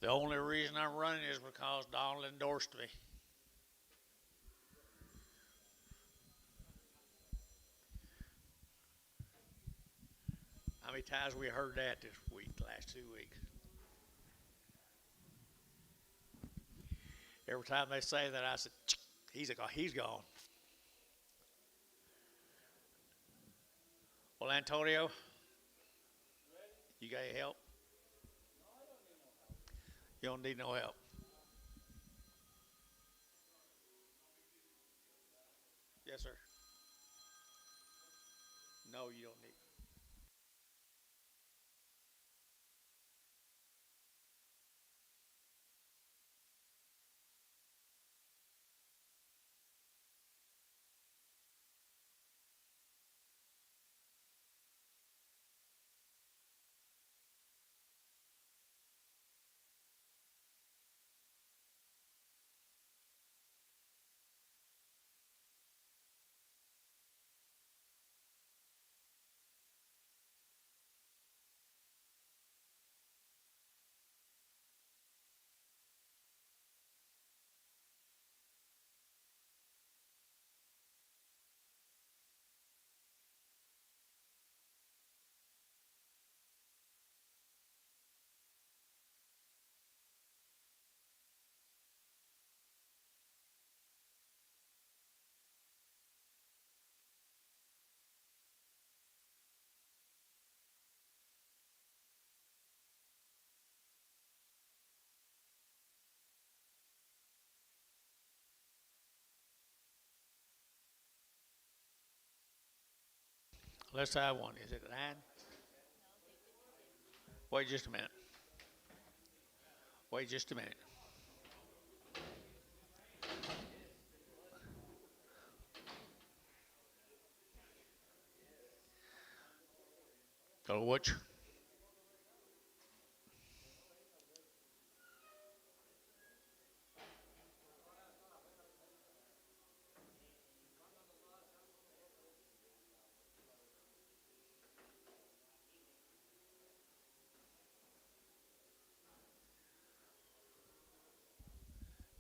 The only reason I'm running is because Donald endorsed me. How many times we heard that this week, last 2 weeks? Every time they say that, I said, he's gone. Well, Antonio, you got any help? You don't need no help. Yes, sir. No, you don't need. Let's have one. Is it 9? Wait just a minute. Wait just a minute. Go to which?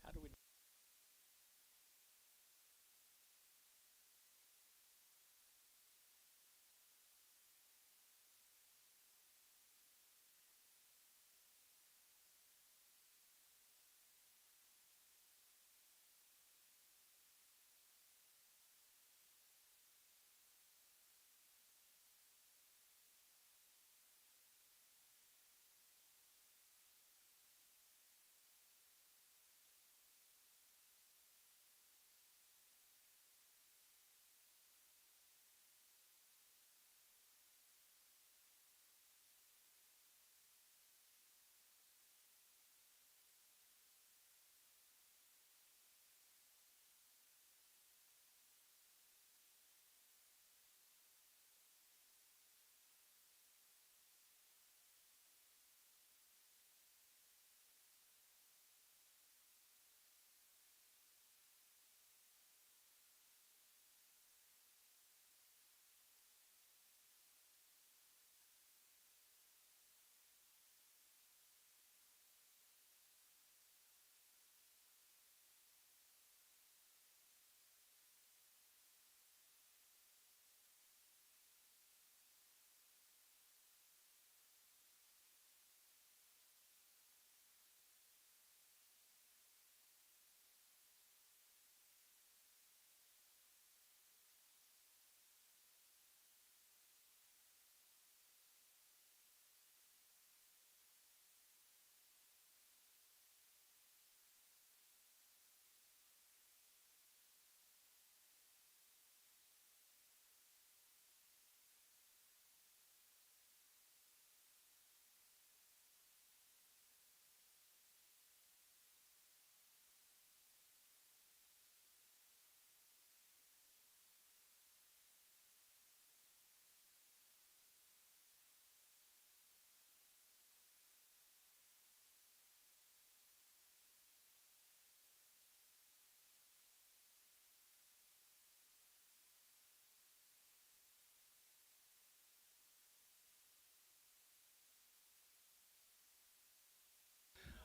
How do we?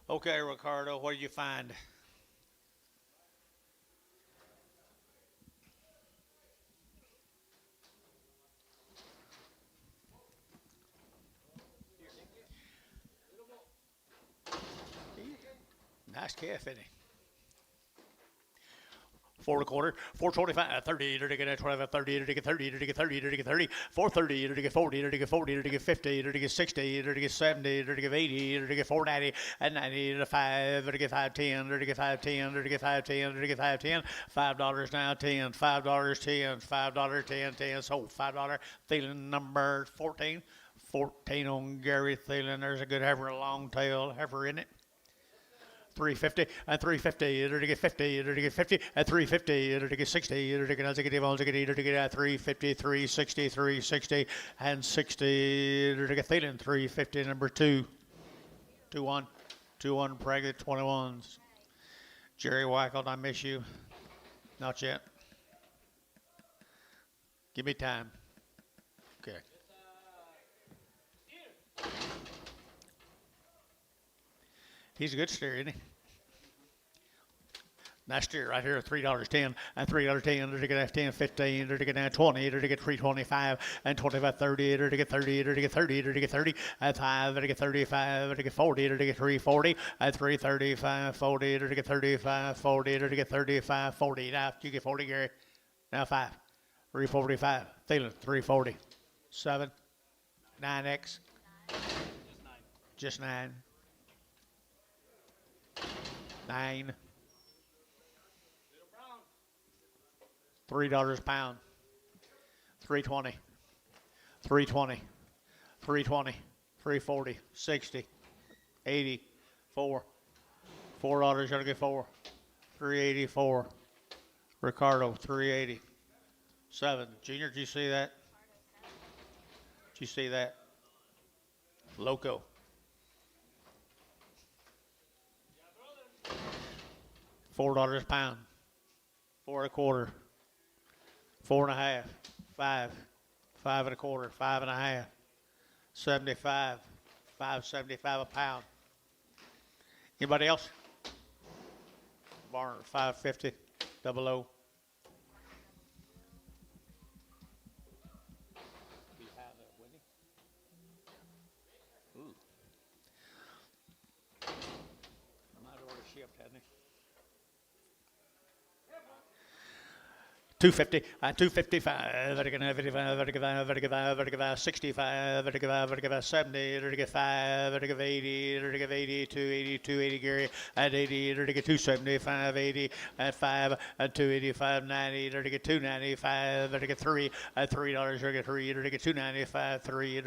Okay, Ricardo, what did you find? Nice calf, isn't he? 4 1/4, 425, 30, to get 25, 30, to get 30, to get 30, to get 30, 430, to get 40, to get 40, to get 50, to get 60, to get 70, to get 80, to get 490, and 90 to 5, to get 510, to get 510, to get 510, to get 510, $5 now 10, $5 10, $5 10, 10, so $5 Thielen number 14, 14 on Gary Thielen. There's a good heifer, a long tail heifer in it. 350 and 350 to get 50 to get 50 and 350 to get 60 to get 60 to get 350 360 360 and 60 to get Thielen 350 number 2 2-1 2-1 pregnant 21s. Jerry Wackel, I miss you. Not yet. Give me time. Okay. He's a good steer, isn't he? Nice steer right here, $3.10 and $3.10 to get 10, 15 to get 20 to get 325 and 25, 30 to get 30 to get 30 to get 30 and 5 to get 35 to get 40 to get 340 and 335 40 to get 35 40 to get 35 40. Now you get 40, Gary. Now 5 345 Thielen 340 7 9X just 9 9 $3 a pound 320 320 320 340 60 80 $4 gonna get 4 384 Ricardo 380 7 Junior. Did you see that? Did you see that? Loco $4 a pound 4 1/4 4 1/2 5 5 1/4 5 1/2 75 5.75 a pound. Anybody else? Barn 550 00. Might order shipped, hadn't he? 250, 255, 65, 70, 85, 80, 80, 280, 280, Gary, at 80, 275, 80, at 5, at 285, 90, 295, 3, at $3, 3, 295, 3,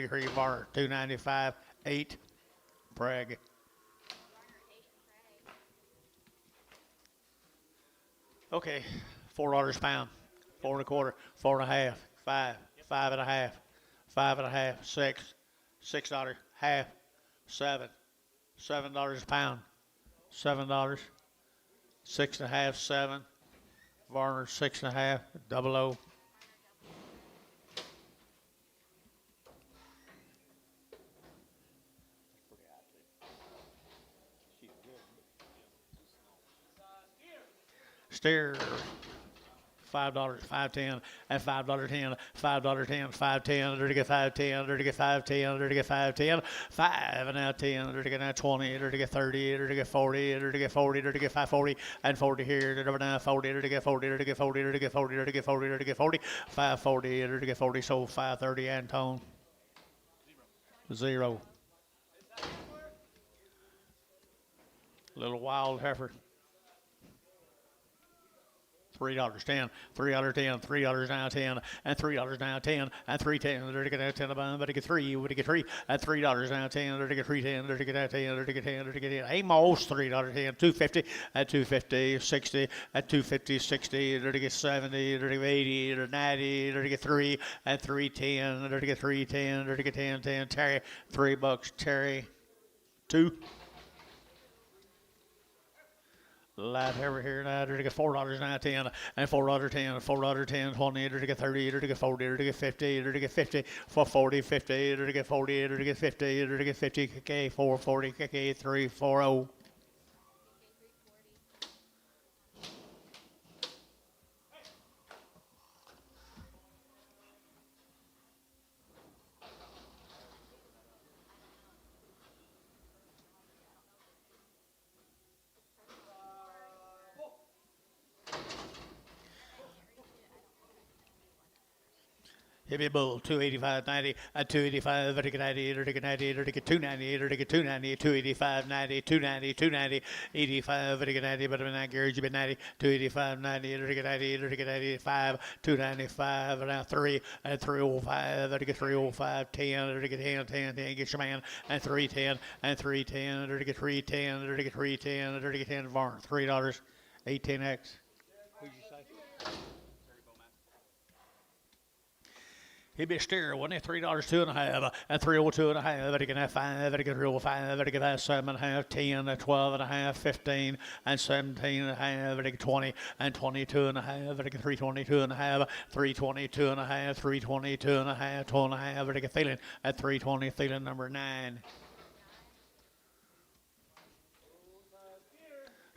3, bar, 295, 8, brag. Okay. $4 a pound, 4 1/4, 4 1/2, 5, 5 1/2, 5 1/2, 6, $6, half, 7, $7 a pound, $7, 6 1/2, 7, Varner 6 1/2, 00. Steer. $5, 5.10, and $5.10, $5.10, 5.10, to get 5.10, to get 5.10, to get 5.10, 5 and now 10, to get now 20, to get 30, to get 40, to get 40, to get 540, and 40 here, to now 40, to get 40, to get 40, to get 40, to get 40, to get 40, 540, to get 40, so 530, Antone. 0. Little wild heifer. $3.10, $3.10, $3 now 10, and $3 now 10, and $3.10, to get 10 above, but to get 3, to get 3, at $3 now 10, to get 3.10, to get 10, to get 10, to get 10, almost $3.10, 250, at 250, 60, at 250, 60, to get 70, to get 80, to 90, to get 3, at 3.10, to get 3.10, to get 10, 10, Terry, $3, Terry, 2. Light over here now, to get $4 now, 10, and $4, 10, $4, 10, 20, to get 30, to get 40, to get 50, to get 50, for 40, 50, to get 40, to get 50, to get 50, K, 440, K, 340. Heavy bull, 285.90, at 285, vertical 90, vertical 90, vertical 290, vertical 290, 285, 90, 290, 290, 85, vertical 90, but I'm not garage, you've 90, 285, 90, vertical 90, vertical 95, 295, and now 3, and 305, vertical 305, 10, vertical 10, 10, 10, get your man, and 310, and 310, vertical 310, vertical 310, vertical 10, Varn, $3, 18X. What'd you say? He'd be a steer, wasn't he? $3, 2.5, and 302 and a half. But he can have 5, but he can 305, but he can have 7.5, 10, 12 and a half, 15, and 17 and a half, but he can 20, and 22 and a half, but he can 322 and a half, 322 and a half, 322 and a half, 12 and a half, but he can Thielen at 320, Thielen number 9.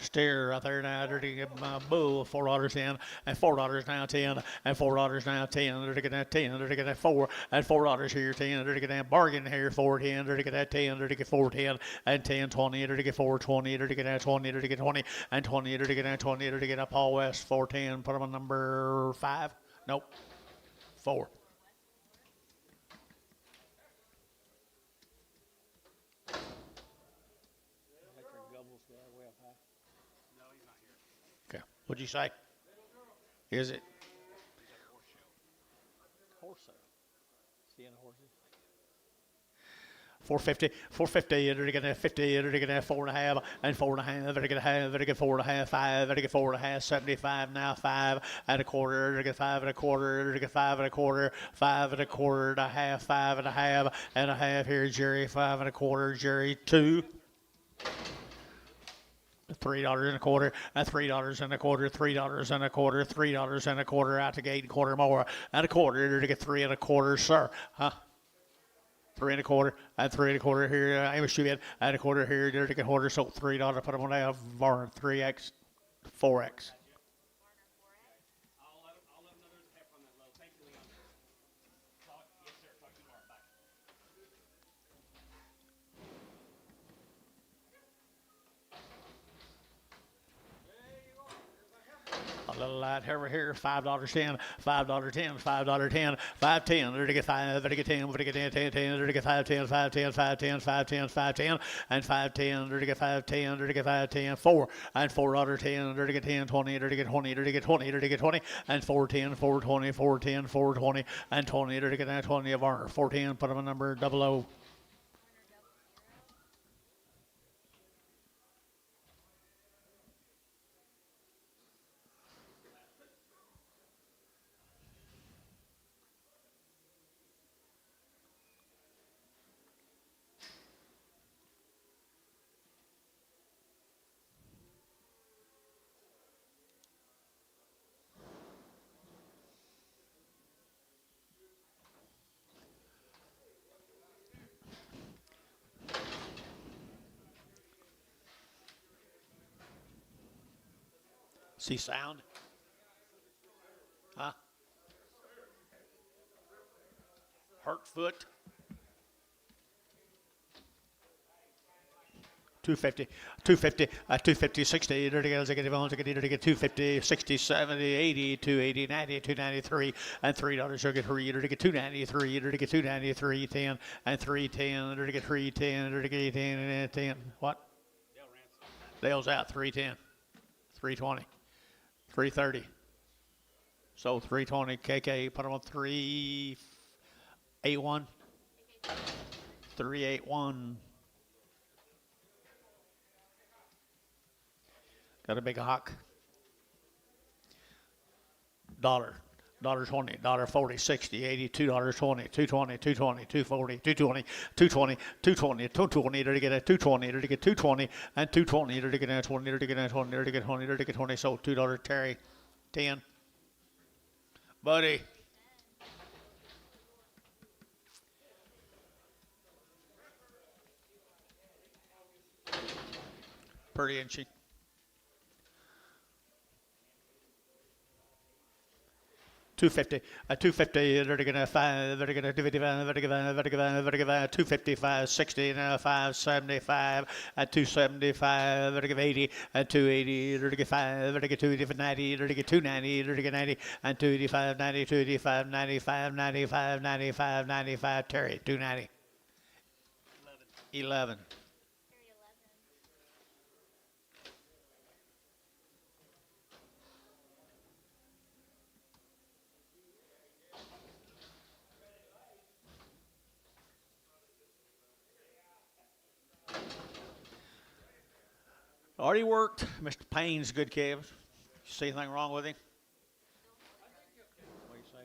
Steer right there now, to get my bull, $4 in, and $4 now 10, and $4 now 10, to get that 10, to get that 4, and $4 here 10, to get that bargain here 410, to get that 10, to get 410, and 10, 20, to get 420, to get that 20, to get 20, and 20, to get that 20, to get that Paul West 410, put him on number 5, nope, 4. Okay, what'd you say? Is it? Horse sale. Seeing horses. 450, 450, to get that 50, to get that 4.5, and 4.5, to get a half, to get 4.5, 5, to get 4.5, 75, now 5 and a quarter, to get 5 and a quarter, to get 5 and a quarter, 5 and a quarter, and a half, 5 and a half here, Jerry, 5 and a quarter, Jerry, 2. $3 and a quarter, $3 and a quarter, $3 and a quarter, $3 and a quarter, out to gate, quarter more, and a quarter to get 3 and a quarter, sir. Huh? 3 and a quarter, and 3 and a quarter here, I'm a shoe and a quarter here, to get quarter, so $3, put them on out, Varn, 3X, 4X. A little light over here, $5 10, $5 10, $5 10, 510, to get 5, to get 10, to get 10, 10, 10, to get 510, 510, 510, 510, 510, and 510, to get 510, to get 510, 4, and $4 10, to get 10, 20, to get 20, to get 20, to get 20, and 410, 420, 410, 420, and 20, to get that 20 of our 410, put them on number 00. See sound? Huh? Hurt foot? 250, 250, 250, 60, to get 250, 60, 70, 80, 280, 90, 293, and $3, to get 3, to get 293, to get 293, 10, and 310, to get 310, to get 10, and 10. What? Dale's out, 310, 320, 330. So 320, KK, put them on 381, 381. Got a big hawk. $1. $20, $40, 60, 80, $2.20, $2.20, $2.20, $2.40, $2.20, $2.20, $2.20, $2.20, to get a $2.20, to get $2.20, and $2.20, to get a $20, to get a $20, to get $20, to get $20. So $2, Terry, 10, buddy. Pretty inchy. 250, a 250, vertical 5, vertical 255, vertical 255, 60, and a 575, a 275, vertical 80, a 280, vertical 5, vertical 290, vertical 290, vertical 90, and 285, 90, 285, 95, 95, 95, 95, Terry, 290. 11. Already worked. Mr. Payne's good calves. See anything wrong with him? What do you say?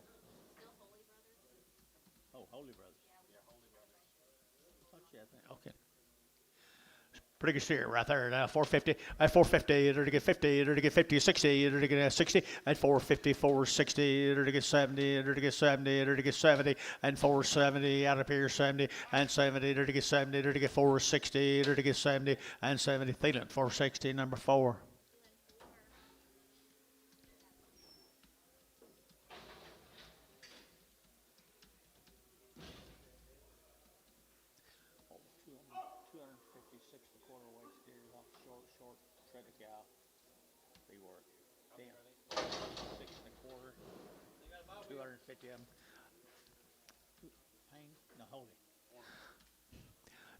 Oh, Holy Brothers. Okay. Pretty good steer right there. Now 450, at 450, to get 50, to get 50, 60, to get 60, at 450, 460, to get 70, to get 70, to get 70, and 470 out of here 70, and 70, to get 70, to get 460, to get 70, and 70. Thielen 460, number 4. They work. Damn. 6 1/4. 250 of them. Payne? No, hold it.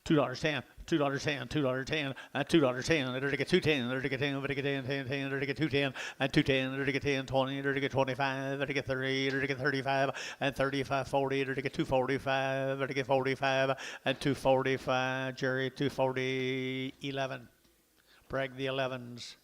$2.10, $2.10, $2.10, and $2.10. They're to get 210. They're to get 10. They're to get 10, 10, 10. They're to get 210 and 210. They're to get 10, 20. They're to get 25. They're to get 30. They're to get 35 and 35, 40. They're to get 245. They're to get 45 and 245. Jerry 240, 11. Bragg the 11s.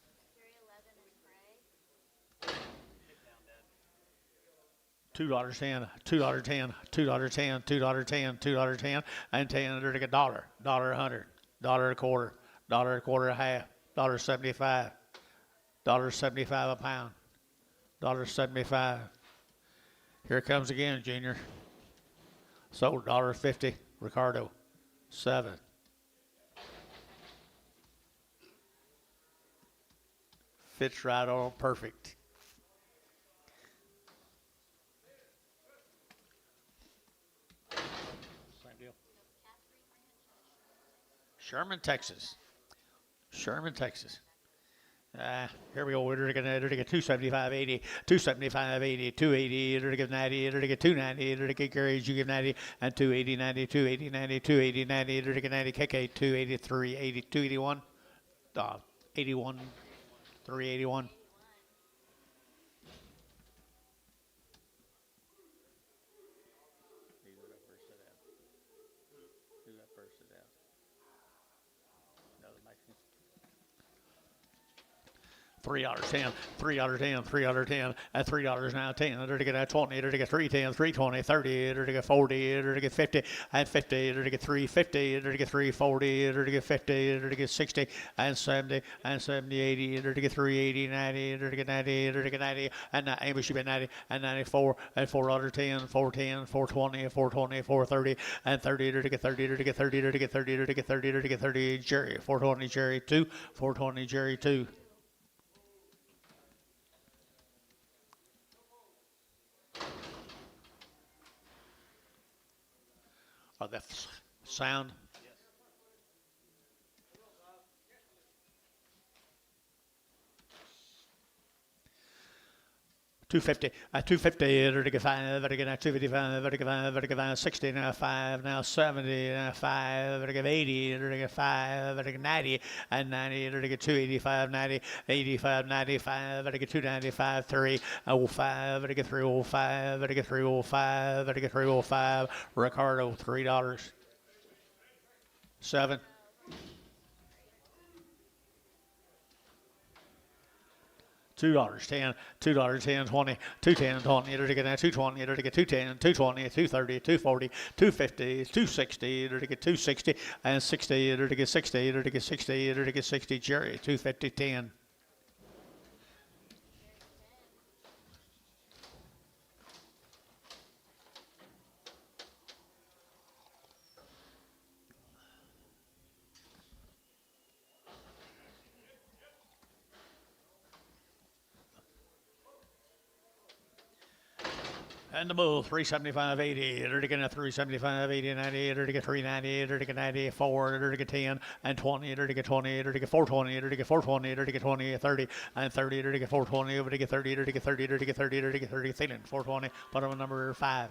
$2.10, $2.10, $2.10, $2.10, $2.10, and 10 to get $1, $1 100, $1 a quarter, $1 a quarter a half, $1.75, $1.75 a pound, $1.75. Here it comes again, Junior. Sold $1.50, Ricardo, 7. Fits right on, perfect. Sherman, Texas. Sherman, Texas. Here we go. We're going to get 275, 80, 275, 80, 280, we're going to get 90, we're going to get 290, we're going to get Gary's, you give 90, and 280, 90, 280, 90, 280, 90, we're going to get 90, KK, 283, 80, 281, 81, 381. $3.10, $3.10, $3.10, at $3 now 10. They're to get 20, they're to get 310, 320, 30, they're to get 40, they're to get 50, and 50, they're to get 350, they're to get 340, they're to get 50, they're to get 60, and 70, and 70, 80, they're to get 380, 90, they're to get 90, they're to get 90, and Amy should be 90, and 94, and $4.10, 410, 420, 420, 430, and 30, they're to get 30, they're to get 30, they're to get 30, they're to get 30, they're to get 30, Jerry, 420, Jerry 2, 420, Jerry 2. Oh, that sound. 250, 250, vertical 5, vertical 255, vertical 5, vertical 5, 60, now 5, now 70, now 5, vertical 80, vertical 5, vertical 90, and 90, vertical 285, 90, 85, 95, vertical 295, 3, 05, vertical 305, vertical 305, vertical 305, Ricardo, $3. 7. $2.10, $2.10, 20, 210, 20, it'll get 220, it'll get 210, 220, 230, 240, 250, 260, it'll get 260, and 60, it'll get 60, it'll get 60, it'll get 60, Jerry, 250, 10. And the bull, 375.80. It'll get 375.80, 90. It'll get 390. It'll get 94. It'll get 10 and 20. It'll get 20. It'll get 420. It'll get 420. It'll get 20, 30 and 30. It'll get 420. It'll get 30. It'll get 30. It'll get 30. It'll get 30. Thielen, 420. Put on number 5.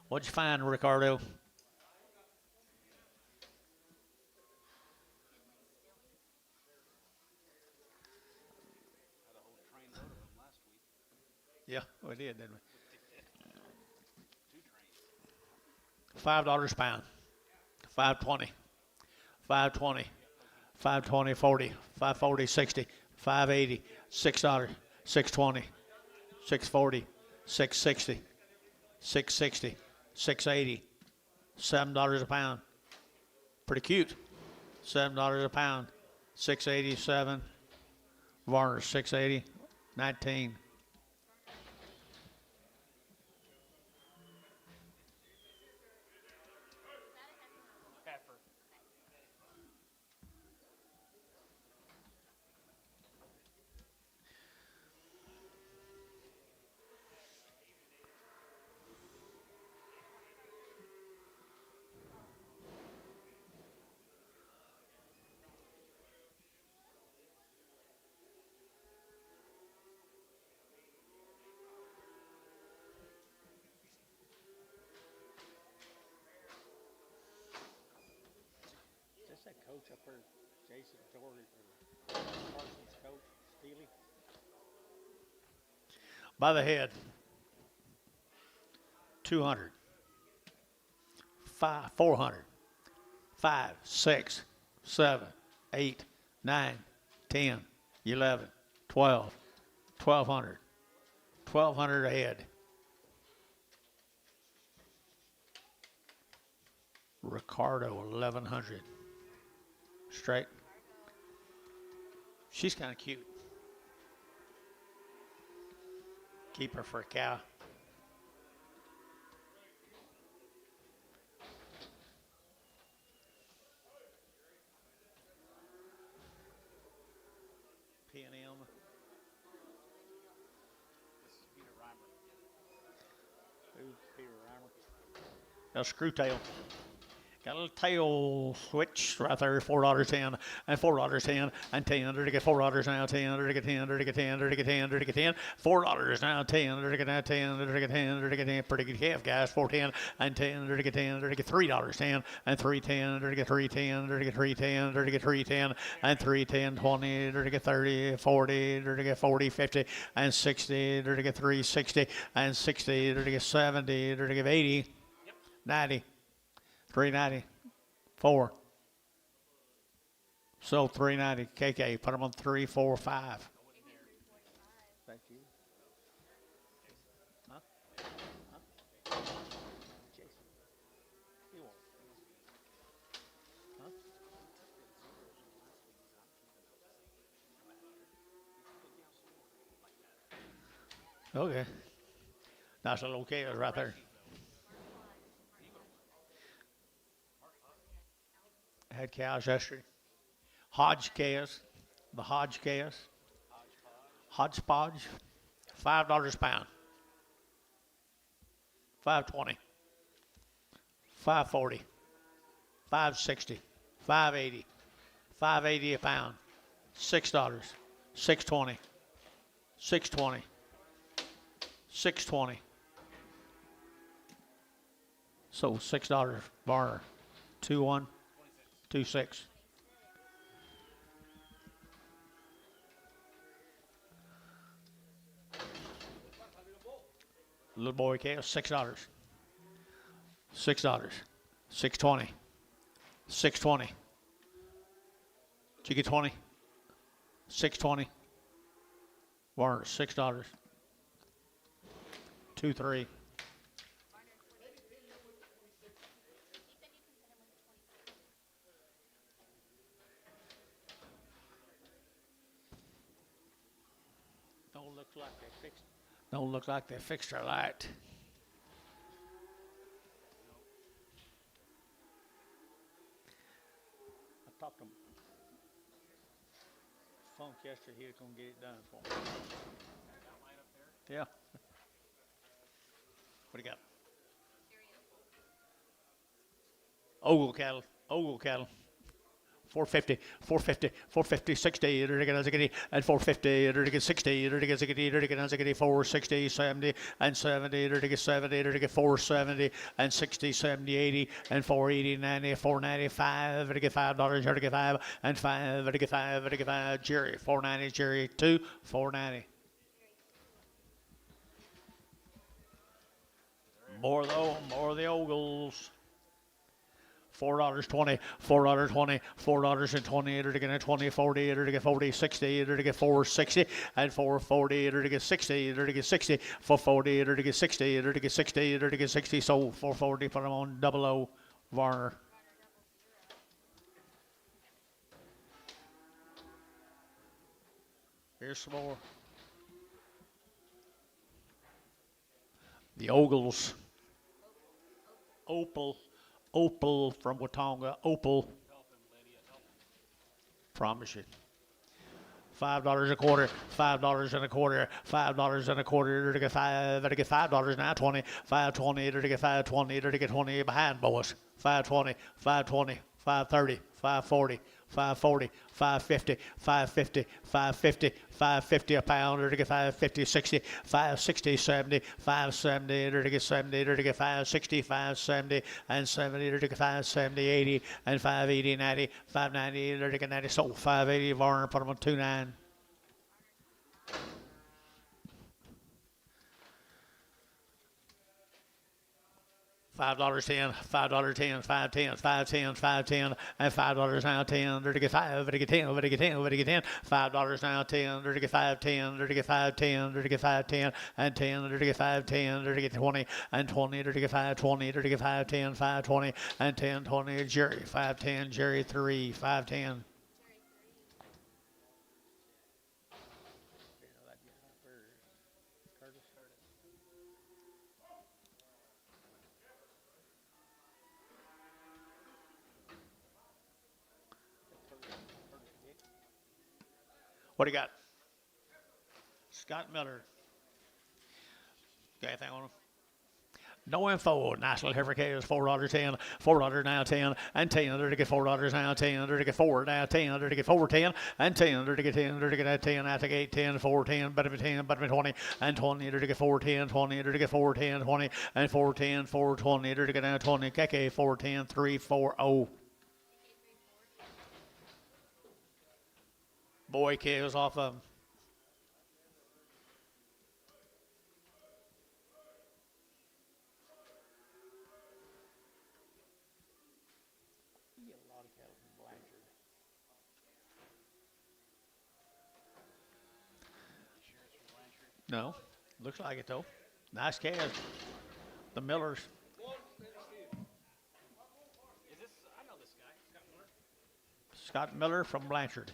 What'd you find, Ricardo? Yeah, we did, didn't we? $5 a pound. 520. 520. 520, 40. 540, 60. 580. $6. 620. 640. 660. 660. 680. $7 a pound. Pretty cute. $7 a pound. 687. Varner, 680. 19. That coach up there, Jason Jordan, Carson's coach, Steely. By the head, 200, 400, 5, 6, 7, 8, 9, 10, 11, 12, 1,200, 1,200 a head. Ricardo, 1,100. Straight. She's kind of cute. Keep her for a cow. P&M. This is Peter Reimer. Who's Peter Reimer? A screw tail. Got a little tail switch right there, $4.10 and $4.10 and 10. To get $4 now, 10. To get 10. To get 10. To get 10. To get 10. $4 now, 10. To get now 10. To get 10. To get 10. Pretty good calf, guys. 4.10 and 10. To get 10. To get $3.10 and 3.10. To get 3.10. To get 3.10. To get 3.10 and 3.10. 20. To get 30, 40. To get 40, 50 and 60. To get 360 and 60. To get 70. To get 80, 90. 390, 4. So 390, KK. Put them on 3, 4, 5. Thank you. Huh? Huh? Jason. You won't. Huh? Okay. Nice little okay right there. Had cows yesterday. Hodge cows. The Hodge cows. Hodgepodge. $5 a pound. 520. 540. 560. 580. 580 a pound. $6. 620. 620. 620. So $6 Varner. 2-1. 2-6. Little boy cow, $6. $6. 6.20. 6.20. Did you get 20? 6.20. Warner, $6. 2-3. Don't look like they fixed. Don't look like they fixed our light. I talked to Funk yesterday. He was gonna get it done for me. Yeah. What do you got? Ogle cattle. Ogle cattle. 450, 450, 450, 60, and 450, 60, 460, 70, and 70, 70, 470, and 60, 70, 80, and 480, 90, 495, $5, 5, and 5, 5, Jerry, 490, Jerry, 2, 490. More of the Ogles. $4.20, $4.20, $4.20, 20, 40, 40, 60, 460, and 440, 60, 60, 440, 60, 60, 60, so 440, put them on 00, Varner. Here's some more. The Ogles. Opal from Watonga. Opal. Promise you. $5 a quarter, $5 and a quarter, $5 and a quarter, to get $5 now, 20, 520, to get 520, to get 20 behind, boys. 520, 520, 530, 540, 540, 550, 550, 550, 550 a pound, to get 550, 60, 560, 70, 570, to get 70, to get 560, 570, and 70, to get 570, 80, and 580, 90, 590, to get 90, so 580, Varner, put them on 29. $5.10, $5.10, $5.10, $5.10, $5.10, and $5 now 10. To get 5, to get 10, to get 10, to get 10. $5 now 10. To get 5.10, to get 5.10, to get 5.10, and 10. To get 5.10, to get 20, and 20. To get 5.20, to get 5.10, 5.20, and 10, 20. Jerry 5.10, Jerry 3, 5.10. What do you got? Scott Miller. Got anything on him? No info. National Heifer Cows, $4.10, $4 now 10, and 10. To get $4 now 10. To get 4 now 10. To get 4.10, and 10. To get 10. To get 10. I take 8, 10, 4.10, better be 10, better be 20, and 20. To get 4.10, 20. To get 4.10, 20, and 4.10, 4.20. To get now 20. KK 4.10, 3.40. Boy cows off of them. You get a lot of cattle from Blanchard. No, looks like it though. Nice calves. The Millers. Is this? I know this guy, Scott Miller. Scott Miller from Blanchard.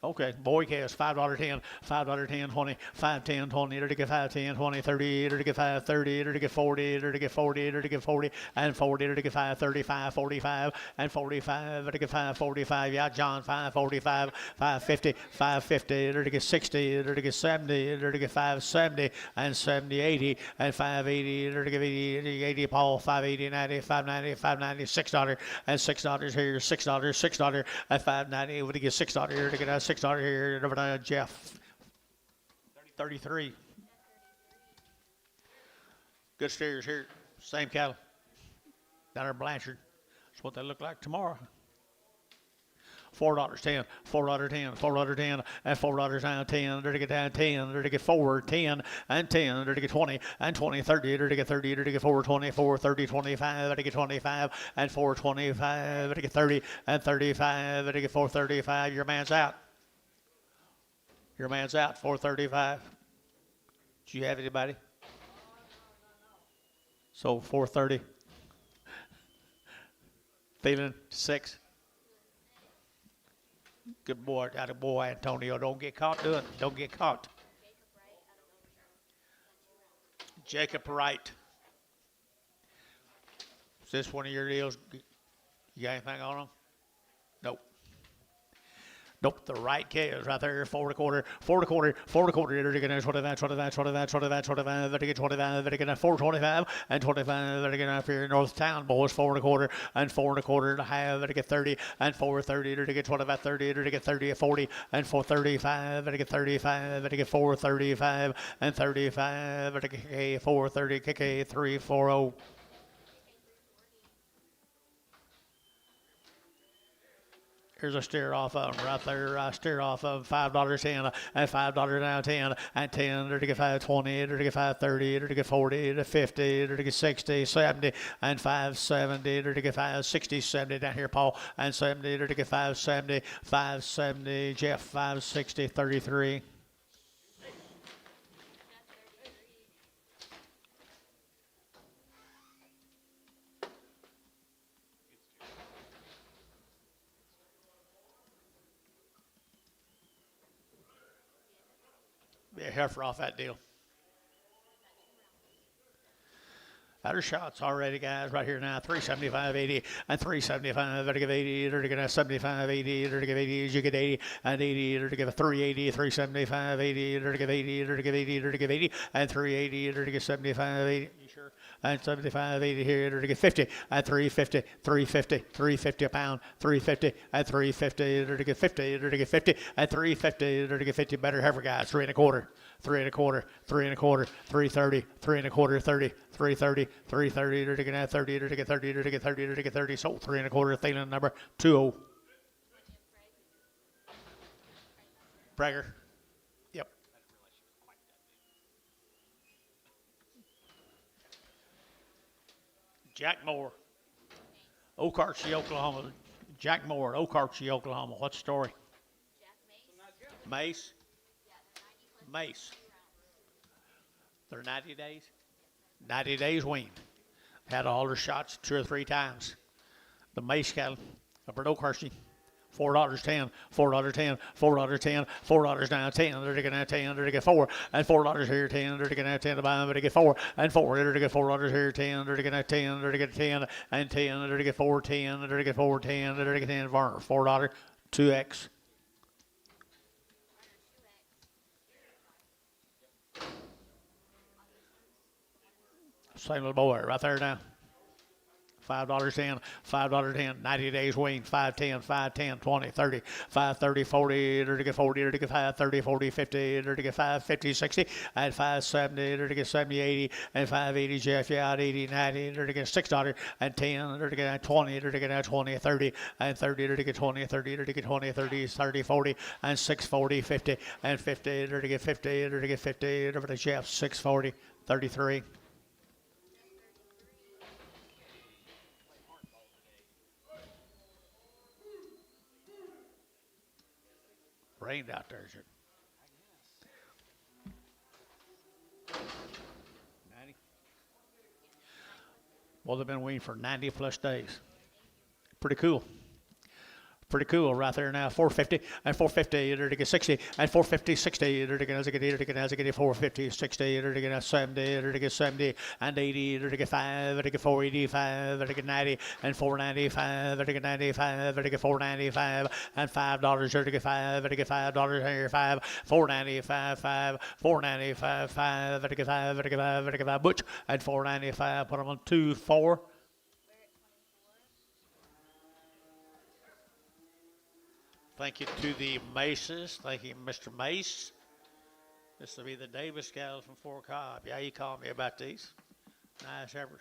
Okay, boy calves, $5.10, $5.10, 20, 5.10, 20, to get 5.10, 20, 30, to get 5.30, to get 40, to get 40, to get 40, and 40, to get 5.35, 45, and 45, to get 5.45. Yeah, John, 5.45, 5.50, 5.50, to get 60, to get 70, to get 5.70, and 70, 80, and 5.80, to get 80, 80, Paul, 5.80, 90, 5.90, 5.90, $6, and $6 here, $6, $6, and 5.90, would you get $6 here to get us? $6 here, over to Jeff. 33. Good steers here. Same cattle. Down there in Blanchard. That's what they look like tomorrow. $4.10, $4.10, $4.10, and $4 down 10, to get down 10, to get 4, 10, and 10, to get 20, and 20, 30, to get 30, to get 4, 24, 30, 25, to get 25, and 4, 25, to get 30, and 35, to get 4, 35. Your man's out. Your man's out, 435. Do you have anybody? So 430. Feeling 6. Good boy, got a boy, Antonio. Don't get caught doing it. Don't get caught. Jacob Wright. Is this one of your deals? You got anything on him? Nope. Nope, the right kid is right there, 4 1/4, 4 1/4, 4 1/4, they're going to 25, 25, 25, 25, 25, they're going to 25, they're going to 425, and 25, they're going to up here in North Town, boys, 4 1/4, and 4 1/4 and a half, they're get 30, and 430, they're going to get 25, 30, they're going to get 30, 40, and 435, they're going to get 35, they're going to get 435, and 35, they're going to get 430, KK 340. Here's a steer off of them right there. Steer off of $5.10 and $5 down 10 and 10. They're to get 520. They're to get 530. They're to get 40 to 50. They're to get 60, 70 and 570. They're to get 560, 70 down here, Paul, and 70. They're to get 570, 570. Jeff 560, 33. Be a heifer off that deal. Outer shots already, guys, right here now. 375, 80, and 375. They're to give 80. They're to give 75, 80. They're to give 80. You get 80 and 80. They're to give 380, 375, 80. They're to give 80. They're to give 80. They're to give 80 and 380. They're to give 75, 80. You sure? And 75, 80 here. They're to get 50 and 350, 350, 350 a pound, 350 and 350. They're to get 50. They're to get 50 and 350. They're to get 50. Better heifer, guys. 3 1/4. 3 1/4, 3 1/4, 330, 3 1/4, 30, 330, 330, they're to get 30, they're to get 30, they're to get 30, they're to get 30, so 3 1/4, Thielen number 20. Prager. Yep. Jack Moore. OKC, Oklahoma. Jack Moore, OKC, Oklahoma. What's the story? Mace. Mace. They're 90 days? 90 days weaned. Had all their shots 2 or 3 times. The Mace cattle up at Oakhersty. $4.10, $4.10, $4.10, $4 down 10, they're to get 10, they're to get 4, and $4 here 10, they're to get 10 to buy them, they're to get 4, and 4, they're to get $4 here 10, they're to get 10, they're to get 10, and 10, they're to get 4, 10, they're to get 4, 10, they're to get 10, $4, 2X. Same little boy right there now. $5.10, $5.10, 90 days weaned, 510, 510, 20, 30, 530, 40, they're to get 40, they're to get 530, 40, 50, they're to get 550, 60, and 570, they're to get 70, 80, and 580, Jeff, yeah, 80, 90, they're to get $6, and 10, they're to get 20, they're to get 20, 30, and 30, they're to get 20, 30, they're to get 20, 30, 30, 40, and 640, 50, and 50, they're to get 50, they're to get 50, they're to Jeff, 640, 33. Rained out there, is it? 90. Well, they've been weaned for 90 plus days. Pretty cool. Pretty cool right there now. 450 and 450. They're to get 60 and 450, 60. They're to get 450, 60. They're to get 70. They're to get 70 and 80. They're to get 5. They're to get 485. They're to get 90 and 495. They're to get 95. They're to get 495 and $5. They're to get 5. They're to get $5 here. 5. 495. 5. 495. 5. They're to get 5. They're to get 5. They're to get 5. Butch and 495. Put them on 2, 4. Thank you to the Maces. Thank you, Mr. Mace. This will be the Davis gals from Fort Cobb. Yeah, you called me about these. Nice heifers.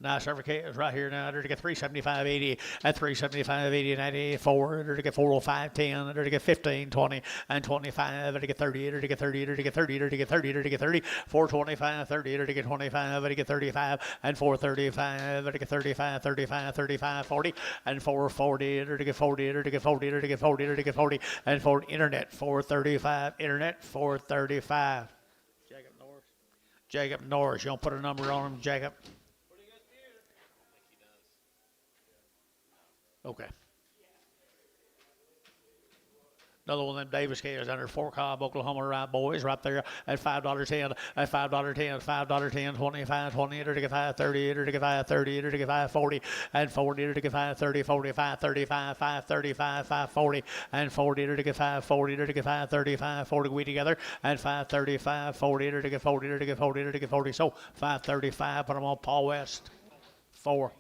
Nice Evercade right here now. Under to get 375.80 at 375.80 94. Under to get 405.10. Under to get 15, 20, and 25. Under to get 30. Under to get 30. Under to get 30. Under to get 30. Under to get 30. 425, 30. Under to get 25. Under to get 35 and 435. Under to get 35, 35, 35, 40 and 440. Under to get 40. Under to get 40. Under to get 40. Under to get 40 and 40. Internet 435. Internet 435. Jacob Norris. Jacob Norris. You don't put a number on him, Jacob. Okay. Another one of them Davis cans under Fort Cobb, Oklahoma, right, boys, right there at $5.10, at $5.10, $5.10, 25, 20, enter to get 5.30, enter to get 5.30, enter to get 5.40, and 40, enter to get 5.30, 45, 35, 5.35, 5.40, and 40, enter to get 5.40, enter to get 5.35, 40, we together, and 5.35, 40, enter to get 40, enter to get 40, enter to get 40, so 5.35, put them on Paul West, 4.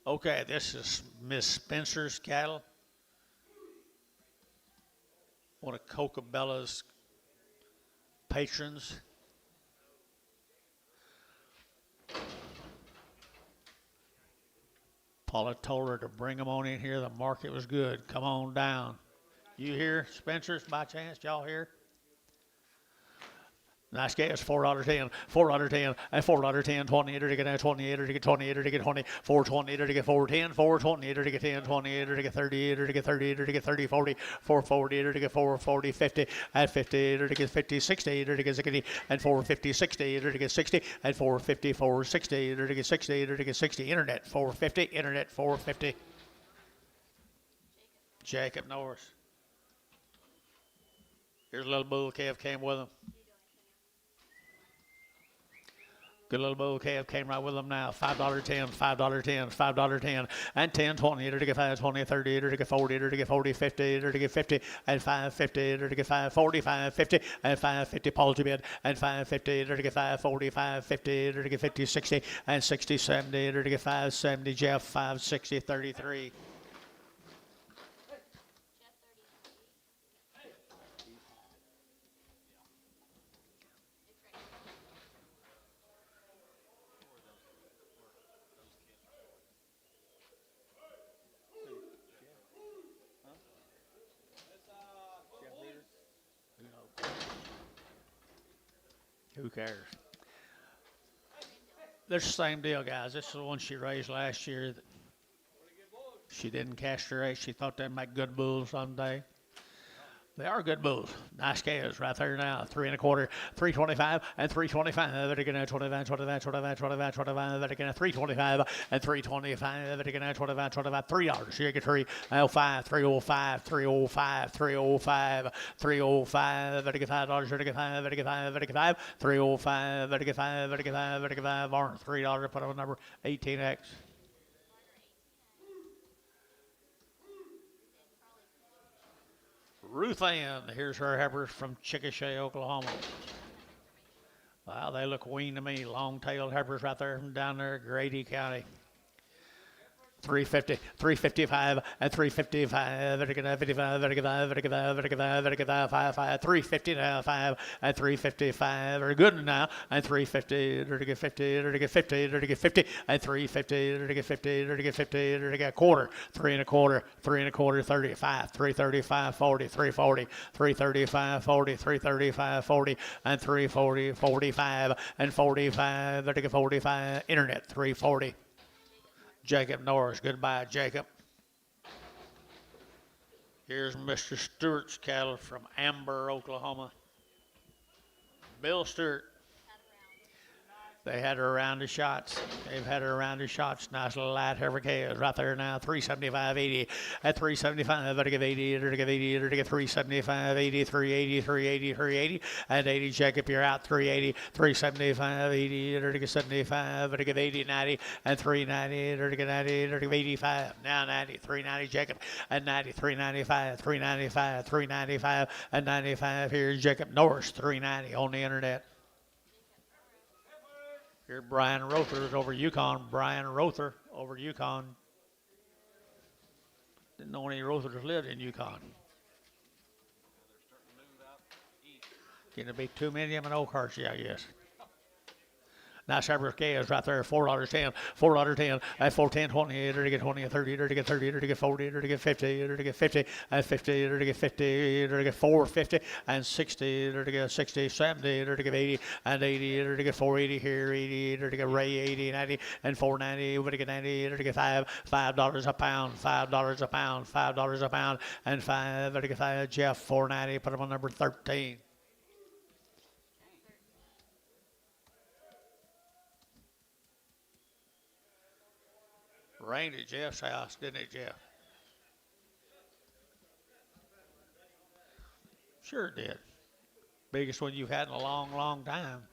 Okay, this is Miss Spencer's cattle. One of Cocabella's patrons. Paula told her to bring them on in here. The market was good. Come on down. You here, Spencer's, by chance? Y'all here? Nice gas, $4.10, $4.10, and $4.10, 20, enter to get 20, enter to get 20, enter to get 20, 420, enter to get 410, 420, enter to get 10, 20, enter to get 30, enter to get 30, enter to get 30, 40, 440, enter to get 440, 50, and 50, enter to get 50, 60, enter to get 60, and 450, 60, enter to get 60, and 450, 460, enter to get 60, enter to get 60, internet 450, internet 450. Jacob Norris. Here's a little bull calf came with him. Good little bull calf came right with them now. $5.10, $5.10, $5.10, and 10, 20, enter to get 5, 20, 30, enter to get 40, enter to get 40, 50, enter to get 50, and 550, enter to get 540, 550, and 550, Paul bid, and 550, enter to get 540, 550, enter to get 50, 60, and 60, 70, enter to get 570, Jeff, 560, 33. Who cares? This is the same deal, guys. This is the one she raised last year. She didn't castrate. She thought they'd make good bulls someday. They are good bulls. Nice calves right there now. 3 1/4, 325, and 325. They're going to 25, 25, 25, 25, 25. They're going to 325 and 325. They're going to 25, 25, $3. She get 305, 305, 305, 305, 305. They're get $5. They're get 5. They're get 5. They're get 5. 305. They're get 5. They're get 5. They're get 5. $3. Put on number 18X. Ruth Ann, here's her heifers from Chickasha, Oklahoma. Wow, they look weaned to me. Long-tailed heifers right there from down there, Grady County. 350, 355, and 355. They're gonna 55, they're gonna 55, they're gonna 55, 55, 350 now, 5, and 355. They're good now, and 350, they're to get 50, they're to get 50, they're to get 50, and 350, they're to get 50, they're to get 50, they're to get a quarter, 3 1/4, 3 1/4, 35, 335, 40, 340, 335, 40, 335, 40, and 340, 45, and 45, they're to get 45, internet, 340. Jacob Norris. Goodbye, Jacob. Here's Mr. Stewart's cattle from Amber, Oklahoma. Bill Stewart. They had her around the shots. They've had her around the shots. Nice little light heifer calves right there now. 375.80 at 375. Better give 80. Better give 80. Better give 375. 80. 380. 380. 380. And 80. Jacob, you're out. 380. 375. 80. Better give 75. Better give 80. 90. And 390. Better give 90. Better give 85. Now 90. 390. Jacob. And 90. 395. 395. 395. And 95. Here's Jacob Norris. 390 on the internet. Here, Brian Rother's over Yukon. Brian Rother over Yukon. Didn't know any Rothers lived in Yukon. Going to be too many of them in Oakhurst, yeah, I guess. Now Cyber K is right there, $4.10, $4.10, at $4.10, 20, to get 20, 30, to get 30, to get 40, to get 50, to get 50, at 50, to get 50, to get 450, and 60, to get 60, 70, to get 80, and 80, to get 480 here, 80, to get Ray, 80, 90, and 490, to get 90, to get $5 a pound, $5 a pound, $5 a pound, and 5, to get 5, Jeff, 490, put him on number 13. Rained at Jeff's house, didn't it, Jeff? Sure it did. Biggest one you've had in a long, long time.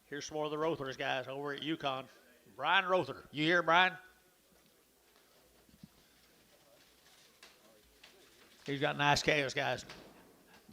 Here's some more of the Rothers guys over at Yukon. Brian Rother. You here, Brian? He's got nice scales, guys.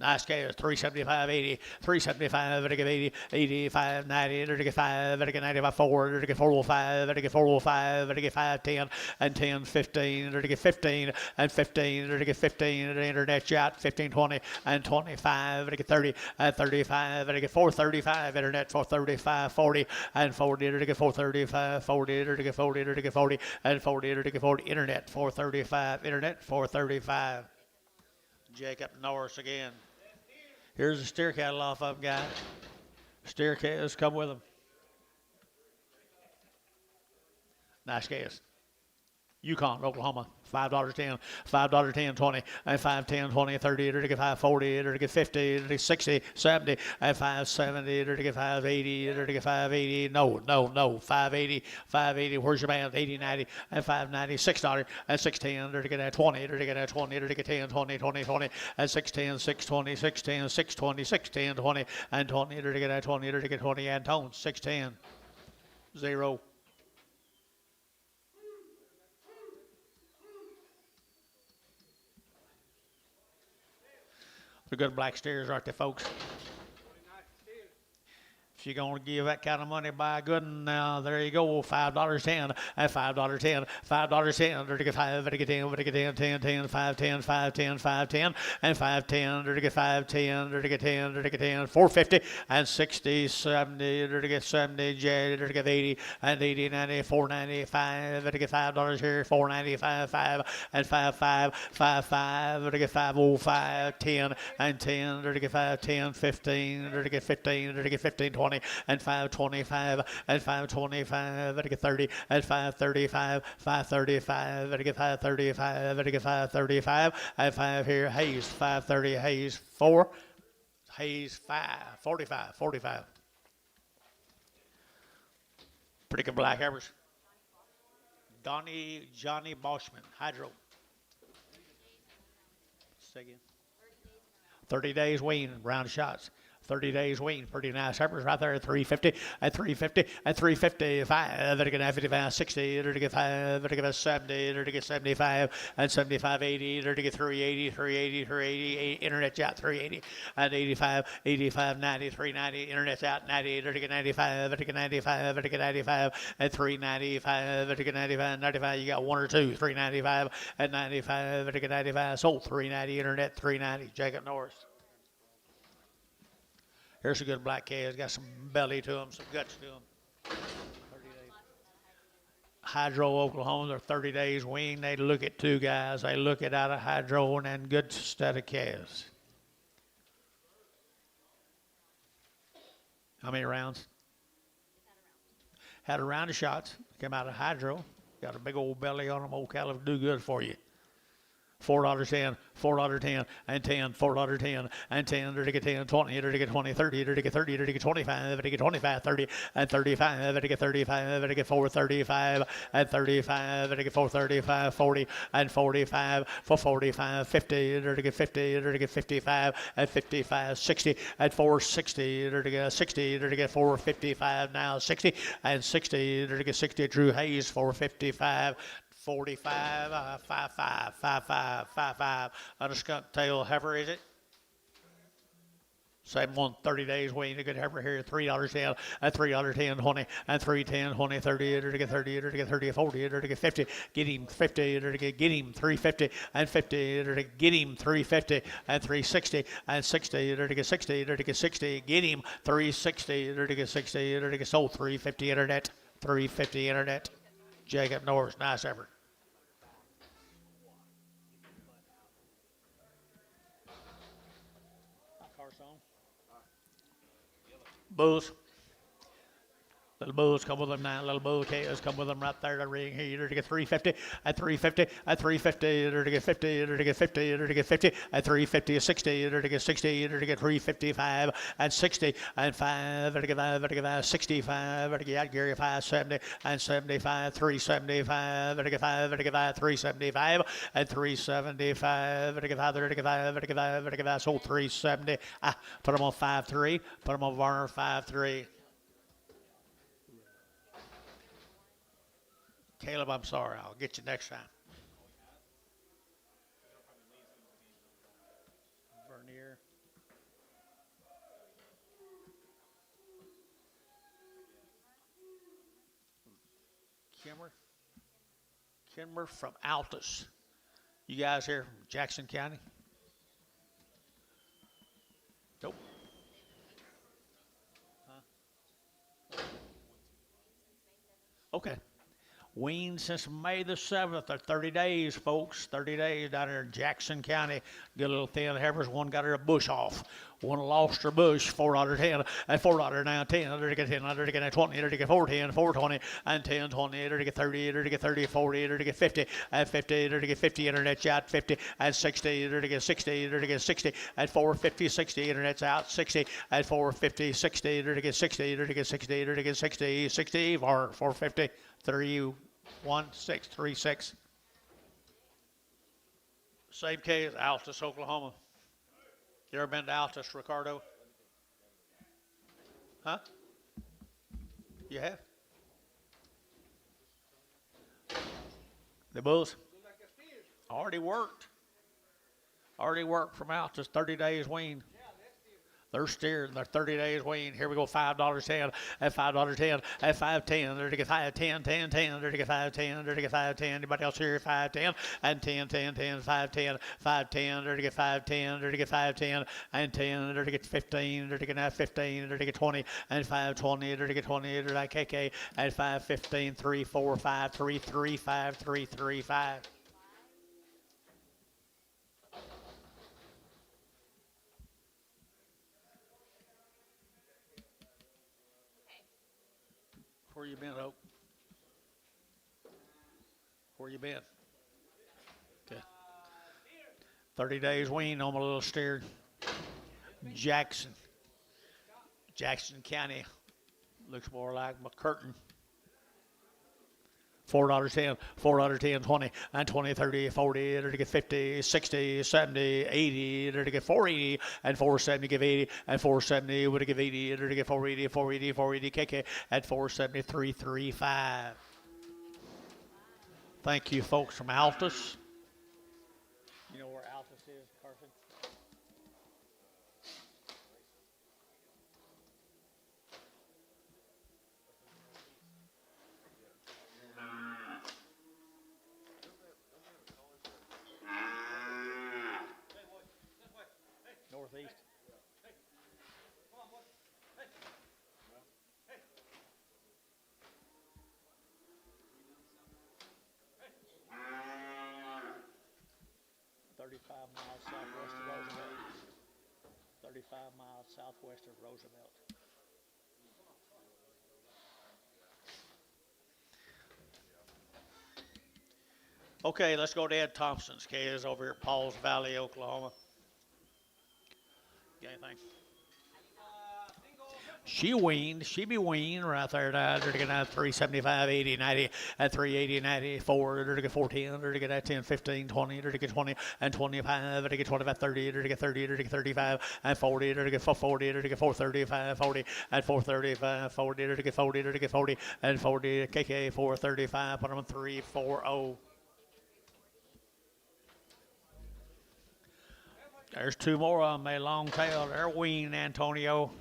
Nice scales, 375, 80, 375, to get 80, 85, 90, to get 5, to get 95, 4, to get 405, to get 405, to get 510, and 10, 15, to get 15, and 15, to get 15, the internet chat, 15, 20, and 25, to get 30, and 35, to get 435, internet 435, 40, and 40, to get 435, 40, to get 40, to get 40, and 40, to get 40, internet 435, internet 435. Jacob Norris again. Here's the steer cattle off of them, guys. Steer cows come with them. Nice case. Yukon, Oklahoma, $5.10, $5.10, 20, and 5.10, 20, 30, to get 5.40, to get 50, to get 60, 70, and 5.70, to get 5.80, to get 5.80, no, 5.80, 5.80, where's your band, 80, 90, and 5.90, $6, and 6.10, to get 20, to get 20, to get 10, 20, 20, 20, and 6.10, 6.20, 6.10, 6.20, 6.10, 20, and 20, to get 20, to get 20, and tone, 6.10, 0. The good black steers right there, folks. If you're going to give that kind of money, buy a good one. Now, there you go, $5.10, and $5.10, $5.10, to get 5, to get 10, to get 10, 10, 10, 5, 10, 5, 10, 5, 10, and 5, 10, to get 5, 10, to get 10, to get 10, 450, and 60, 70, to get 70, J, to get 80, and 80, 90, 495, to get $5 here, 495, 5, and 5, 5, 5, 5, to get 505, 10, and 10, to get 5, 10, 15, to get 15, to get 15, 20, and 525, and 525, to get 30, and 535, 535, to get 535, to get 535, and 5 here, Hayes, 530, Hayes, 4, Hayes, 5, 45, 45. Pretty good black average. Johnny Boschman, Hydro. Say again. 30 days wean, round shots. 30 days wean, pretty nice heifers right there at 350, at 350, at 355, to get 55, 60, to get 5, to get 70, to get 75, and 75, 80, to get 380, 380, 380, internet chat 380, and 85, 85, 90, 390, internet out 90, to get 95, to get 95, to get 95, and 395, to get 95, 95, you got one or two, 395, and 95, to get 95, sold 390, internet 390, Jacob Norris. Here's a good black calf. Got some belly to them, some guts to them. 30 days. Hydro, Oklahoma, they're 30 days wean. They look at two guys. They look at out of hydro and then good stud of calves. How many rounds? Had a round of shots. Came out of hydro. Got a big old belly on them. Old cattle do good for you. $4.10, $4.10, and 10, $4.10, and 10, to get 10, 20, to get 20, 30, to get 30, to get 25, to get 25, 30, and 35, to get 35, to get 435, and 35, to get 435, 40, and 45, for 45, 50, to get 50, to get 55, and 55, 60, and 460, to get 60, to get 455, now 60, and 60, to get 60, Drew Hayes, 455, 45, 55, 55, 55, on a skunk tail heifer, is it? Same one, 30 days wean, a good heifer here, $3.10, and $3.10, 20, and 3.10, 20, 30, to get 30, to get 30, 40, to get 50, get him 50, to get him 350, and 50, to get him 350, and 360, and 60, to get 60, to get 60, get him 360, to get 60, to get sold 350 internet, 350 internet. Jacob Norris, nice effort. Bulls. Little bulls come with them now. Little bull cows come with them right there. The ring here to get 350 and 350 and 350 to get 50 to get 50 to get 50 and 350 60 to get 60 to get 355 and 60 and 5 to get 5 to get 5 65 to get Gary 570 and 75 375 to get 5 to get 5 375 and 375 to get 5 to get 5 to get 5 to get 5 sold 370. Put them on 5-3. Put them on Varner 5-3. Caleb, I'm sorry. I'll get you next time. Vernier. Kimmer from Altus. You guys here from Jackson County? Nope. Huh? Okay. Weaned since May the 7th. They're 30 days, folks. 30 days down there in Jackson County. Get a little thin heifers. One got her bush off. One lost her bush. $4.10 and $4 now 10. To get 10. To get 20. To get 4.10. 4.20 and 10.20. To get 30. To get 30. 40. To get 50 and 50. To get 50. Internet's out 50 and 60. To get 60. To get 60 and 450. 60. Internet's out 60 and 450. 60. To get 60. To get 60. To get 60. 60 for 450. 31636. Same case, Altus, Oklahoma. You ever been to Altus, Ricardo? Huh? You have? The bulls? Already worked. Already worked from Altus, 30 days wean. They're steered. They're 30 days wean. Here we go. $5.10 and $5.10 and $5.10. They're to get 5.10, 10, 10. They're to get 5.10. They're to get 5.10. Anybody else here? 5.10 and 10, 10, 10, 5.10, 5.10. They're to get 5.10. They're to get 5.10 and 10. They're to get 15. They're to get now 15. They're to get 20 and 5.20. They're to get 20. They're like KK and 5.15, 3, 4, 5, 3, 3, 5, 3, 3, 5. Where you been, Oak? Where you been? Okay. 30 days wean on my little steer. Jackson County. Looks more like McCurtain. $4.10, $4.10, 20, and 20, 30, 40, to get 50, 60, 70, 80, to get 480, and 470, give 80, and 470, would give 80, to get 480, 480, 480, KK, at 473, 35. Thank you, folks from Altus. You know where Altus is, Carson? Northeast. 35 miles southwest of Roosevelt. 35 miles southwest of Roosevelt. Okay, let's go to Ed Thompson's case over here at Pauls Valley, Oklahoma. Got anything? She be weaned right there. They're to get 375, 80, 90, at 380, 94. They're to get 410. They're to get 10, 15, 20. They're to get 20 and 25. They're to get 25, 30. They're to get 30. They're to get 35 and 40. They're to get 40. They're to get 435, 40 and 435, 40. They're to get 40. They're to get 40 and 40. KK 435. Put them on 340. There's two more of them, a long tail. They're weaned, Antonio.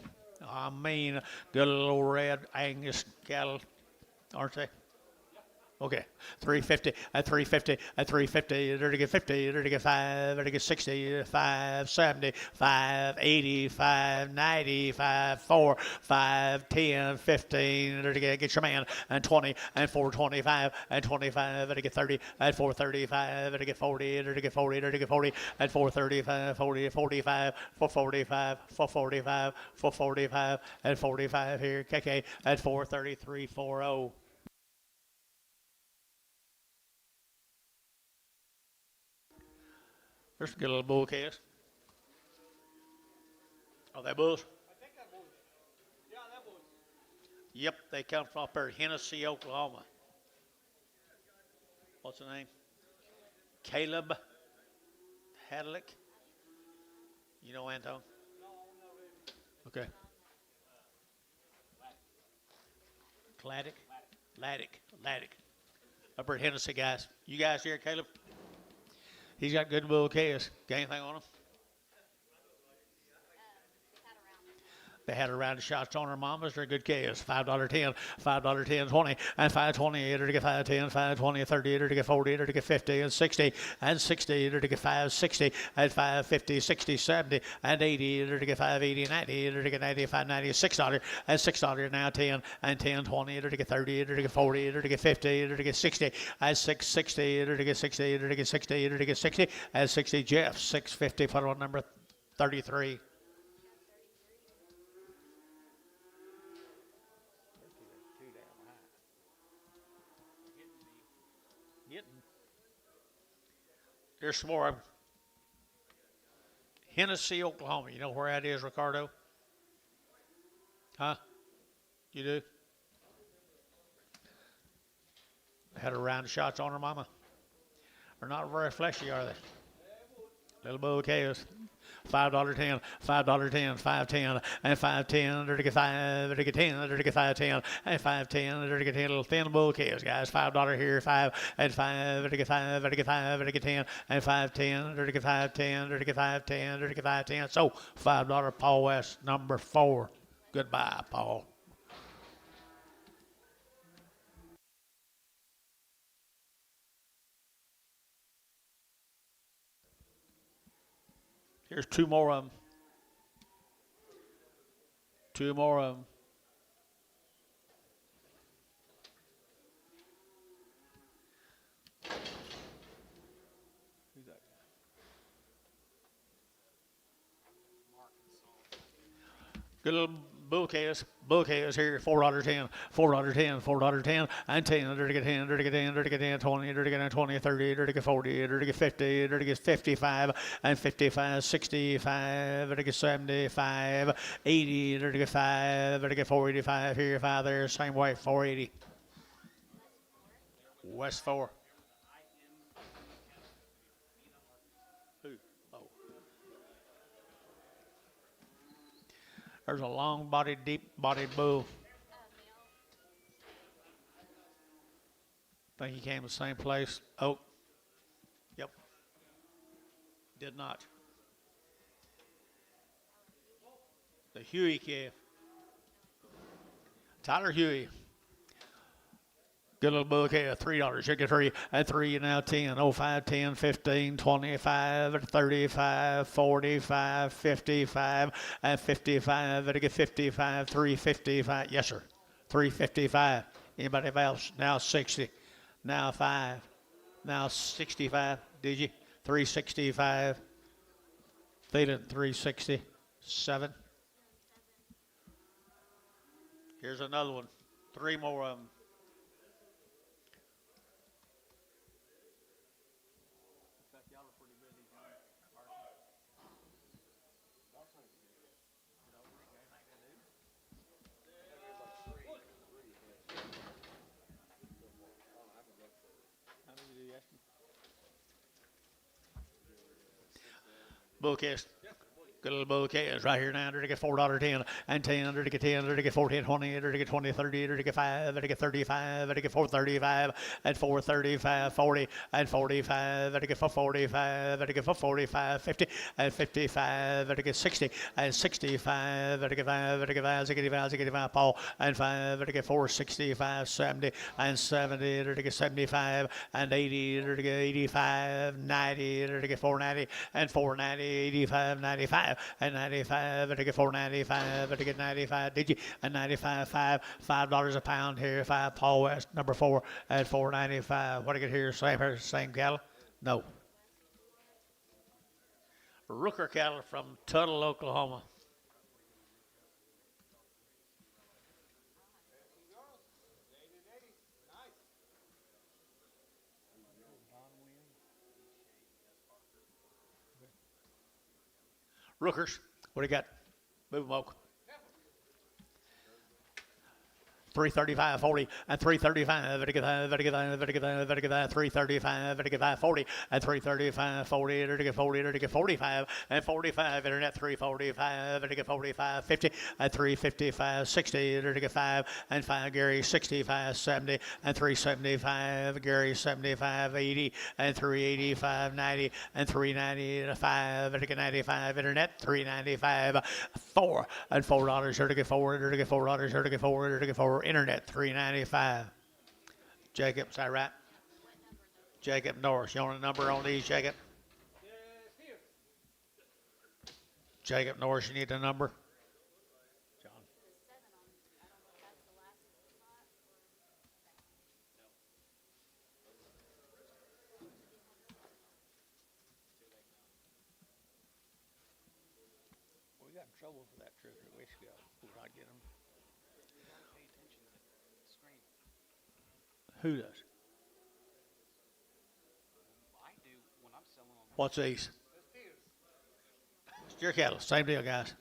I mean, good little red Angus cattle, aren't they? Okay, 350, at 350, at 350, they're to get 50, they're to get 5, they're to get 60, 5, 70, 5, 80, 5, 90, 5, 4, 5, 10, 15, they're to get your man, and 20, and 425, and 25, they're to get 30, and 435, they're to get 40, they're to get 40, they're to get 40, and 435, 40, 45, 445, 445, 445, and 45 here, KK, at 433, 40. There's a good little bull case. Are they bulls? I think that was. Yeah, that was. Yep, they come from up there, Hennessy, Oklahoma. What's the name? Caleb Hadlick. You know Anton? No, not really. Okay. Claddick? Laddick. Up there at Hennessy, guys. You guys here, Caleb? He's got good bull calves. Got anything on him? They had a round of shots on her mamas. They're good calves. $5.10, $5.10, 20, and 5.20. They're to get 5.10, 5.20, 30. They're to get 40. They're to get 50 and 60 and 60. They're to get 5.60 and 5.50, 60, 70 and 80. They're to get 5.80, 90. They're to get 95, 90, $6 and $6 now 10 and 10, 20. They're to get 30. They're to get 40. They're to get 50. They're to get 60 and 660. They're to get 60. They're to get 60. They're to get 60 and 60. Jeff 650. Put on number 33. There's some more. Hennessy, Oklahoma. You know where that is, Ricardo? Huh? You do? Had a round of shots on her mama. They're not very fleshy, are they? Little bull calves. $5.10, $5.10, 5.10, and 5.10. They're to get 5, they're to get 10, they're to get 5.10, and 5.10. They're to get 10 little thin bull calves, guys. $5 here, 5, and 5, they're to get 5, they're to get 5, they're to get 10, and 5.10. They're to get 5.10, they're to get 5.10, they're to get 5.10. So $5 Paul West, number 4. Goodbye, Paul. Here's two more of them. Two more of them. Who's that? Good little bouquets here, $4.10, $4.10, $4.10, and 10, they're to get 10, they're to get 10, they're to get 10, 20, they're to get 20, 30, they're to get 40, they're to get 50, they're to get 55, and 55, 65, they're to get 75, 80, they're to get 5, they're to get 485 here, 5 there, same way, 480. West 4. Who? Oh. There's a long-bodied, deep-bodied bull. I think he came to the same place. Oh. Yep. Did not. The Huey calf. Tyler Huey. Good little bull calf, $3. You get 3 and 3 now 10, 05, 10, 15, 25, 35, 45, 55, and 55. Better get 55, 355. Yes, sir. 355. Anybody else? Now 60. Now 5. Now 65. Did you? 365. Feeling 367. Here's another one. 3 more of them. Bullcast. Good little bouquet is right here now. Under to get $4.10 and 10. Under to get 10. Under to get 14, 20. Under to get 20, 30. Under to get 5. Under to get 35. Under to get 435 and 435, 40 and 45. Under to get 445. Under to get 445, 50 and 55. Under to get 60 and 65. Under to get 5. Under to get 5. 65, Paul and 5. Under to get 465, 70 and 70. Under to get 75 and 80. Under to get 85, 90. Under to get 490 and 490, 85, 95. And 95, and to get 495, and to get 95, did you? And 95, $5 a pound here, 5 Paul West, number 4 at 495. What do I get here? Same cattle? No. Rooker cattle from Tuttle, Oklahoma. Rookers, what do you got? Move them, Oak. 335, 40, and 335, 335, 40, and 335, 40, 45, and 45, internet 345, 45, 50, and 355, 60, 5, and 5, Gary 65, 70, and 375, Gary 75, 80, and 385, 90, and 395, 95, internet 395, 4, and $4, here to get $4, here to get $4, here to get $4, here to get $4. Internet $395. Jacob, is that right? Jacob Norris. You want a number on these, Jacob? Here. Jacob Norris, you need a number? John. We got in trouble for that trip a week ago. We're not getting them. Who does? I do when I'm selling them. What's these? Steer cattle. Same deal, guys.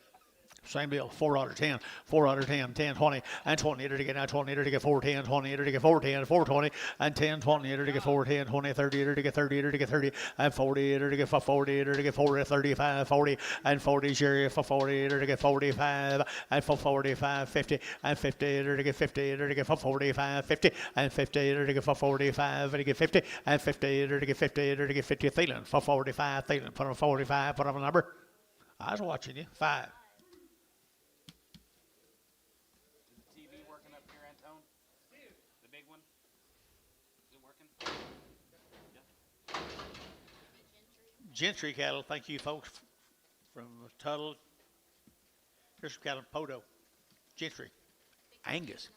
Same deal. $4.10, $4.10, 10, 20, and 20. To get now 20. To get 410, 20. To get 410, 420, and 10, 20. To get 410, 20, 30. To get 30. To get 30, and 40. To get 40. To get 40, 35, 40, and 40. Jerry for 40. To get 45, and for 45, 50, and 50. To get 50. To get 45, 50, and 50. To get 45. To get 50, and 50. To get 50. To get 50. Thielen for 45. Thielen. Put on 45. Put on a number. I was watching you. 5. The big one? Is it working? Yeah. Gentry cattle, thank you folks from Tuttle. Here's some cattle, Poto. Gentry. Angus,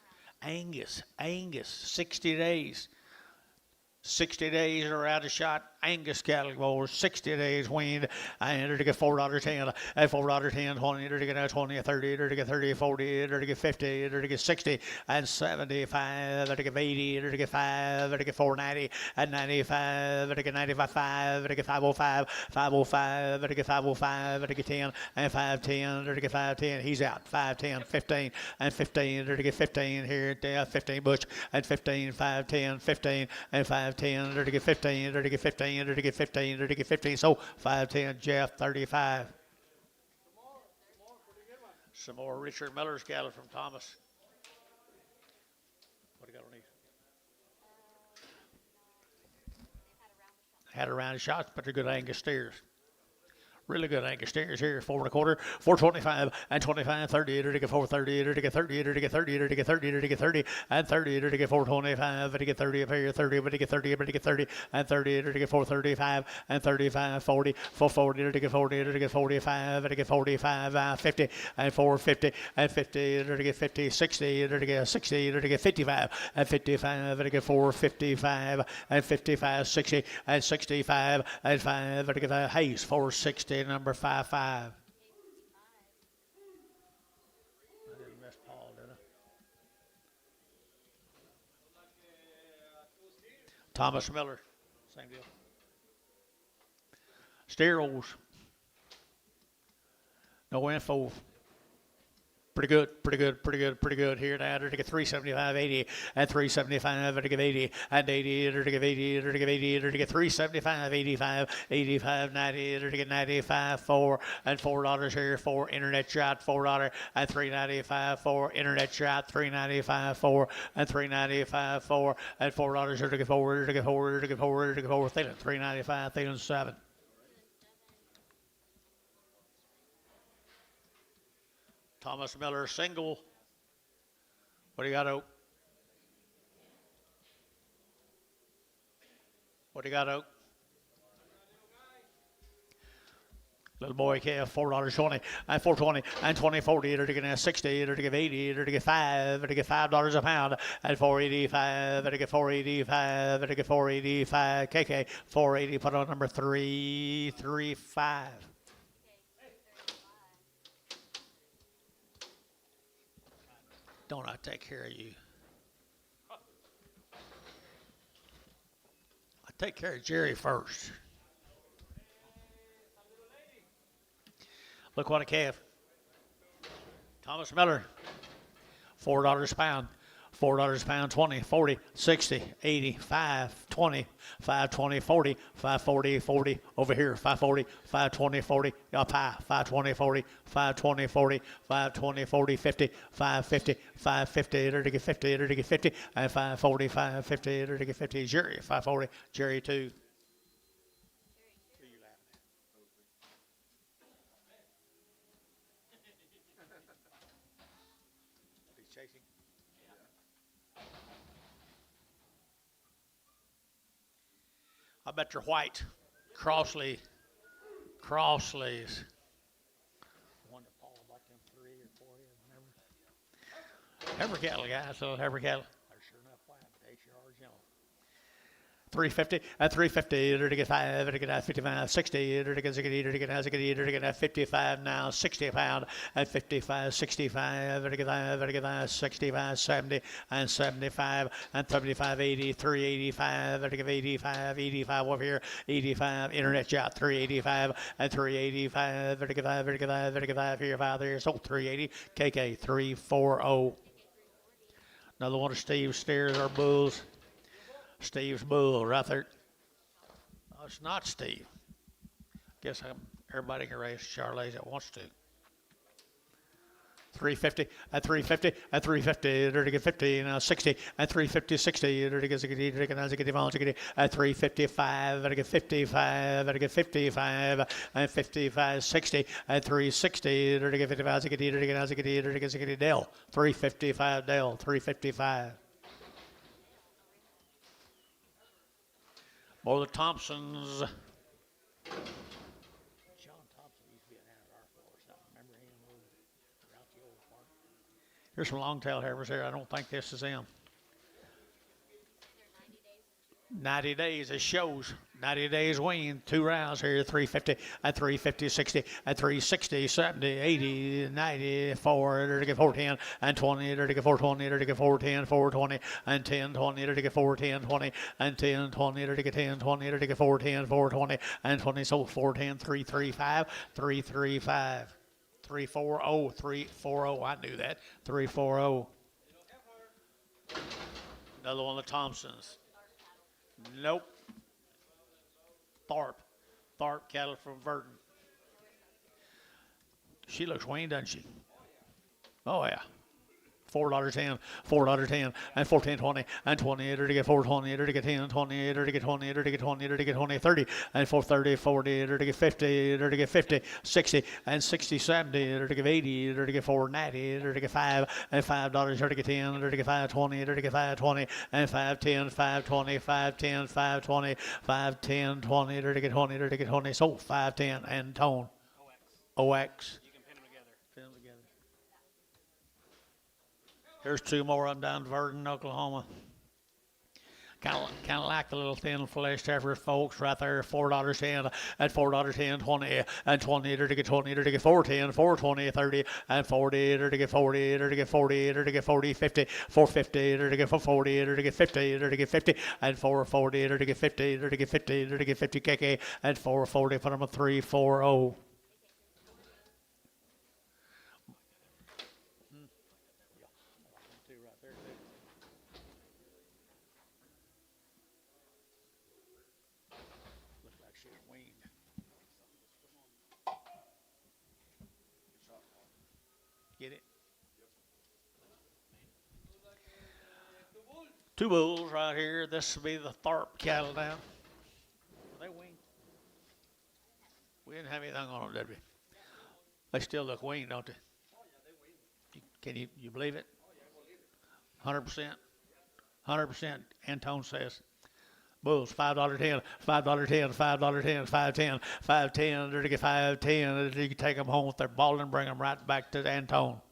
60 days. 60 days are out of shot. Angus cattle goes 60 days weaned. I entered to get $4.10, and $4.10, 20, to get 20, 30, to get 30, 40, to get 50, to get 60, and 75, to get 80, to get 5, to get 490, and 95, to get 95, 5, to get 505, 505, to get 505, to get 10, and 510, to get 510. He's out. 510, 15, and 15, to get 15 here, 15 Butch, and 15, 510, 15, and 510, to get 15, to get 15. To get 15, to get 15. So 510, Jeff 35. Some more Richard Miller's cattle from Thomas. What do you got on these? Had a round of shots, but they're good Angus steers. Really good Angus steers here, 4 1/4, 425, and 25, 30, to get 430, to get 30, to get 30, to get 30, to get 30, and 30, to get 425, to get 30 up here, 30, to get 30, to get 30, and 30, to get 435, and 35, 40, 440, to get 40, to get 45, to get 45, 50, and 450, and 50, to get 50, 60, to get 60, to get 55, and 55, to get 455, and 55, 60, and 65, and 5, to get Hayes, 460. Number 55. I didn't miss Paul, did I? Thomas Miller, same deal. Steers, no info Pretty good, pretty good, pretty good, pretty good. Here now, to get 375, 80, and 375, to give 80, and 80, to give 80, to give 80, to get 375, 85, 85, 90, to get 95, 4, and $4 here for internet shot, $4, and 395 for internet shot, 395 4, and 395 4, and $4 here to get 4, to get 4, to get 4, to get 4, 395, 7. Thomas Miller single. What do you got, Oak? What do you got, Oak? Little boy KF $4.20 and $4.20 and $20.40 to get 60 to get 80 to get 5 to get $5 a pound and $4.85 to get $4.85 to get $4.85 KK $4.80 put on number 335. Don't I take care of you? I take care of Jerry first. Look what a calf. Thomas Miller, $4 a pound. $4 a pound, 20, 40, 60, 80, 5, 20, 5, 20, 40, 5, 40, 40, over here, 5, 40, 5, 20, 40, up high, 5, 20, 40, 5, 20, 40, 5, 20, 40, 50, 5, 50, 5, 50, to get 50, to get 50, and 5, 40, 5, 50, to get 50, Jerry, 5, 40, Jerry 2. I bet you're white. Crossley's. One that falls like them 3 or 4 years, Heifer cattle, guys. So heifer cattle. They're sure enough white, but they sure are yellow. 350 at 350 to get 5 to get 55 60 to get 60 to get 55 now 60 pound at 55 65 to get 5 to get 65 70 and 75 and 75 80 385 to get 85 85 over here 85 internet shot 385 and 385 to get 5 to get 5 to get 5 here 5 there so 380 KK 340. Another one of Steve's steers or bulls. Steve's bull right there. Oh, it's not Steve. Guess everybody can race Charlie's that wants to. 350 at 350 at 350 to get 50 now 60 at 350 60 to get 60 to get at 355 to get 55 to get 55 and 55 60 at 360 to get 55 to get 60 Dell 355 Dell 355. More the Thompsons. John Thompson used to be an Ann Arbor or something. Remember him throughout the old park? Here's some long-tailed heifers here. I don't think this is them. 90 days, it shows. 90 days wean, 2 rounds here, 350 at 350, 60 at 360, 70, 80, 90, 4 to get 410 and 20 to get 420 to get 410, 420 and 10, 20 to get 410, 20 and 10, 20 to get 10, 20 to get 410, 420 and 20, so 410, 335, 335, 340, 340. I knew that. 340. Another one of the Thompsons. Nope. Tharp cattle from Verdon. She looks weaned, doesn't she? Oh, yeah. $4.10, $4.10, and $4.10, and 20 to get 420 to get 10, 20 to get 20 to get 20 to get 20, 30, and 430, 40 to get 50 to get 50, 60, and 60, 70 to get 80 to get 490 to get 5, and $5 to get 10 to get 520 to get 520, and 510, 520, 510, 520, 510, 20 to get 20 to get 20, so 510 and tone. OX. You can pin them together. Pin them together. Here's 2 more on down to Verdon, Oklahoma. Kind of like the little thin fleshed heifer folks right there. $4.10 at $4.10, 20 and 20 to get 20 to get 410, 420, 30 and 40 to get 40 to get 40 to get 40, 50, 450 to get 40 to get 50 to get 50 and 440 to get 50 to get 50 to get 50 KK and 440 put them a 340. Looks like she's weaned. Get it? Two bulls right here. This will be the Tharp cattle now. Are they weaned? We didn't have anything on them, did we? They still look weaned, don't they? Can you believe it? 100%. 100%. Antone says. Bulls, $5.10, $5.10, $5.10, $5.10, $5.10. They're to get $5.10. You can take them home if they're balling and bring them right back to Antone.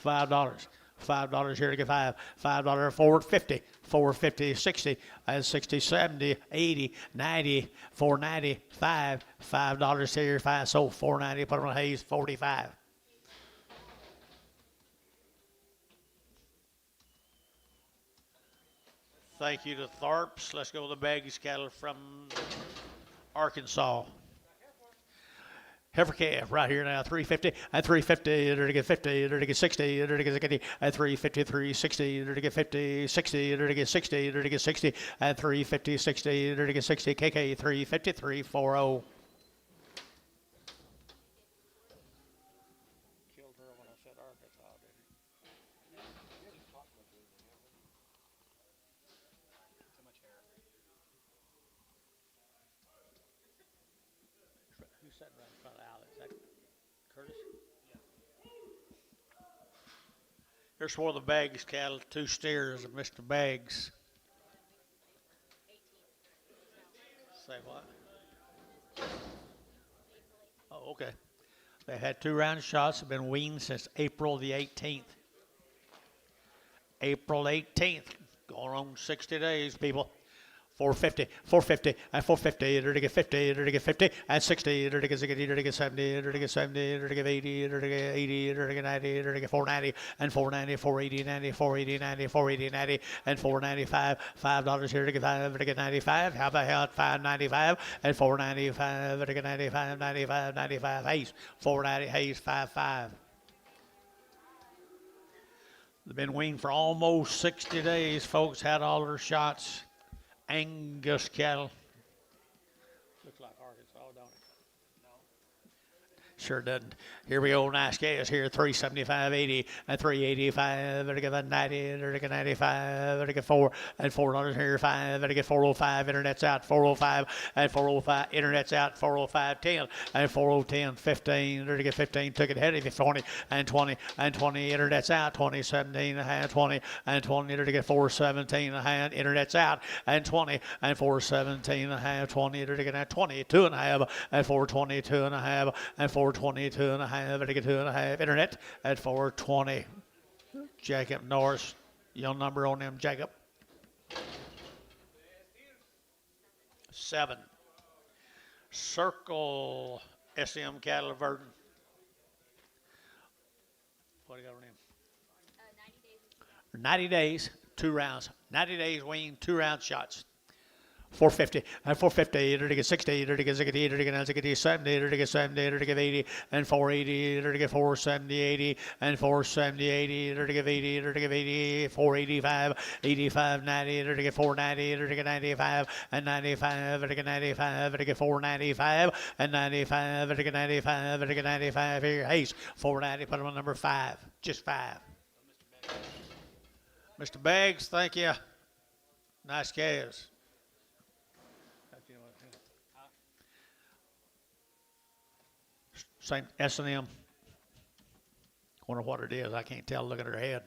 $5. $5 here to get $5. Forward 50, forward 50, 60, and 60, 70, 80, 90, $4.90, $5 here, $5 sold, $4.90. Put on Hayes, 45. Thank you to Tharps. Let's go to the Baggies cattle from Arkansas. Heifer calf right here now, 350 and 350. They're to get 50. They're to get 60. They're to get 60 and 350, 360. They're to get 50, 60. They're to get 60. They're to get 60 and 350, 60. They're to get 60. KK 350, 340. Killed her when I said Arkansas, didn't he? Too much hair. Who's sitting right in front of Al? Is that Curtis? Here's one of the Baggs cattle, two steers of Mr. Baggs. Say what? Oh, okay. They had 2 round shots, have been weaned since April the 18th. April 18th, going on 60 days, people. 450, 450, and 450, they're to get 50, they're to get 50, and 60, they're to get 60, they're to get 70, they're to get 70, they're to get 80, they're to get 80, they're to get 90, they're to get 490, and 490, 480, 90, 480, 90, 480, 90, and 495, $5 here to get 5, to get 95, how about hell, 595, and 495, to get 95, 95, 95, Hayes, 490, Hayes, 55. They've been weaned for almost 60 days, folks, had all their shots. Angus cattle. Looks like Arkansas, don't it? No. Sure doesn't. Here we go. Nice gas here. 375, 80, and 385. They're to get 90. They're to get 95. They're to get 4 and $4 here. 5. They're to get 405. Internet's out. 405 and 405. Internet's out. 405. 10 and 4010. 15. They're to get 15. Took it ahead of you. 20 and 20 and 20. Internet's out. 20. 17 and a half. 20 and 20. They're to get 417 and a half. Internet's out. And 20 and 417 and a half. 20. They're to get 22 and a half. And 422 and a half. And 422 and a half. They're to get 2 and a half. Internet at 420. Jacob Norris. Your number on them, Jacob. 7. Circle SM cattle of Verdon. What do you got on him? 90 days, 2 rounds. 90 days wean, 2 round shots. 450 and 450, they're to get 60, they're to get 60, they're to get 60, 70, they're to get 70, they're to get 80, and 480, they're to get 470, 80, and 470, 80, they're to get 80, they're to get 80, 485, 85, 90, they're to get 490, they're to get 95, and 95, they're to get 95, they're to get 495, and 95, they're to get 95, they're to get 95 here. Hayes, 490, put him on number 5, just 5. Mr. Baggs, thank you. Nice calves. Same S&M. Wonder what it is. I can't tell. Look at her head.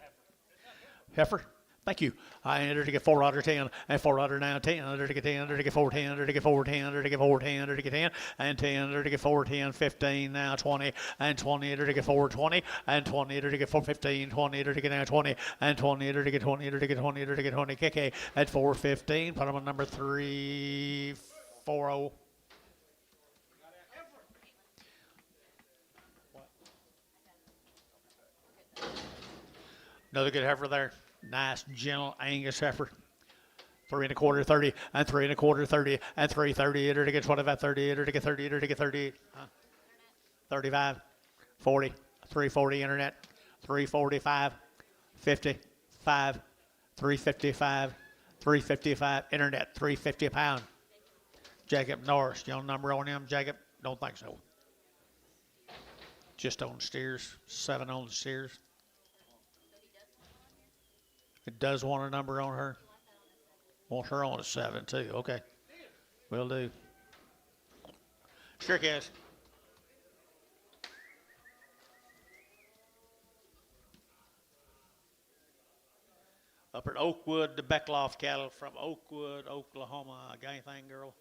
Heifer. Thank you. I entered to get 410 and 409, 10, to get 10, to get 410, to get 410, to get 410, to get 10, and 10, to get 410, 15, now 20, and 20, to get 420, and 20, to get 415, 20, to get now 20, and 20, to get 20, to get 20, to get 20, KK at 415. Put them on number 340. Another good heifer there. Nice, gentle Angus heifer. 3 1/4, 30, and 3 1/4, 30, and 330. To get 25, 30, to get 30, to get 30. 35, 40, 340 internet, 345, 50, 5, 355, 355. Internet, 350 a pound. Jacob Norris, you know the number on him, Jacob? Don't think so. Just on steers, 7 on the steers. It does want a number on her. Want her on a 7 too. Okay, will do. Sure, Cass. Up at Oakwood, the Beckloff cattle from Oakwood, Oklahoma. Got anything, girl?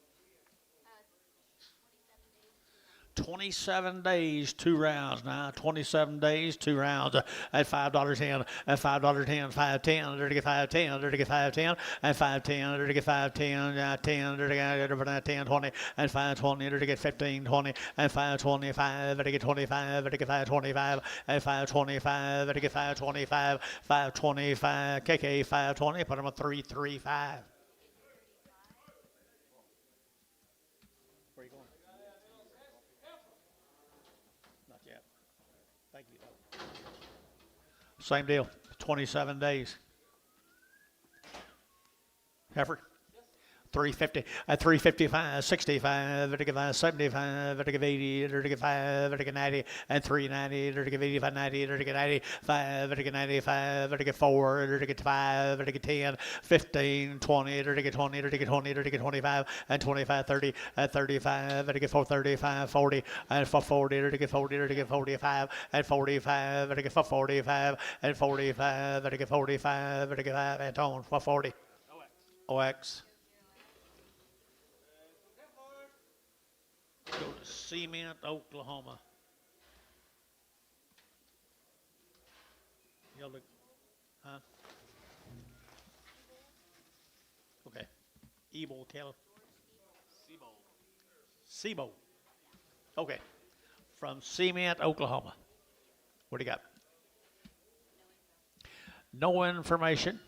27 days, 2 rounds now. 27 days, 2 rounds at $5.10, at $5.10, 5.10, there to get 5.10, there to get 5.10, and 5.10, there to get 5.10, 10, there to get 10, 20, and 5.20, there to get 15.20, and 5.25, there to get 25, there to get 5.25, and 5.25, there to get 5.25, 5.25, KK 5.20, put them at 3.35. Thank you. Same deal, 27 days. Heifer? 350, at 355, 65, vertical 75, vertical 80, vertical 5, vertical 90, and 390, vertical 85, 90, vertical 95, vertical 95, vertical 4, vertical 5, vertical 10, 15, 20, vertical 20, vertical 20, vertical 25, and 25, 30, at 35, vertical 4, 35, 40, and 40, vertical 40, vertical 45, and 45, vertical 45, and 45, vertical 45, vertical 5, and tone for 40. OX. Go to Cement, Oklahoma. Y'all look, huh? Okay. Ebo cattle. Sebo. Okay. From Cement, Oklahoma. What do you got? No information.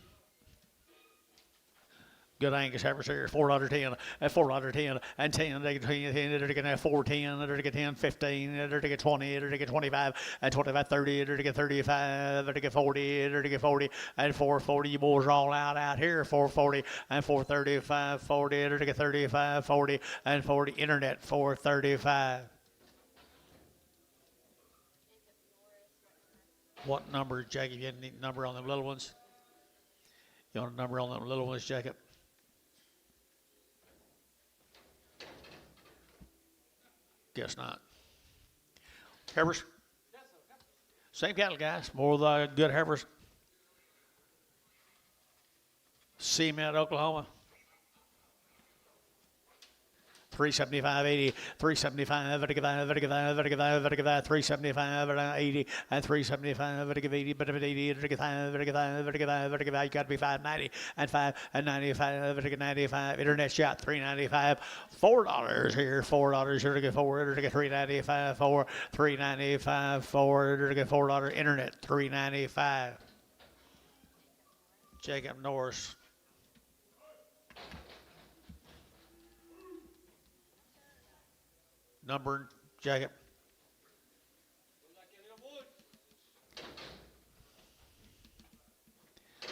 Good Angus heifers here, $4.10, at $4.10, and 10, they get 10, 4.10, they get 10, 15, they get 20, they get 25, and 25, 30, they get 35, they get 40, they get 40, and 440. You boys are all out here, 440, and 435, 40, they get 35, 40, and 40. Internet, 435. What number, Jacob? You need a number on them little ones? You want a number on them little ones, Jacob? Guess not. Heifers? Same cattle, guys. More of the good heifers. Cement, Oklahoma. 375.80, 375, 375, 80, and 375, 80, but 80, 85, you got to be 590, and 5 and 95, 95, internet shot, 395, $4 here, $4 here to get 4, to get 395, 4, 395, 4, to get $4, internet, 395. Jacob Norris. Number, Jacob.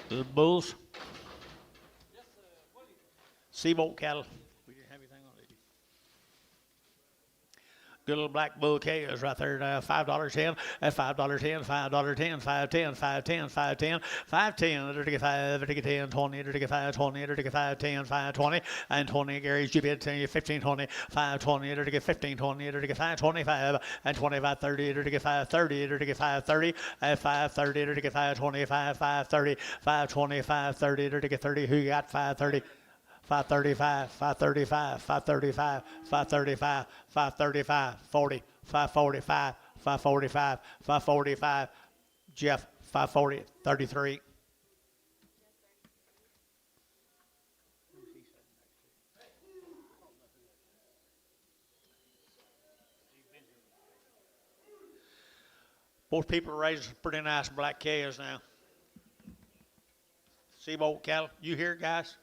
The bulls. Seabolt cattle. We didn't have anything on it. Good little black bull cows right there. $5.10, at $5.10, $5.10, $5.10, $5.10, $5.10, $5.10, $5, $10, $20, $5, $20, $5, $10, $5.20, and 20. Gary's GP $15, $20, $5.20, $15, $20, $5, $25, and 25, $30, $5, $30, $5, $30, and $5, $30, $5, $25, $5, $30, $5, $25, $30, $30. Who got $5.30? 535, 535, 535, 535, 535, 40, 545, 545, 545. Jeff, 540, 33. Both people are raising pretty nice black cows now. Seabolt cattle. You hear, guys?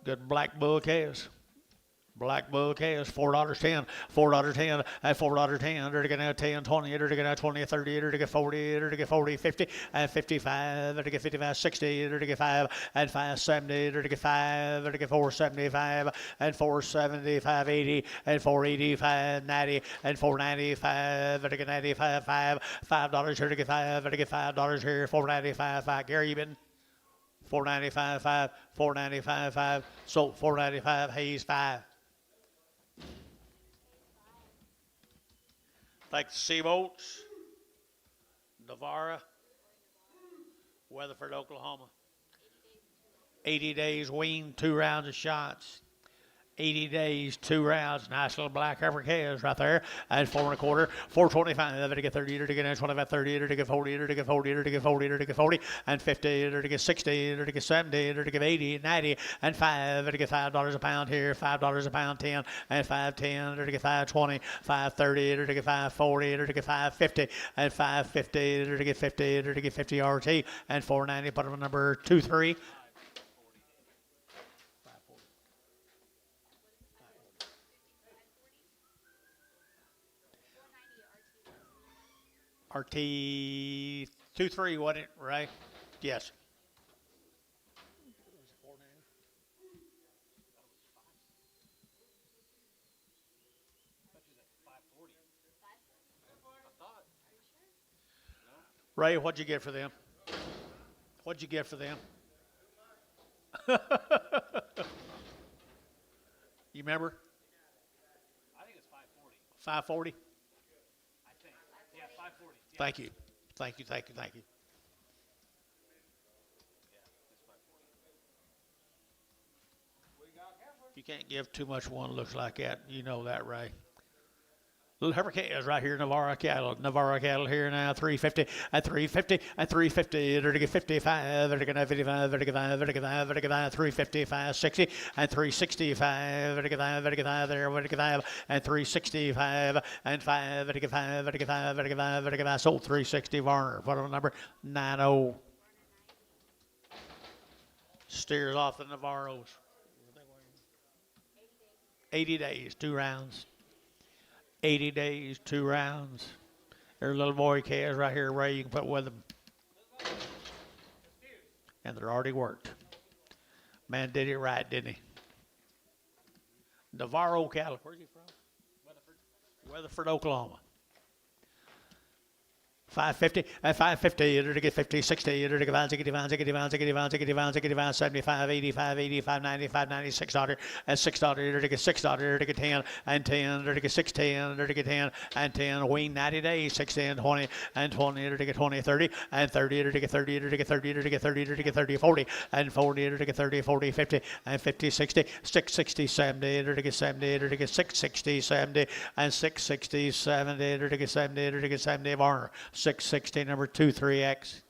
Good black bull cows. Black Bull calves, $4.10, $4.10, and $4.10. They're going to 10, 20, they're going to 20, 30, they're going to 40, they're going to 40, 50, and 55, they're going to 55, 60, they're going to 5, and 570, they're going to 5, they're going to 475, and 475, 80, and 485, 90, and 495, they're going to 95, 5, $5 here to get 5, they're going to get $5 here, 495, 5. Gary, you been? 495, 5, 495, 5, so 495, Hayes, 5. Like the Seabolts, Navarra, Weatherford, Oklahoma. 80 days wean, 2 rounds of shots. 80 days, 2 rounds. Nice little black heifer calves right there. And 4 1/4, 425. To get 30, to get 25, 30, to get 40, to get 40, to get 40, to get 40, and 50, to get 60, to get 70, to get 80, 90, and 5, to get $5 a pound here, $5 a pound, 10, and 510, to get 520, 530, to get 540, to get 550, and 550, to get 50, to get 50 RT, and 490. Put them on number 23. RT 23, wasn't it, right? Yes. Ray, what'd you get for them? What'd you get for them? You remember? I think it's 540. 540? I think. Yeah, 540. Yeah. Thank you. Thank you, thank you, thank you. Yeah, it's 540. You can't give too much one looks like that. You know that, Ray. Little heifer calves right here, Navarra cattle here now, 350 and 350 and 350. They're to get 55. They're to get 55. They're to get 5. They're to get 5. They're to get 5. 355, 60 and 365. They're to get 5. They're to get 5. There. They're to get 5 and 365 and 5. They're to get 5. They're to get 5. They're to get 5. They're to get 5. Sold 360. Varner. What on number 90? Steers off the Navarros. 80 days, 2 rounds. 80 days, 2 rounds. There's little boy calves right here, Ray, you can put with them. And they're already worked. Man did it right, didn't he? Navarro cattle. Where's he from? Weatherford, Oklahoma. 550 and 550, to get 50, 60, to get 5, 65, 65, 65, 65, 65, 75, 85, 85, 95, 96 $6 and $6, to get $6, to get 10 and 10, to get 610, to get 10 and 10, wean 90 days, 16, 20 and 20, to get 20, 30 and 30, to get 30, to get 30, to get 30, to get 30, 40 and 40, to get 30, 40, 50 and 50, 60, 660, 70, to get 70, to get 660, 70 and 660, 70, to get 70, to get 70, Varner. 660, number 23X.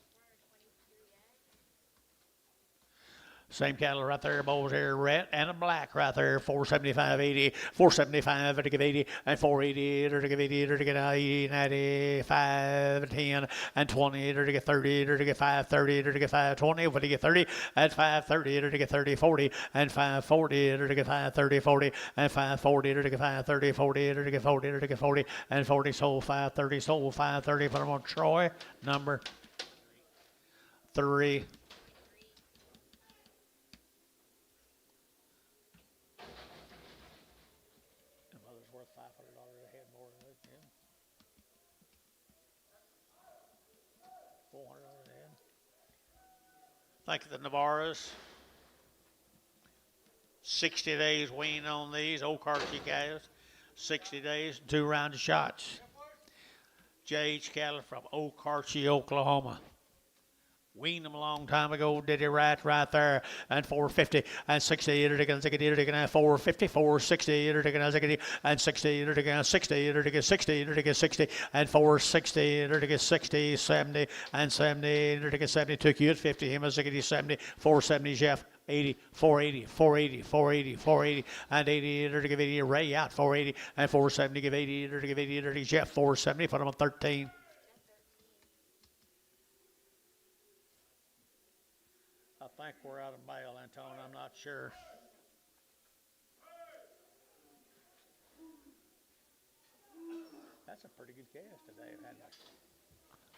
Same cattle right there, bulls here, red and a black right there, 475, 80, 475, to give 80, and 480, to give 80, to get 80, 95, 10, and 20, to get 30, to get 530, to get 520, to get 30, and 530, to get 30, 40, and 540, to get 530, 40, and 540, to get 530, 40, to get 40, to get 40, and 40, sold 530, sold 530, put them on Troy, number 3. Thank you, the Navarras. 60 days wean on these OKC calves. 60 days, 2 rounds of shots. JH cattle from OKC, Oklahoma. Weaned them a long time ago, did it right there, and 450 and 60, to get 450, 460, to get and 60, to get 60, to get 60, to get 60, and 460, to get 60, 70, and 70, to get 70, took you at 50, him at 60, 70, 470, Jeff, 80, 480, 480, 480, 480, and 80, to give 80, Ray out, 480, and 470, give 80, to give 80, to Jeff, 470, put him on 13. I think we're out of mail, Anton. I'm not sure. That's a pretty good cast today, hadn't it?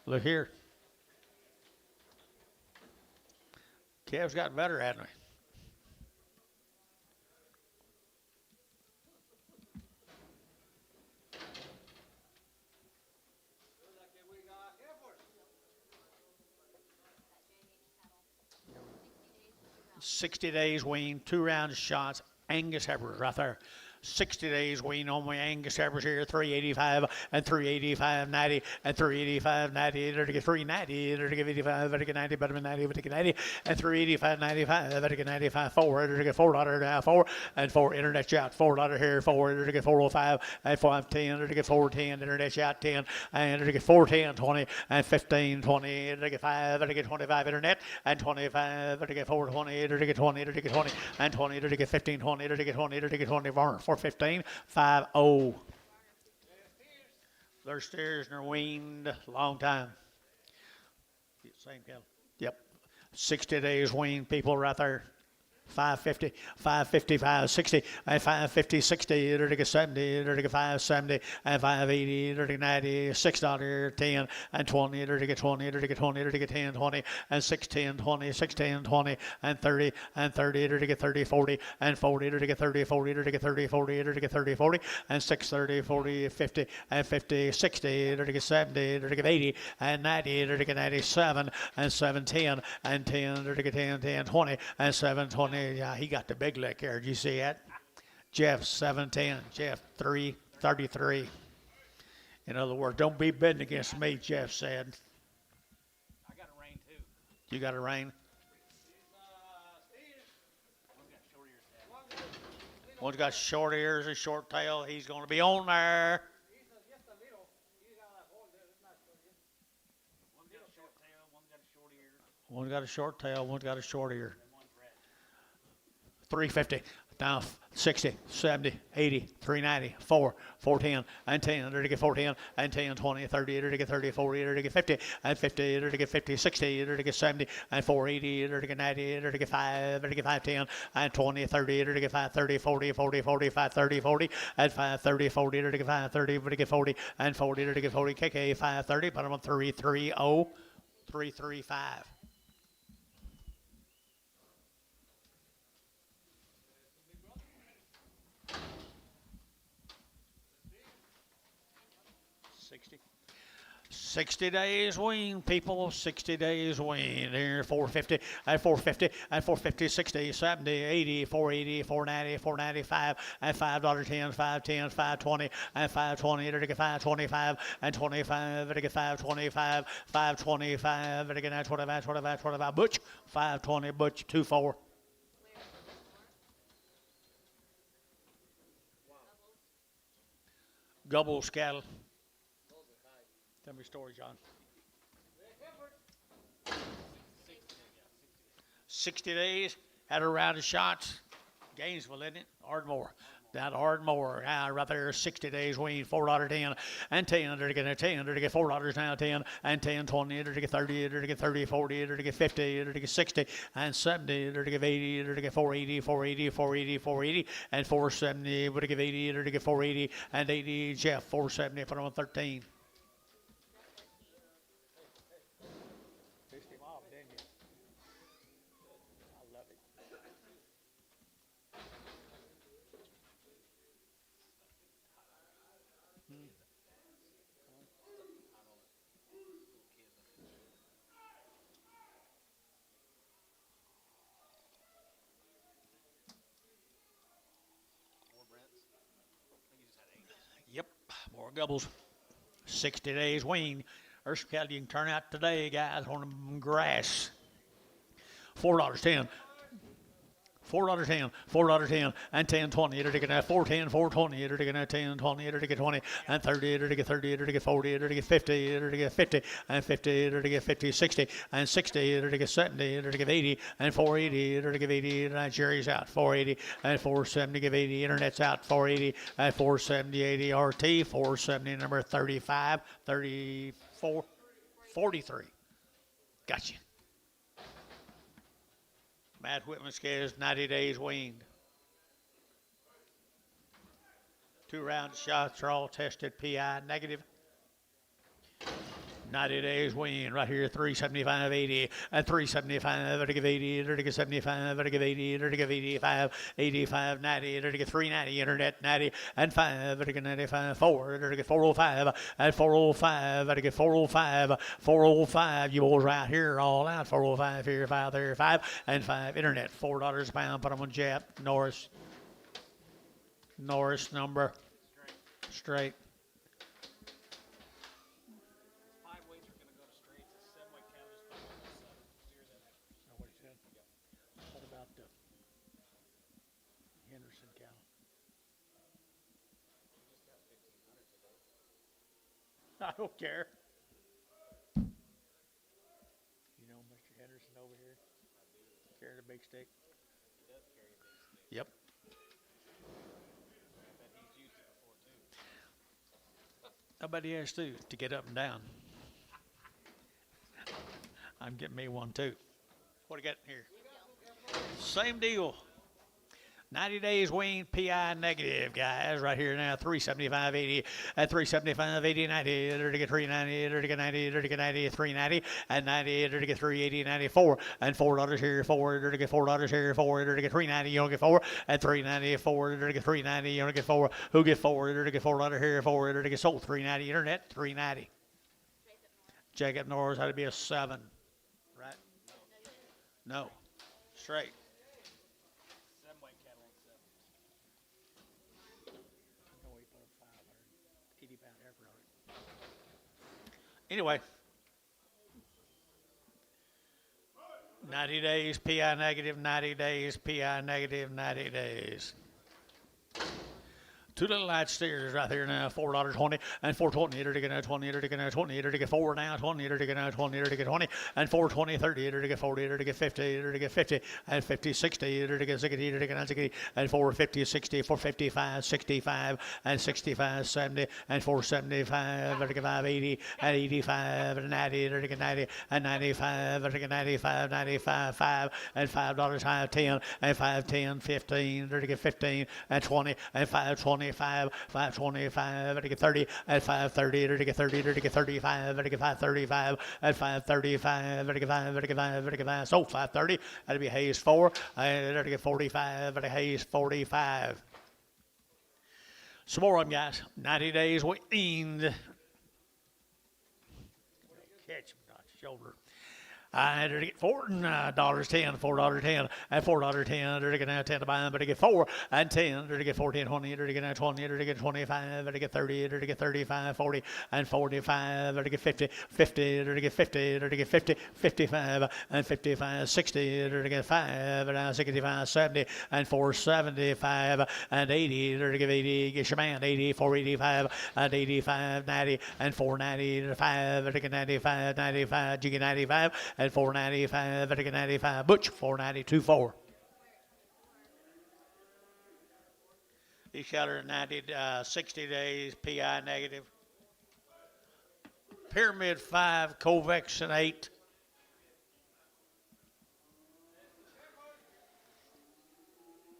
Look here. Calves got better, hadn't we? Looks like we got heifers. 60 days wean, 2 round shots, Angus heifers right there. 60 days wean on my Angus heifers here, 385 and 385.90 and 385.90. They're to get 390. They're to get 85. They're to get 90. Better than 90. They're to get 90 and 385.95. They're to get 95.4. They're to get $4.04 and 4 internet shot. $4 here, 4. They're to get 405 and 510. They're to get 410. Internet shot 10 and they're to get 410, 20 and 15, 20. They're to get 5. They're to get 25 internet and 25. They're to get 420. They're to get 20. They're to get 20 and 20. They're to get 15, 20. They're to get 20. They're to get 20. 415, 5-0. They're steers and they're weaned long time. Same cattle. Yep. 60 days weaned people right there. 550, 555, 60, and 550, 60, they're to get 70, they're to get 570, and 580, they're to get 90, $6, 10, and 20, they're to get 20, they're to get 20, they're to get 10, 20, and 610, 20, 610, 20, and 30, and 30, they're to get 30, 40, and 40, they're to get 30, 40, they're to get 30, 40, they're to get 30, 40, and 630, 40, 50, and 50, 60, they're to get 70, they're to get 80, and 90, they're to get 97, and 710, and 10, they're to get 10, 10, 20, and 720. Yeah, he got the big lick here. Did you see that? Jeff 710. Jeff 333. In other words, don't be bidding against me, Jeff said. I got a rain too. You got a rain? One's got short ears and short tail. He's going to be on there. One's got a short tail. One's got a short ear. 350, down 60, 70, 80, 390, 4, 410, and 10. They're to get 410, and 10, 20, 30, they're to get 30, 40, they're to get 50, and 50, they're to get 50, 60, they're to get 70, and 480, they're to get 90, they're to get 5, they're to get 510, and 20, 30, they're to get 530, 40, 40, 40, 530, 40, and 530, 40, they're to get 530, they're to get 40, and 40, they're to get 40, KK 530, bottom of 330, 335. $60 days wean, people. 60 days wean. Here, 450, and 450, and 450, 60, 70, 80, 480, 490, 495, and $5.10, 510, 520, and 520. They're to get 525, and 25. They're to get 525, 525. They're to get 25, 25, 25. Butch, 520. Butch, 24. Gobble cattle. Tell me your story, John. 60 days, had a round of shots. Gainesville, isn't it? Ardmore. Down to Ardmore. Right there, 60 days wean, $4.10, and 10. They're to get 10. They're to get $4 now, 10, and 10, 20. They're to get 30. They're to get 30, 40. They're to get 50. They're to get 60, and 70. They're to get 80. They're to get 480, 480, 480, 480, and 470. We're to give 80. They're to get 480, and 80. Jeff, 470, put on 13. Yep, more gobbles. 60 days wean. There's some cattle you can turn out today, guys, on the grass. $4.10. $4.10, $4.10, and 10, 20. They're to get 410, 420. They're to get 10, 20. They're to get 20, and 30. They're to get 30. They're to get 40. They're to get 50. They're to get 50, and 50. They're to get 50, 60, and 60. They're to get 70. They're to get 80, and 480. They're to give 80. And Jerry's out, 480, and 470. Give 80. Internet's out, 480, and 470, 80. RT, 470, number 35, 34, 43. Gotcha. Matt Whitman scares 90 days weaned. 2 round shots are all tested PI negative. 90 days wean right here, 375.80 and 375, to give 80, to give 75, to give 80, to give 85, 85, 90, to give 390, internet 90 and 5, to give 95, 4, to give 405 and 405, to give 405, 405. You boys right here all out, 405 here, 5 there, 5 and 5, internet $4 a pound. Put them on Jap, Norris number, straight. What about the Henderson cow? I don't care. You know Mr. Henderson over here? Carrying a big stick? Yep. I bet he has too, to get up and down. I'm getting me one too. What do you got here? Same deal. 90 days wean, PI negative, guys. Right here now, 375.80 at 375.80, 90, to get 390, to get 90, to get 90, 390, and 90, to get 380, 94, and $4 here, 4, to get $4 here, 4, to get 390, you don't get 4, and 390, 4, to get 390, you don't get 4. Who get 4, to get $4 here, 4, to get sold, 390, internet, 390. Jacob Norris had to be a 7, right? No, straight. Anyway, 90 days, PI negative, 90 days, PI negative, 90 days. Two little light steers right there now, $4.20 and $4.20 to get 20 to get 20 to get 4 now, 20 to get 20 to get 20 and $4.20 30 to get 40 to get 50 to get 50 and 50 60 to get 60 to get 60 and 450 60 455 65 and 65 70 and 475 to get 580 and 85 and 90 to get 90 and 95 to get 95 95 5 and $5 high 10 and 510 15 to get 15 and 20 and 520 525 to get 30 at 530 to get 30 to get 35 to get 535 at 535 to get 5 to get 5 to get 5. So 530 that'd be Hayes 4 to get 45 to Hayes 45. Some more of them, guys. 90 days weaned. Catch him, not shoulder. I had to get $4.10, $4.10, and $4.10 to get 10 to buy them, but to get 4 and 10 to get 14, 20 to get 20 to get 25 to get 30 to get 35, 40 and 45 to get 50, 50 to get 50 to get 50, 55 and 55, 60 to get 5 and 65, 70 and 475 and 80 to get 80, get your man 80, 485 and 85, 90 and 490 to 5 to get 95, 95, you get 95. At 495, to get 95. Butch, 492, 4. He shot her 90, 60 days, PI negative. Pyramid 5, Covexin 8.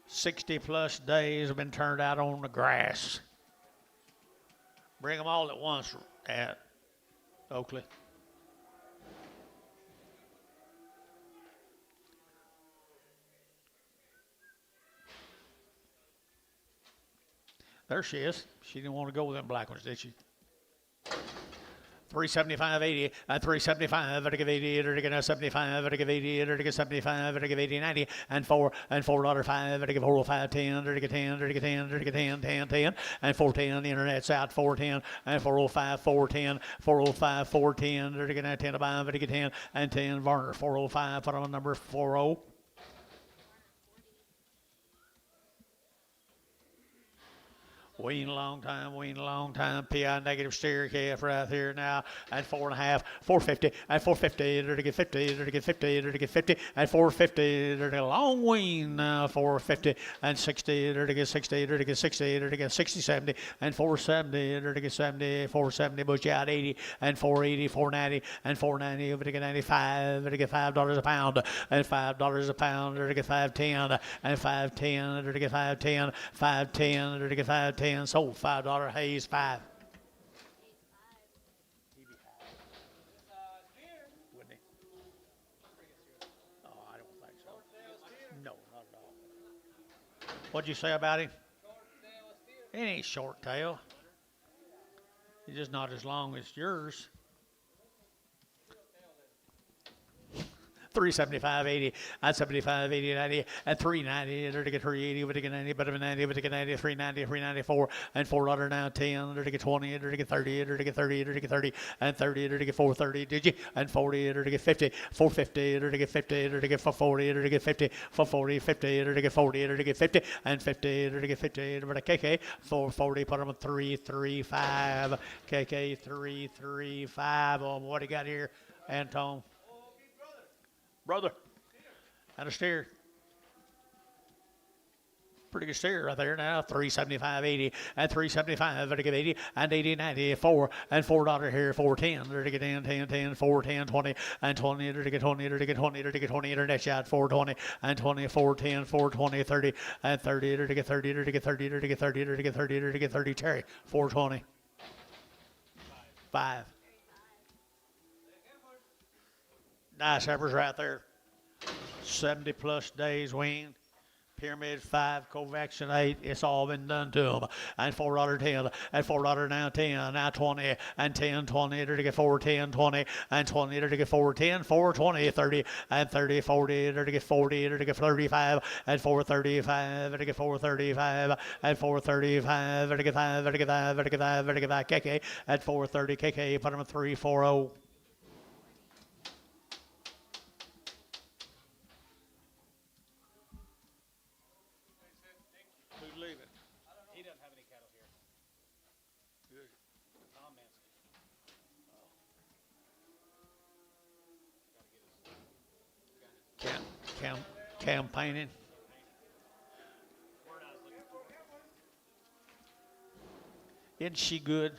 +60 days have been turned out on the grass. Bring them all at once at Oakley. There she is. She didn't want to go with them black ones, did she? 375.80 and 375 to give 80 to get 75 to give 80 to get 75 to give 80 90 and $4.05 to give 405 10 to get 10 to get 10 to get 10 10 10 and 410 the internet's out 410 and 405 410 405 410 to get 10 to buy to get 10 and 10 Varner 405 put on number 40. Wean a long time, PI negative steer calf right here now at 4.5, 450, and 450 to get 50, to get 50, to get 50, and 450 to get a long wean now, 450, and 60 to get 60, to get 60, to get 60, 70, and 470 to get 70, 470, bush out 80, and 480, 490, and 490 to get 95, to get $5 a pound, and $5 a pound to get 510, and 510 to get 510, 510 to get 510. Sold $5 Hayes 5. What'd you say about him? He ain't short tail. He's just not as long as yours. 375, 80, and 75, 80, 90, and 390, there to get 380, but to get 90, but to get 90, but to get 90, 390, 394, and $4 now 10, there to get 20, there to get 30, there to get 30, there to get 30, and 30, there to get 430, did you? And 40, there to get 50, 450, there to get 50, there to get 440, there to get 50, 440, 50, there to get 40, there to get 50, and 50, there to get 50, there to KK, 440, put them on 335, KK 335. Oh, what do you got here, Anton? Brother, and a steer. Pretty good steer right there now. 375, 80, and 375, to get 80, and 80, 90, 4, and $4 here, 410, there to get 10, 10, 10, 4, 10, 20, and 20, there to get 20, there to get 20, there to get 20, internet shot, 420, and 20, 410, 420, 30, and 30, there to get 30, there to get 30, there to get 30, there to get 30, there to get 30, cherry, 420, 5. Nice heifers right there. 70 plus days weaned. Pyramid 5, Covexin 8. It's all been done to them. And $4 10, and $4 now 10, now 20, and 10, 20, there to get 4, 10, 20, and 20, there to get 4, 10, 4, 20, 30, and 30, 40, there to get 40, there to get 35, and 435, there to get 435, and 435, there to get 5, there to get 5, there to get 5, there to get 5, KK, at 430, KK, put them at 340. He doesn't have any cattle here. Tom Manson. Campaigning. Isn't she good?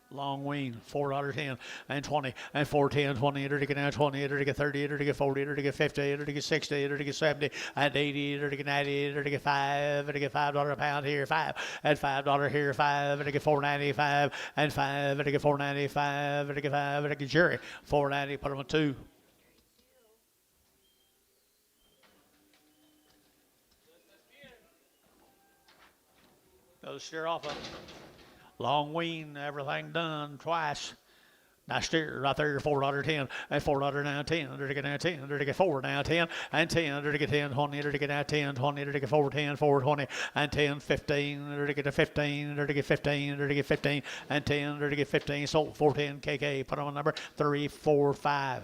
Long wean, $4 10, and 20, and 410, 20, there to get now 20, there to get 30, there to get 40, there to get 50, there to get 60, there to get 70, and 80, there to get 90, there to get 5, there to get $5 a pound here, 5, and $5 here, 5, there to get 495, and 5, there to get 495, there to get 5, there to get jury, 490, put them on 2. Go steer off of it. Long wean, everything done twice. Nice steer right there, $4 10, and $4 now 10, there to get now 10, there to get 4 now 10, and 10, there to get 10, 20, there to get now 10, 20, there to get 4, 10, 4, 20, and 10, 15, there to get a 15, there to get 15, there to get 15, and 10, there to get 15, sold 410, KK, put on number 345.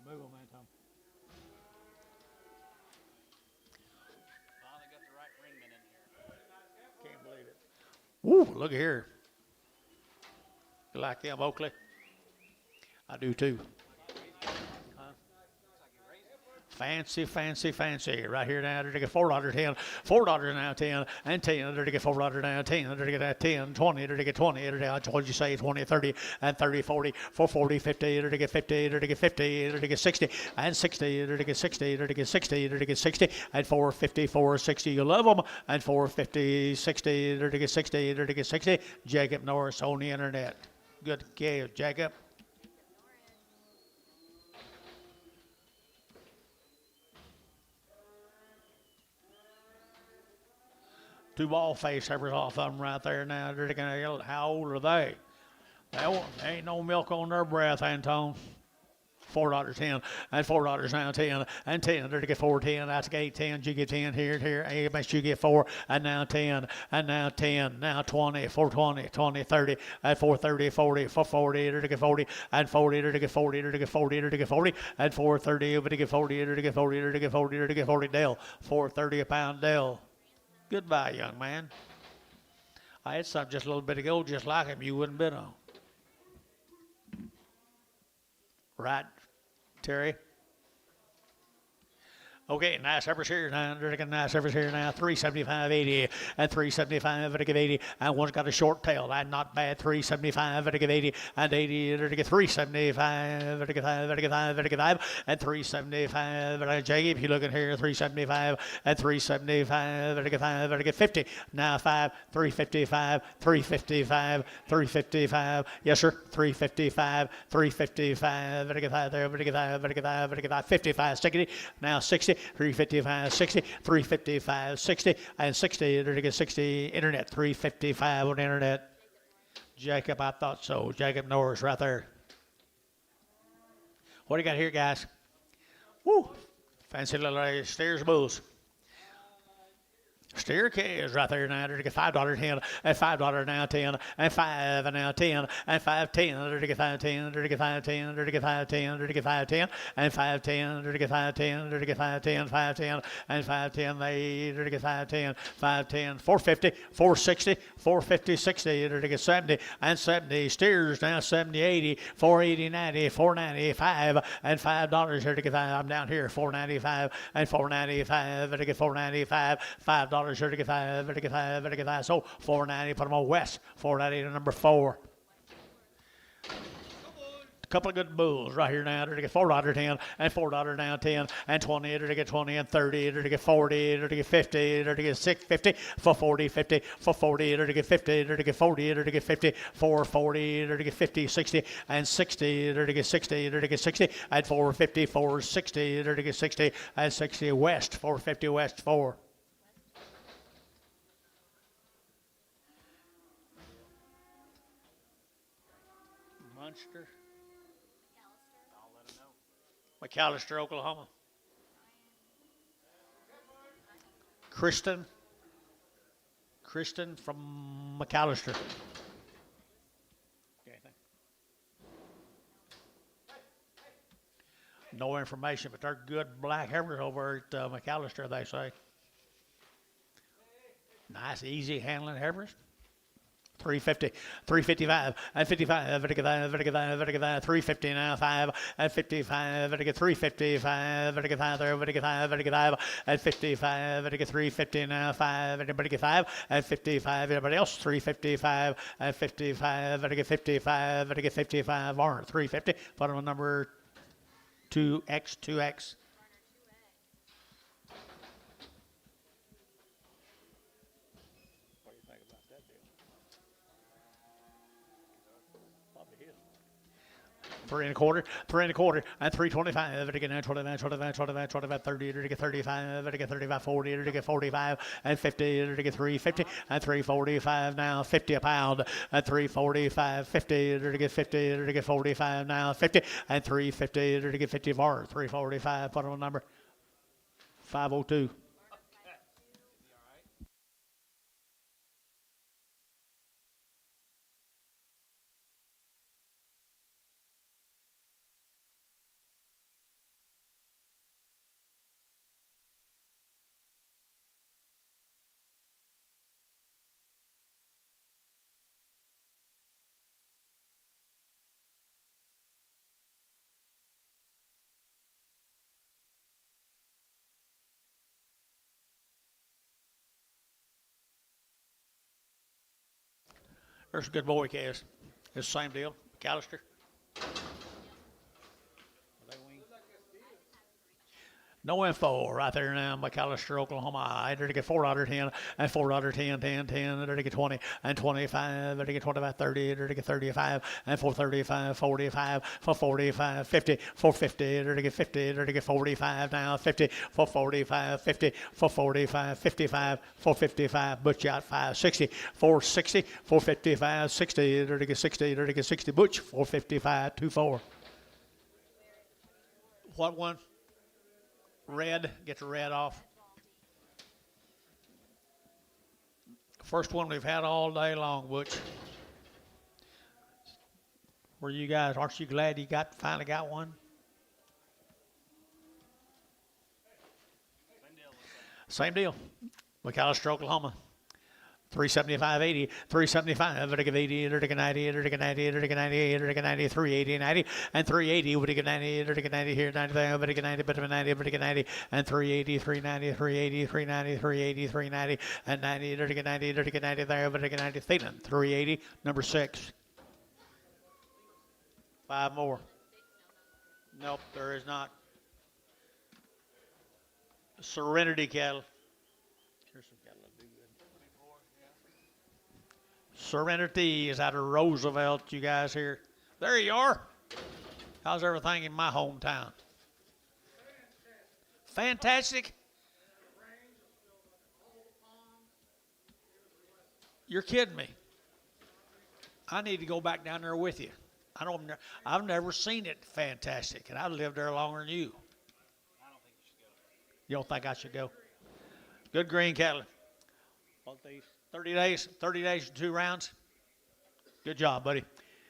Move on, man, Tom. Finally got the right ringman in here. Can't believe it. Woo, look here. You like them, Oakley? I do too. Huh? Fancy, fancy, fancy. Right here now, there to get $4 10, $4 now 10, and 10, there to get $4 now 10, there to get that 10, 20, there to get 20, there to get, what did you say, 20, 30, and 30, 40, 440, 50, there to get 50, there to get 50, there to get 60, and 60, there to get 60, there to get 60, there to get 60, and 450, 460, you love them, and 450, 60, there to get 60, there to get 60, Jacob Norris on the internet. Good give, Jacob. Two ball face heifers off of them right there now. They're gonna, how old are they? There ain't no milk on their breath, Anton. $4 10, and $4 now 10, and 10, there to get 4, 10, that's 8, 10, you get 10 here, AMS you get 4, and now 10, and now 10, now 20, 420, 20, 30, and 430, 40, 440, there to get 40, and 40, there to get 40, there to get 40, there to get 40, and 430, over to get 40, there to get 40, there to get 40, there to get 40, Dell, 430 a pound, Dell. Goodbye, young man. I had some just a little bit ago, just like him, you wouldn't bid on. Right, Terry? Okay, nice service here now. Nice service here now. 375.80 and 375 at a give 80. And one's got a short tail. That's not bad. 375 at a give 80 and 80 at a give 375 at a give 5 at a give 5 at a give 5 and 375 at a Jackie. If you look at here, 375 and 375 at a give 5 at a give 50. Now 5, 355, 355, 355. Yes, sir. 355, 355 at a give 5 there. At a give 5 at a give 5 at a give 5. 55. Stick it. Now 60. 355, 60, 355, 60, and 60, to get 60 internet, 355 on internet. Jacob, I thought so. Jacob Norris right there. What do you got here, guys? Woo! Fancy little stairs bulls. Steer calves right there now. They're to get $5.10 and $5 now 10 and 5 and now 10 and 5.10. They're to get 5.10. They're to get 5.10. They're to get 5.10. They're to get 5.10 and 5.10. They're to get 5.10. They're to get 5.10. 5.10 and 5.10. They're to get 5.10. 5.10. 450. 460. 450. 60. They're to get 70 and 70. Steers now 70. 80. 480. 90. 495 and $5. Here to get 5. I'm down here. 495 and 495. They're to get 495. $5. Here to get 5, to get 5, to get 5. So 490, put them on West. 490 to number 4. A couple of good bulls right here now. To get $4.10 and $4 now 10 and 20. To get 20 and 30. To get 40. To get 50. To get 650 for 40, 50 for 40. To get 50. To get 40. To get 50 for 40. To get 50, 60 and 60. To get 60. To get 60 and 450 for 60. To get 60 and 60 West. 450 West 4. Munster. I'll let him know. McAllister, Oklahoma. Kristen from McAllister. Okay, no information, but they're good black heifers over at McAllister, they say. Nice, easy handling heifers. 350, 355, and 55, 350 now, 5, and 55, 355, 5 there, 55, 5, and 55, 350 now, 5, anybody get 5, and 55, everybody else, 355, and 55, 55, 55, aren't 350, put on number 2X. Three and a quarter, and 325. To get 25, 30. To get 35. To get 35, 40. To get 45 and 50. To get 350 and 345 now, 50 a pound. And 345, 50. To get 50. To get 45 now, 50 and 350. To get 50 bar. 345. Put on number 502. There's a good boy, Cass. It's the same deal. McAllister. No info right there now. McAllister, Oklahoma. They're to get $4.10 and $4.10, 10. They're to get 20 and 25. They're to get 25, 30. They're to get 35 and 435, 45 for 45, 50 for 50. They're to get 50. They're to get 45 now, 50 for 45, 50 for 45, 55 for 55. Butch out 5, 60 for 60 for 55, 60. They're to get 60. They're to get 60. Butch 455, 24. What one? Red, get the red off. First one we've had all day long, Butch. Were you guys, aren't you glad you finally got one? Same deal. McAllister, Oklahoma. 375, 80, 375, 80, 90, 90, 90, 90, 380, 90, and 380, 90 here, 95, 90, 90, and 380, 390, 380, 390, 380, 390, and 90, 90, 90 there, 90, Thielen, 380, number 6. 5 more. Nope, there is not. Serenity cattle. Here's some cattle that do good. Serenity is out of Roosevelt, you guys here. There you are. How's everything in my hometown? Fantastic. You're kidding me. I need to go back down there with you. I've never seen it fantastic, and I've lived there longer than you. I don't think you should go. You don't think I should go? Good green cattle. 30 days, 2 rounds. Good job, buddy.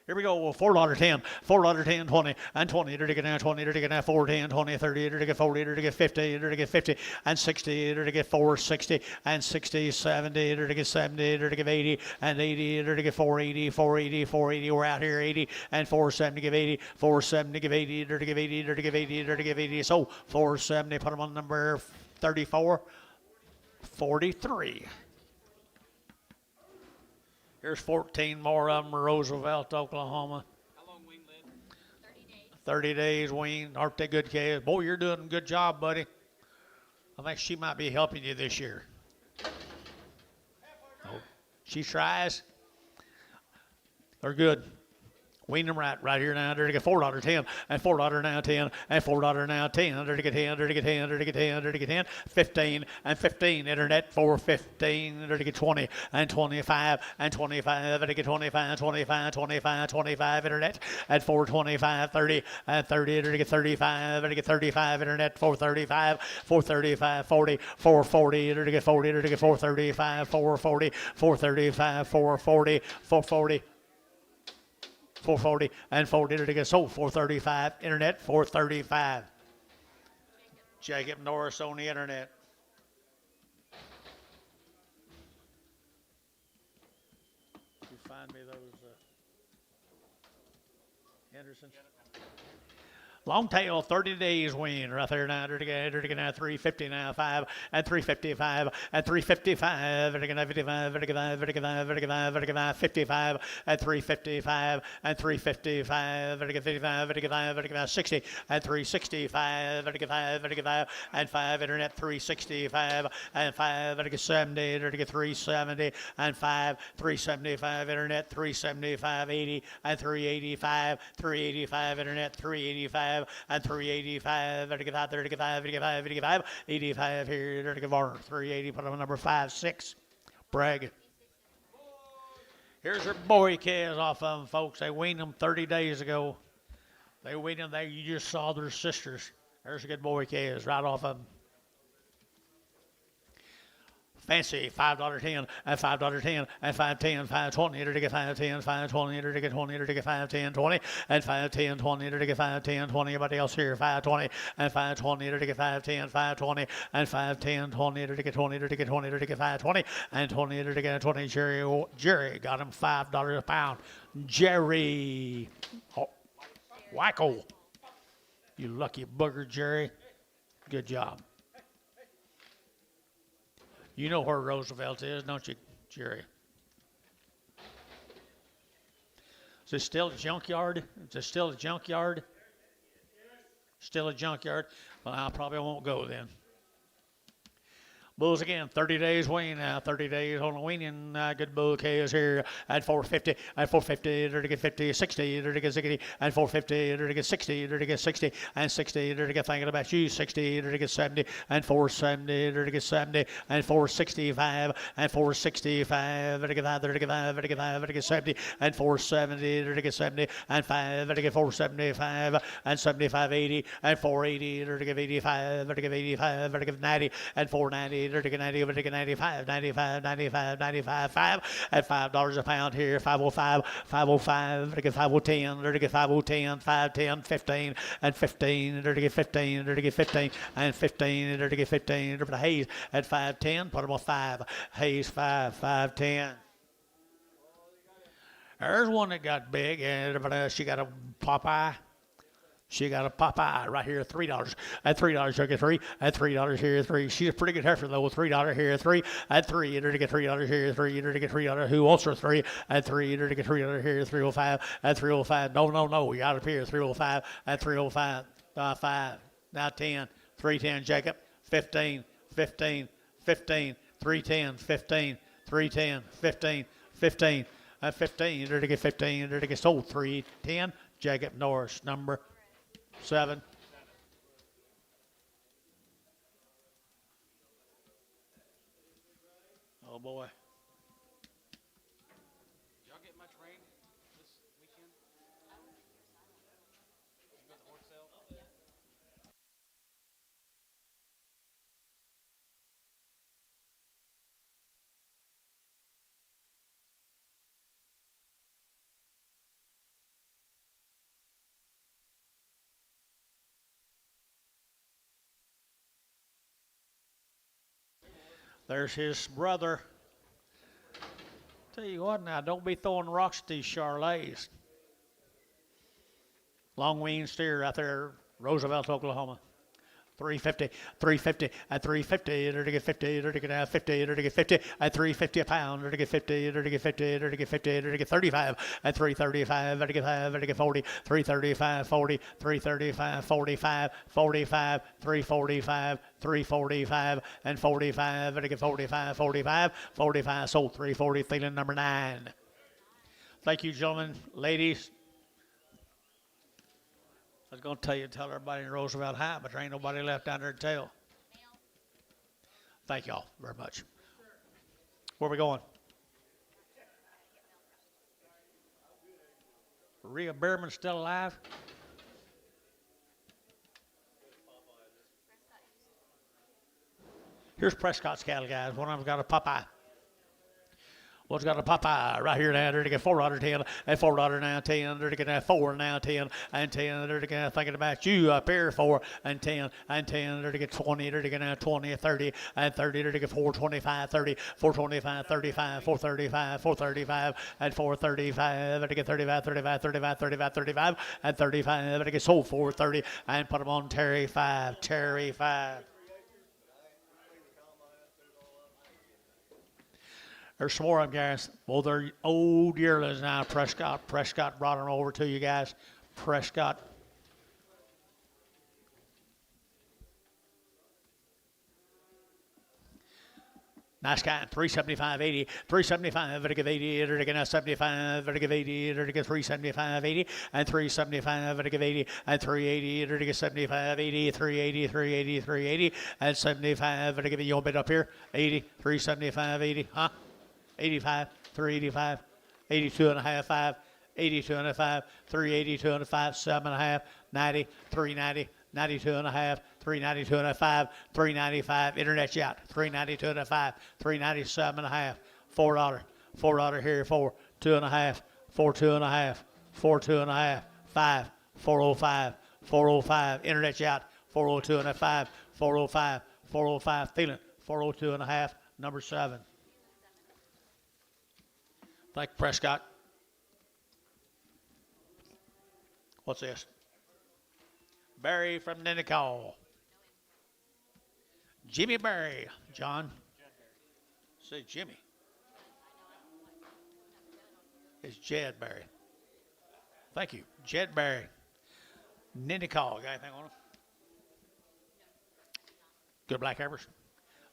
Here we go. Well, $4.10, $4.10, 20, and 20. To get now, 20. To get now, 4.10, 20, 30. To get 40. To get 50. To get 50, and 60. To get 460, and 60, 70. To get 70. To get 80, and 80. To get 480, 480, 480. We're out here, 80, and 470. Give 80, 470. Give 80. To give 80. To give 80. To give 80. So 470. Put them on number 34, 43. Here's 14 more of them, Roosevelt, Oklahoma. How long wean live? 30 days. 30 days, wean. Aren't they good kids? Boy, you're doing a good job, buddy. I think she might be helping you this year. Oh, she tries. They're good. Wean them right here now. They're to get $4.10, and $4 now 10, and $4 now 10. They're to get 10, they're to get 10, they're to get 10, they're to get 10, 15, and 15. Internet for 15. They're to get 20, and 25, and 25. They're to get 25, 25, 25, 25. Internet at 425, 30, and 30. They're to get 35. They're to get 35. Internet 435, 435, 40, 440. They're to get 40. They're to get 435, 440, 435, 440, 440. 440 and 40 to get sold 435. Internet 435. Jacob Norris on the internet. You find me those Hendersons. Long tail, 30 days wean right there now. They're getting now 350 now, 5 and 355 and 355. They're getting 55, 55, 55, 55, 55, 55 and 355 and 355. They're getting 55, 55, 55, 60 and 365, 55, 55 and 5. Internet 365 and 5. They're getting 70. They're getting 370 and 5, 375. Internet 375, 80 and 385, 385. Internet 385. And 385, 35, 35, 85, 85, 85 here, 35, 380, put on number 5, 6. Brag. Here's your boy calves off of them, folks. They weaned them 30 days ago. They weaned them there. You just saw their sisters. There's a good boy calves right off of them. Fancy, $5.10, and $5.10, and $5.10, $5.20, to get $5.10, $5.20, to get $20, to get $5.10, $20, and $5.10, $20, to get $5.10, $20. Anybody else here? $5.20, and $5.20, to get $5.10, $5.20, and $5.10, $20, to get $20, to get $20, to get $5.20, and $20, to get $20. Jerry got him $5 a pound. Jerry, wacko. You lucky bugger, Jerry. Good job. You know where Roosevelt is, don't you, Jerry? Is it still a junkyard? Is it still a junkyard? Still a junkyard? Well, I probably won't go then. Bulls again, 30 days wean now, 30 days on the weaning. Good bull calves here at 450, at 450, to get 50, 60, to get 60, and 450, to get 60, to get 60, and 60, to get thinking about you, 60, to get 70, and 470, to get 70, and 465, and 465, to get 5, to get 5, to get 5, to get 70, and 470, to get 70, and 5, to get 475, and 75, 80, and 480, to get 85, to get 85, to get 90, and 490, 90, 95, 95, 95, 95, 5 at $5 a pound here, 505, 505, 5010, 5010, 510, 15 and 15, 15, 15 and 15, 15 for the Hayes at 510, put them on 5, Hayes 5, 510. There's one that got big, and she got a Popeye. She got a Popeye right here, $3. At $3, she'll get 3. At $3 here, 3. She's a pretty good heifer though. $3 here, 3. At 3, you're to get $3 here, 3. You're to get $3. Who wants her 3? At 3, you're to get $3 here, 305. At 305, no, we got up here, 305. At 305, 5. Now 10, 310, Jacob. 15, 15, 15, 310, 15, 310, 15, 15. At 15, you're to get 15. You're to get sold 310. Jacob Norris, number 7. Oh boy. Y'all get much rain this weekend? You go to the horse sale? There's his brother. Tell you what now, don't be throwing rocks at these Charolais. Long wean steer out there, Roosevelt, Oklahoma. 350, 350, at 350, they're to get 50, they're to get 50, they're to get 50, at 350 a pound, they're to get 50, they're to get 50, they're to get 50, they're to get 35, at 335, they're to get 5, they're to get 40, 335, 40, 335, 45, 45, 345, 345, and 45, they're to get 45, 45, 45, sold 340, feeling number 9. Thank you, gentlemen, ladies. I was going to tell everybody in Roosevelt hi, but there ain't nobody left down there to tell. Thank y'all very much. Where are we going? Rhea Behrman still alive? Here's Prescott's cattle, guys. One of them's got a Popeye. One's got a Popeye right here now. They're to get $4.10 and $4 now 10. They're to get 4 now 10 and 10. They're to get thinking about you up here 4 and 10 and 10. They're to get 20. They're to get 20 and 30 and 30. They're to get 425, 30, 425, 35, 435, 435 and 435. They're to get 35, 35, 35, 35, 35 and 35. They're to get sold 430 and put them on Terry 5. Terry 5. There's some more of them, guys. Well, they're old yearlings now. Prescott brought them over to you guys. Prescott. Nice guy. 375.80. 375. Vertical 80. Vertical 75. Vertical 80. Vertical 375. 80 and 375. Vertical 80 and 380. Vertical 75. 80. 380. 380. 380 and 75. Vertical. You want a bit up here? 80. 375. 80. Huh? 85, 385, 82 and a half, 5, 82 and a 5, 382 and a 5, 7 and a half, 90, 390, 92 and a half, 392 and a 5, 395, internet out, 392 and a 5, 397 and a half, $4, $4 here, 4, 2 and a half, 4, 2 and a half, 4, 2 and a half, 5, 405, 405, internet out, 402 and a 5, 405, 405, feeling, 402 and a half, number 7. Thank Prescott. What's this? Barry from Ninicole. Jimmy Barry. John? Say Jimmy. It's Jed Barry. Thank you. Jed Barry. Ninicole. Got anything on him? Good black heifers.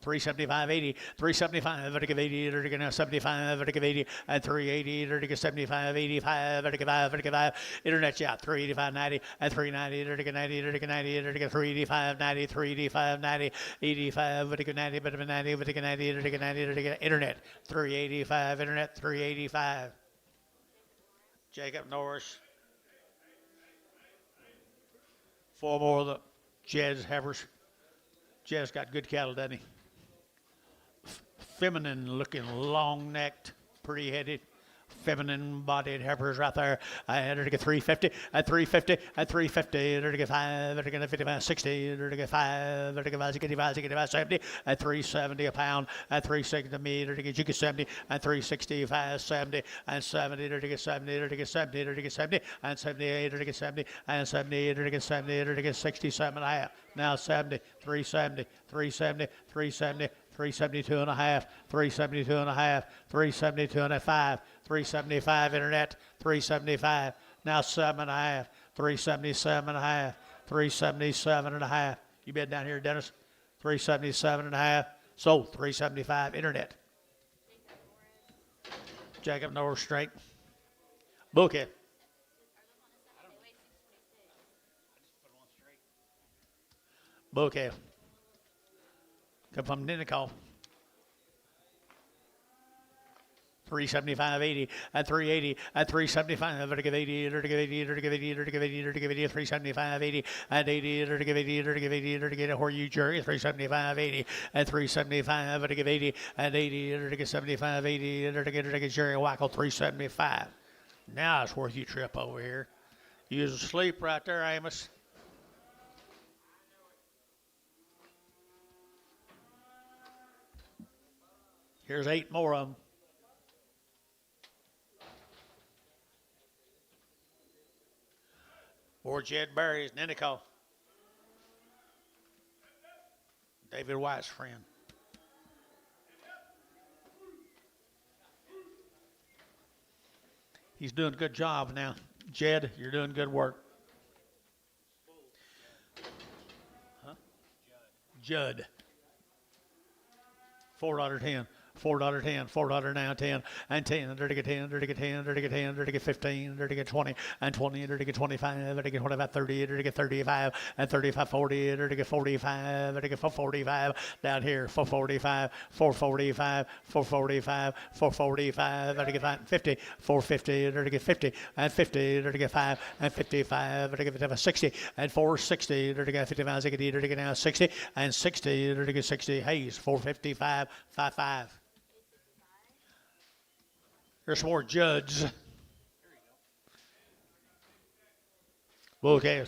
375.80, 375, vertical 80, vertical 75, vertical 80, and 380, vertical 75, 85, vertical 5, vertical 5, internet out, 385, 90, and 390, vertical 90, vertical 90, vertical 385, 90, 385, 90, 85, vertical 90, vertical 90, vertical 90, vertical 90, vertical internet, 385, internet, 385. Jacob Norris. 4 more of the Jed's heifers. Jed's got good cattle, doesn't he? feminine looking, long necked, pretty headed. Feminine bodied heifers right there. They're to get 350, at 350, at 350, they're to get 5, they're to get 55, 60, they're to get 5, they're to get 55, 70, at 370 a pound, at 360 a meter, to get you get 70, and 365, 70, and 70, they're to get 70, they're to get 70, they're to get 70, and 78, they're to get 70, and 78, they're to get 70, they're to get 67 and a half. Now 70, 370, 370, 370, 372 and a half, 372 and a half, 372 and a 5, 375 internet, 375. Now 7 and a half, 377 and a half, 377 and a half. You bid down here, Dennis? 377 and a half. Sold 375 internet. Jacob North straight. Book it. Book it. Come from Ninicole. 375.80 at 380 at 375 to give 80 to give 80 to give 80 to give 80 to give 80 375.80 at 80 to give 80 to give 80 to get a whore you jury 375.80 at 375 to give 80 at 80 to get 75.80 to get Jerry Wackel 375. Now it's worth you trip over here. You was asleep right there, Amos. Here's 8 more of them. Or Jed Barry's Ninicole. David White's friend. He's doing a good job now. Jed, you're doing good work. Huh? Judd. $4.10. $4.10, $4 now, 10, and 10, dirty get 10, dirty get 10, dirty get 10, dirty get 15, dirty get 20, and 20, dirty get 25, dirty get 25, 30, dirty get 35, and 35, 40, dirty get 45, dirty get 445, down here, 445, 445, 445, 445, dirty get 50, 450, dirty get 50, and 50, dirty get 5, and 55, dirty get 60, and 460, dirty get 55, dirty get now 60, and 60, dirty get 60, Hayes, 455, 55. There's some more Judds. Okay.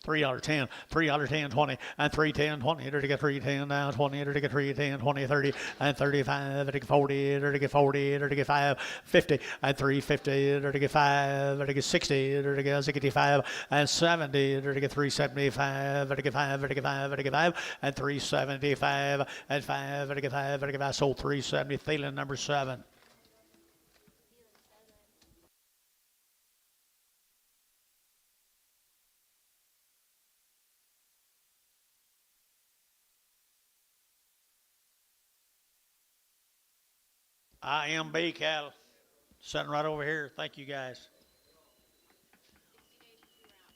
$3.10, $3.10, 20, and $3.10, 20, to get $3.10 now, 20, to get $3.10, 20, 30, and 35, to get 40, to get 40, to get 5, 50, and $3.50, to get 5, to get 60, to get 65, and 70, to get $3.75, to get 5, to get 5, to get 5, and $3.75, and 5, to get 5, to get 5, sold $3.70, Thielen number 7. IMB cattle, sitting right over here. Thank you guys.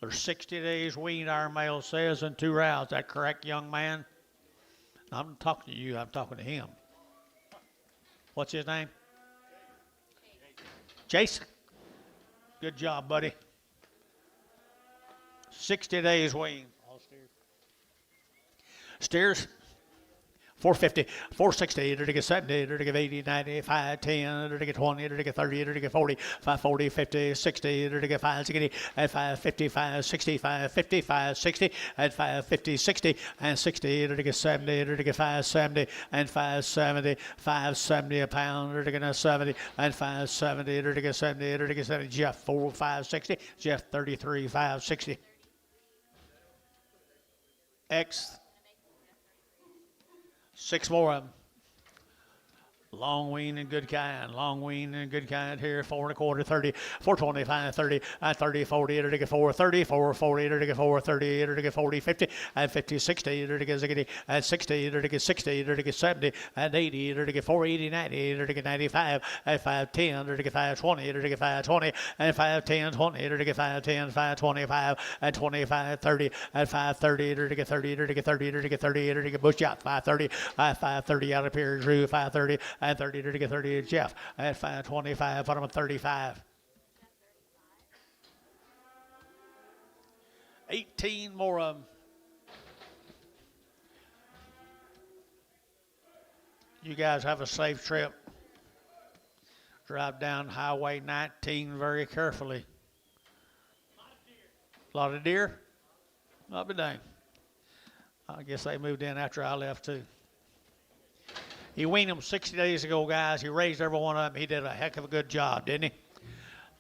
There's 60 days weaned, our male says, and 2 rounds. Is that correct, young man? I'm talking to you. I'm talking to him. What's his name? Jason. Good job, buddy. 60 days weaned. All steers. 450, 460, to get 70, to get 80, 90, 5, 10, to get 20, to get 30, to get 40, 540, 50, 60, to get 560, and 550, 560, 550, 560, and 550, 60, and 60, to get 70, to get 570, and 570, 570 a pound, to get 70, and 570, to get 70, to get 70. Jeff, 4, 560, Jeff, 33, 560. X. 6 more of them. Long wean and good kind. Long wean and good kind here. 4 1/4, 30, 425, 30, 30, 40, to get 4, 30, 4, 40, to get 4, 30, to get 40, 50, and 50, 60, to get 60, and 60, to get 60, to get 70, and 80, to get 480, 90, to get 95, and 510, to get 520, to get 520, and 510, 20, to get 510, 525, and 25, 30, and 530, to get 30, to get 30, to get 30, to get Bush out, 530, 530 out of here, Drew, 530, and 30 to get 30 to Jeff. At 525, put him at 35. 18 more of them. You guys have a safe trip. Drive down Highway 19 very carefully. A lot of deer? I'll be dang. I guess they moved in after I left too. He weaned them 60 days ago, guys. He raised every one of them. He did a heck of a good job, didn't he?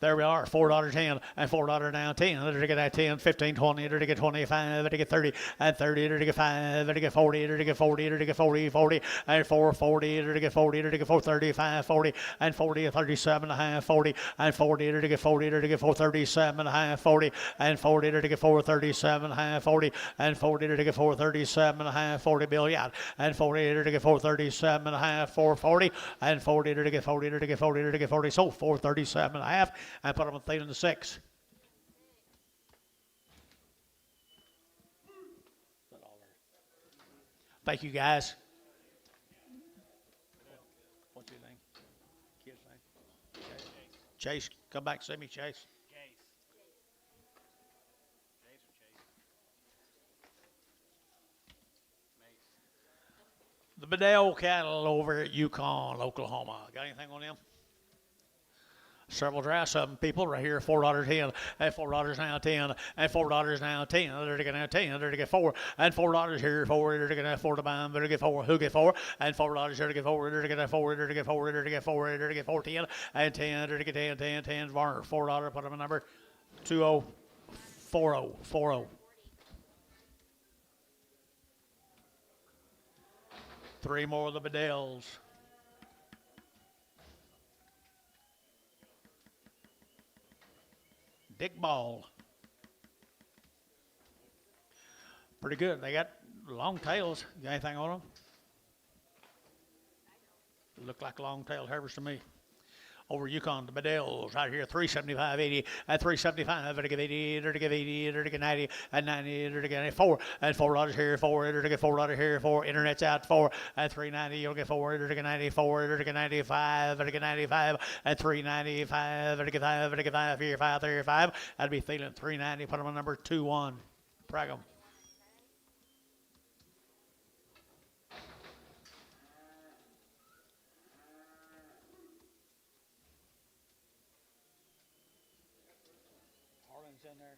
There we are, $4.10 and $4 down 10. There to get 10, 15, 20, there to get 25, there to get 30, and 30, there to get 5, there to get 40, there to get 40, there to get 40, 40, and 440, there to get 40, there to get 435, 40, and 40, 37 and a half, 40, and 40, there to get 40, there to get 437 and a half, 40, and 40, there to get 437 and a half, 40, and 40, there to get 437 and a half, 40 billion, and 40, there to get 437 and a half, 440, and 40, there to get 40, there to get 40, there to get 40, so 437 and a half. And put them on 3 and the 6. Thank you, guys. What's your name? Kid's name? Chase. Come back and see me, Chase. Chase. Chase or Chase? Mace. The Bedell cattle over at Yukon, Oklahoma. Got anything on them? Several dry some people right here, $4.10, and $4 now 10, and $4 now 10, they're to get now 10, they're to get 4, and $4 here, 4, they're to get now 4 to buy them, they're to get 4, who get 4, and $4 here to get 4, they're to get now 4, they're to get 4, they're to get 4, they're to get 4, 10, and 10, they're to get 10, 10, 10, $4, put them a number, 2040. 3 more of the Bedells. Dick Ball. Pretty good. They got long tails. Got anything on them? Look like long-tailed heifers to me. Over Yukon, the Bedells right here, 375.80 and 375. They're to give 80, they're to give 80, they're to get 90 and 90, they're to get 4 and $4 here, 4, they're to get $4 here, 4. Internet's out 4 and 390. You'll get 4, they're to get 94, they're to get 95, they're to get 95 and 395, they're to get 5, they're to get 5 here, 5 there, 5. That'd be feeling 390. Put them on number 21. Prag 'em. In there.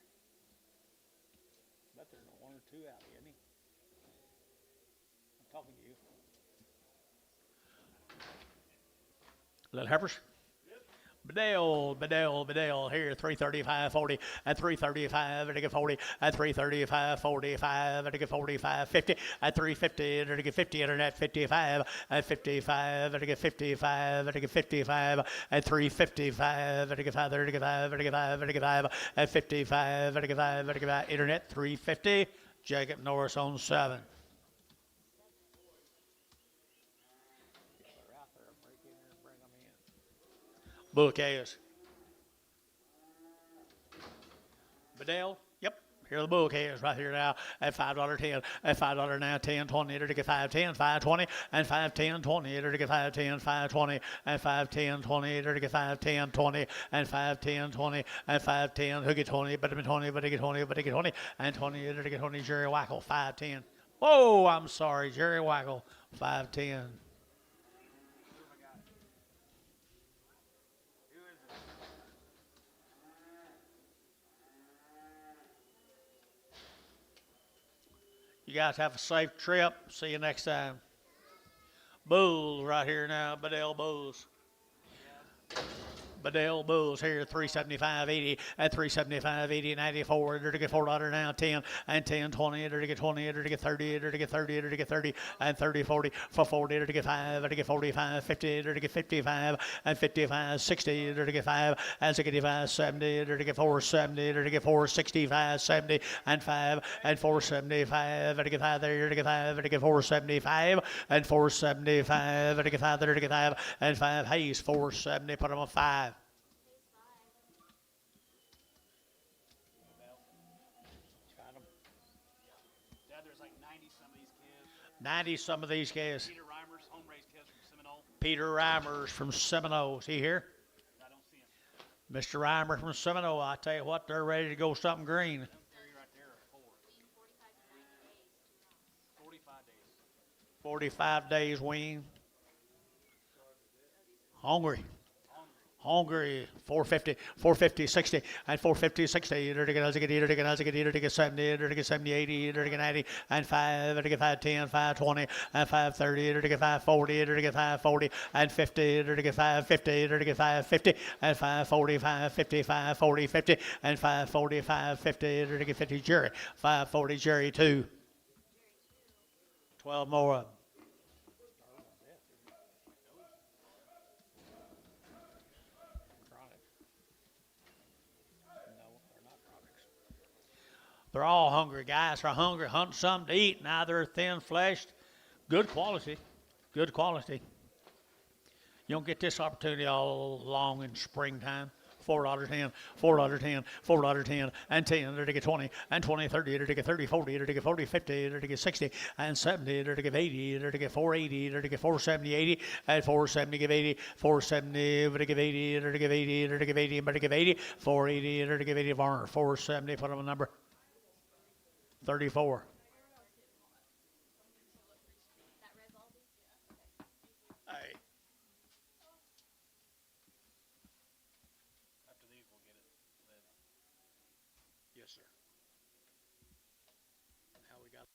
Bet there's 1 or 2 out, isn't he? I'm talking to you. Little heifers? Bedell, here, 335.40 and 335, and to get 40, and 335, 45, and to get 45, 50, and 350, and to get 50, internet 55, and 55, and to get 55, and to get 55, and 355, and to get 5, and to get 5, and to get 5, and to get 5, and 55, and to get 5, and to get 5, internet 350, Jacob Norris on 7. Bouquets. Bedell, yep. Here are the bouquets right here now at $5.10, at $5 now 10, 20, to get 510, 520, and 510, 20, to get 510, 520, and 510, 20, to get 510, 20, and 510, 20, and 510, who get 20, but 20, but they get 20, but they get 20, and 20, to get 20, Jerry Wackel, 510. Whoa, I'm sorry, Jerry Wackel, 510. You guys have a safe trip. See you next time. Bulls right here now, Bedell Bulls. Bedell Bulls here, 375.80 and 375.80, 94. They're to get $4 now, 10 and 10, 20. They're to get 20. They're to get 30. They're to get 30. They're to get 30 and 30, 40 for 40. They're to get 5. They're to get 45, 50. They're to get 55 and 55, 60. They're to get 5 and 65, 70. They're to get 470. They're to get 465, 70 and 5 and 475. They're to get 5 there. They're to get 5. They're to get 475 and 475. They're to get 5. They're to get 5 and 5. Hayes 470. Put them on 5. Dad, there's like 90 some of these kids. 90 some of these kids. Peter Reimers, home-raised kids from Seminole. Peter Reimers from Seminole. Is he here? I don't see him. Mr. Reimer from Seminole. I tell you what, they're ready to go something green. Them 3 right there are 4. 45 days. 45 days wean. Hungry. Hungry, 450, 450, 60, and 450, 60, 70, 70, 80, 90, and 5, 510, 520, and 530, 540, 540, and 50, 550, 550, and 540, 550, 540, 50, and 540, 550, 50, Jerry, 540, Jerry 2. 12 more. They're all hungry guys. They're hungry, hunting something to eat. Now they're thin-fleshed, good quality, good quality. You don't get this opportunity all along in springtime. $4.10, $4.10, $4.10, and 10, to get 20, and 20, 30, to get 30, 40, to get 40, 50, to get 60, and 70, to get 80, to get 480, to get 470, 80, and 470, give 80, 470, to give 80, to give 80, to give 80, but to give 80, 480, to give 80, 470, put them a number. 34. Hey. After these, we'll get it. Yes, sir. How we got?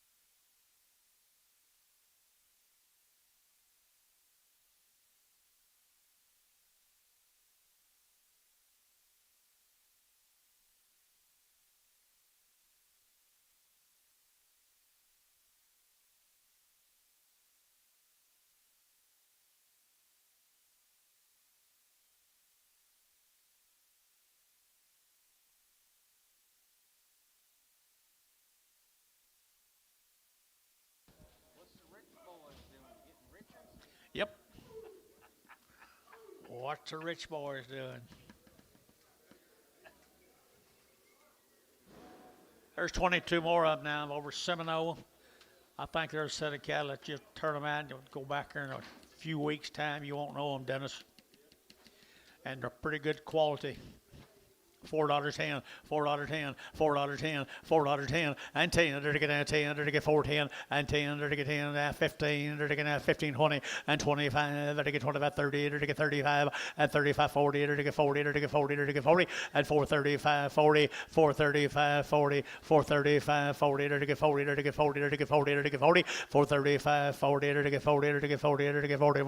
What's the rich boys doing? Getting richer? Yep. What's the rich boys doing? There's 22 more up now over Seminole. I think there's a set of cattle that just turn them out and go back there in a few weeks' time. You won't know them, Dennis. And they're pretty good quality. $4.10, $4.10, $4.10, $4.10, and 10, to get 10, to get 410, and 10, to get 10, 15, to get 15, 20, and 25, to get 25, 30, to get 35, and 35, 40, to get 40, to get 40, to get 40, and 435, 40, 435, 40, 435, 40, to get 40, to get 40, to get 40, to get 40, 435, 40, to get 40, to get 40, to get 40,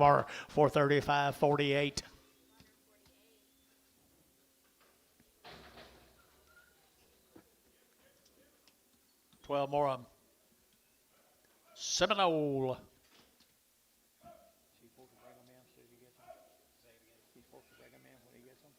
435, 48. 12 more of them. Seminole. She's supposed to bring them in as soon as he gets them. Say it again. She's supposed to bring them in when he gets them.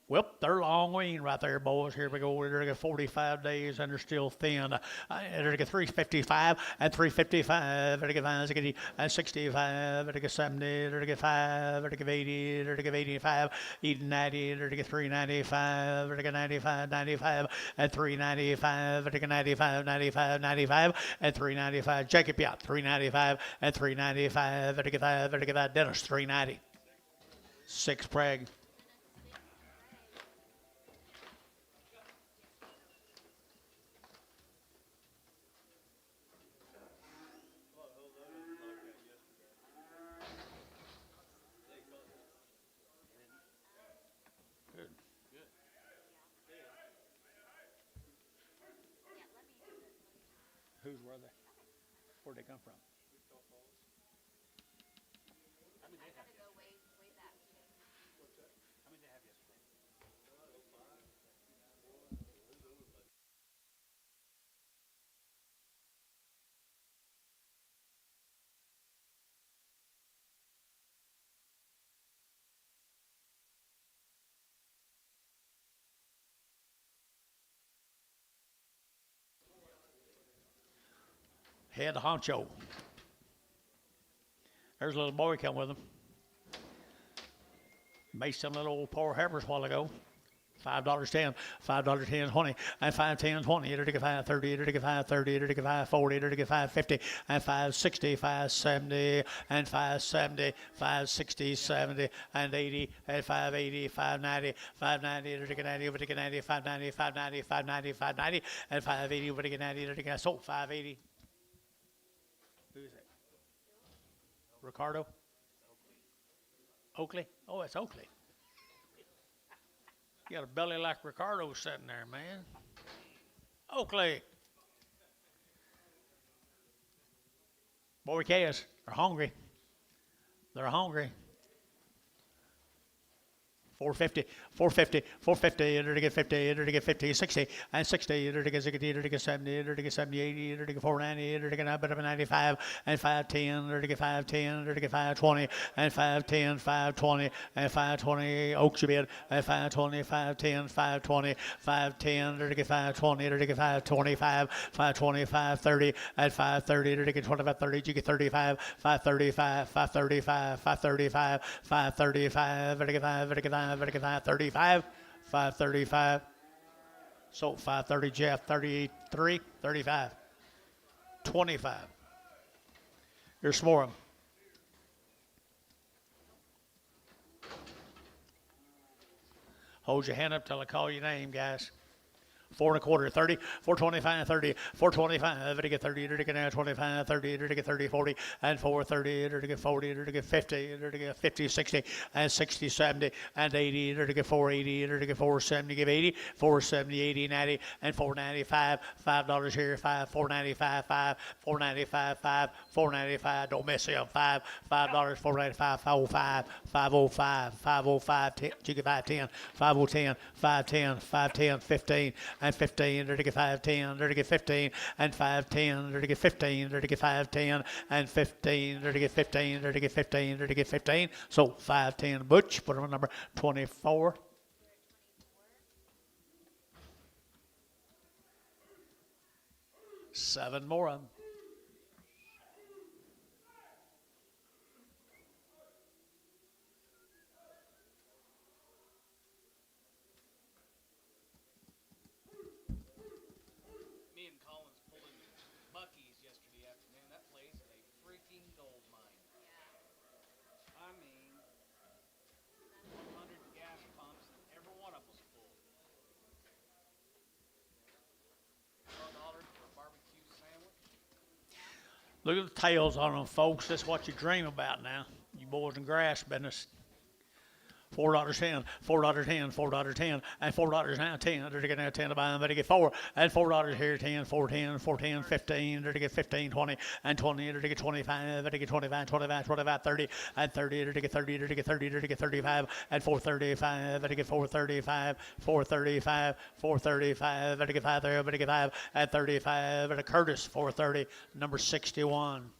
Well, they're long wean right there, boys. Here we go. They're at 45 days and they're still thin. They're at 355 and 355. They're at 5 and 65. They're at 70. They're at 5. They're at 80. They're at 85. Eating 90. They're at 395. They're at 95, 95 and 395. They're at 95, 95, 95 and 395. Jacob, yeah, 395 and 395. They're at 5. They're at 5. Dennis, 390. 6 Prague. Whose were they? Where'd they come from? How many they have yesterday? How many they have yesterday? Head honcho. There's a little boy come with him. Maced some little old poor heifers a while ago. $5.10, $5.10, 20, and 5.10, 20, it'll take a 5.30, it'll take a 5.30, it'll take a 5.40, it'll take a 5.50, and 5.60, 5.70, and 5.70, 5.60, 70, and 80, and 5.80, 5.90, 5.90, it'll take a 90, it'll take a 90, 5.90, 5.90, 5.90, 5.90, and 5.80, it'll take a 90, it'll take a, so 5.80. Who is that? Ricardo? Oakley? Oh, it's Oakley. You got a belly like Ricardo sitting there, man. Oakley. Boy, kids are hungry. They're hungry. 450, 450, 450, it'll get 50, it'll get 50, 60, and 60, it'll get 60, it'll get 70, it'll get 70, 80, it'll get 490, it'll get a bit of a 95, and 510, it'll get 510, it'll get 520, and 510, 520, and 520, Oaks you bid, and 520, 510, 520, 510, it'll get 520, it'll get 525, 520, 530, and 530, it'll get 25, 30, you get 35, 535, 535, 535, 535, it'll get 5, it'll get 5, 535, 535. So 530, Jeff, 33, 35, 25. Here's some more of them. Hold your hand up till I call your name, guys. 4 1/4, 30, 425, 30, 425, it'll get 30, it'll get 25, 30, it'll get 30, 40, and 430, it'll get 40, it'll get 50, it'll get 50, 60, and 60, 70, and 80, it'll get 480, it'll get 470, give 80, 470, 80, 90, and 495, $5 here, 5, 495, 5, 495, 5, 495, don't miss him, $5, $495, 505, 505, 505, 10, you get 510, 5010, 510, 510, 15, and 15, there to get 510, there to get 15, and 510, there to get 15, there to get 510, and 15, there to get 15, there to get 15, there to get 15. So 510, Butch, put on number 24. Seven more of them. Look at the tails on them, folks. That's what you dream about now. You boys in grass business. $4.10, $4.10, $4.10, and $4 now 10. They're to get now 10 to buy them, but they get 4, and $4 here 10, 410, 410, 15. They're to get 15, 20, and 20. They're to get 25. They're to get 25, 25, 25, 30, and 30. They're to get 30. They're to get 30. They're to get 35, and 435. They're to get 435, 435, 435. They're to get 5 there. They're to get 5 and 35. And a Curtis 430, number 61.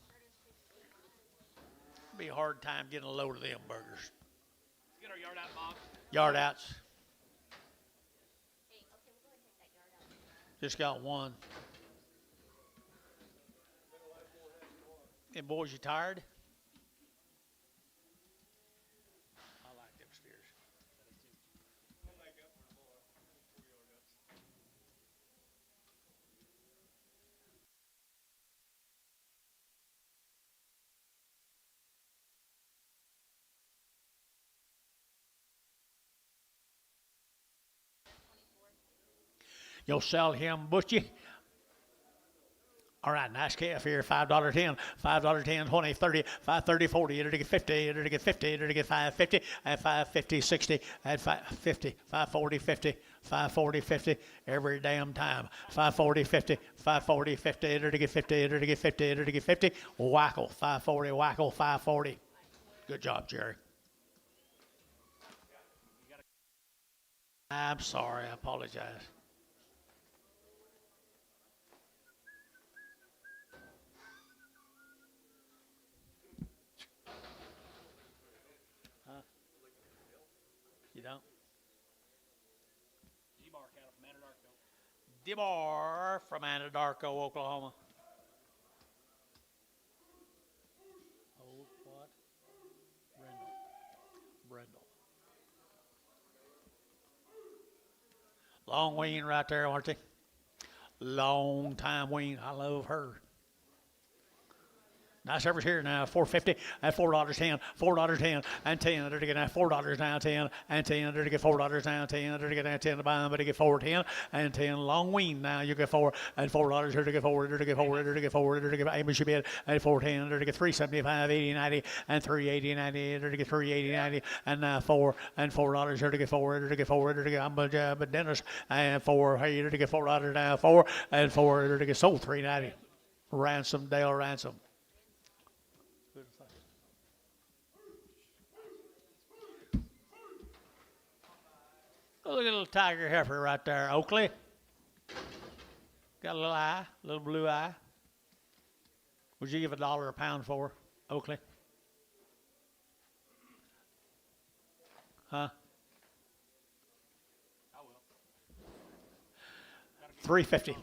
It'll be a hard time getting a load of them burgers. Get our yard out box. Yard outs. Just got one. And boys, you tired? I like them steers. You'll sell him, Butchie. All right, nice calf here, $5.10, $5.10, 20, 30, 530, 40, it'll get 50, it'll get 50, it'll get 550, and 550, 60, and 550, 540, 50, 540, 50, every damn time. 540, 50, 540, 50, it'll get 50, it'll get 50, it'll get 50, whackle, 540, whackle, 540. Good job, Jerry. I'm sorry, I apologize. You don't? DeBar from Anadarko, Oklahoma. Old what? Brindle. Long wean right there, aren't they? Long time wean. I love her. Nice service here now, $4.50 at $4.10, $4.10 and 10. They're to get $4 now, 10 and 10. They're to get $4 now, 10. They're to get 10 to buy, but to get 4.10 and 10. Long wean now, you get $4 and $4. They're to get 4. They're to get 4. They're to get 4. They're to get Amy should be at 4.10. They're to get 3.75, 80, 90 and 3.80, 90. They're to get 3.80, 90 and now 4 and $4. They're to get 4. They're to get 4. They're to get I'm a Dennis and 4. Hey, they're to get $4 now, 4 and 4. They're to get sold 3.90. Ransom, Dale Ransom. Oh, look at a little tiger heifer right there, Oakley. Got a little eye, a little blue eye. Would you give $1 a pound for her, Oakley? Huh? I will. 350,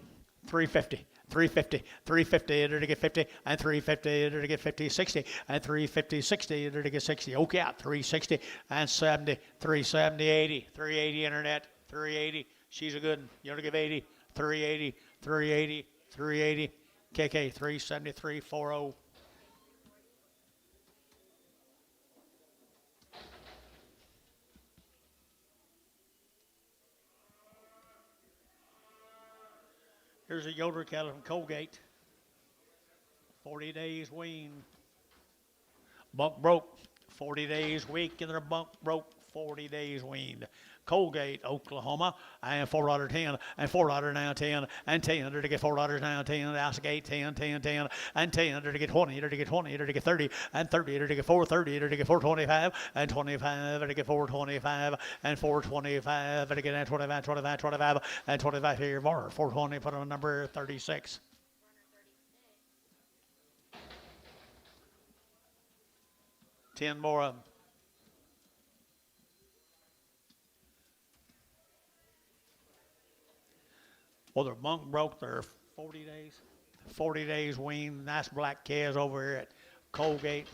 350. 350, 350, enter to get 50, and 350, enter to get 50, 60, and 350, 60, enter to get 60. Okay, out, 360, and 70, 370, 80, 380 internet, 380. She's a good one. You want to give 80, 380, 380, 380. KK, 373, 40. Here's a Yoder cattle from Colgate. 40 days wean. Bunk broke. 40 days weak, and their bunk broke. 40 days weaned. Colgate, Oklahoma, and $4.10, and $4 now 10, and 10 to get $4 now 10, Alsgate 10, 10, 10, and 10 to get 20, to get 20, to get 30, and 30 to get 430, to get 425, and 25 to get 425, and 425 to get 25, 25, 25, and 25 here more. 420, put on number 36. Ten more of them. Well, their bunk broke their 40 days. 40 days wean. Nice black calves over here at Colgate.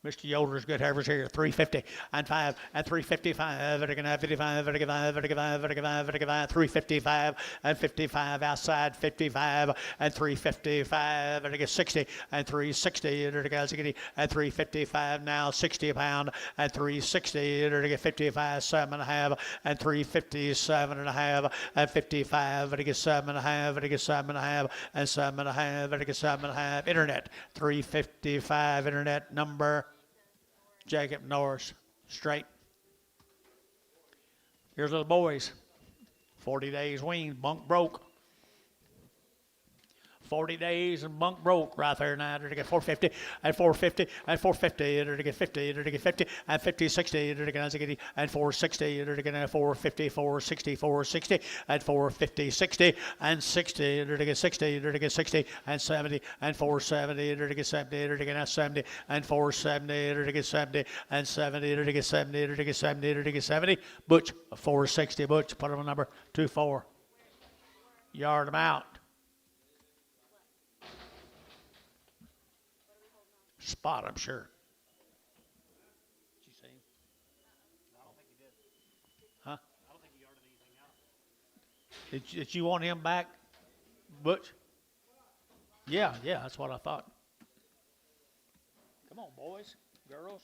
Mr. Yoder's good heifers here. 350 and 5 and 355. 55, 355 and 55 outside 55 and 355 and 60 and 360 and 355 now 60 a pound and 360 and 55 7.5 and 357 and 55 and 7.5 and 7.5 and 7.5 and 7.5 internet 355 internet number Jacob Norris, straight. Here's little boys. 40 days weaned, bunk broke. 40 days and bunk broke right there now. They're to get 450 and 450 and 450. They're to get 50. They're to get 50 and 50, 60. They're to get and 460. They're to get 450, 460, 460 and 450, 60 and 60. They're to get 60. They're to get 60 and 70 and 470. They're to get 70. They're to get 70 and 470. They're to get 70 and 70. They're to get 70. They're to get 70. They're to get 70. Butch 460. Butch put them on number 24. Yard them out. Spot, I'm sure. Did you see him? I don't think he did. Huh? I don't think he yarded anything out. Did you want him back, Butch? Yeah, that's what I thought. Come on, boys, girls.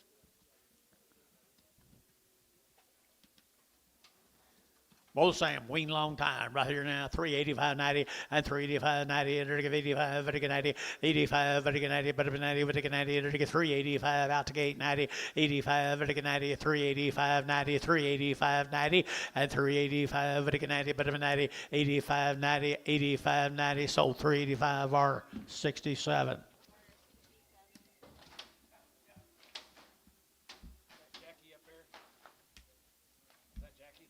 Both same, wean long time, right here now, 385.90 and 385.90, and to get 85, to get 90, 85, to get 90, but to get 90, but to get 90, to get 385 out to gate 90, 85, to get 90, 385, 90, 385, 90, and 385, to get 90, but to get 90, 85, 90, 85, 90, sold 385 or 67. Jackie up there? Is that Jackie?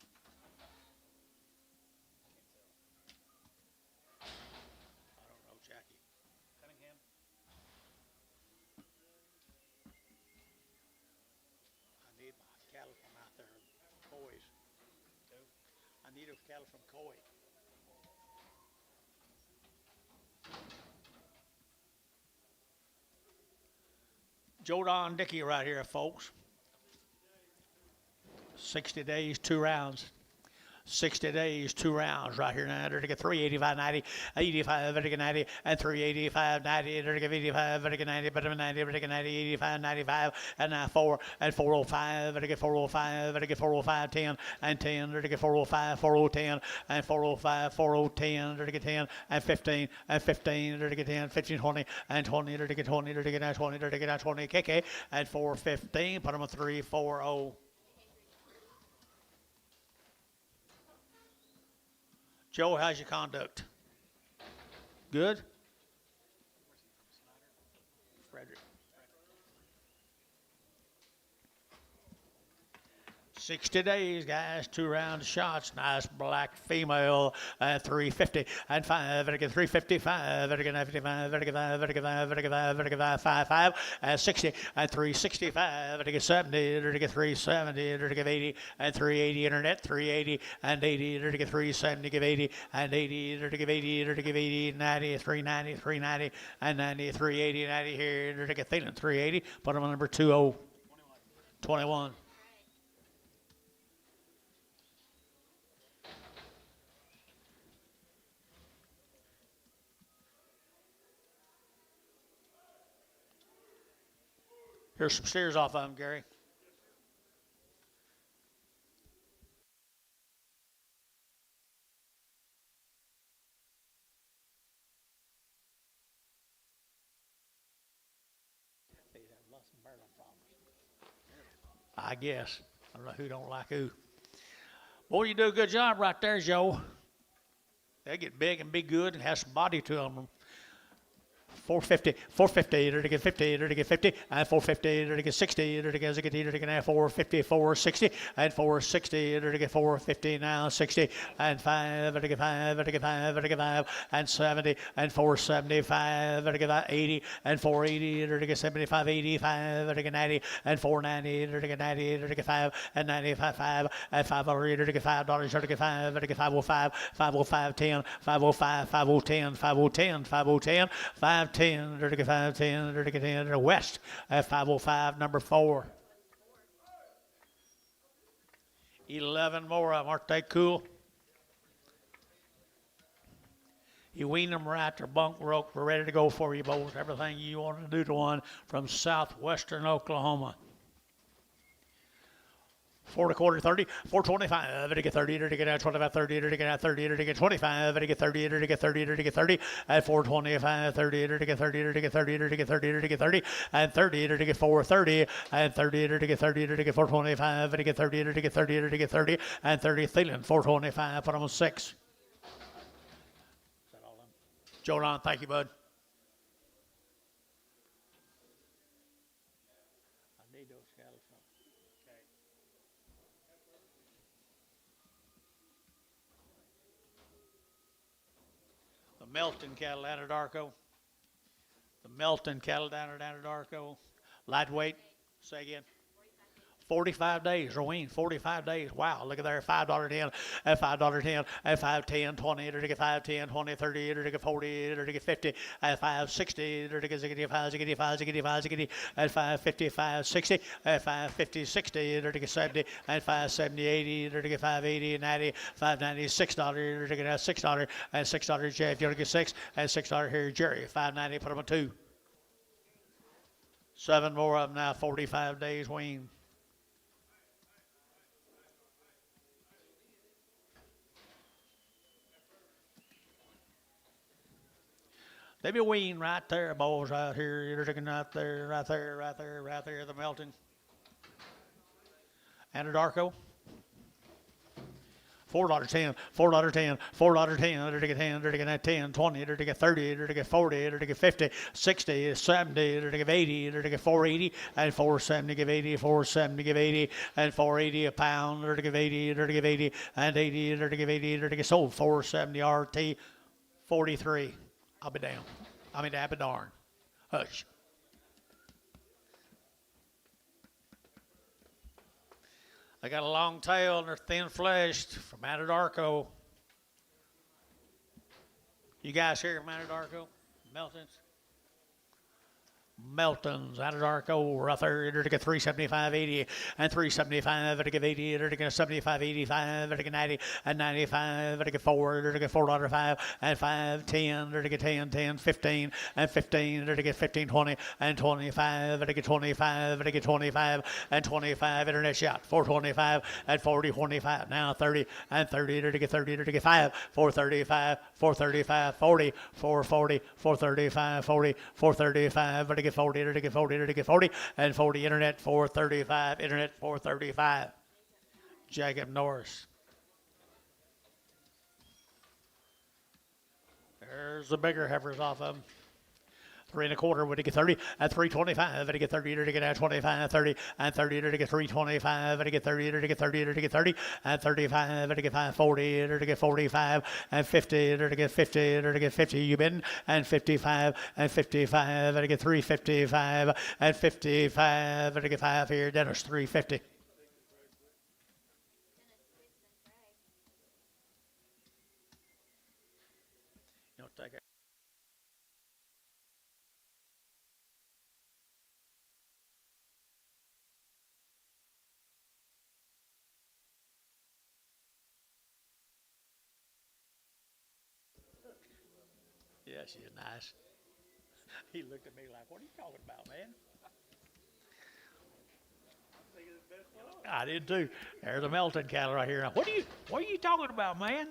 I don't know, Jackie. Cunningham? I need my cattle from out there, Coy's. Who? I need a cattle from Coy. Joe Don Dickey right here, folks. 60 days, 2 rounds. 60 days, 2 rounds right here now. They're to get 385, 90, 85, they're to get 90, and 385, 90, they're to get 85, they're to get 90, but 90, they're to get 90, 85, 95, and now 4, and 405, they're to get 405, they're to get 405, 10, and 10, they're to get 405, 4010, and 405, 4010, they're to get 10, and 15, and 15, they're to get 10, 15, 20, and 20, they're to get 20, they're to get 20, they're to get 20, KK, and 415, put them a 340. Joe, how's your conduct? Good? Frederick. 60 days, guys. 2 round shots. Nice black female. 350 and 5. Vertical 355. Vertical 55. Vertical 5. Vertical 5. Vertical 5. Vertical 5. 55. 60 and 365. Vertical 70. Vertical 370. Vertical 80 and 380. Internet 380 and 80. Vertical 370. Give 80 and 80. Vertical 80. Vertical 80. 90. 390. 390 and 90. 380. 90 here. Vertical Thielen 380. Put them on number 20. 21. Here's some steers off of them, Gary. I guess. I don't know who don't like who. Boy, you do a good job right there, Joe. They get big and be good and have some body to them. 450, 450, they're to get 50, they're to get 50, and 450, they're to get 60, they're to get 60, they're to get 450, 460, and 460, they're to get 450, now 60, and 5, they're to get 5, they're to get 5, they're to get 5, and 70, and 475, they're to get 80, and 480, they're to get 75, 85, they're to get 90, and 490, they're to get 90, they're to get 5, and 95, 5, and $5, they're to get $5, they're to get 5, they're to get 505, 505, 10, 505, 5010, 5010, 5010, 510, they're to get 510, they're to get 10, they're West at 505, number 4. 11 more of them, aren't they cool? You wean them right, they're bunk rope, we're ready to go for you both. Everything you want to do to one from southwestern Oklahoma. 4 1/4, 30, 425, to get 30, to get 25, 30, to get 30, to get 25, to get 30, to get 30, to get 30, at 425, 30, to get 30, to get 30, to get 30, to get 30, and 30, to get 430, and 30, to get 30, to get 425, to get 30, to get 30, to get 30, and 30, Thielen, 425, put them on 6. Is that all them? Joe Don, thank you, bud. I need those cattle. Melton cattle down at Anadarko. The Melton cattle down at Anadarko. Lightweight. Say again. 45 days, Rowene, 45 days. Wow, look at there, $5.10, at $5.10, at $5.10, 20, to get 5.10, 20, 30, to get 40, to get 50, at 5.60, to get 65, 65, 65, 60, at 5.50, 5.60, at 5.50, 60, to get 70, at 5.70, 80, to get 5.80, 90, 5.90, $6, to get $6, and $6, Jeff, you to get 6, and $6 here, Jerry, 5.90, put them on 2. 7 more of them now, 45 days, wean. They be weaned right there, boys, right here. You're looking right there, right there, right there, right there, the Melton. Anadarko. $4.10, $4.10, $4.10, to get 10, to get 10, 20, to get 30, to get 40, to get 50, 60, 70, to get 80, to get 480, and 470, give 80, 470, give 80, and 480 a pound, to give 80, to give 80, and 80, to give 80, to get sold 470 RT, 43. I'll be damned. I mean, I'll be darn. Hush. They got a long tail and they're thin-fleshed from Anadarko. You guys here from Anadarko? Meltons? Melton's Anadarko, a third, to get 375.80 and 375 to get 80, to get 75.85, to get 90 and 95, to get 4, to get $4.05 and 5, 10, to get 10, 10, 15 and 15, to get 15, 20 and 25, to get 25, to get 25 and 25. Internet shot 425 and 40, 25. Now 30 and 30, to get 30, to get 5, 435, 435, 40, 440, 435, 40, 435, to get 40, to get 40, to get 40, and 40. Internet 435, internet 435. Jacob Norris. There's the bigger heifers off of him. 3 1/4 would get 30 at 325 to get 30 to get 25 30 and 30 to get 325 to get 30 to get 30 to get 30 and 35 to get 540 to get 45 and 50 to get 50 to get 50 you been and 55 and 55 to get 355 and 55 to get 5 here. Dennis 350. Don't take it. Yeah, she's nice. He looked at me like, what are you talking about, man? I did too. There's a Melton cattle right here. Now, what are you talking about, man?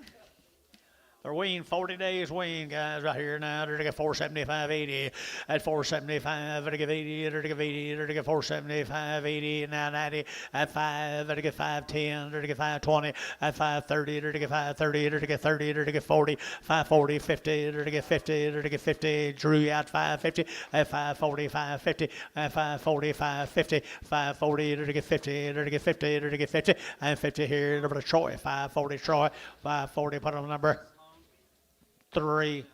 They're weaned 40 days weaned, guys, right here now. They're to get 475.80 at 475. They're to get 80. They're to get 80. They're to get 475, 80, and now 90 at 5. They're to get 510. They're to get 520 at 530. They're to get 530. They're to get 30. They're to get 40. 540, 50. They're to get 50. They're to get 50. Drew out 550 at 540, 550 at 540, 550, 540. They're to get 50. They're to get 50. They're to get 50 and 50 here. Number to Troy. 540 Troy. 540. Put on the number 3.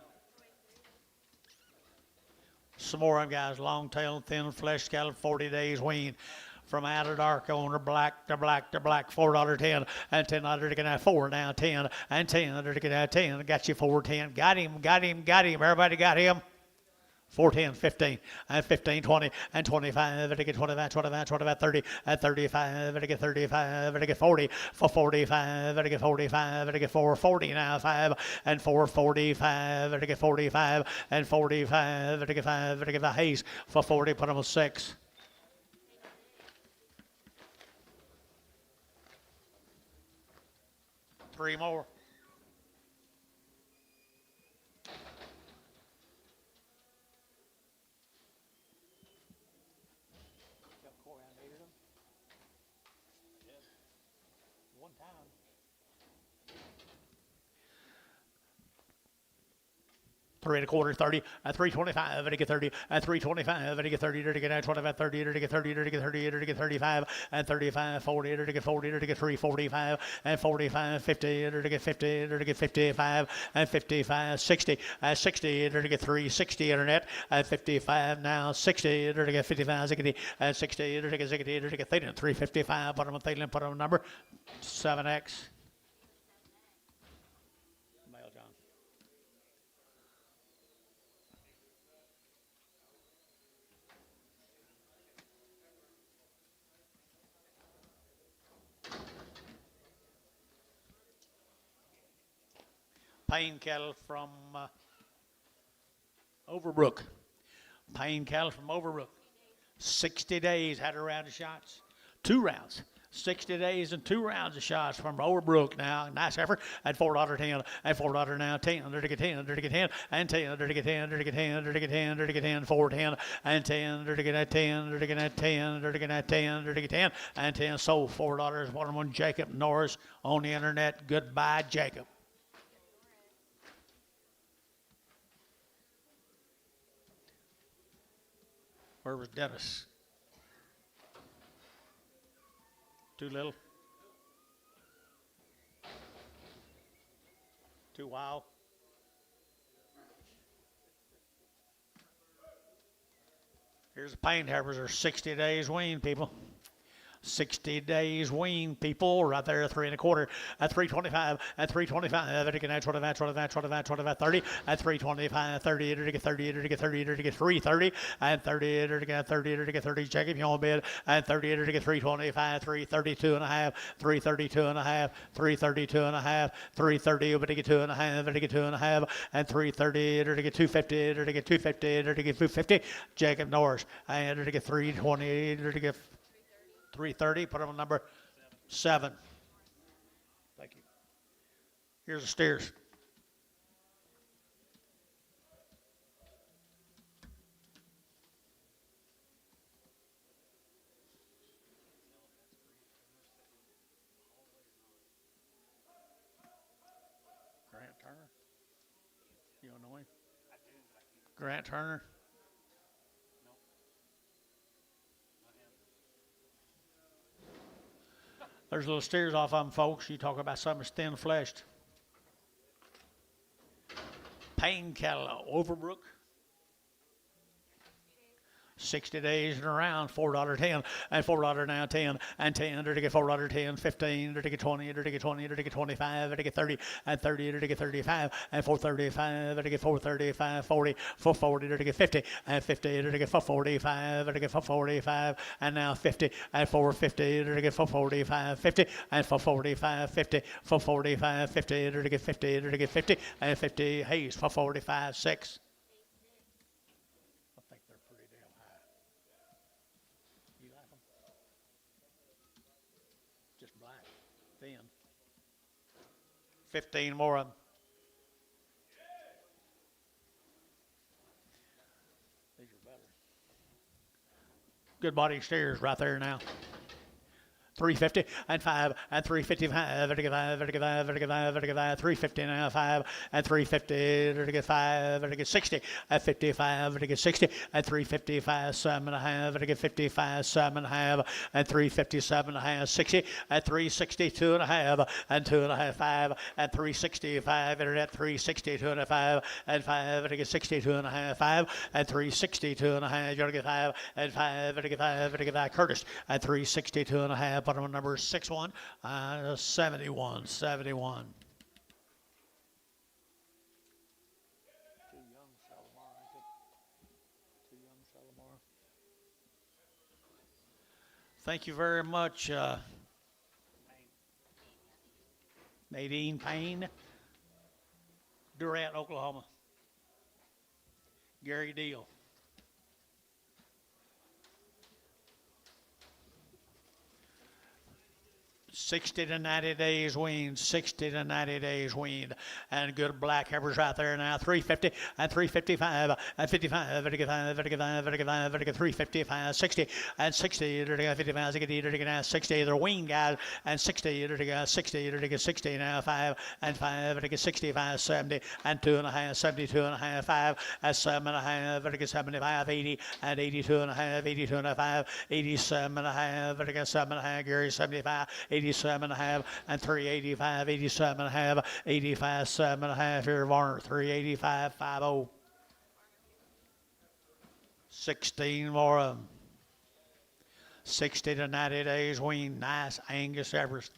Some more of them, guys. Long tail, thin flesh cattle, 40 days weaned. From out of dark owner, black to black to black, $4.10 and $10 to get out 4 now, 10 and 10 to get out 10. Got you 410. Got him, got him, got him. Everybody got him. 410, 15, and 15, 20, and 25, to get 25, 25, 25, 30, and 35, to get 35, to get 40, for 45, to get 45, to get 440 now, 5, and 445, to get 45, and 45, to get 5, to get the Hayes, for 40, put them on 6. Three more. One time. 3 1/4, 30, at 325, to get 30, at 325, to get 30, to get 25, 30, to get 30, to get 30, to get 35, and 35, 40, to get 40, to get 345, and 45, 50, to get 50, to get 55, and 55, 60, at 60, to get 360 internet, at 55 now, 60, to get 55, 60, at 60, to get 60, to get 30, 355, put them on Thalen, put them on number 7X. Payne cattle from Overbrook. Payne cattle from Overbrook. 60 days had a round of shots. 2 rounds. 60 days and 2 rounds of shots from Overbrook now. Nice effort at $4.10. At $4 now, 10. There to get 10. There to get 10. And 10. There to get 10. There to get 10. There to get 10. There to get 10. 410. And 10. There to get 10. There to get 10. There to get 10. There to get 10. And 10. Sold $4. One Jacob Norris on the internet. Goodbye, Jacob. Where was Dennis? Too little? Too wild? Here's the Payne heifers are 60 days weaned, people. 60 days wean, people, right there at 3 1/4, at 325, at 325, at 25, 25, 25, 25, 30, at 325, 30, 30, 30, 30, 30, 330, and 30, 30, 30, 30, check if you want bid, and 30, 30, 325, 332 and a half, 332 and a half, 332 and a half, 330, but to get 2 and a half, but to get 2 and a half, and 330, to get 250, to get 250, to get 250, Jacob Norris, and to get 320, to get 330, put on number 7. Thank you. Here's the steers. Grant Turner? You don't know him? I do, but I can't. Grant Turner? Nope. Not him. There's little steers off of them, folks. You talk about something that's thin-fleshed. Payne cattle, Overbrook. 60 days and around, $4.10, and $4 now 10, and 10, to get $4.10, 15, to get 20, to get 20, to get 25, to get 30, and 30, to get 35, and 435, to get 435, 40, 440, to get 50, and 50, to get 445, to get 445, and now 50, and 450, to get 445, 50, and 445, 50, 445, 50, to get 50, to get 50, and 50, Hayes, 445, 6. Just black, thin. 15 more of them. These are better. Good body steers right there now. 350 and 5 and 355, 350 now 5 and 350, 5, 60 at 55, 60 at 355, 7 and a half, 55, 7 and a half, and 357 and a half, 60 at 362 and a half, and 2 and a half, 5 and 365, internet 362 and a 5 and 5, 62 and a half, 5 and 362 and a half, you're going to get 5 and 5, Curtis at 362 and a half. Bottom number 61, 71, 71. Too young, Shalimar, I think. Too young, Shalimar. Thank you very much, Nadine Payne, Durant, Oklahoma. Gary Deal. 60 to 90 days weaned, 60 to 90 days weaned, and good black heifers right there now. 350 and 355 and 55, 55, 55, 55, 355, 60 and 60, 55, 60. They're weaned guys, and 60, 60, 60 now. 5 and 5, 65, 70 and 2 and a half, 72 and a half, 5 and 7 and a half, 75, 80 and 82 and a half, 82 and a half, 87 and a half, 7 and a half. Gary 75, 87 and a half, and 385, 87 and a half, 85, 7 and a half. Here, Varner, 385, 50. 16 more of them. 60 to 90 days weaned. Nice Angus Everest.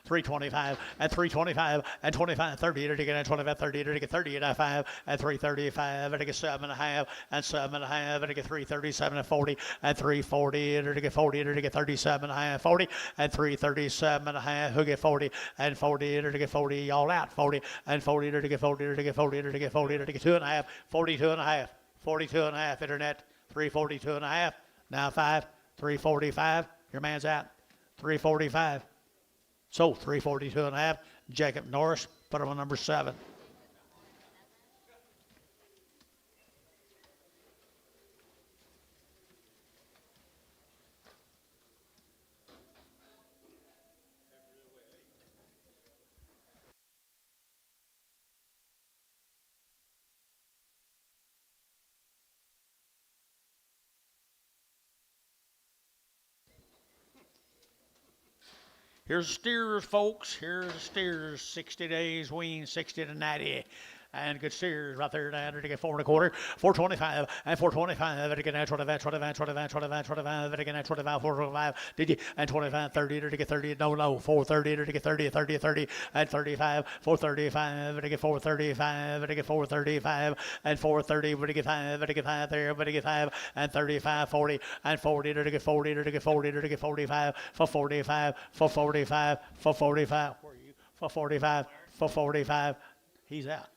325 and 325 and 25, 30 to get 25, 30 to get 30 and 5 and 335 to get 7 and a half and 7 and a half to get 337 and 40 and 340 to get 40 to get 37 and a half, 40 and 337 and a half who get 40 and 40 to get 40 all out, 40 and 40 to get 40 to get 40 to get 40 to get 2 and a half, 42 and a half, 42 and a half internet, 342 and a half, now 5, 345, your man's out, 345. So 342 and a half, Jacob Norris, put him on number 7. Here's the steers, folks. Here's the steers. 60 days weaned, 60 to 90. and good steers right there now to get 4 1/4, 425, and 425, to get now 25, 25, 25, 25, 25, to get now 25, 425, did you, and 25, 30, to get 30, no, 430, to get 30, 30, 30, and 35, 435, to get 435, to get 435, and 430, to get 5, to get 5 there, to get 5, and 35, 40, and 40, to get 40, to get 40, to get 45, for 45, for 45, for 45, where are you? For 45, for 45, he's out.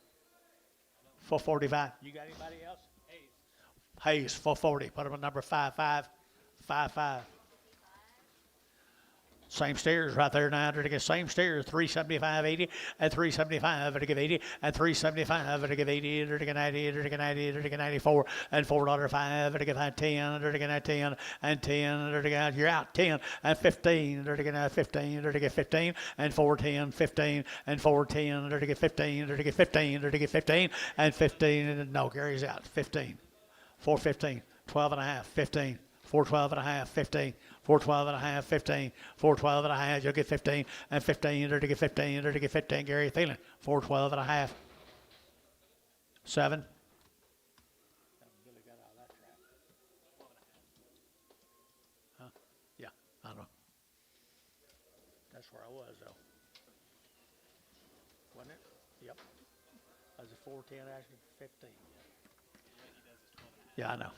For 45, you got anybody else? Hayes, for 40, put him at number 55, 55. Same stairs right there now to get same stairs, 375, 80, and 375 to give 80, and 375 to give 80, to get 90, to get 90, to get 94, and $4.05 to get 10, to get 10, and 10 to get you're out 10, and 15 to get 15, to get 15, and 410, 15, and 410 to get 15, to get 15, to get 15, and 15, no, Gary's out, 15, 415, 12 and a half, 15. 412 and a half, 15, 412 and a half, 15, 412 and a half, you'll get 15, and 15, or to get 15, or to get 15, Gary Thielen, 412 and a half, 7. Huh? Yeah, I don't know. That's where I was, though. Wasn't it? Yep. Was it 410, actually 15? Yeah, I know.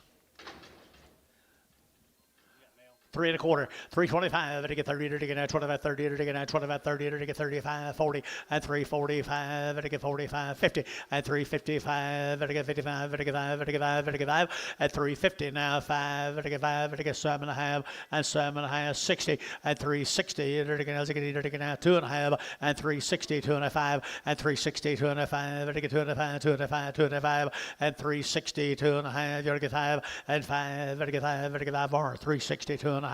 3 1/4, 325 to get 30, to get 25, 30, to get 25, 30, to get 35, 40, and 345 to get 45, 50, and 355 to get 55, to get 5, to get 5, to get 5, and 350 now 5 to get 5, to get 7.5, and 7.5, 60, and 360 to get 2.5, and 360, 2.5, and 360, 2.5 to get 2.5, 2.5, 2.5, and 360, 2.5, to get 5, and 5 to get 5, to get 5 more, 360, 2.5,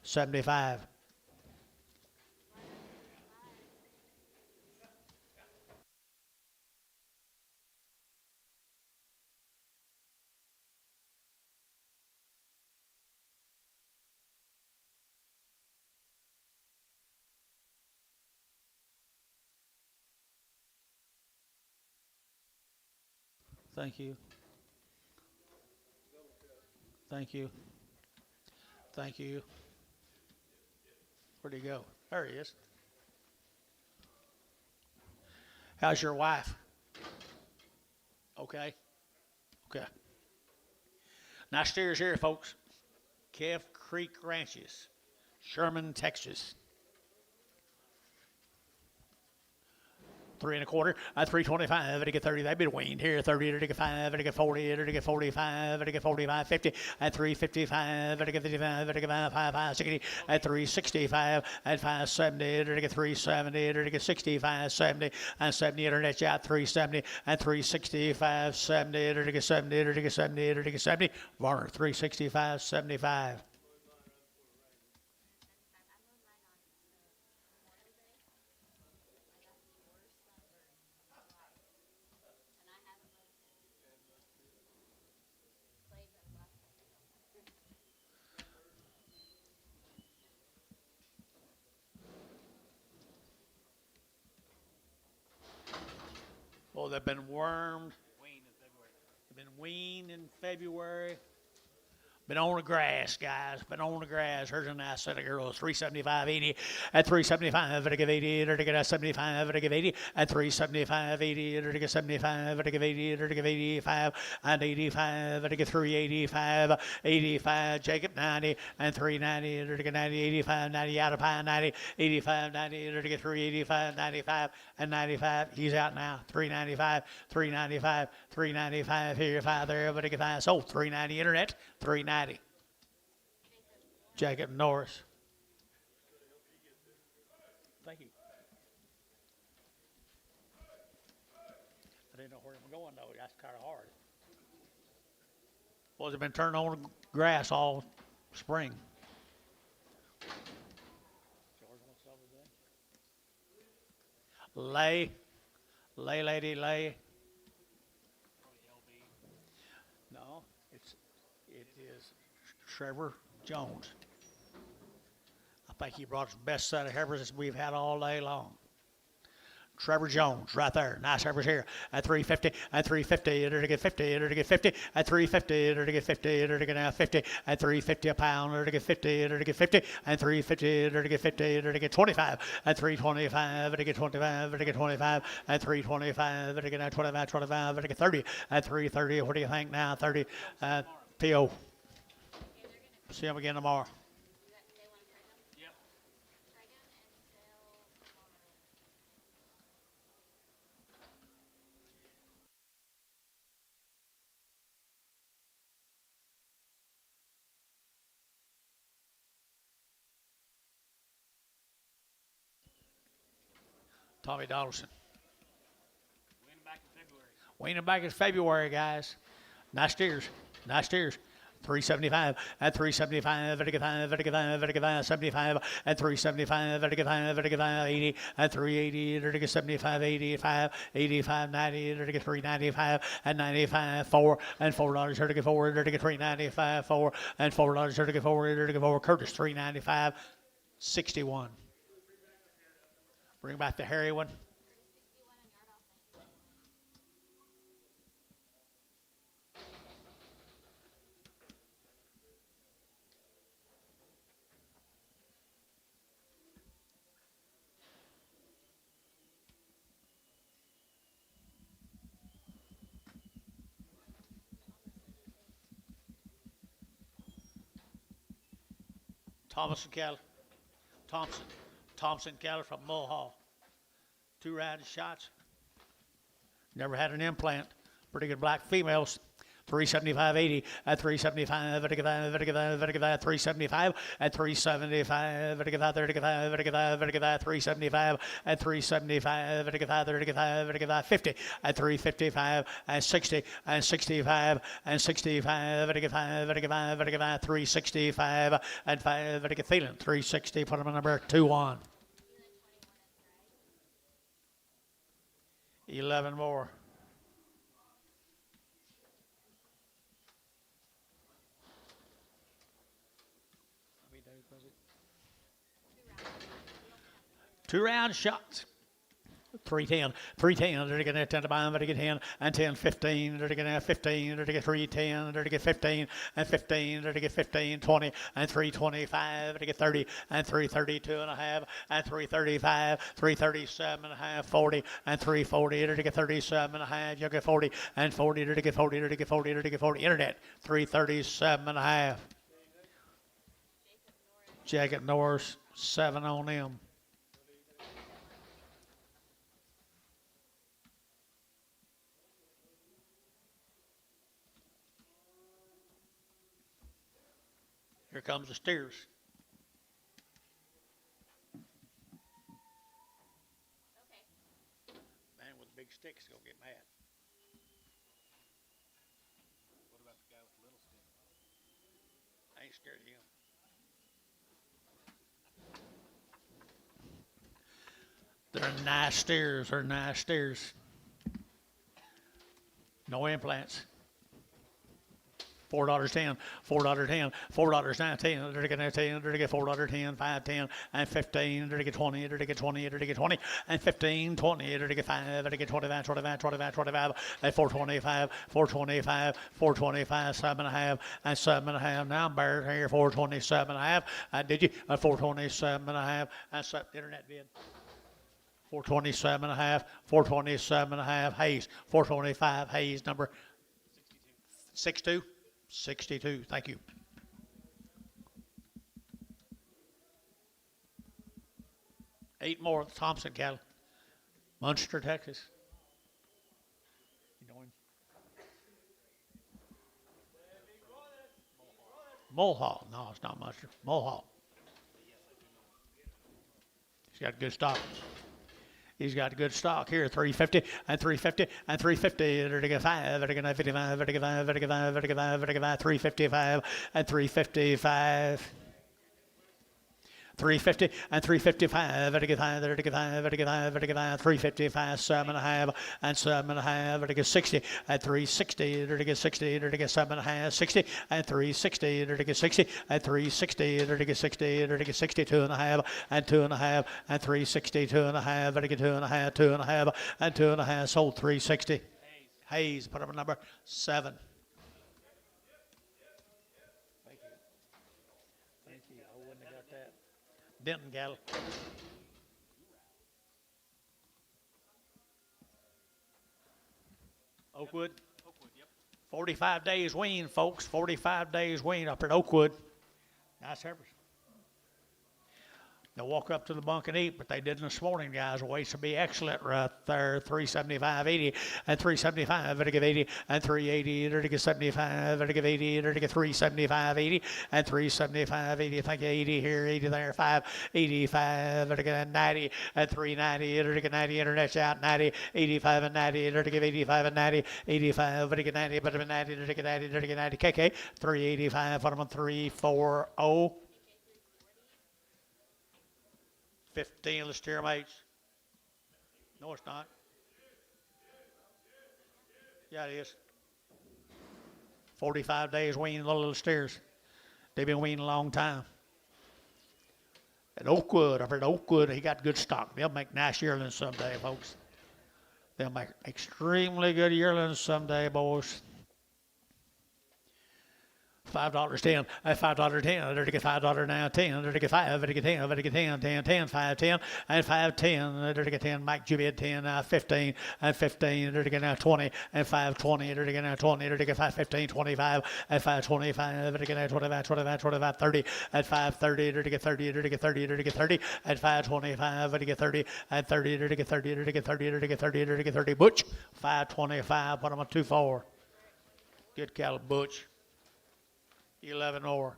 75. Thank you. Thank you. Thank you. Where'd he go? There he is. How's your wife? Okay. Okay. Now steers here, folks. Calf Creek Ranches, Sherman, Texas. 3 1/4, 325 to get 30. They've been weaned here. 30 to get 5, to get 40, to get 45, to get 45, 50, and 355 to get 55, to get 5, 60, and 365, and 570 to get 370, to get 65, 70, and 70 internet out 370, and 365, 70 to get 70, to get 70, to get 70. Varner 365, 75. Oh, they've been wormed. They've been weaned in February. Been on the grass, guys. Been on the grass. Here's a nice set of girls. 375, 80, and 375 to give 80, to get 75 to give 80, and 375, 80, to get 75 to give 80, to give 85, and 85 to get 385, 85, Jacob 90, and 390 to get 90, 85, 90 out of pine 90, 85, 90 to get 385, 95, and 95. He's out now. 395, 395, 395 here, 5 there, but to get 5. So 390 internet, 390. Jacob Norris. Thank you. I didn't know where I'm going though. That's kind of hard. Well, it's been turned on grass all spring. Lay, lady, lay. No, it is Trevor Jones. I think he brought his best set of heifers we've had all day long. Trevor Jones, right there. Nice Trevor's here at 350, at 350, to get 50, to get 50, at 350, to get 50, to get now 50, at 350 a pound, to get 50, to get 50, and 350, to get 50, to get 25, at 325, to get 25, to get 25, at 325, to get now 25, 25, to get 30, at 330. What do you think now? 30, PO. See him again tomorrow. They want to try them? Yep. Try them and sell tomorrow. Tommy Donaldson. Weaning back in February. Weaning back in February, guys. Nice steers. Nice steers. 375 at 375, 75 at 375, 80 at 380, 75, 85, 85, 90, 395 at 95, 4 and $4, 34, 395, 4 and $4, 34, Curtis 395, 61. Bring back the hairy one. Thompson cattle from Mulhall. 2 riding shots. Never had an implant. Pretty good black females. 375.80 at 375, 375 at 375, 375 at 375, 50 at 355 and 60 and 65 and 65, 365 and 5, feeling 360. Put them on number 2-1. 11 more. Two round shots. 310, 310, they're going to 10 to bind, they're going to 10, and 10, 15, they're going to 15, they're going to 310, they're going to 15, and 15, they're going to 15, 20, and 325, they're going to 30, and 332 and a half, and 335, 337 and a half, 40, and 340, they're going to 37 and a half, you'll get 40, and 40, they're going to 40, they're going to 40, they're going to 40, internet, 337 and a half. Jacob Norris, 7 on them. Here comes the steers. Okay. Man with the big sticks is going to get mad. What about the guy with the little stick? I ain't scared of him. They're nice steers. They're nice steers. No implants. $4.10, $4.10, $4.19, they're going to 10, they're going to $4.10, 5, 10, and 15, they're going to 20, they're going to 20, they're going to 20, and 15, 20, they're going to 5, they're going to 25, 25, 25, 25, and 425, 425, 425, 7.5, and 7.5. Now I'm bear here, 427.5. Did you? 427.5, and the internet bid. 427.5, 427.5, Hayes, 425, Hayes, number 62. 62, thank you. Eight more Thompson cattle. Munster, Texas. You know him? Mulhall. No, it's not Munster. Mulhall. He's got good stock. He's got good stock here, 350 and 350 and 350. They're going to 5. They're going to 55. They're going to 5. They're going to 5. They're going to 5. They're going to 5. 355 and 355. 350 and 355, and 5, 355, 7.5 and 7.5, 60 and 360, 60, 7.5, 60 and 360, 60 and 360, 60, 62.5 and 2.5 and 360, 2.5, 2.5, 2.5 and 2.5, sold 360. Hayes, put up a number 7. Thank you. I wouldn't have got that. Denton cattle. Oakwood. 45 days wean, folks. 45 days wean up at Oakwood. Nice heifers. They'll walk up to the bunk and eat, but they didn't this morning, guys. The weights will be excellent right there. 375.80 and 375, to give 80 and 380, to give 75, to give 80, to give 375.80 and 375.80. Thank you, 80 here, 80 there, 585, to give 90 and 390, to give 90. Internet's out 90, 85 and 90, to give 85 and 90, 85, to give 90, but 90, to give 90, to give 90. KK 385, put them on 340. 15 of the steer mates. No, it's not. Yeah, it is. 45 days weaning the little steers. They've been weaning a long time. At Oakwood, I've heard Oakwood, he got good stock. They'll make nice yearlings someday, folks. They'll make extremely good yearlings someday, boys. $5.10, $5.10, to get $5 now, 10, to get 5, to get 10, to get 10, 10, 10, 5, 10, and 5, 10, to get 10, Mike Jubiet 10, 15, and 15, to get now 20, and 5, 20, to get now 20, to get 5, 15, 25, and 5, 25, to get now 25, 25, 25, 30, and 5, 30, to get 30, to get 30, to get 30, and 5, 25, to get 30, and 30, to get 30, to get 30, to get 30, to get 30, Butch, 5, 25, put them on 2-4. Good cattle, Butch. 11 over.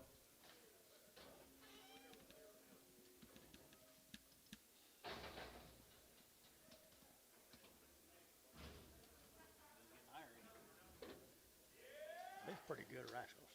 They're pretty good rascals.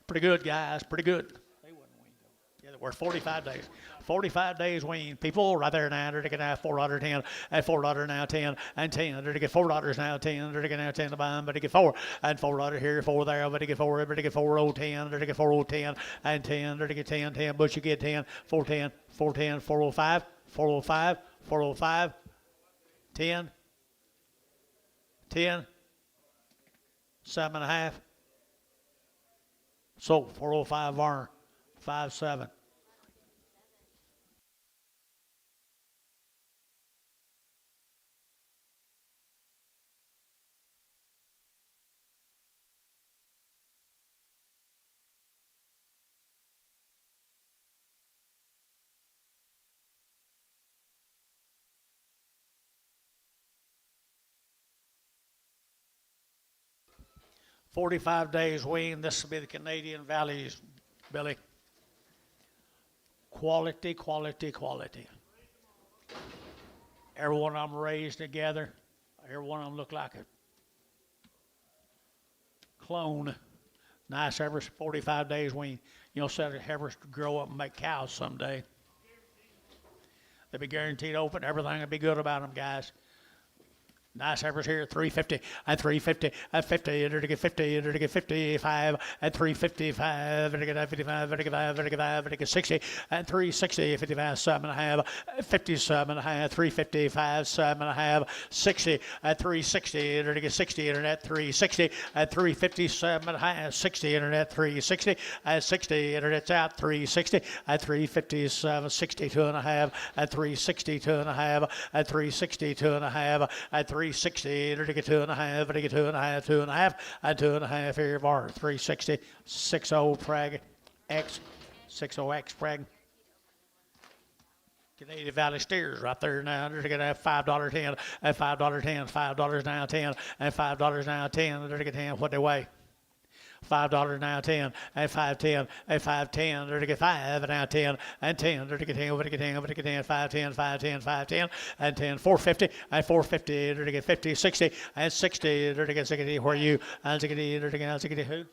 Pretty good, guys. Pretty good. They wouldn't wean though. Yeah, they were 45 days. 45 days wean. People right there now, they're going to have $4.10 and $4 now 10 and 10. They're to get $4 now 10. They're to get now 10 to buy them, but they get 4 and $4 here, 4 there, but they get 4, but they get 4.10. They're to get 4.10 and 10. They're to get 10, 10. But you get 10, 410, 410, 405, 405, 405, 10, 10, 7.5. So 405 Varner, 5.7. $45 days wean. This will be the Canadian Valleys, Billy. Quality, quality, quality. Every one of them raised together. Every one of them look like a clone. Nice heifers, 45 days wean. You'll set the heifers to grow up and make cows someday. They'll be guaranteed open. Everything will be good about them, guys. Nice heifers here, 350 and 350 and 50, to get 50, to get 55 and 355, to get 55, to get 5, to get 5, to get 60 and 360, 55, 7.5, 57.5, 355, 7.5, 60 and 360, to get 60 internet, 360 and 357.5, 60 internet, 360 and 60 internet's out, 360 and 357, 62.5 and 362.5 and 362.5 and 360, to get 2.5, to get 2.5, 2.5, and 2.5 here, bar 360, 60 Prag X, 60X Prag. Canadian Valley steers right there now. They're going to have $5.10 and $5.10, $5 now 10, and $5 now 10. They're going to get 10 what they weigh. $5 now 10 and 5.10 and 5.10. They're to get 5 and now 10 and 10. They're to get 10 over to get 10 over to get 10 5.10 5.10 5.10 and 10 4.50 and 4.50. They're to get 50 60 and 60. They're to get 60 where you and 60. They're to get 60 who?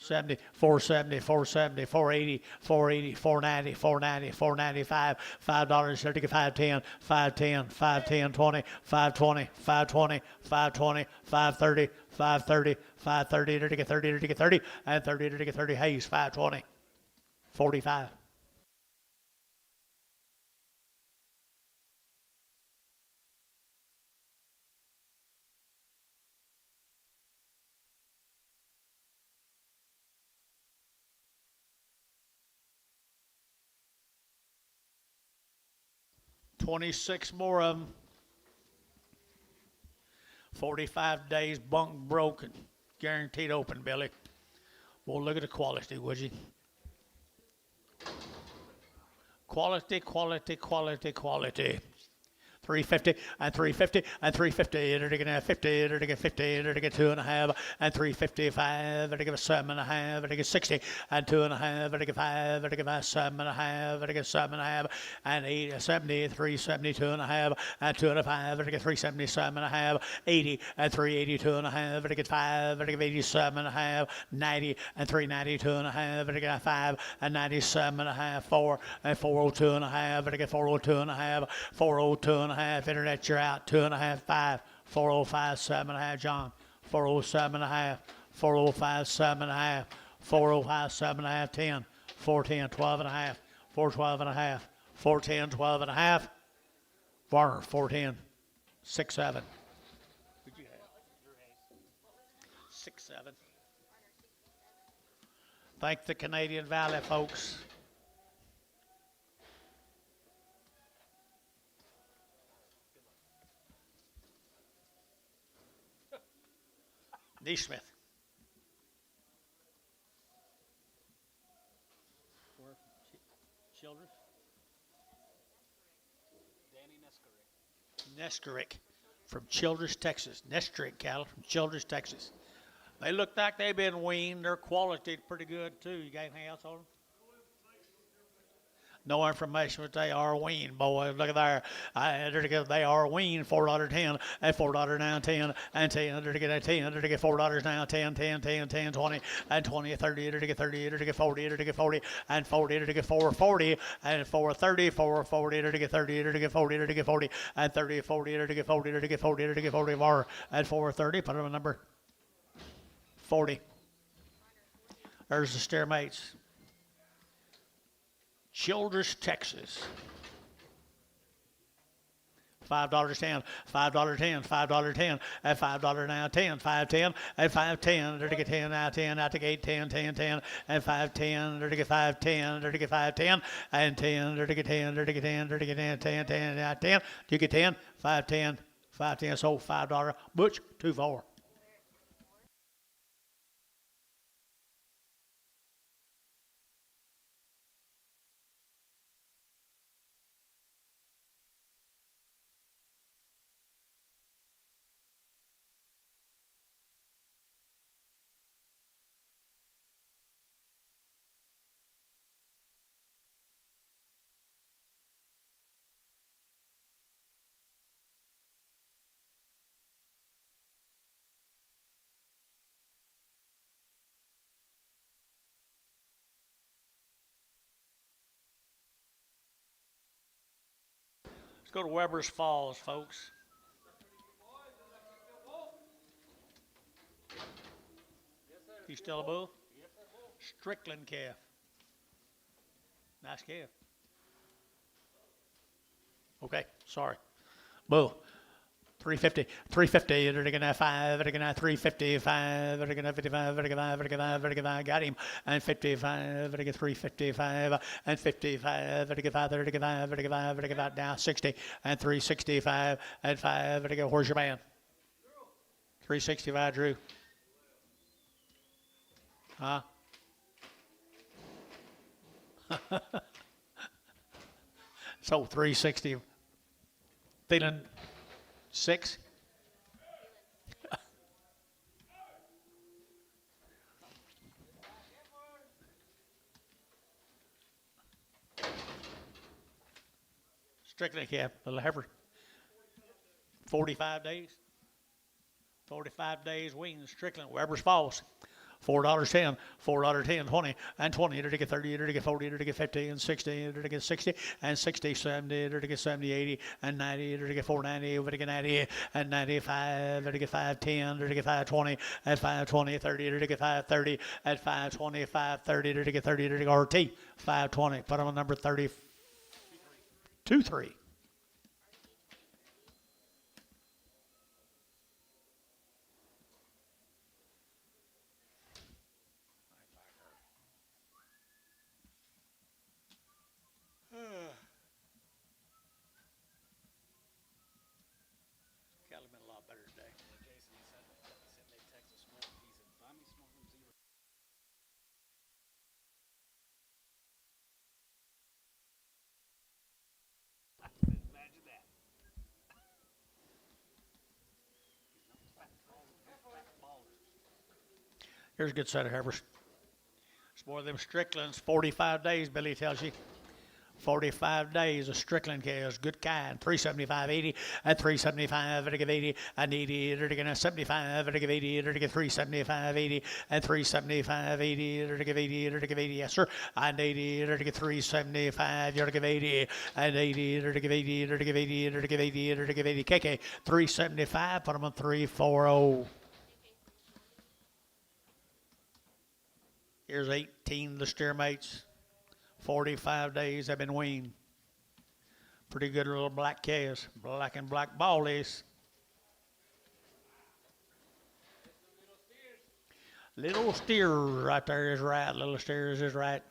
70, 470, 470, 480, 480, 490, 490, 495, $5, 30, 510, 510, 510, 20, 520, 520, 520, 530, 530, 530, 30, 30, 30, 30, and 30, 30, 30, Hayes, 520, 45. $26 more of them. 45 days bunk broken. Guaranteed open, Billy. Well, look at the quality, would you? Quality, quality, quality, quality. 350 and 350 and 350. They're going to 50. They're going to 50. They're going to 2.5 and 355. They're going to 7.5. They're going to 60 and 2.5. They're going to 5. They're going to 7.5. They're going to 7.5 and 8, 70, 370, 2.5 and 2.5. They're going to 377.5, 80 and 382.5. They're going to 5. They're going to 87.5, 90 and 392.5. They're going to 5 and 97.5, 4 and 402.5. They're going to 402.5, 402.5. Internet, you're out. 2.5, 5, 405, 7.5, John. 407.5, 405, 7.5, 405, 7.5, 10, 410, 12.5, 412.5, 410, 12.5. Varner, 410, 6, 7. What'd you have? 6, 7. Thank the Canadian Valley, folks. Neesmith. Where? Childress? Danny Neskarick. Neskarick from Childress, Texas. Neskarick cattle from Childress, Texas. They look like they've been weaned. Their quality pretty good, too. You got anything else on them? No information, but they are weaned, boys. Look at there. They are weaned. $4.10 and $4.10 and 10. They're to get 10. They're to get $4 now. 10, 10, 10, 10, 20 and 20, 30. They're to get 30. They're to get 40. They're to get 40 and 40. They're to get 440 and 430. 440. They're to get 30. They're to get 40. They're to get 40 and 30, 40. They're to get 40. They're to get 40. They're to get 40 more at 430. Put them a number 40. There's the stair mates. Childress, Texas. $5.10, $5.10, $5.10, at $5 now, 10, 5.10, at 5.10, they're to get 10 now, 10, out to gate 10, 10, 10, and 5.10, they're to get 5.10, they're to get 5.10, and 10, they're to get 10, they're to get 10, they're to get 10, 10, 10, out 10, you get 10, 5.10, 5.10, so $5, Butch, 2.4. Let's go to Weber's Falls, folks. You still a bull? Strickland calf. Nice calf. Okay, sorry. Bull. 350, 350, they're going to have 5, they're going to have 355, they're going to have 55, they're going to have 55, they're going to have, got him, and 55, they're going to get 355, and 55, they're going to get 5, they're going to get 5, they're going to get 5, they're going to get down 60, and 365, and 5, they're going to go, where's your man? 365, Drew. Huh? So 360, feeling 6. Strickland calf, little heifer. 45 days. 45 days weaned, Strickland, Weber's Falls. $4.10, $4.10, 20, and 20, to get 30, to get 40, to get 50, and 60, to get 60, and 60, 70, to get 70, 80, and 90, to get 490, over to get 90, and 95, to get 510, to get 520, and 520, 30, to get 530, and 520, 530, to get 30, to get RT, 520. Put them on number 30, 2-3. Cattle been a lot better today. Jason, he said they text us morning. He said, "Find me some more from zero." Imagine that. Here's a good set of heifers. It's more of them Stricklands. 45 days, Billy tells you. 45 days of Strickland cows, good kind. 375.80 and 375 to give 80 and 80 to get 75 to give 80 to get 375.80 and 375.80 to give 80 to give 80, yes sir, and 80 to get 375 to give 80 and 80 to give 80 to give 80 to give 80 to give 80 KK 375. Put them on 340. Here's 18 the steer mates. 45 days have been weaned. Pretty good little black calves. Black and black ballies. Little steers right there is right. Little steers is right.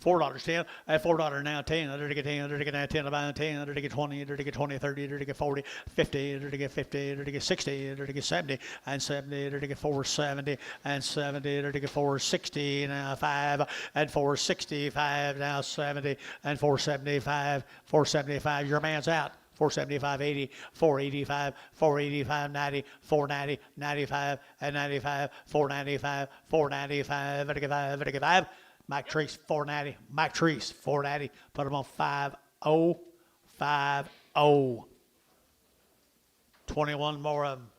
$4.10, at $4 now 10, to get 10, to get now 10, about 10, to get 20, to get 20, 30, to get 40, 50, to get 50, to get 60, to get 70, and 70, to get 470, and 70, to get 460, now 5, and 465, now 70, and 475, 475, your man's out. 475, 80, 485, 485, 90, 490, 95, and 95, 495, 495, to get 5, to get 5. Mike Treese, 490. Mike Treese, 490. Put him on 5-0. 5-0. 21 more of them.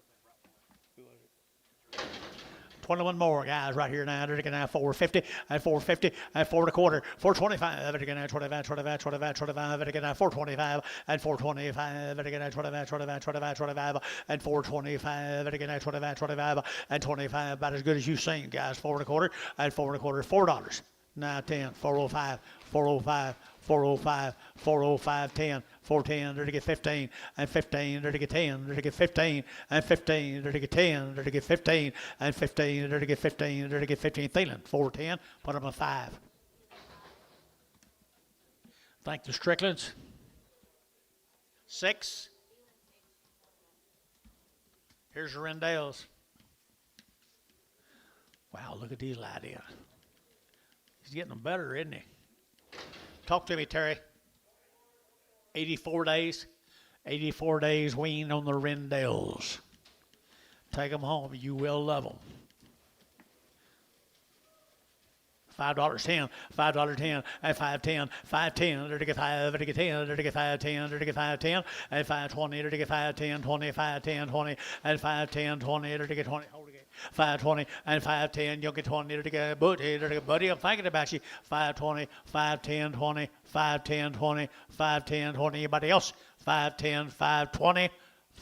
21 more guys right here now. They're taking now 450 and 450 and 4.25. 425. They're taking now 25, 25, 25, 25. They're taking now 425 and 425. They're taking now 25, 25, 25, 25 and 425. They're taking now 25, 25 and 25. About as good as you've seen, guys. 4.25 and 4.25. $4. Now 10, 405, 405, 405, 405, 10, 410, they're to get 15, and 15, they're to get 10, they're to get 15, and 15, they're to get 10, they're to get 15, and 15, they're to get 15, they're to get 15. Thielen, 410, put them on 5. Thank the Stricklands. 6. Here's your Rendales. Wow, look at these ideas. He's getting them better, isn't he? Talk to me, Terry. 84 days. 84 days weaned on the Rendales. Take them home. You will love them. $5.10, $5.10, and $5.10, $5.10, they're to get 5, they're to get 10, they're to get 5.10, they're to get 5.10, and $5.20, they're to get 5.10, 20, 5.10, 20, and $5.10, 20, they're to get 20. Hold it. 5.20 and 5.10, you'll get 20, they're to get Buddy, they're to get Buddy, I'm thinking about you. 5.20, 5.10, 20, 5.10, 20, 5.10, 20, anybody else? 5.10, 5.20,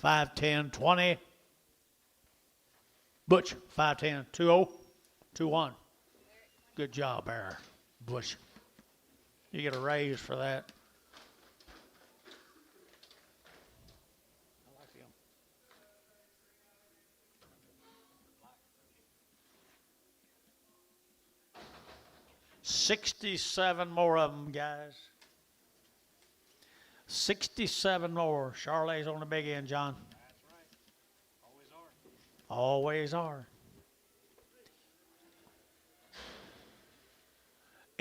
5.10, 20. Butch, 5.10, 2-0, 2-1. Good job there, Bush. You get a raise for that. I like him. 67 more of them, guys. 67 more. Charlotte's on the big end, John. That's right. Always are. Always are.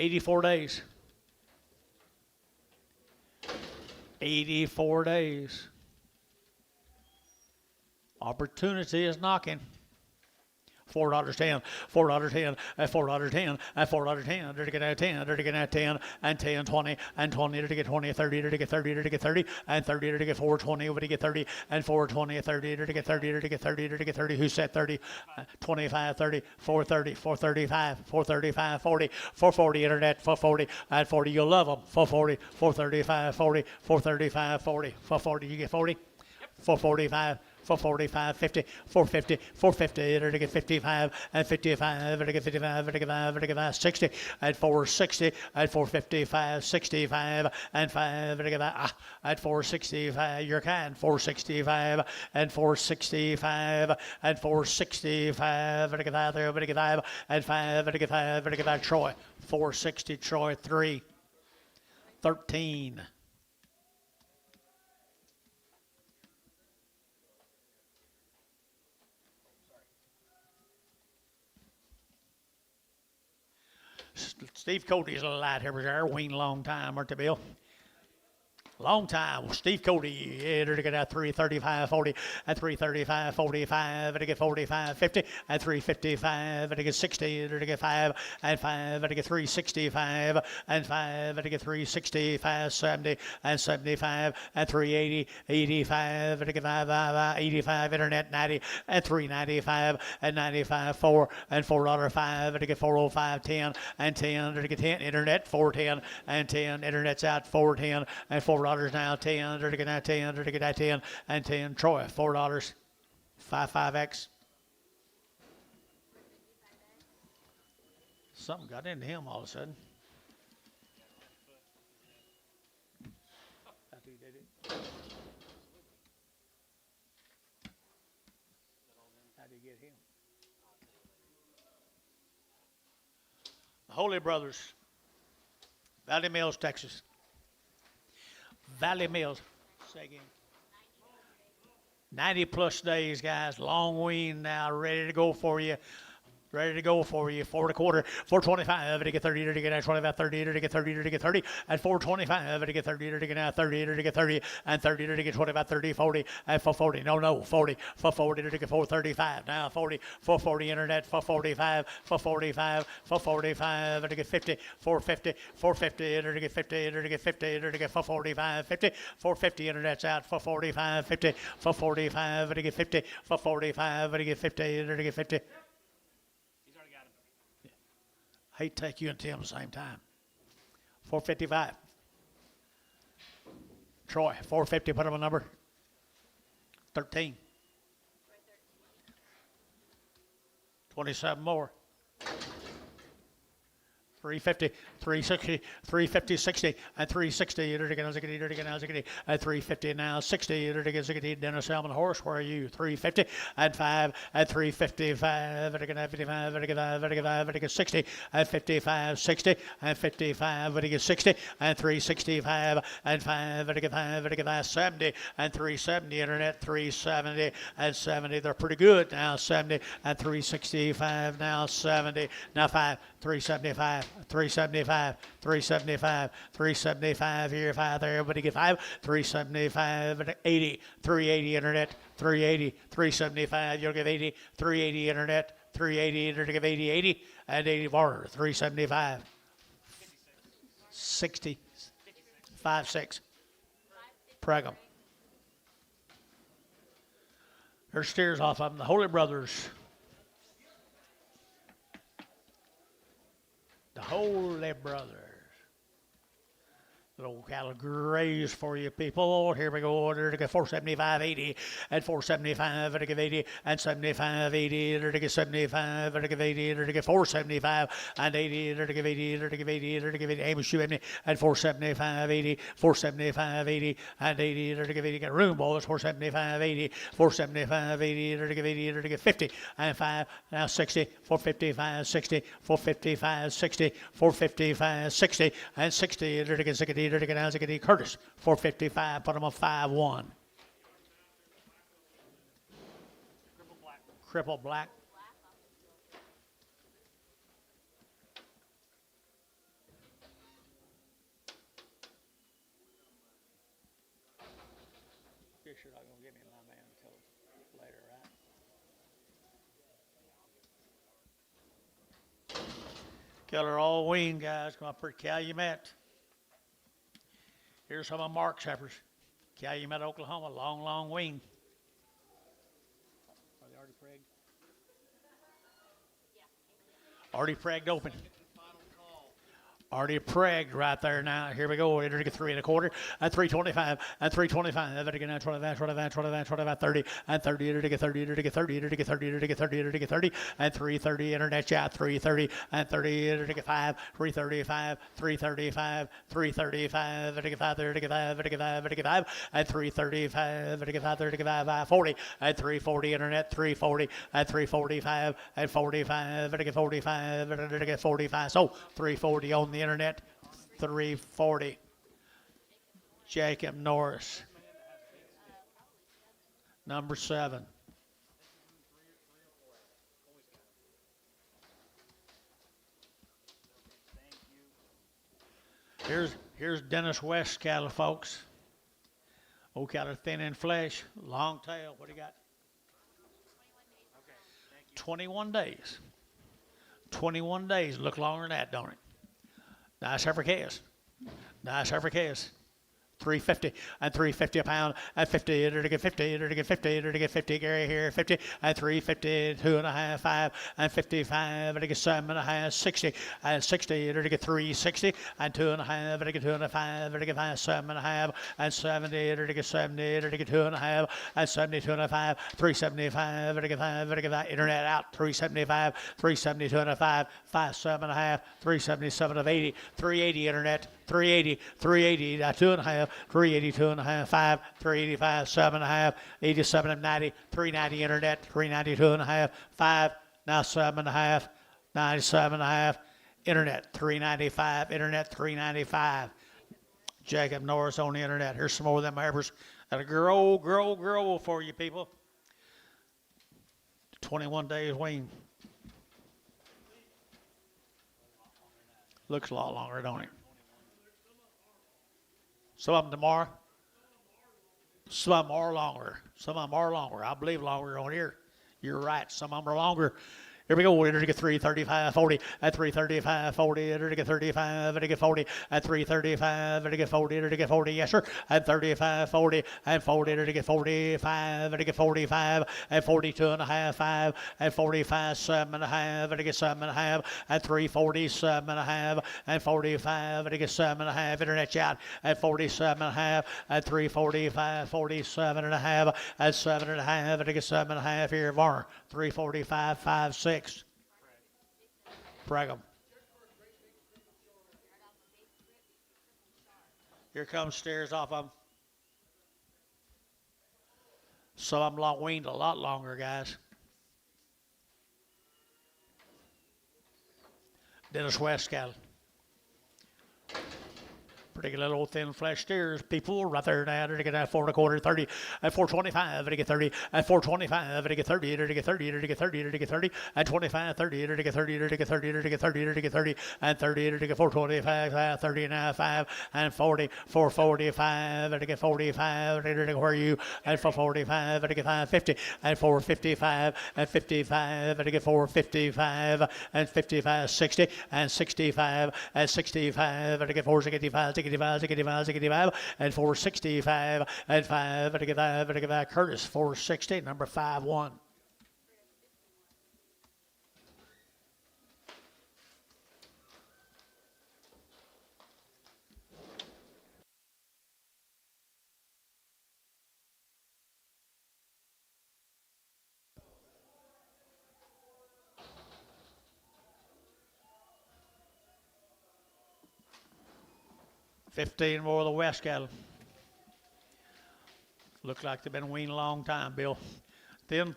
84 days. 84 days. Opportunity is knocking. $4.10, $4.10, at $4.10, at $4.10, to get at 10, to get at 10, and 10, 20, and 20, to get 20, 30, to get 30, to get 30, and 30, to get 420, over to get 30, and 420, 30, to get 30, to get 30, to get 30, who said 30, 25, 30, 430, 435, 435, 40, 440, internet, 440, and 40, you'll love them, 440, 435, 40, 435, 40, 440, you get 40, 445, 445, 50, 450, 450, to get 55, and 55, to get 55, to get 5, to get 5, 60, and 460, and 455, 65, and 5, to get at 465, you're kind, 465, and 465, and 465, to get 5, to get 5, and 5, to get 5, to get 5, Troy, 460, Troy, 3, 13. Steve Cody's a light here, there. Ween long time, weren't they, Bill? Long time. Steve Cody, yeah, to get out 335, 40, and 335, 45, to get 45, 50, and 355, to get 60, to get 5, and 5, to get 365, and 5, to get 365, 70, and 75, and 380, 85, to get 5, 85, internet 90, and 395, and 95, 4, and $4.05, to get 405, 10, and 10, to get 10, internet 410, and 10, internet's out 410, and $4 now 10, to get that 10, to get that 10, and 10, Troy, $4, 55X. Something got into him all of a sudden. After he did it. How did he get him? The Holy Brothers, Valley Mills, Texas. Valley Mills. Say again. 90 plus days, guys. Long wean now, ready to go for you. Ready to go for you. 4 1/4, 425, to get 30, to get 25, 30, to get 30, to get 30, and 425, to get 30, to get now 30, to get 30, and 30, to get 25, 30, 40, and 440, no, 40, 440, to get 435, now 40, 440, internet, 445, 445, 445, to get 50, 450, 450, to get 50, to get 50, to get 445, 50, 450, internet's out, 445, 50, 445, to get 50, 445, to get 50, to get 50. Hate to take you and Tim at the same time. 455. Troy, 450, put up a number. 13. 27 more. 350, 360, 350, 60, and 360, and 350 now, 60, Dennis Salmon Horse, where are you? 350, and 5, and 355, 55, 60, and 55, 60, and 55, 60, and 365, and 5, 70, and 370, internet, 370, and 70, they're pretty good now, 70, and 365, now 70, now 5, 375, 375, 375, 375 here, 5 there, everybody get 5, 375, 80, 380 internet, 380, 375, you'll give 80, 380 internet, 380, to give 80, 80, and 80 border, 375, 60, 5, 6, Pregum. There's steers off of them, the Holy Brothers. The Holy Brothers. Little cattle graze for you people. Here we go. To get 475, 80, and 475, to give 80, and 75, 80, to get 75, to give 80, to get 475, and 80, to give 80, to give 80, to give 80, Amos shoot me, and 475, 80, 475, 80, and 80, to give 80, get room balls, 475, 80, 475, 80, to give 80, to give 50, and 5, now 60, 455, 60, 455, 60, 455, 60, and 60, to get 60, to get Isaac and Curtis, 455, put them on 5-1. Cripple black. You're sure not going to give me my man until later, right? Killer all wing, guys. Come up here, Calumet. Here's some of Mark's heifers. Calumet, Oklahoma. Long, long wing. Are they already pregged? Already pregged open. Already pregged right there now. Here we go. Enter to get 3 1/4 and 325 and 325. Enter to get 25, 25, 25, 25, 30 and 30. Enter to get 30. Enter to get 30. Enter to get 30. Enter to get 30. Enter to get 30 and 330. Internet chat 330 and 30. Enter to get 5. 335. 335. 335. Enter to get 5. Enter to get 5. Enter to get 5. Enter to get 5 and 335. Enter to get 5. Enter to get 5. 540 and 340. Internet 340 and 345 and 45. Enter to get 45. Enter to get 45. So 340 on the internet. 340. Jacob Norris. Number 7. Here's Dennis West cattle, folks. Old cattle, thin in flesh, long tail. What do you got? 21 days. 21 days. Look longer than that, don't it? Nice heifer case. Nice heifer case. 350 and 350 a pound and 50 enter to get 50 enter to get 50 enter to get 50 Gary here 50 and 350 2.5 5 and 55 enter to get 7.5 60 and 60 enter to get 360 and 2.5 enter to get 2.5 enter to get 5 7.5 and 70 enter to get 70 enter to get 2.5 and 72.5 375 enter to get 5 enter to get 5 internet out 375 370 2.5 5 7.5 377 of 80 380 internet 380 380 2.5 382 and a half, 5, 385, 7.5, 87 and 90, 390 internet, 392 and a half, 5, now 7.5, 97 and a half, internet, 395, internet, 395. Jacob Norris on the internet. Here's some more of them heifers that'll grow for you people. 21 days wean. Looks a lot longer, don't it? Some of them tomorrow. Some of them are longer. Some of them are longer. I believe longer on here. You're right. Some of them are longer. Here we go. Enter to get 335, 40, at 335, 40, enter to get 35, enter to get 40, at 335, enter to get 40, enter to get 40, yes sir, at 35, 40, and 40, enter to get 45, enter to get 45, at 42 and a half, 5, at 45, 7 and a half, enter to get 7 and a half, at 347 and a half, and 45, enter to get 7 and a half, internet chat, at 47 and a half, at 345, 47 and a half, at 7 and a half, enter to get 7 and a half here, Varner, 345, 5, 6. Brag 'em. Here comes stairs off of them. Some of them long weaned a lot longer, guys. Dennis West cattle. Pretty good little thin flesh steers. People right there now to get that 4 1/4, 30, at 425, to get 30, at 425, to get 30, to get 30, to get 30, to get 30, at 25, 30, to get 30, to get 30, to get 30, to get 30, and 30, to get 425, 30 and a half, 5, and 40, 445, to get 45, to get where you, and 445, to get 550, and 455, and 55, to get 455, and 55, 60, and 65, and 65, to get 465, 65, and 465, and 5, and to get 5, and to get 5, Curtis, 460, number 5-1. $15 more of the West cattle. Look like they've been weaned a long time, Bill. Thin,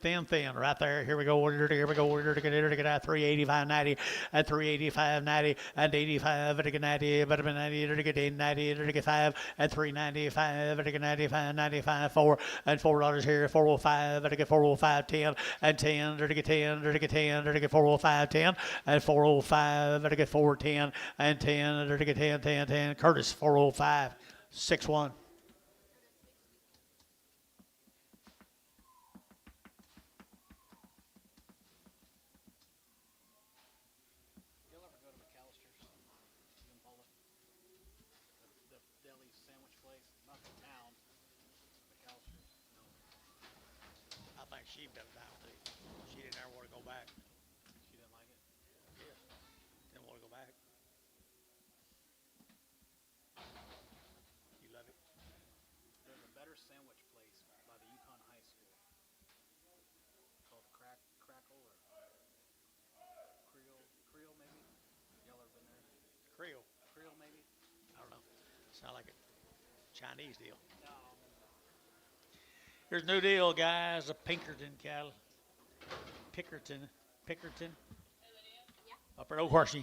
right there. Here we go. Here we go. To get at 385, 90, at 385, 90, and 85, to get 90, but 90, to get 90, to get 5, at 395, to get 95, 95, 4, and $4 here, 405, to get 405, 10, and 10, to get 10, to get 10, to get 405, 10, and 405, to get 410, and 10, to get 10, 10, 10. Curtis, 405, 6-1. She been down too. She didn't ever want to go back. She didn't like it. Yeah. Didn't want to go back. You love it? There's a better sandwich place by the Yukon High School called Crackle or Creole maybe. Y'all ever been there? Creole. Creole maybe. I don't know. Sound like a Chinese deal. No. Here's a new deal, guys. A Pinkerton cattle. Pickerton. Up at Okarche.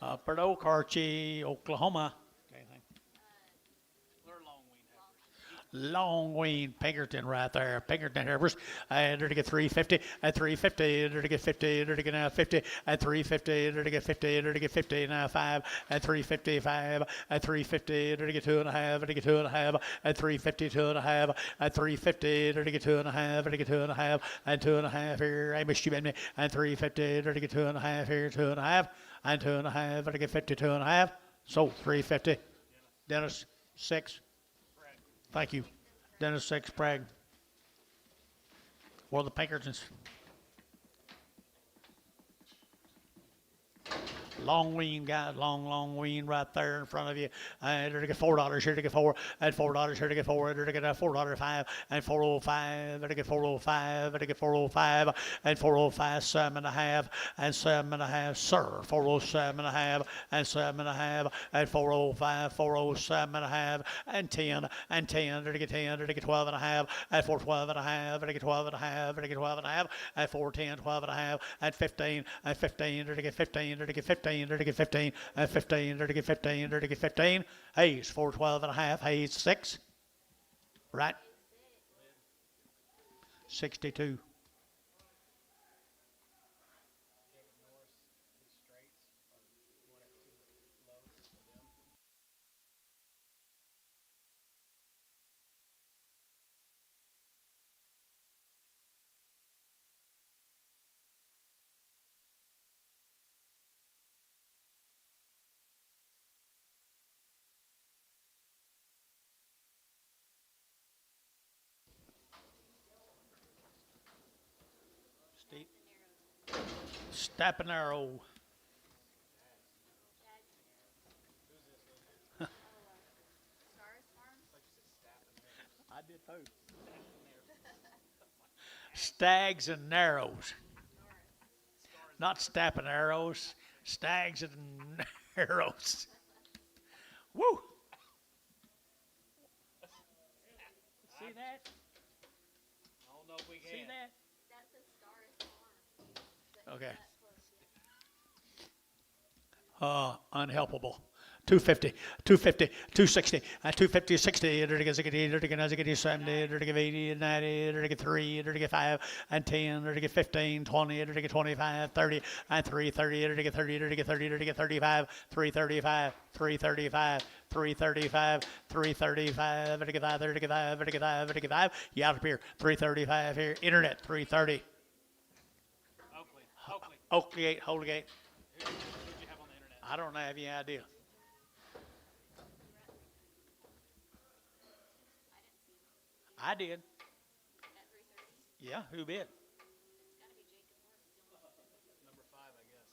Up at Okarche, Oklahoma. They're long wean heifers. Long wean Pinkerton right there. Pinkerton heifers. And they're to get 350 and 350. They're to get 50. They're to get now 50 and 350. They're to get 50. They're to get 50 now 5 and 355 and 350. They're to get 2.5 and to get 2.5 and 350 2.5 and 350. They're to get 2.5 and to get 2.5 and 2.5 here. I missed you, baby. And 350. They're to get 2.5 here. 2.5 and 2.5 and to get 52.5. So 350. Dennis 6. Thank you. Dennis 6, Prague. For the Pinkertons. Long wean, guys, long wean right there in front of you. And they're to get $4 here to get 4, and $4 here to get 4, and they're to get $4.05, and 405, and to get 405, and to get 405, and 405, 7.5, and 7.5, sir. 407.5, and 7.5, and 405, 407.5, and 10, and 10, they're to get 10, they're to get 12.5, and 412.5, and to get 12.5, and to get 12.5, and 410, 12.5, and 15, and 15, they're to get 15, they're to get 15. They're to get 15, and 15, they're to get 15, they're to get 15. Hayes, 412.5, Hayes 6. Right? 62. Stapanero. I did too. Stags and narrows. Not Stapaneros. Stags and narrows. Woo! See that? I don't know if we can. See that? That's a Stars Farm. Okay. Unhelpable. 250, 250, 260, 250, 60, 70, 80, 90, 3, 5, and 10, 15, 20, 25, 30, and 330, 30, 30, 35, 335, 335, 335, 335, 35, 35, you out of here, 335 here, internet, 330. Oakley Gate, Holy Gate. Who'd you have on the internet? I don't have any idea. I did. Yeah, who bid? Number 5, I guess.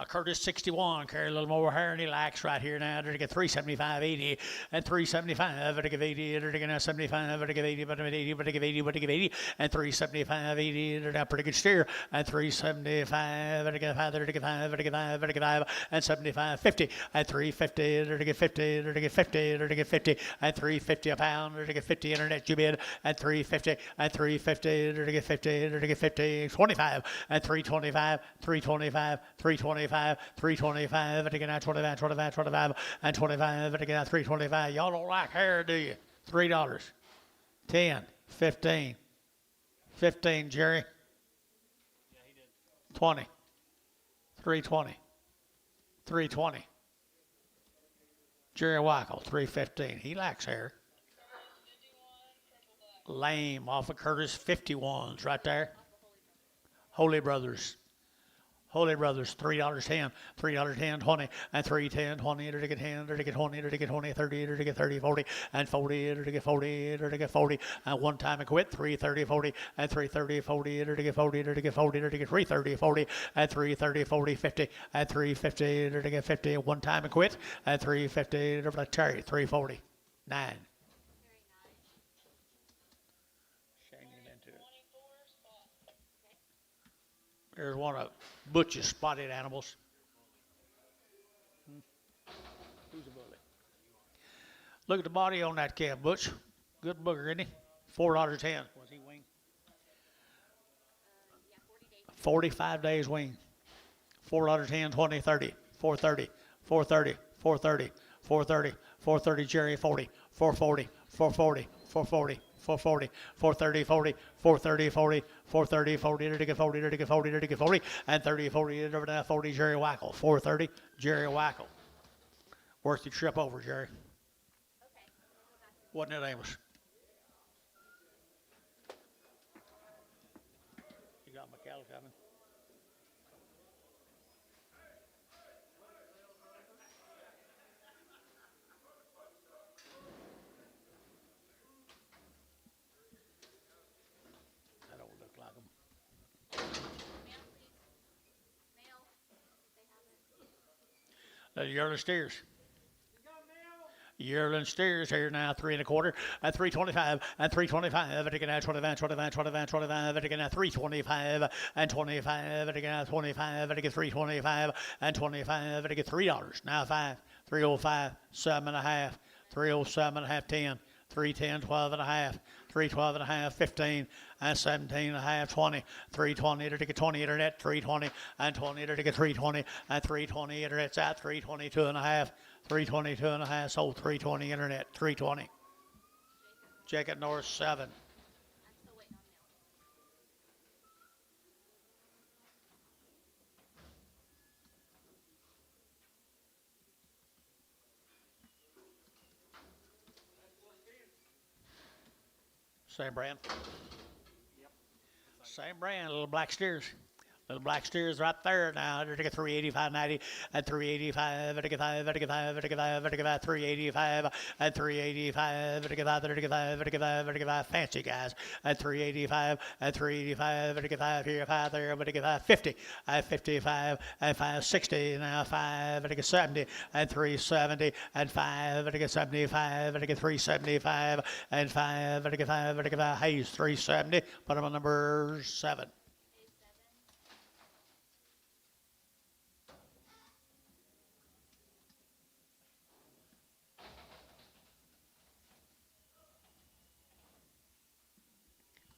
Curtis 61, carry a little more hair and he likes right here now. They're to get 375, 80, and 375, but to give 80, they're to get 75, but to give 80, but to give 80, but to give 80, but to give 80, and 375, 80, they're a pretty good steer, and 375, but to get 5, they're to get 5, but to get 5, but to get 5, and 75, 50, and 350, they're to get 50, they're to get 50, they're to get 50, and 350 a pound, they're to get 50 internet you bid, and 350, and 350, they're to get 50, they're to get 50, 25, and 325, 325, 325, 325, and again at 25, 25, 25, and 25, and again at 325. Y'all don't like hair, do you? $3. 10, 15, 15, Jerry. Yeah, he did. 20, 320, 320, Jerry Wackel, 315. He lacks hair. Lame off of Curtis, 51s right there. Holy Brothers. Holy Brothers, $3.10, $3.10, 20, and 3.10, 20, to get 10, to get 20, to get 20, 30, to get 30, 40, and 40, to get 40, to get 40, and one time and quit, 330, 40, and 330, 40, to get 40, to get 40, to get 330, 40, and 330, 40, 50, and 350, to get 50, one time and quit, and 350, to Terry, 340, 9. There's one of Butch's spotted animals. Who's a bully? Look at the body on that calf, Butch. Good booger, isn't he? $4.10. Was he weaned? Yeah, 40 days. 45 days weaned. $4.10, 20, 30, 430, 430, 430, 430, 430, Jerry, 40, 440, 440, 440. 440, 430, 40, 430, 40, 430, 40, to get 40, to get 40, to get 40, and 30, 40, over to 40, Jerry Wackel. 430, Jerry Wackel. Worth your trip over, Jerry. Okay. Wasn't it, Amos? You got McCall coming? That don't look like him. Mail, please. Mail. They have it. The yearling steers. Yearling steers here now, 3 1/4, and 325, and 325, and again at 25, 25, 25, 25, and again at 325, and 25, and again at 25, and again 325, and 25, and again $3. Now 5, 305, 7.5, 307.5, 10, 310, 12.5, 312.5, 15, and 17.5, 20, 320 to get 20 internet, 320, and 20 to get 320, and 320 internet's at 322.5, 322.5, sold 320 internet, 320. Jacob North 7. I'm still waiting on mail. Same brand. Same brand, little black steers. Little black steers right there now. They're 385.90 and 385, 5, 385 and 385, 5, fancy guys. And 385 and 385, here 5 there, 50 and 55 and 560 now 5, 70 and 370 and 5, 75 and 375 and 5, Hayes 370. Put them on number 7.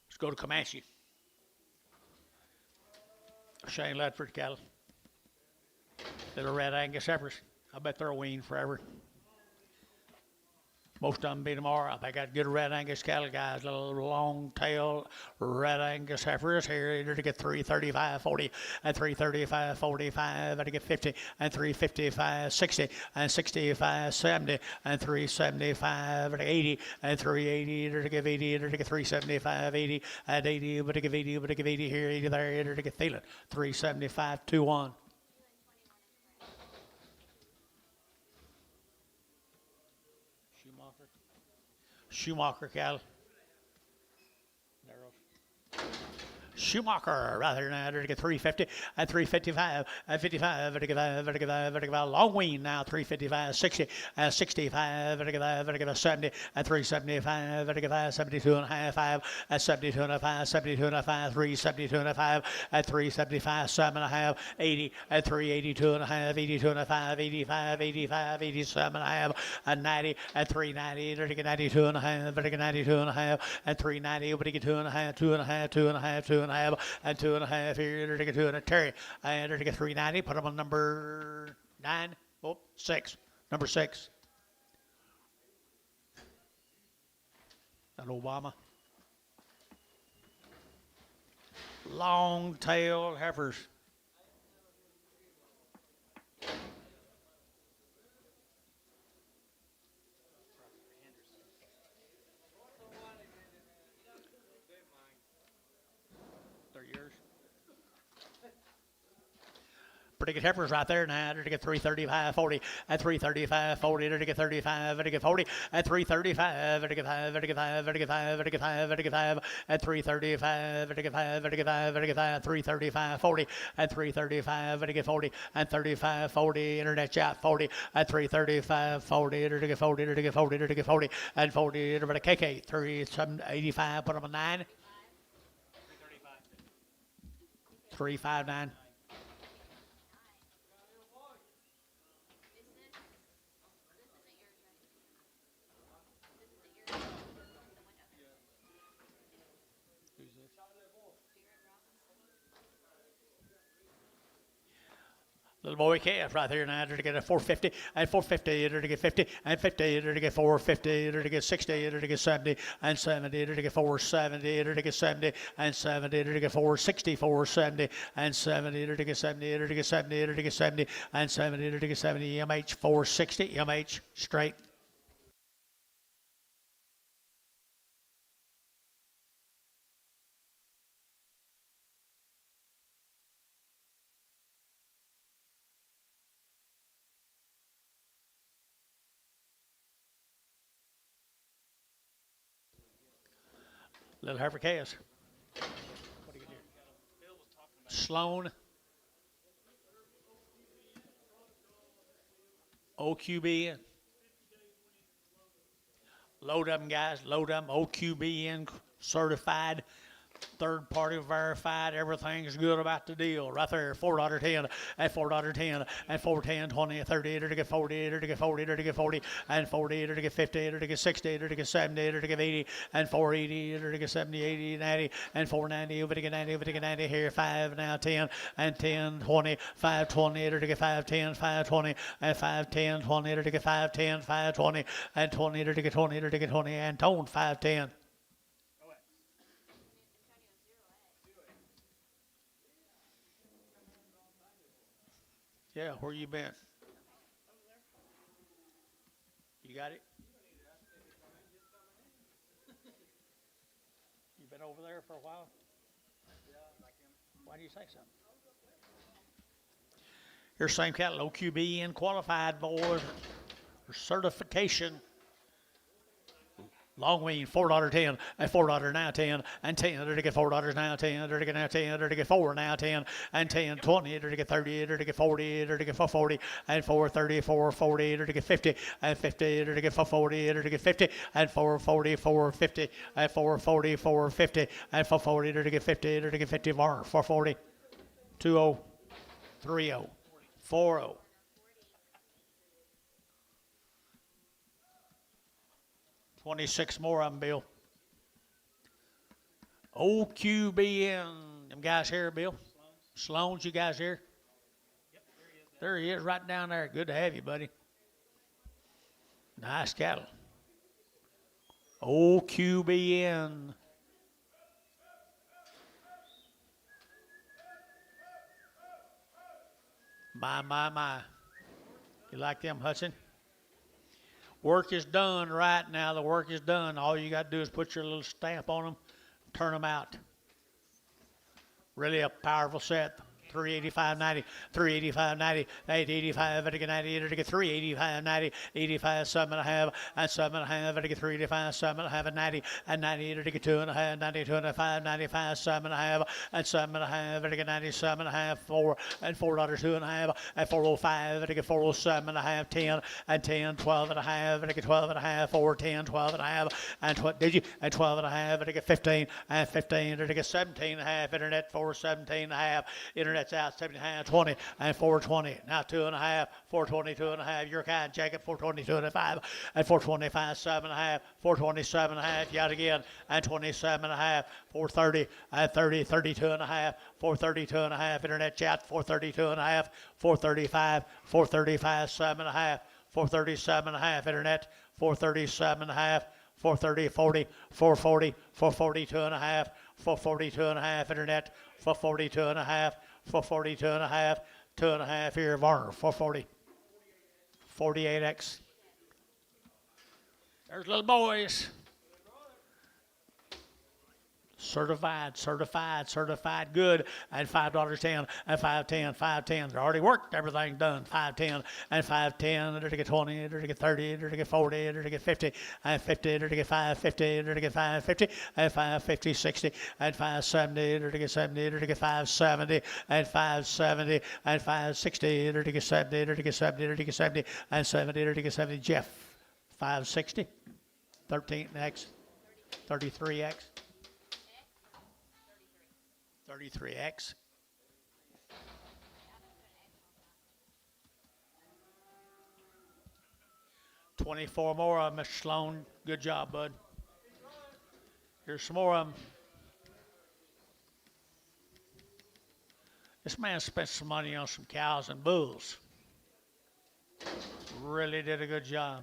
Let's go to Comanche. Shane Ledford cattle. Little red Angus heifers. I bet they're weaned forever. Most of them be tomorrow. I got good red Angus cattle guys, little long tail red Angus heifers here to get 335, 40, and 335, 45, and to get 50, and 355, 60, and 65, 70, and 375, and 80, and 380, to give 80, to get 375, 80, and 80, but to give 80, but to give 80 here, 80 there, to get Thielen, 375, 21. Schumacher cattle. Schumacher right here now to get 350 and 355 and 55 long wean now 355 60 and 65 70 and 375 72 and a half 5 and 72 and a 5 72 and a 5 372 and a 5 and 375 7 and a half 80 and 382 and a half 82 and a 5 85 85 87 and a half and 90 and 390 to get 92 and a half 92 and a half and 390 but to get 2 and a half 2 and a half 2 and a half 2 and a half and 2 and a half here to get 2 and a Terry and to get 390. Put them on number 9. Oh, 6. Number 6. That Obama. Long tail heifers. Pretty good tempers right there now. To get 335, 40, at 335, 40, to get 35, to get 40, at 335, to get 5, to get 5, to get 5, to get 5, to get 5, at 335, to get 5, to get 5, to get 5, 335, 40, at 335, to get 40, and 35, 40, internet chat 40, at 335, 40, to get 40, to get 40, to get 40, and 40, to get KK 385, put them a 9. 359. Little boy calf right there now to get a 450 and 450 to get 50 and 50 to get 450 to get 60 to get 70 and 70 to get 470 to get 70 and 70 to get 460 470 and 70 to get 70 to get 70 to get 70 and 70 to get 70 MH 460 MH straight. Little Hereford Chaos. What do you do? Sloan. OQB. Load them, guys. Load them. OQBN certified. Third party verified, everything's good about the deal. Right there, $4.10 and $4.10 and $4.10, 20, 30 to get 40 to get 40 to get 40 and 40 to get 50 to get 60 to get 70 to get 80 and 480 to get 70, 80, 90 and 490 over to get 90 over to get 90 here 5 now 10 and 10, 20, 520 to get 510, 520 and 510, 20 to get 510, 520 and 20 to get 20 to get 20 and tone 510. Yeah, where you been? You got it? You been over there for a while? Why do you say so? Here's same cattle, OQBN qualified board certification. Long wing, $4.10, and $4 now 10, and 10 to get $4 now 10, to get now 10, to get 4 now 10, and 10, 20 to get 30, to get 40, to get 440, and 430, 440 to get 50, and 50 to get 440, to get 50, and 440, 450, and 440, 450, and 440 to get 50, to get 50 bar, 440, 20, 30, 40. 26 more of them, Bill. OQBN. Them guys here, Bill? Sloan's, you guys here? Yep, there he is, right down there. Good to have you, buddy. Nice cattle. OQBN. My. You like them, Hudson? Work is done right now. The work is done. All you got to do is put your little stamp on them, turn them out. Really a powerful set. 385.90, 385.90, 885, to get 90, to get 385.90, 85, 7.5, and 7.5, to get 385, 7.5, and 90, and 90, to get 2.5, 90, 2.5, 95, 7.5, and 7.5, to get 97.5, 4, and $4, 2.5, and 405, to get 407.5, 10, and 10, 12.5, to get 12.5, 4, 10, 12.5, and did you? And 12.5, to get 15, and 15, to get 17.5, internet 417.5, internet's out 70.5, 20, and 420. Now 2.5, 420, 2.5. Your kind, Jacob 420, 2.5, and 425, 7.5, 427.5. Yet again, and 27.5, 430, and 30, 32.5, 432.5. Internet chat 432.5, 435, 435, 7.5, 437.5. Internet 437.5. 430, 40, 440, 442.5, 442.5. Internet 442.5, 442.5, 2.5 here, Varner, 440, 48X. There's little boys. Certified, certified, certified, good, and $5.10, and 5.10, 5.10. They already worked, everything done. 5.10, and 5.10, to get 20, to get 30, to get 40, to get 50, and 50, to get 5.50, to get 5.50, and 5.50, 60, and 5.70, to get 70, to get 5.70, and 5.70, and 5.60, to get 70, to get 70, to get 70, and 70, to get 70. Jeff, 5.60, 13X, 33X. 33X. $24 more of them, Mr. Sloan. Good job, bud. Here's some more of them. This man spent some money on some cows and bulls. Really did a good job.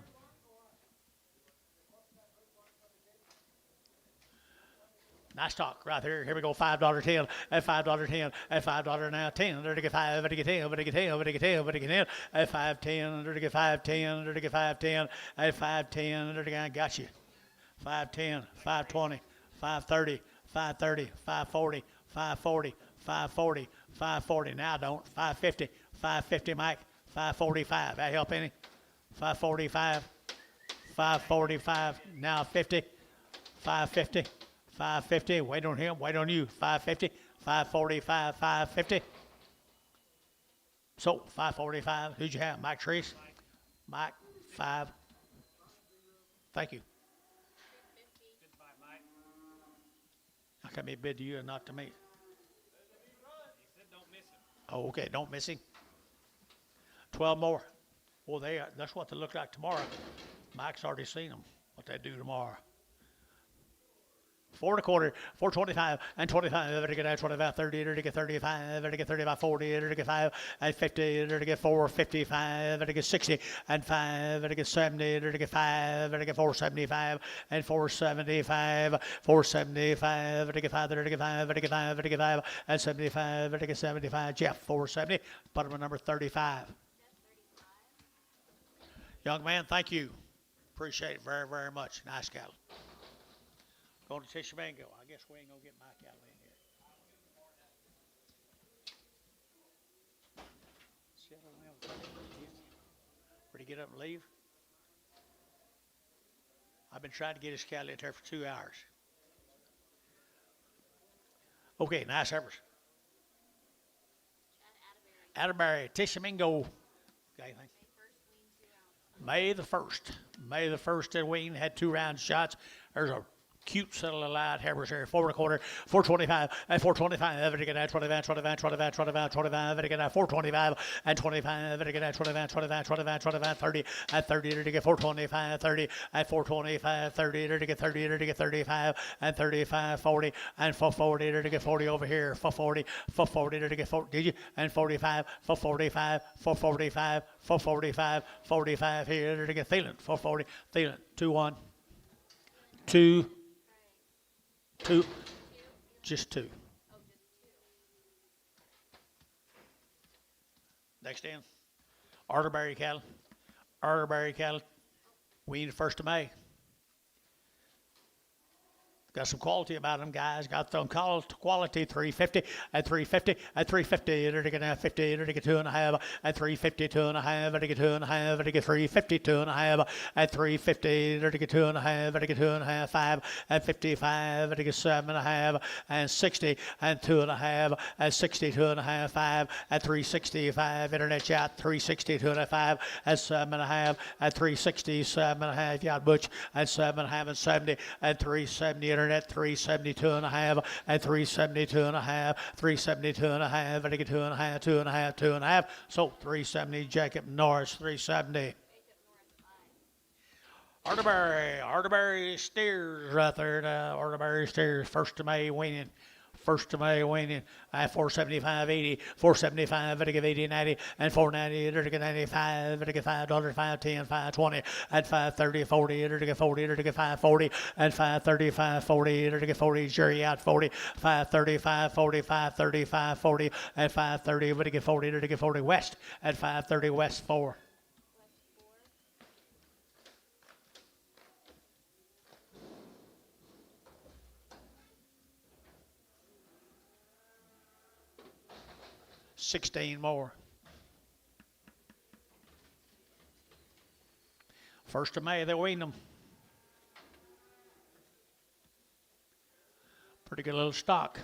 Nice talk right here. Here we go. $5.10 and $5.10 and $5 now 10. There to get 5. There to get 10. There to get 10. There to get 10. There to get 10. And 5.10. There to get 5.10. There to get 5.10 and 5.10. There to get. I got you. 5.10. 5.20. 5.30. 5.30. 5.40. 5.40. 5.40. 5.40. Now don't. 5.50. 5.50, Mike. 5.45. That help any? 5.45. 5.45. Now 50. 5.50. 5.50. Wait on him. Wait on you. 5.50. 5.45. 5.50. So 5.45. Who'd you have? Mike Treese. Mike. 5. Thank you. How come he bid to you and not to me? He said don't miss him. Oh, okay. Don't miss him. 12 more. Well, that's what they look like tomorrow. Mike's already seen them. What they do tomorrow. 4 1/4, 4.25 and 25. There to get 25, 30. There to get 35. There to get 35, 40. There to get 5 and 50. There to get 4.55. There to get 60 and 5. There to get 70. There to get 5. There to get 4.75 and 4.75. 4.75. There to get 5. There to get 5. There to get 5. There to get 5 and 75. There to get 75. Jeff 4.70. Bottom number 35. Young man, thank you. Appreciate it very, very much. Nice cattle. Going to Tishomingo. I guess we ain't going to get my cattle in here. Where'd he get up and leave? I've been trying to get his cattle in there for 2 hours. Okay, nice efforts. Atterbury, Tishomingo. Got anything? May the 1st. May the 1st at Wayne had 2 round shots. There's a cute settle of light hammers here. 4 1/4, 4.25 and 4.25. Ever to get at 25, 25, 25, 25, 25. Ever to get at 4.25 and 25. Ever to get at 25, 25, 25, 25, 30 and 30. Ever to get 4.25, 30 and 4.25, 30. Ever to get 30. Ever to get 35 and 35, 40 and 4.40. Ever to get 40 over here. 4.40, 4.40. Ever to get 40. Did you? And 45, 4.45, 4.45, 4.45, 45 here. Ever to get Thielen. 4.40. Thielen. 2-1. 2. 2, just 2. Next in, Arterbury cattle. Arterbury cattle, weaned 1st of May. Got some quality about them, guys. Got some quality. 350 and 350 and 350. They're to get 50. They're to get 2.5 and 350, 2.5. They're to get 2.5. They're to get 350, 2.5 and 350. They're to get 2.5. They're to get 2.5, 5 and 55. They're to get 7.5 and 60 and 2.5 and 60, 2.5, 5 and 365. Internet chat 360, 2.5 and 7.5 and 360, 7.5. Yacht Butch and 7.5 and 70 and 370. Internet 372.5 and 372.5, 372.5, and I get 2.5, 2.5, 2.5. So 370. Jacob Norris 370. Arterbury steers right there. Arterbury steers 1st of May winning. 1st of May waning at 475.80, 475, I give 80, 90, and 490, I get 95, I get $5, 510, 520, and 530, 40, I get 40, I get 540, and 530, 540, I get 40, jury out 40, 530, 540, 530, 540, and 530, I get 40, I get 40 west, and 530 west 4. 16 more. 1st of May, they wean them. Pretty good little stock.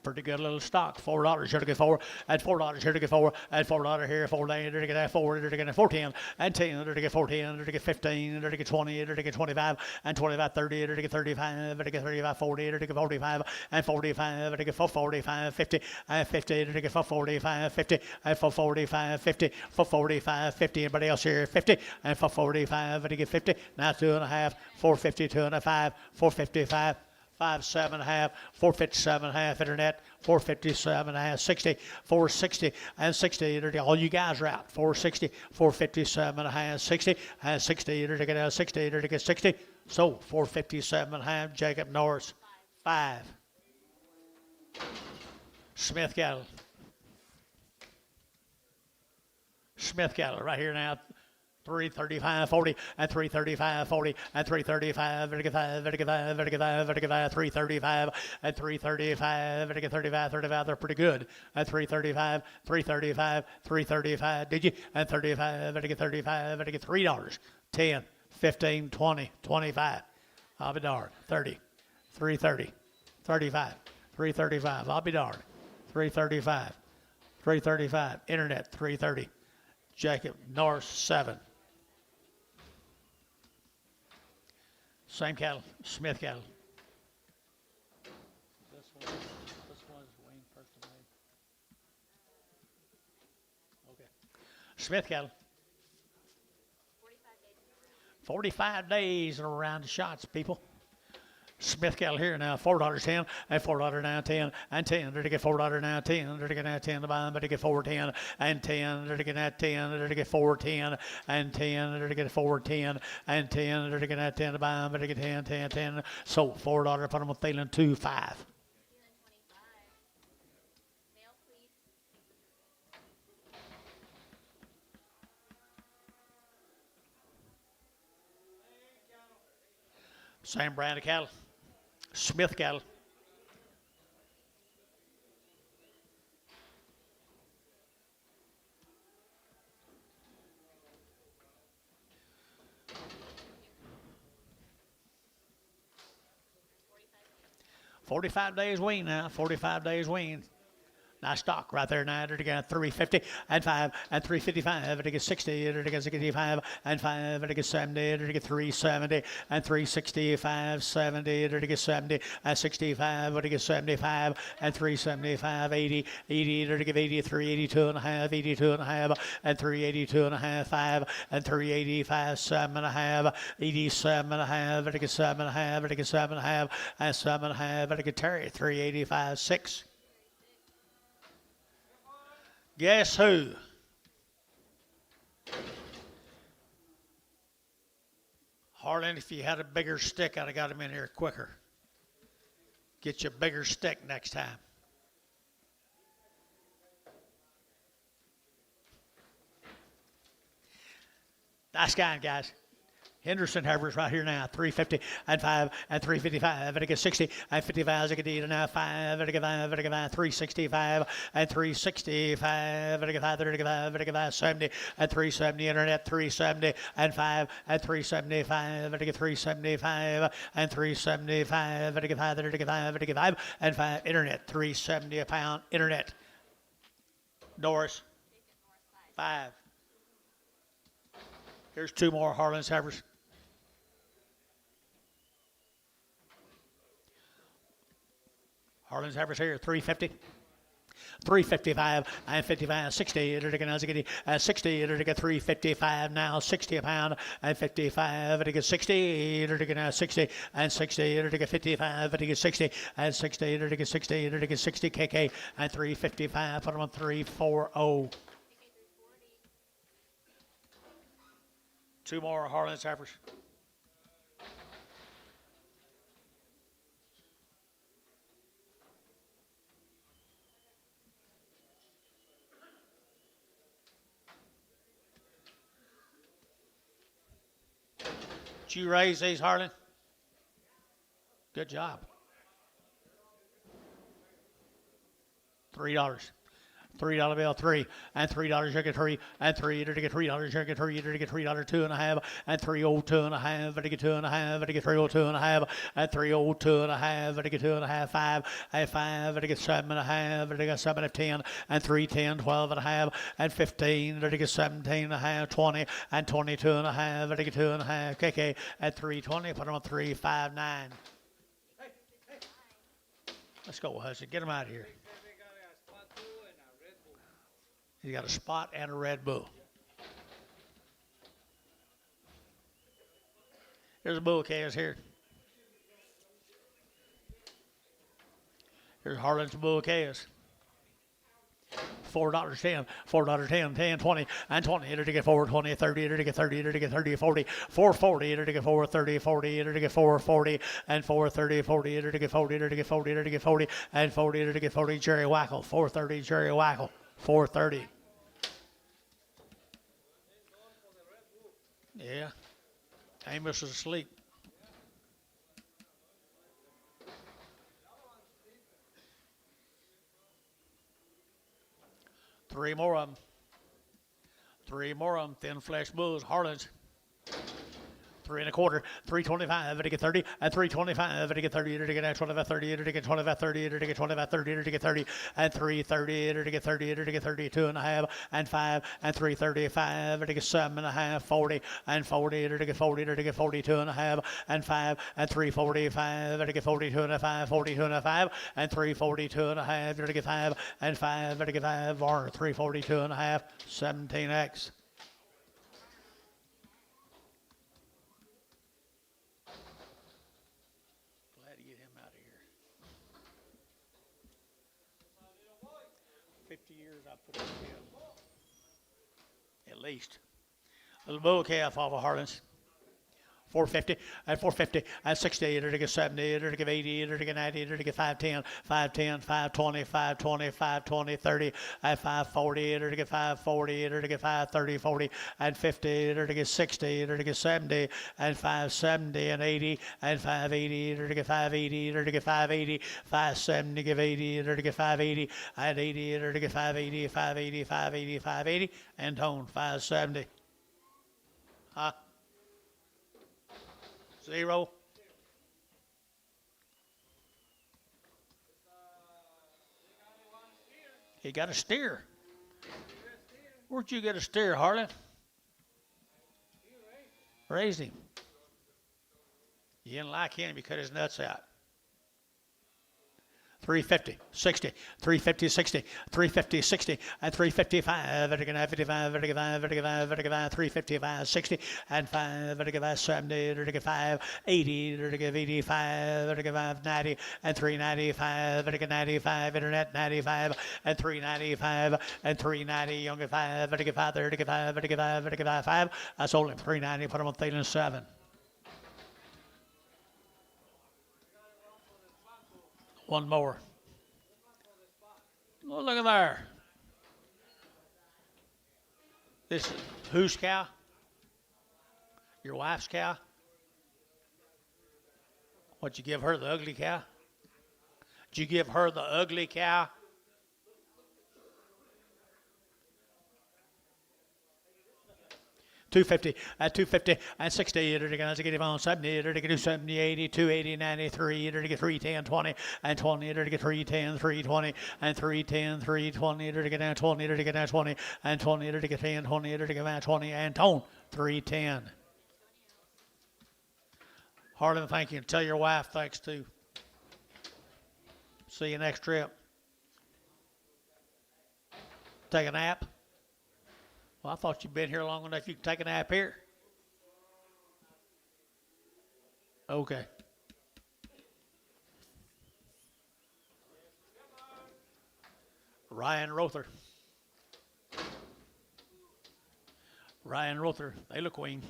Pretty good little stock. $4 here to get 4, and $4 here to get 4, and $4 here, 4 here to get 4, here to get 14, and 10 here to get 14, here to get 15, here to get 20, here to get 25, and 25, 30, here to get 35, here to get 35, 40, here to get 45, and 45, here to get 45, 50, and 50, here to get 45, 50, and 45, 50, 45, 50. Anybody else here? 50, and 45, here to get 50. Now 2.5, 450, 2.5, 455. 57.5, 457.5 internet, 457.5, 60, 460, and 60. All you guys are out. 460, 457.5, 60, and 60. To get 60, to get 60. So 457.5. Jacob Norris, 5. Smith cattle. Smith cattle right here now. 335, 40, and 335, 40, and 335, 335, and 335, 35, they're pretty good. And 335, 335, 335, did you? And 35, $3, 10, 15, 20, 25. I'll be darned. 30, 330, 35, 335. I'll be darned. 335, 335. Internet, 330. Jacob Norris, 7. Same cattle, Smith cattle. This one's weaned 1st of May. Okay. Smith cattle. 45 days around the shots, people. Smith cattle here now, $4 10, and $4 now 10, and 10. They're to get $4 now 10. They're to get now 10 to buy them, but to get 410, and 10. They're to get now 10. They're to get 410, and 10. They're to get 410, and 10. They're to get now 10 to buy them, but to get 10, 10, 10. So $4 put them on Thielen 2, 5. Thielen 25. Mail, please. Same brand of cattle. Smith cattle. $45 days wean now. 45 days wean. Nice stock right there now. They're getting 350 and 5 and 355. They get 60. They get 65 and 5. They get 70. They get 370 and 365, 70. They get 70 and 65. They get 75 and 375, 80, 80. They get 83, 82 and a half, 82 and a half, and 382 and a half, 5 and 385, 7 and a half, 87 and a half. They get 7 and a half. They get 7 and a half and 7 and a half. They get Terry 385, 6. Guess who? Harlan, if you had a bigger stick, I'd have got him in here quicker. Get you a bigger stick next time. Nice guy, guys. Henderson Heifers right here now, 350 and 5 and 355. And get 60 and 55. I get and now 5 and get 5 and get 5, 365 and 365 and get 5, 35 and get 5, 70 and 370. Internet 370 and 5 and 375 and get 375 and 375 and get 5 and get 5 and get 5 and 5. Internet 370 a pound. Internet. Norris 5. Here's 2 more Harlan's Heifers. Harlan's Heifers here, 350. 355 and 55, 60, and 60, to get 355 now, 60 a pound, and 55, to get 60, to get 60, and 60, to get 55, to get 60, and 60, to get 60, to get 60 KK, and 355, put them on 340. 2 more Harlan's Heifers. Did you raise these, Harlan? Good job. $3. $3 bill, three, and $3 ticket, three, and $3 to get $3 ticket, three to get $3 two and a half, and 302 and a half, to get two and a half, to get 302 and a half, and 302 and a half, to get two and a half, five, and five, to get seven and a half, to get seven and 10, and 310, 12 and a half, and 15, to get 17 and a half, 20, and 22 and a half, to get two and a half, KK at 320, put them on 359. Let's go, Hudson. Get him out of here. He's got a spot and a Red Bull. Here's a bull calves here. Here's Harlan's bull calves. $4.10, $4.10, 10, 20, and 20, to get 4, 20, 30, to get 30, to get 30, 40, 440, to get 4, 30, 40, to get 4, 40, and 4, 30, 40, to get 40, to get 40, to get 40, and 40, to get 40, Jerry Wackel, 430, Jerry Wackel, 430. Yeah, Amos is asleep. Three more of them. Three more of them. Thin flesh bulls. Harlan's. 3 1/4, 325, to get 30, and 325, to get 30, to get 25, 30, to get 25, 30, to get 25, 30, to get 30, and 330, to get 30, to get 32 and a half, and 5, and 335, to get 7 and a half, 40, and 40, to get 40, to get 42 and a half, and 5, and 345, to get 42 and a half, 42 and a half, and 342 and a half, to get 5, and 5, to get 5, or 342 and a half, 17X. Glad to get him out of here. 50 years I put up with him. At least. Little bull calf off of Harlan's. 450, and 450, and 60, to get 70, to get 80, to get 90, to get 510, 510, 520, 520, 520, 30, and 540, to get 540, to get 530, 40, and 50, to get 60, to get 70, and 570, and 80, and 580, to get 580, to get 580, 570, give 80, to get 580, and 80, to get 580, 580, 580, 580, and tone 570. Huh? 0. He got a steer. Where'd you get a steer, Harlan? Raised him. You didn't like him, you cut his nuts out. 350, 60, 350, 60, 350, 60, and 355, 55, 55, 55, 355, 60, and 5, 70, 5, 80, 85, 90, and 395, 95, internet 95, and 395, and 390, younger 5, 35, 35, 5. I sold him 390, put him on Thielen 7. One more. Oh, look at there. This is whose cow? Your wife's cow? What'd you give her, the ugly cow? Did you give her the ugly cow? $250, at $250, and 60, to get on 70, to get 70, 80, 280, 93, to get 310, 20, and 20, to get 310, 320, and 310, 320, to get down 20, to get down 20, and 20, to get 10, 20, to get down 20, and tone 310. Harlan, thank you. Tell your wife thanks too. See you next trip. Take a nap. Well, I thought you'd been here long enough you could take a nap here. Okay. Ryan Rother. Ryan Rother, they look wing.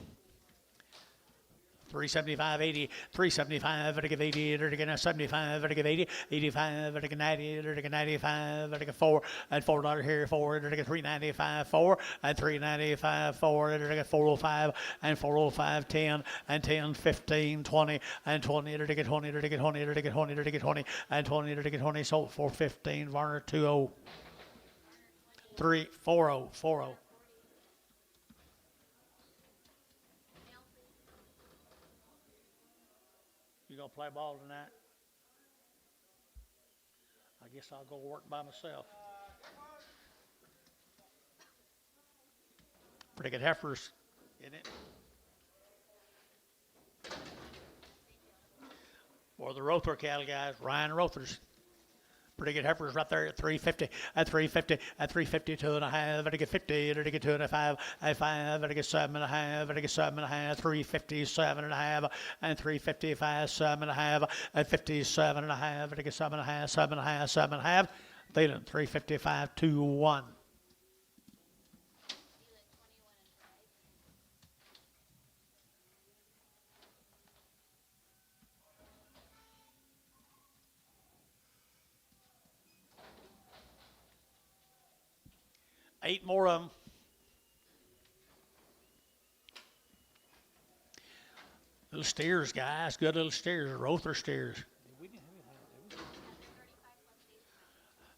375, 80, 375, to give 80, to get 75, to give 80, 85, to get 90, to get 95, to get 4, and $4 here, 4, to get 395, 4, and 395, 4, to get 405, and 405, 10, and 10, 15, 20, and 20, to get 20, to get 20, to get 20, to get 20, and 20, to get 20, sold for 15, Varner 20. 3 4 0 4 0. Male, please. You gonna play ball tonight? I guess I'll go work by myself. Pretty good heifers, isn't it? Or the Rother cattle guys, Ryan Rothers. Pretty good heifers right there at 350, at 350, at 352 and a half, at 50, at 2 and a 5, at 5, at 7 and a half, at 7 and a half, 357 and a half, and 355, 7 and a half, at 57 and a half, at 7 and a half, 7 and a half, 7 and a half. Thielen, 355, 2 1. Thielen, 21 and 5. 8 more of them. Little steers, guys. Good little steers. Rother steers. We didn't have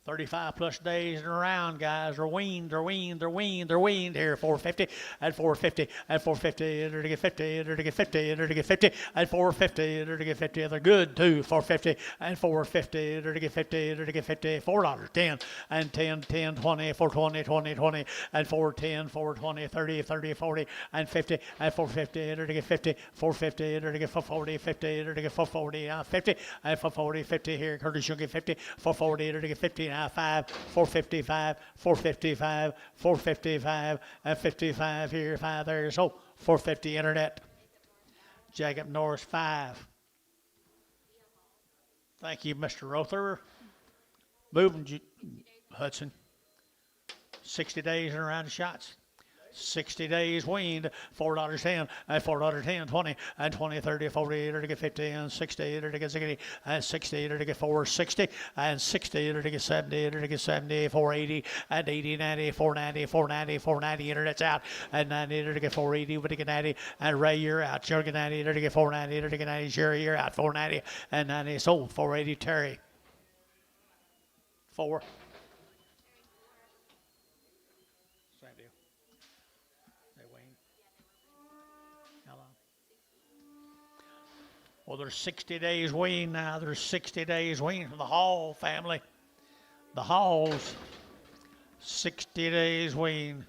35 plus days and around, guys. They're weaned here. 450 and 450 and 450 and to get 50 and to get 50 and to get 50 and 450 and to get 50. They're good too. 450 and 450 and to get 50 and to get 50. $4, 10 and 10, 10, 20, 420, 20, 20 and 410, 420, 30, 30, 40 and 50 and 450 and to get 50, 450 and to get 440, 50 and to get 440, 50 and 440, 50 here. Curtis, you'll get 50, 440 and to get 50. 5, 455, 455, 455, and 55 here, 5 there. So 450 internet. Jacob Norris 5. Thank you, Mr. Rother. Moving, Hudson. 60 days and around the shots. 60 days weaned, $4.10, and $4.10, 20, and 20, 30, 40, to get 50, and 60, to get 60, and 60, to get 460, and 60, to get 70, to get 70, 480, and 80, 90, 490, 490, 490, internet's out, and 90, to get 480, to get 90, and Ray, you're out, Jerry, 90, to get 490, to get 90, Jerry, you're out, 490, and 90, so 480, Terry. 4. Same deal. They wane. How long? Well, there's 60 days wean now. There's 60 days wean for the Hall family. The Halls, 60 days wean.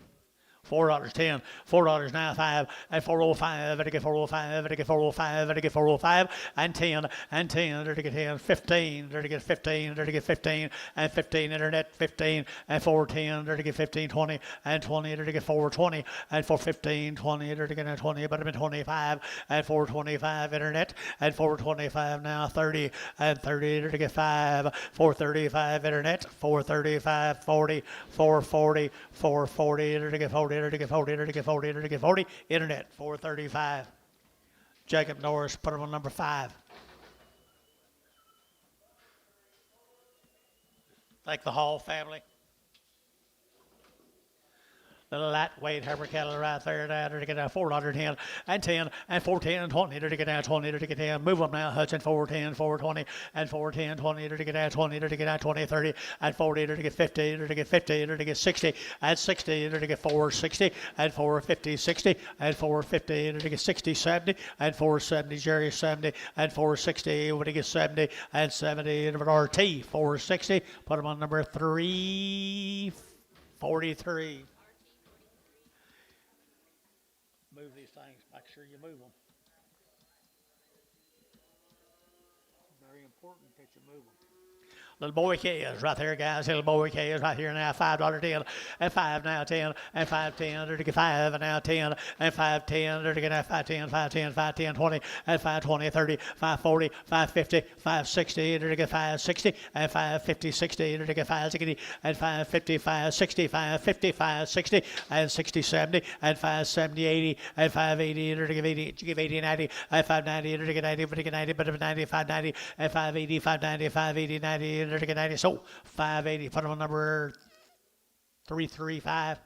$4.10, $4 now 5, and 405, and get 405, and get 405, and get 405, and 10, and 10, to get 10, 15, to get 15, to get 15, and 15 internet, 15, and 410, to get 15, 20, and 20, to get 420, and 415, 20, to get 20, but I'm 25, and 425 internet, and 425 now 30, and 30 to get 5, 435 internet, 435, 40, 440, 440 to get 40. To get 40, to get 40, to get 40, internet, 435. Jacob Norris, put him on number 5. Thank the Hall family. Little lightweight heifer cattle right there now to get down $4.10 and 10 and 410 and 20 to get down 20 to get down. Move them now, Hudson 410, 420 and 410, 20 to get down 20 to get down 20, 30 and 40 to get 50 to get 50 to get 60 and 60 to get 460 and 450, 60 and 450 to get 60, 70 and 470, Jerry 70 and 460 when he gets 70 and 70 and RT 460. Put them on number 343. Move these things. Make sure you move them. very important that you move them. Little boy K's right there, guys. Little boy K's right here now. $5.10 and 5 now 10 and 5.10 to get 5 and now 10 and 5.10 to get 5.10 5.10 5.10 20 and 5.20 30 5.40 5.50 5.60 to get 5.60 and 5.50 60 to get 5.60 and 5.50 5.60 5.50 5.60 and 60 70 and 5.70 80 and 5.80 to give 80 to give 80 90 and 5.90 to get 90 but to get 90 but 90 5.90 and 5.80 5.90 5.80 90 to get 90. So 580. Put them on number 335.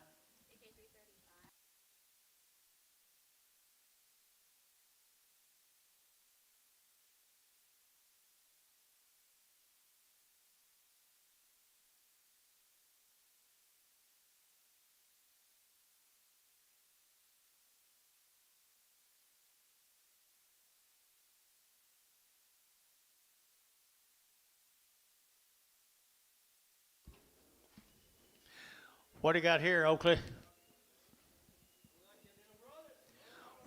What do you got here, Oakley?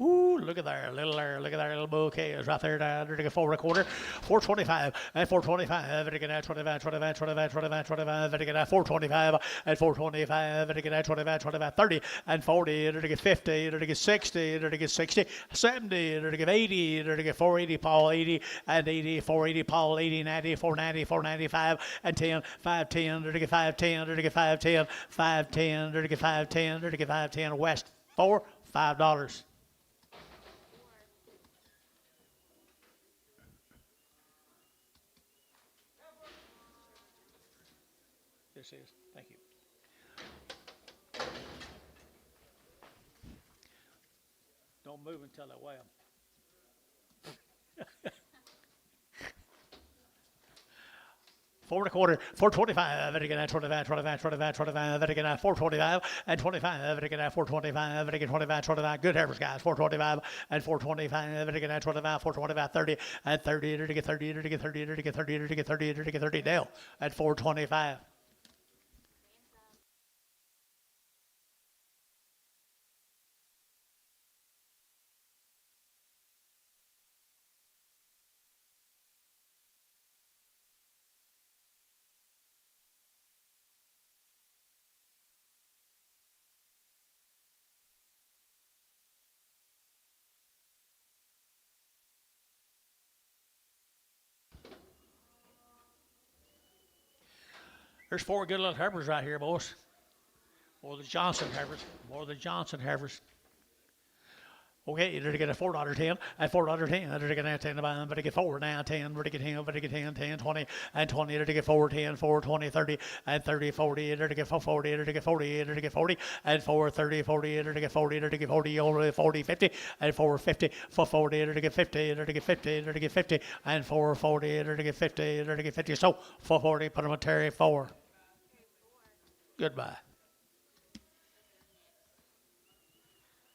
Ooh, look at there, little there, look at that little bouquet is right there down there to get 4.25, 425, and 425, and again at 25, 25, 25, 25, 25, and again at 425, and 425, and again at 25, 25, 30, and 40, and again 50, and again 60, and again 60, 70, and again 80, and again 480, Paul 80, and 80, 480, Paul 80, 90, 490, 495, and 10, 510, and again 510, and again 510, 510, and again 510, and again 510, West, $5. This is. Thank you. Don't move until I weigh them. Four and a quarter, 425, and again at 25, 25, 25, 25, and again at 425, and 25, and again at 425, and again 25, 25. Good average, guys. 425, and 425, and again at 25, 425, 30, and 30, and again 30, and again 30, and again 30, and again 30, and again 30. Dale at 425. There's four good little heifers right here, boys. More the Johnson heifers. More the Johnson heifers. Okay, you're to get a $4.10, and $4.10, you're to get a 10, but to get 4 now, 10, but to get 10, but to get 10, 10, 20, and 20, you're to get 4, 10, 4, 20, 30, and 30, 40, you're to get 40, you're to get 40, you're to get 40, and 4, 30, 40, you're to get 40, you're to get 40, over 40, 50, and 4, 50, 4, 40, you're to get 50, you're to get 50, you're to get 50, and 4, 40, you're to get 50, you're to get 50. So 440, put them on Terry 4. Goodbye.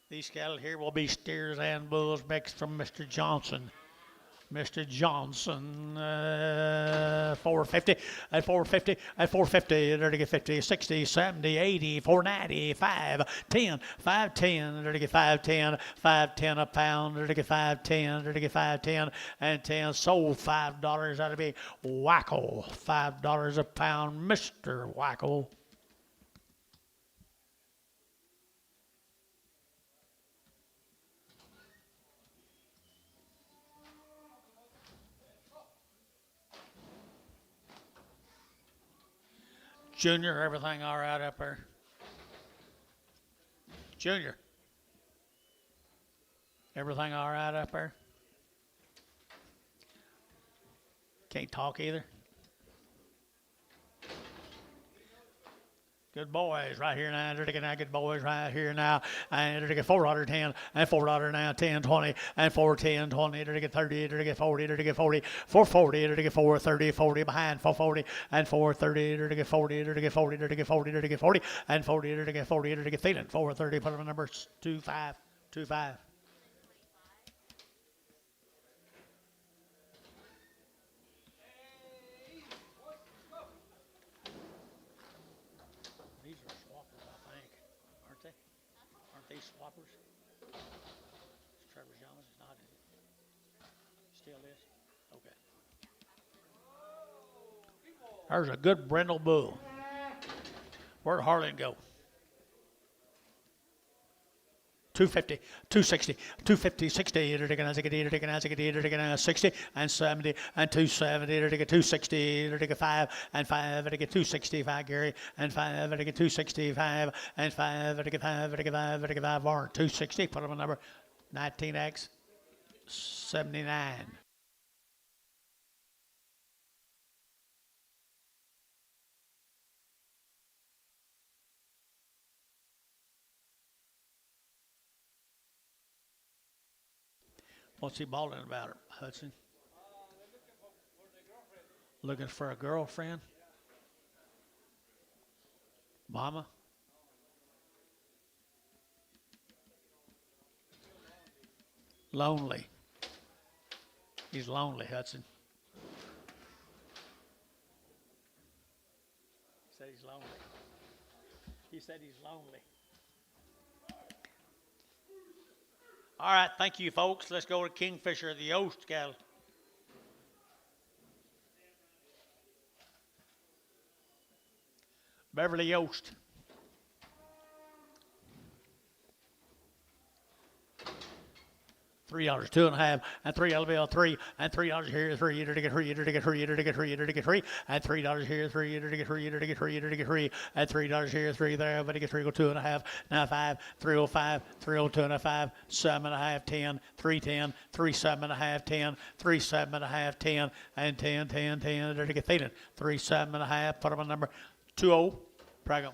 These cattle here will be steers and bulls mixed from Mr. Johnson. Mr. Johnson, 450, and 450, and 450, and they're to get 50, 60, 70, 80, 490, 510, 510, they're to get 510, 510 a pound, they're to get 510, they're to get 510, and 10 sold $5. That'll be Wackel, $5 a pound, Mr. Wackel. Junior, everything all right up there? Junior, everything all right up there? Can't talk either? Good boys right here now. They're taking out good boys right here now. And they're taking 410 and $4 now, 10, 20, and 410, 20. They're taking 30, they're taking 40, they're taking 40, 440, they're taking 430, 40 behind, 440, and 430, they're taking 40, they're taking 40, they're taking 40, they're taking 40, and 40, they're taking 40, they're taking feeling, 430, put them on number 25, 25. These are swappers, I think, aren't they? Aren't they swappers? Trevor Jones is not, is it? Still is? Okay. There's a good brindle bull. Where'd Harlan go? 250, 260, 250, 60, they're taking 60, and 70, and 270, they're taking 260, they're taking 5, and 5, they're taking 265, Gary, and 5, they're taking 265, and 5, they're taking 5, they're taking 5, they're taking 5, Warren, 260, put them on number 19X, 79. What's he bawling about, Hudson? Looking for a girlfriend? Mama? Lonely. He's lonely, Hudson. He said he's lonely. He said he's lonely. All right, thank you, folks. Let's go to Kingfisher, the Yost cattle. Beverly Yost. $3, 2.5, and $3 3, and $3 here, $3, eater to get free, eater to get free, eater to get free, eater to get free, and $3 here, $3, eater to get free, eater to get free, eater to get free, and $3 here, 3 there, everybody gets 3, go 2.5, now 5, 305, 302 and a 5, 7.5, 10, 310, 37.5, 10, 37.5, 10, and 10, 10, 10, there to get feeding, 37.5, put them on number 20, prag 'em.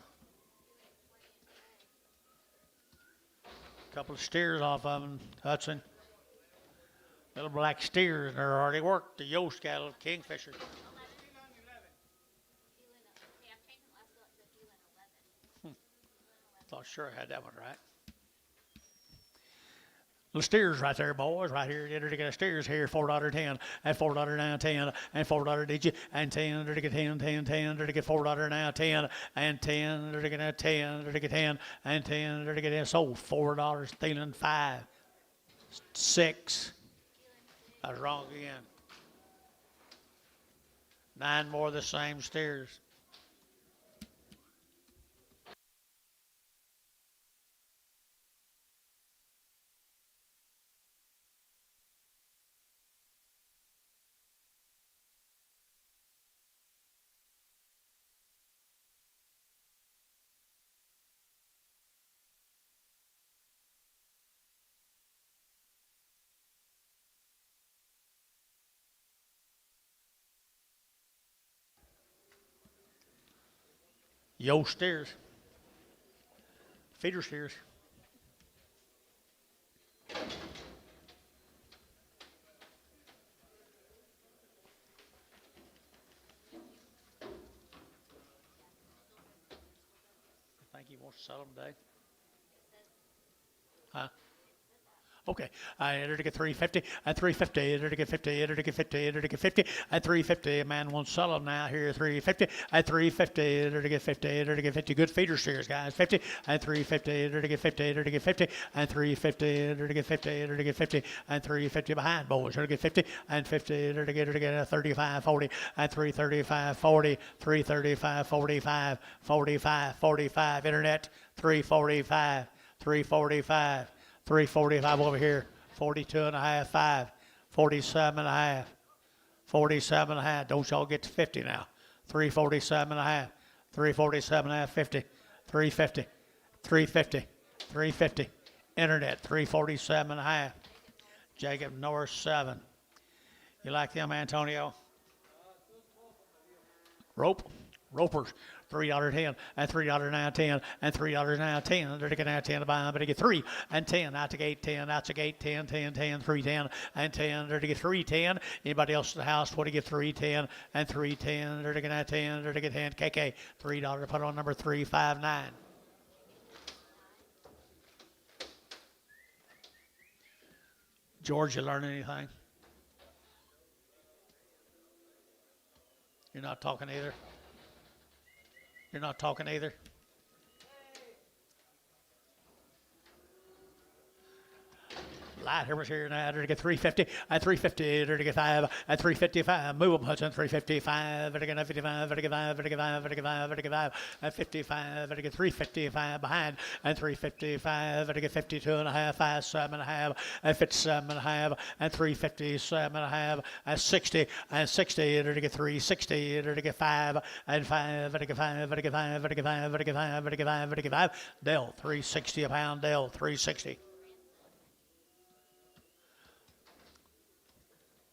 Couple of steers off of them, Hudson. Little black steers, they're already worked. The Yost cattle, Kingfisher. Hey, I'm changing last look to Hewlin 11. Thought sure I had that one right. Little steers right there, boys. Right here, enter to get a steers here. $4.10 and $4 now 10 and $4 digit and 10 to get 10, 10, 10 to get $4 now 10 and 10 to get 10 to get 10 and 10 to get 10. Sold $4 stealing 5, 6. I was wrong again. 9 more of the same steers. Yost steers. Feeder steers. I think he wants to sell them today. Huh? Okay, I entered to get 350 and 350, entered to get 50, entered to get 50, entered to get 50 and 350. A man won't sell them now. Here 350 and 350, entered to get 50, entered to get 50. Good feeder steers, guys. 50 and 350, entered to get 50, entered to get 50 and 350, entered to get 50, entered to get 50 and 350 behind boys. Entered to get 50 and 50, entered to get 35, 40 and 335, 40, 335, 45, 45, 45. Internet 345, 345. 345 over here, 42 and a half, 5, 47 and a half, 47 and a half. Don't y'all get to 50 now. 347 and a half, 347 and a half, 50, 350, 350, 350. Internet, 347 and a half. Jacob Norris, 7. You like them, Antonio? Ropers. $3.10 and $3 now 10 and $3 now 10. They're taking now 10 to buy, but they get 3 and 10. Out to gate 10, out to gate 10, 10, 10, 310 and 10. They're to get 310. Anybody else in the house? What do you get? 310 and 310. They're taking now 10. They're to get 10. KK $3. Put on number 359. George, you learn anything? You're not talking either. You're not talking either. Light here was here now. They're to get 350 and 350. They're to get 5 and 355. Move them, Hudson. 355. They're to get 55. They're to get 5. They're to get 5. They're to get 5. They're to get 5 and 55. They're to get 355 behind and 355. They're to get 52 and a half, 57 and a half and 57 and a half and 357 and a half and 60 and 60. They're to get 360. They're to get 5 and 5. They're to get 5. They're to get 5. They're to get 5. They're to get 5. They're to get 5. They're to get 5. Dell 360 a pound. Dell 360.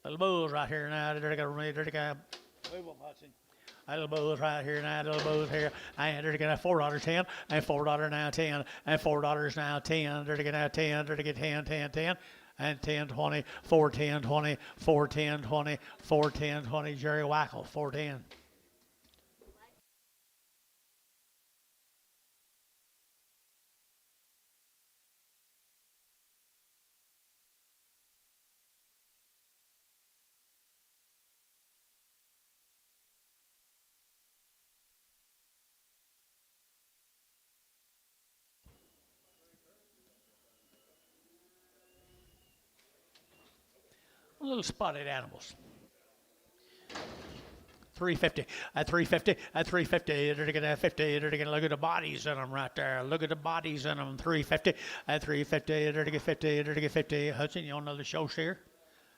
Little bulls right here now. They're gonna move them, Hudson. Little bulls right here now. Little bulls here. And they're gonna $4.10 and $4 now 10 and $4 now 10. They're gonna 10. They're gonna get 10, 10, 10. And 10, 20, 410, 20, 410, 20, 410, 20. Jerry Wackel, 410. Little spotted animals. 350 at 350 at 350. They're gonna 50. They're gonna look at the bodies in them right there. Look at the bodies in them. 350 at 350. They're gonna 50. They're gonna 50. Hudson, you want another show here?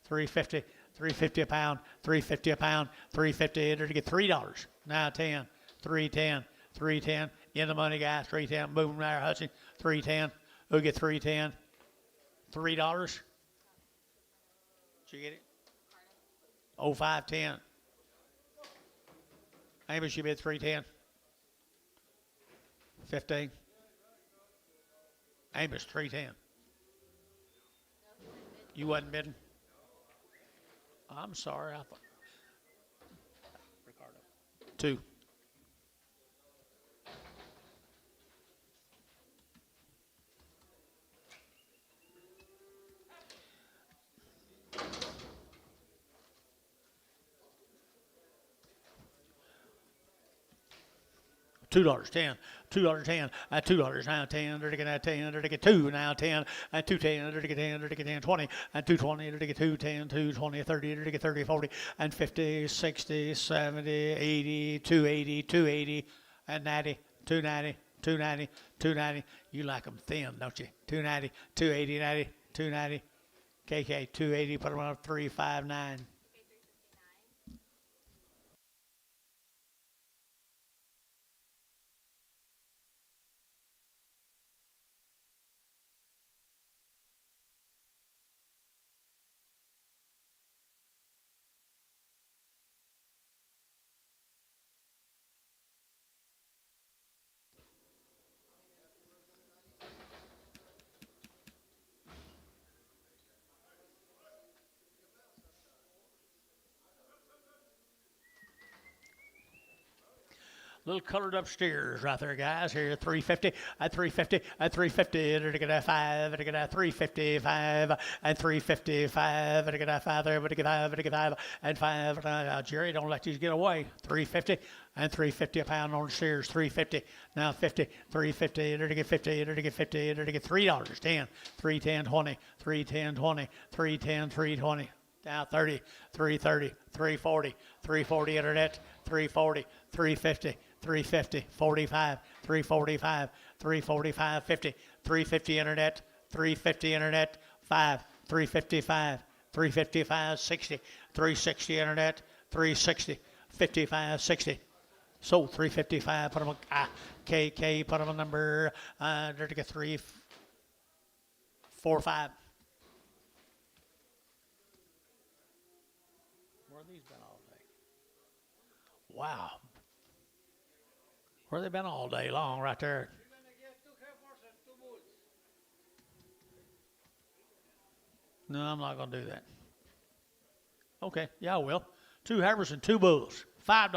350. 350 a pound. 350 a pound. 350. They're gonna get $3. Now 10. 310. 310. In the money, guys. 310. Boom there, Hudson. 310. Who get 310? $3. Did you get it? 0510. Amos, you bid 310. 15. Amos, 310. You wasn't bidding? I'm sorry. I thought. Ricardo. 2. $2.10, $2.10, at $2 now 10, they're to get 10, they're to get 2 now 10, at 210, they're to get 10, they're to get 10, 20, at 220, they're to get 210, 220, 30, they're to get 30, 40, and 50, 60, 70, 80, 280, 280, and 90, 290, 290, 290. You like them thin, don't you? 290, 280, 90, 290, KK 280, put them on 359. Little colored up steers right there, guys. Here, 350, at 350, at 350, they're to get a 5, they're to get a 355, and 355, they're to get a 5 there, but to get 5, to get 5, and 5. Jerry, don't let these get away. 350, and 350 a pound on the steers, 350. Now 50, 350, they're to get 50, they're to get 50, they're to get $3, 10, 310, 20, 310, 20, 310, 320. Now 30, 330, 340, 340 internet, 340, 350, 350, 45, 345, 345, 50, 350 internet, 350 internet, 5, 355, 355, 60, 360 internet, 360, 55, 60. So 355, put them on KK, put them on number, they're to get 3, 4, 5. Where have these been all day? Wow. Where have they been all day long right there? You're going to get 2 heifers and 2 bulls. No, I'm not going to do that. Okay, yeah, I will. 2 heifers and 2 bulls. $5.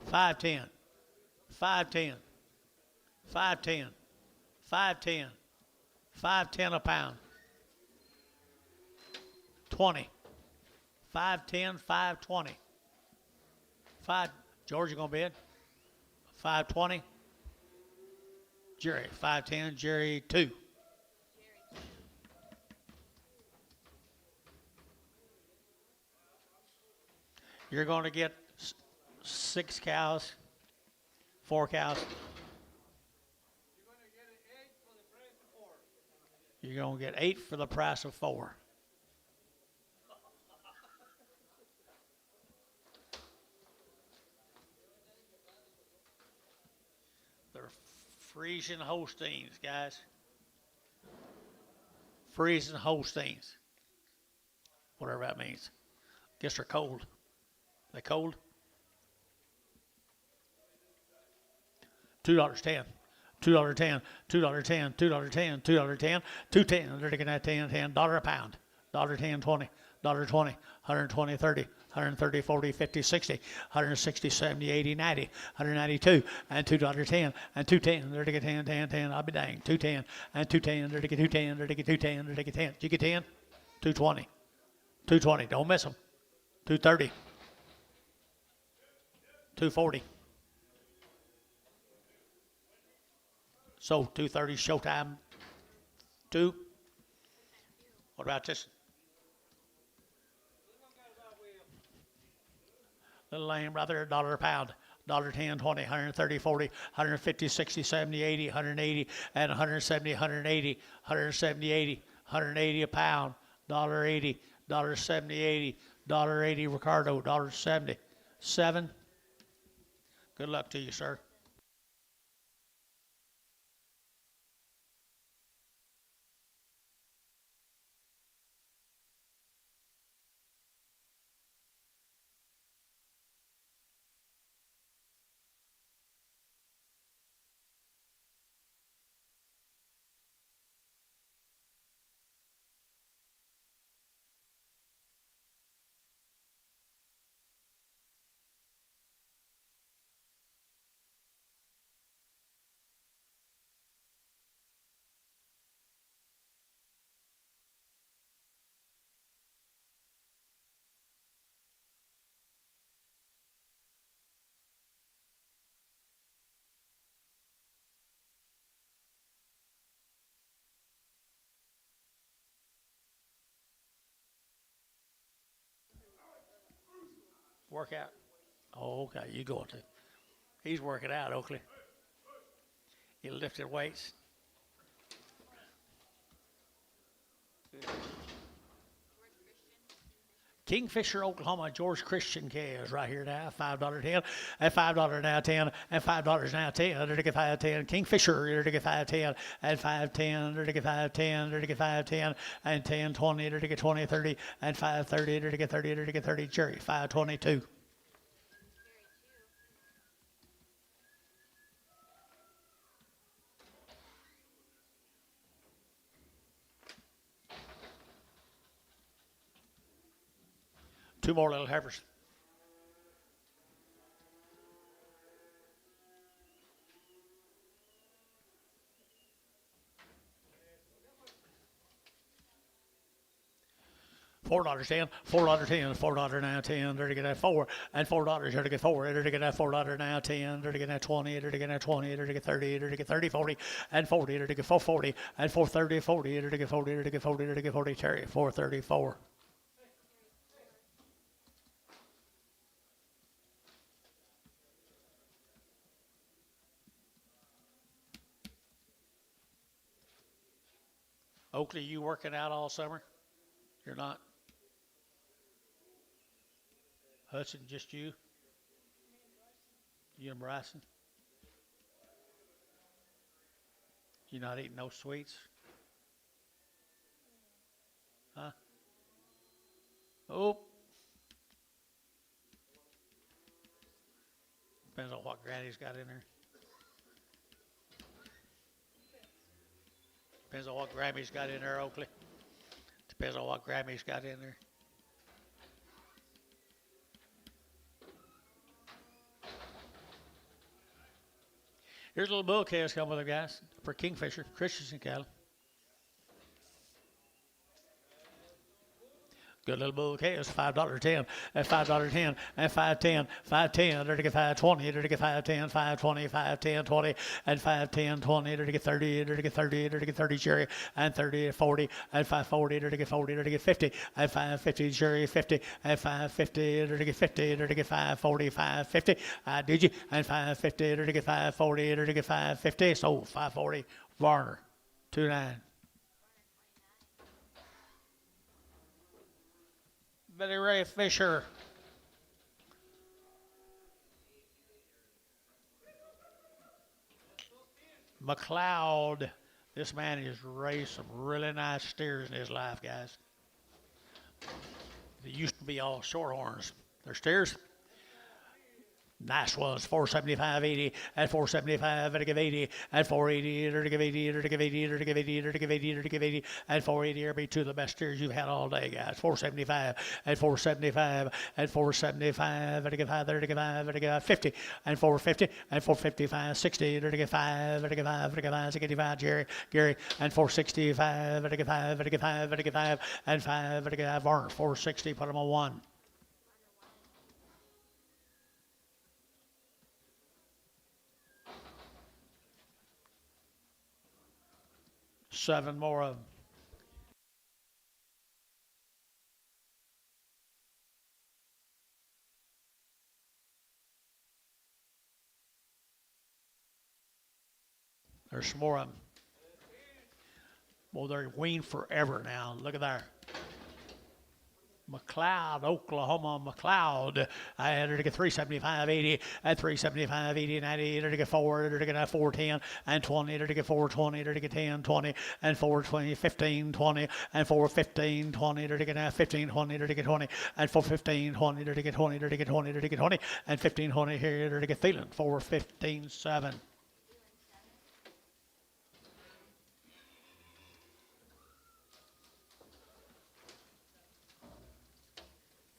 510. 510. 510. 510. 510 a pound. 20. 510, 520. 5. George, you going to bid? 520. Jerry, 510. Jerry, 2. You're going to get 6 cows, 4 cows. You're going to get 8 for the price of 4. You're going to get 8 for the price of 4. They're Frisian Holsteins, guys. Frisian Holsteins. Whatever that means. Guess they're cold. They cold? $2.10. $2.10. $2.10. $2.10. $2.10. $2.10. They're taking that $10 a pound. $1.10, 20. $1.20. 120, 30. 130, 40, 50, 60, 160, 70, 80, 90, 192, and $2.10, and 210. They're to get 10, 10, 10. I'll be dang. 210, and 210. They're to get 210. They're to get 210. They're to get 10. Did you get 10? 220. 220. Don't miss them. 230. 240. So 230 showtime. 2. What about this? Little lame brother, $1 a pound. $10, 20, 130, 40, 150, 60, 70, 80, 180, and 170, 180, 170, 80, 180 a pound. $1.80, $70, 80, $80 Ricardo, $70. 7. Good luck to you, sir. Workout. Oh, okay, you going to. He's working out, Oakley. He lifted weights. Kingfisher, Oklahoma, George Christian is right here now. $5 10, and $5 now 10, and $5 now 10. There to get 510. Kingfisher, there to get 510, and 510. There to get 510. There to get 510, and 10 20. There to get 20 30, and 530. There to get 30. There to get 30. Jerry 522. Two more little heifers. $4 10, $4 10, $4 now 10, there to get that 4, and $4 there to get 4, there to get that $4 now 10, there to get that 20, there to get that 20, there to get 30, there to get 30, 40, and 40, there to get 440, and 430, 40, there to get 40, there to get 40, there to get 40, Terry, 434. Oakley, you working out all summer? You're not? Hudson, just you? You and Bryson? You not eating no sweets? Huh? Oh. Depends on what Granny's got in there. Depends on what Grammy's got in there, Oakley. Depends on what Grammy's got in there. Here's a little bull calves coming with them, guys, for Kingfisher, Christensen cattle. Good little bull calves, $5 10, and $5 10, and 510, 510, there to get 520, there to get 510, 520, 510, 20, and 510, 20, there to get 30, there to get 30, there to get 30 Jerry, and 30, 40, and 540, there to get 40, there to get 50, and 550 Jerry, 50, and 550, there to get 50, there to get 540, 550, did you? And 550, there to get 540, there to get 550, so 540, Varner, 29. Billy Ray Fisher. McLeod. This man has raised some really nice steers in his life, guys. They used to be all shorthorns. They're steers. Nice ones, 475, 80, and 475, and to give 80, and 480, and to give 80, and to give 80, and to give 80, and to give 80, and to give 80, and 480. It'll be two of the best steers you've had all day, guys. 475, and 475, and 475, and to give 5, there to give 5, and to give 50, and 450, and 455, 60, and to give 5, and to give 5, and to give 5, 65, Gary, and 465, and to give 5, and to give 5, and to give 5, and 5, and to give 5, Varner, 460, put them on 1. 7 more of them. There's some more of them. Well, they're weaned forever now. Look at there. McLeod, Oklahoma, McLeod. I had her to get 375.80 at 375.80 90. Her to get 4. Her to get 410 and 20. Her to get 420. Her to get 10 20 and 420 15 20 and 415 20. Her to get 15 20. Her to get 20 and 415 20. Her to get 20. Her to get 20. Her to get 20 and 15 20 here. Her to get Thielen 415 7.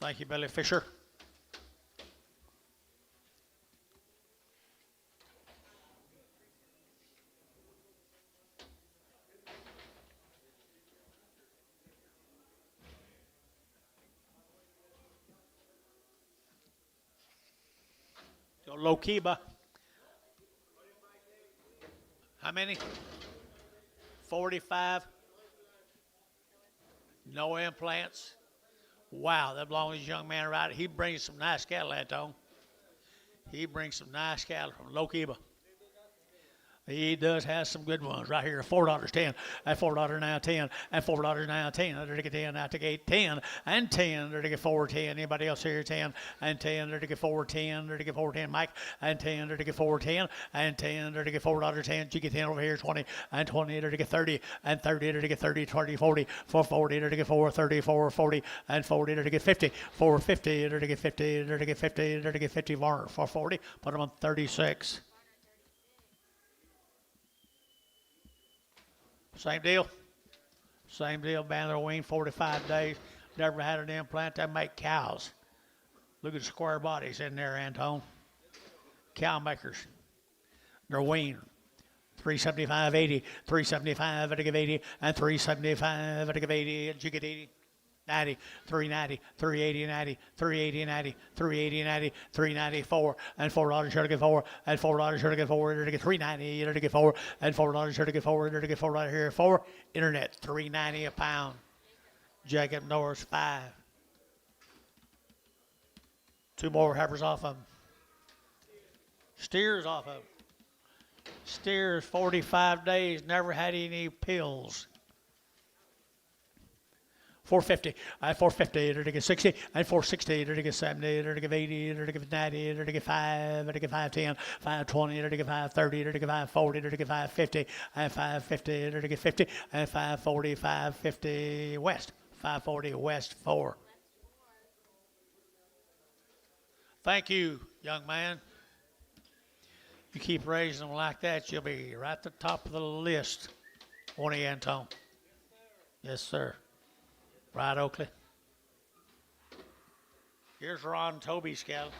Thank you, Billy Fisher. Go low Kiba. How many? 45. No implants. Wow, that belongs to this young man right. He brings some nice cattle, Anton. He brings some nice cattle from Low Kiba. He does have some good ones right here. $4.10 at $4 now 10 at $4 now 10. They're to get 10 out to get 10 and 10. They're to get 410. Anybody else here 10 and 10. They're to get 410. They're to get 410. Mike and 10. They're to get 410 and 10. They're to get $4.10. You get 10 over here 20 and 20. They're to get 30 and 30. They're to get 30 20 40 440. They're to get 430 440 and 40. They're to get 50 450. They're to get 50. They're to get 50. They're to get 50 more 440. Put them on 36. Same deal. Same deal. Bandler weaned 45 days. Never had an implant. They make cows. Look at the square bodies in there, Anton. Cow makers. They're weaned. 375.80, 375 at a give 80, and 375 at a give 80, and you get 80. 90, 390, 380, 90, 380, 90, 380, 90, 394, and $4 here to get 4, and $4 here to get 4, here to get 390, here to get 4, and $4 here to get 4, here to get 4 right here, 4. Internet, 390 a pound. Jacob Norris, 5. 2 more heifers off of them. Steers off of them. Steers, 45 days, never had any pills. 450, 450, to get 60, and 460, to get 70, to get 80, to get 90, to get 5, to get 510, 520, to get 530, to get 540, to get 550, and 550, to get 50, and 540, 550 West, 540 West 4. Thank you, young man. You keep raising them like that, you'll be right at the top of the list, won't you, Anton? Yes, sir. Right, Oakley. Here's Ron Toby's cattle.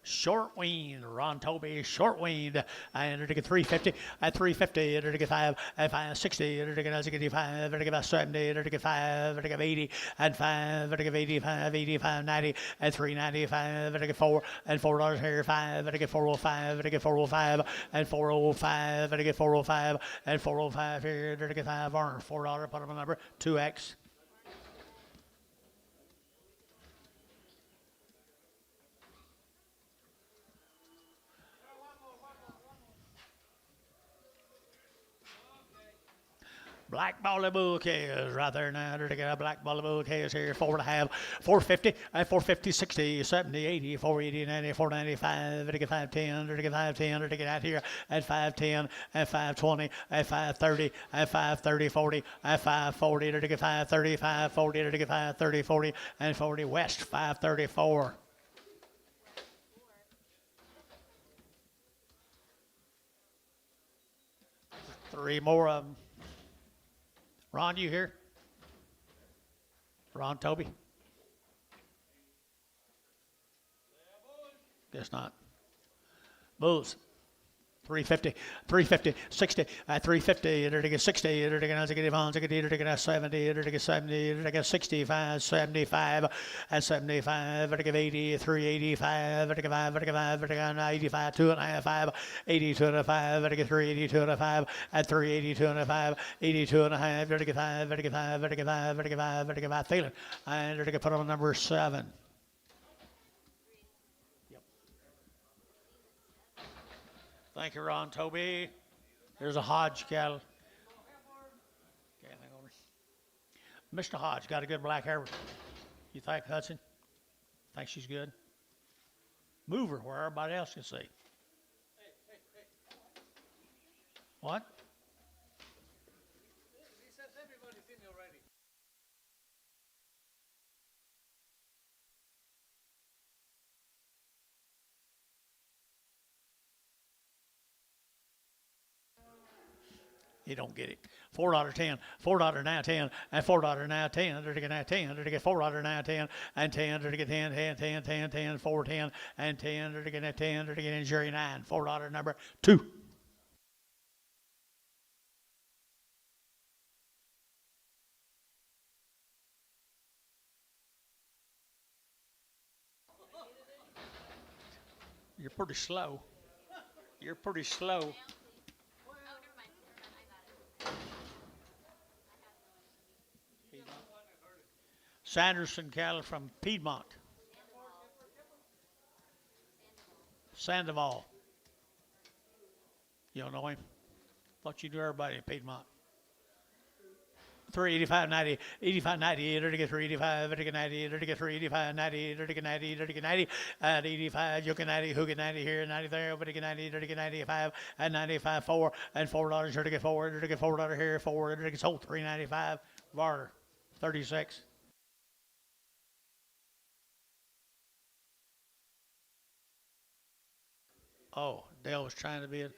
Short weaned, Ron Toby, short weaned. And to get 350, at 350, to get 5, at 560, to get 65, to get 70, to get 5, to get 80, and 5, to get 85, 85, 90, and 395, to get 4, and $4 here, 5, to get 405, to get 405, and 405, to get 405, and 405 here, to get 5, $4, put them on number 2X. Black Bally Bull Cares right there now. To get a Black Bally Bull Cares here, 4.5, 450, and 450, 60, 70, 80, 480, 90, 495, to get 510, to get 510, to get out here at 510, at 520, at 530, at 530, 40, at 540, to get 530, 540, to get 530, 40, and 40 West, 534. Three more of them. Ron, you here? Ron Toby? Guess not. Bulls. 350, 350, 60, 350, to get 60, to get 70, to get 70, to get 70, to get 65, 75, and 75, to get 80, 385, to get 5, to get 5, to get 85, 2.5, 5, 80, 2.5, to get 380, 2.5, and 380, 2.5, 80, 2.5, to get 5, to get 5, to get 5, to get 5, to get 5, Thielen, and to get put on number 7. Thank you, Ron Toby. There's a Hodge cattle. Okay, hang over. Mr. Hodge got a good black hair. You think, Hudson? Think she's good? Move her where everybody else can see. What? He says everybody's seen me already. You don't get it. $4.10, $4 now 10, and $4 now 10. They're to get now 10. They're to get $4 now 10, and 10. They're to get 10, 10, 10, 10, 10, 4, 10, and 10. They're to get now 10. They're to get in jury 9. $4 number 2. You're pretty slow. You're pretty slow. Oh, never mind. I got it. Sanderson cattle from Piedmont. Sandoval. You don't know him? Thought you knew everybody in Piedmont. 385.90, 85.90, to get 385, to get 90, to get 385.90, to get 90, to get 90, and 85, you can 90, who get 90 here, 90 there, but to get 90, to get 95, and 95, 4, and $4 here to get 4, to get $4 here, 4, to get sold 395, Varner, 36. Oh, Dale was trying to be a.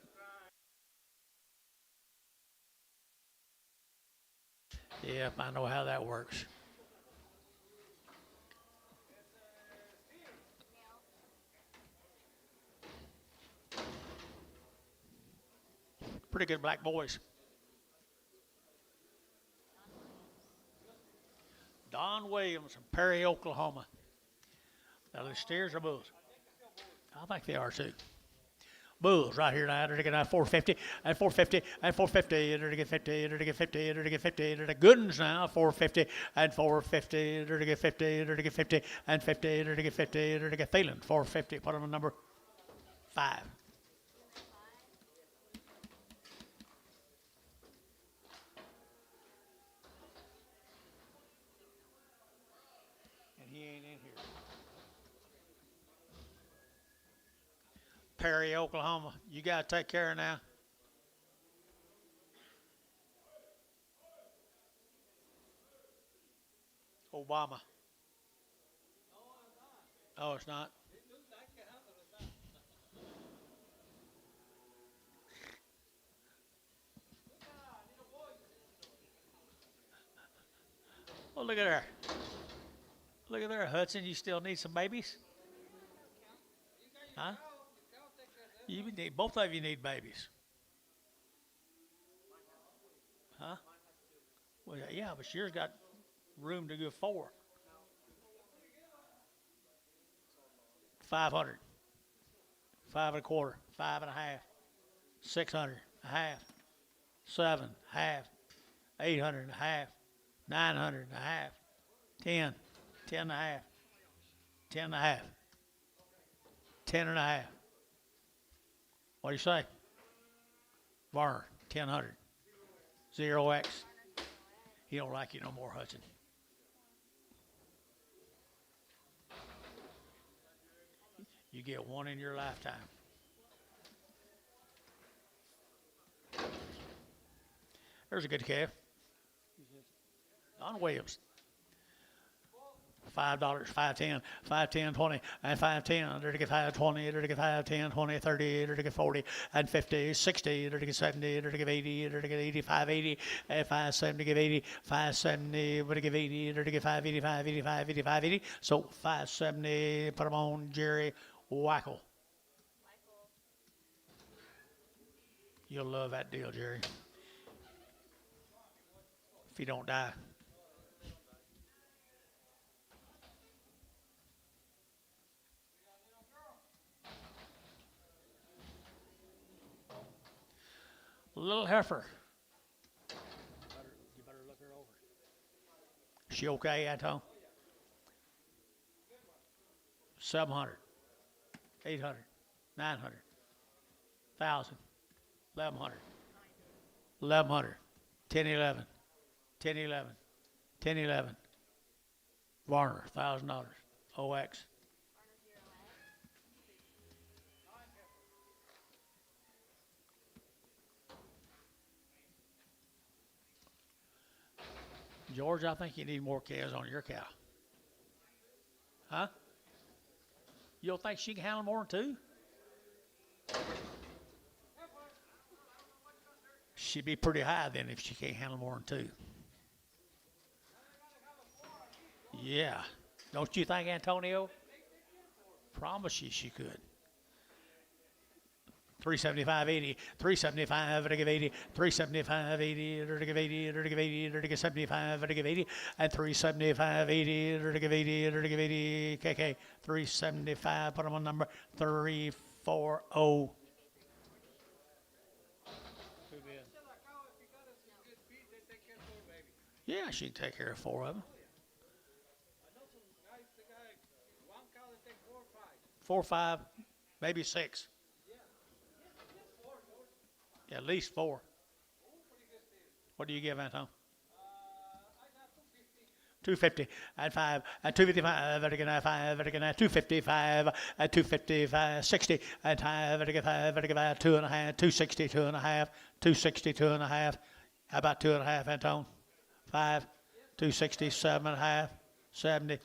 Yep, I know how that works. Pretty good black boys. Don Williams from Perry, Oklahoma. Now, the steers are bulls. I think they are too. Bulls right here now. They're to get 450 and 450 and 450. They're to get 50. They're to get 50. They're to get 50. They're to Goodens now. 450 and 450. They're to get 50. They're to get 50 and 50. They're to get 50. They're to get Thielen. 450. Put on the number 5. And he ain't in here. Perry, Oklahoma. You got to take care now. Obama. Oh, it's not? Oh, look at there. Look at there, Hudson. You still need some babies? Huh? You need, both of you need babies. Huh? Well, yeah, but yours got room to go 4. 500. 5 and a quarter. 5 and a half. 600. A half. 7. Half. 800 and a half. 900 and a half. 10. 10 and a half. 10 and a half. 10 and a half. What do you say? Varner, 1000. 0X. He don't like you no more, Hudson. You get one in your lifetime. There's a good calf. Don Williams. $5, 5.10, 5.10, 20, and 5.10. They're to get 5.20. They're to get 5.10, 20, 30. They're to get 40 and 50, 60. They're to get 70. They're to get 80. They're to get 85, 80, and 5.70 to give 80, 5.70. But to give 80. They're to get 5.85, 85, 85, 80. So 5.70. Put them on Jerry Wackel. You'll love that deal, Jerry. If you don't die. Little heifer. You better look her over. She okay, Anton? 700, 800, 900, 1,000, 1,100, 1,100, 10, 11, 10, 11, 10, 11. Varner, $1,000. OX. George, I think you need more cows on your cow. Huh? You don't think she can handle more than 2? She'd be pretty high then if she can't handle more than 2. Yeah. Don't you think, Antonio? Promise you she could. 375.80, 375, I give 80, 375, 80, I give 80, I give 80, I give 75, I give 80, and 375, 80, I give 80, I give 80, KK, 375, put them on number 340. Yeah, she can take care of 4 of them. 4 or 5, maybe 6. Yeah, at least 4. What do you give, Anton? 250 at 5 at 255 at again at 5 at again at 255 at 255 60 at 5 at again 5 at again at 2.5 260 2.5 260 2.5. How about 2.5, Anton? 5 260 7.5 70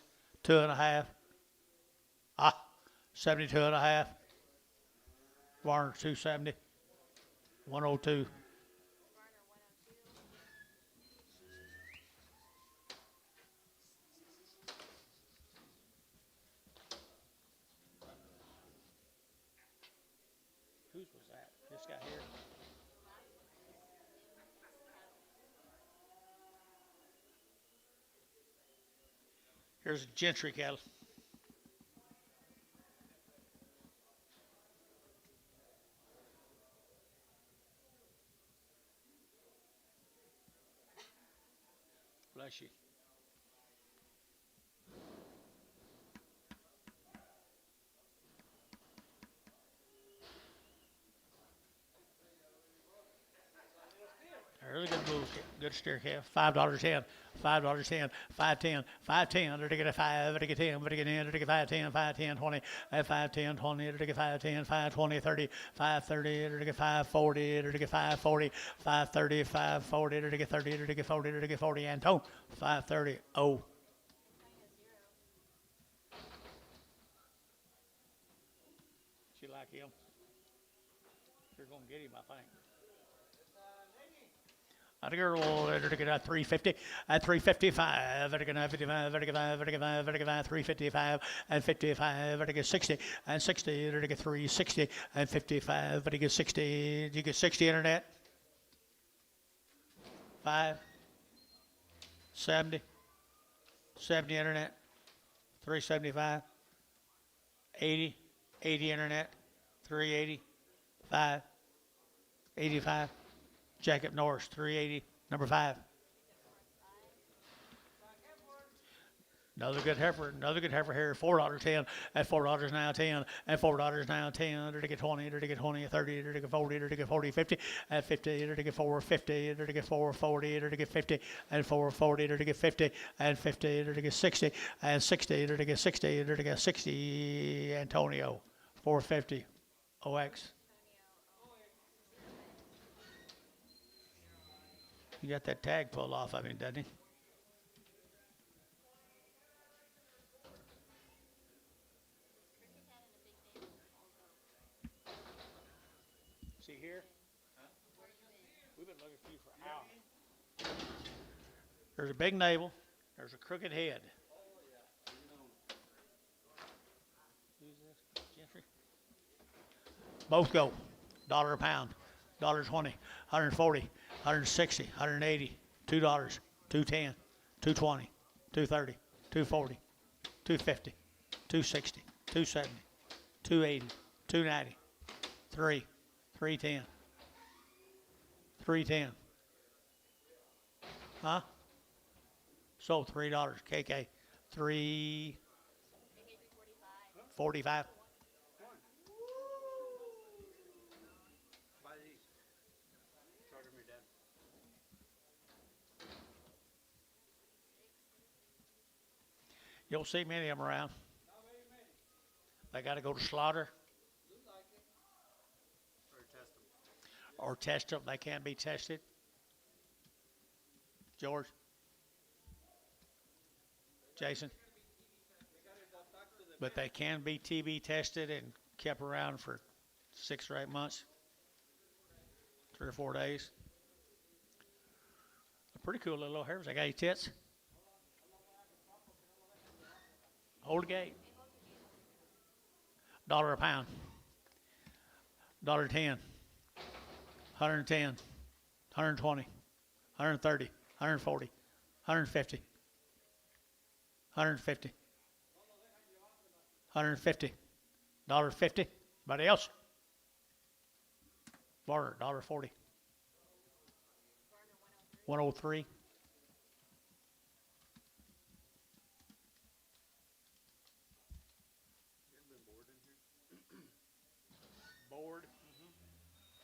2.5. 72.5. Warner 270 102. Whose was that? This guy here. Here's a gentry cattle. Bless you. Really good move, good steer calf. $5.10, $5.10, $5.10, $5.10. To get a 5, to get 10, to get in, to get 5.10, 5.10, 20, at 5.10, 20, to get 5.10, 5.20, 30, 5.30, to get 5.40, to get 5.40, 5.30, 5.40, to get 30, to get 40, to get 40, and 5.30. Oh. She like him. You're gonna get him, I think. At a girl, to get at 350, at 355, at 55, at 55, at 55, at 355, and 55, at 60, and 60, at 360, and 55, at 60. You get 60 internet? 5, 70, 70 internet, 375, 80, 80 internet, 380, 5, 85. Jacob Norris, 380, number 5. Another good heifer here, $4.10, at $4 now 10, at $4 now 10, to get 20, to get 20, 30, to get 40, to get 40, 50, at 50, to get 450, to get 440, to get 50, and 440, to get 50, and 50, to get 60, and 60, to get 60, to get 60, Antonio, 450, OX. He got that tag pulled off of him, doesn't he? See here? We've been looking for you for hours. There's a big navel. There's a crooked head. Who's this? Gentry? Both go. $1 a pound. $1.20. 140. 160. 180. $2. 210. 220. 230. 240. 250. 260. 270. 280. 290. 3. 310. 310. Huh? Sold $3. KK. 345. You don't see many of them around. They got to go to slaughter or test them. They can be tested. George, Jason, but they can be TB tested and kept around for 6 or 8 months, 3 or 4 days. Pretty cool little hares. They got any tits? Hold the gate. $1 a pound. $1.10. 110. 120. 130. 140. 150. 150. 150. $1.50. Anybody else? Barter, $1.40. 103. Bored.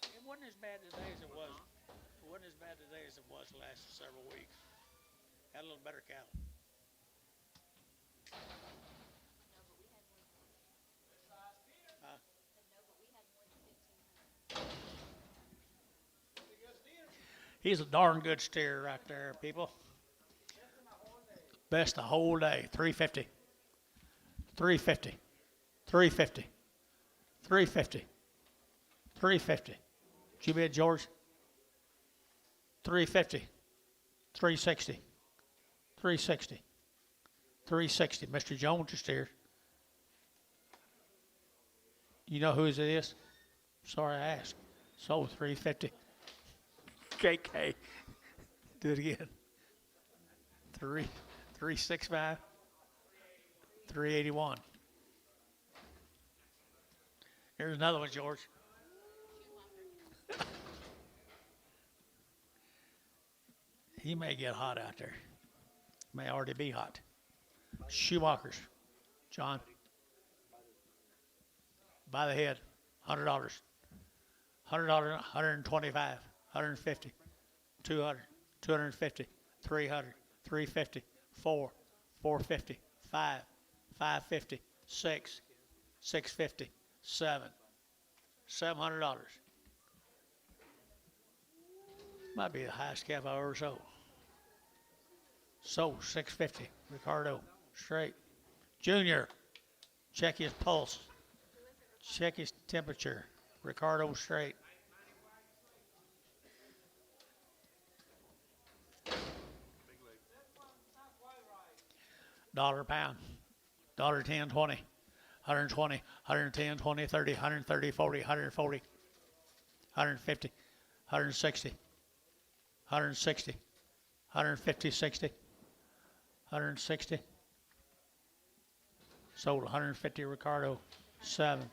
It wasn't as bad today as it was. It wasn't as bad today as it was the last several weeks. Had a little better cattle. He's a darn good steer right there, people. Best the whole day. 350. 350. 350. 350. 350. Did you bid, George? 350. 360. 360. 360. Mr. Jones is steer. You know whose it is? Sorry I asked. Sold 350. KK. Do it again. 365. 381. Here's another one, George. He may get hot out there. May already be hot. Schumacher's. John. By the head. $100. $100, 125, 150, 200, 250, 300, 350, 4, 450, 5, 550, 6, 650, 7, $700. Might be the highest calf I ever sold. Sold 650. Ricardo, straight. Junior, check his pulse. Check his temperature. Ricardo, straight. $1 a pound. $1.10, 20. 120, 110, 20, 30, 130, 40, 140, 150, 160, 160, 150, 60, 160. Sold 150 Ricardo, 7.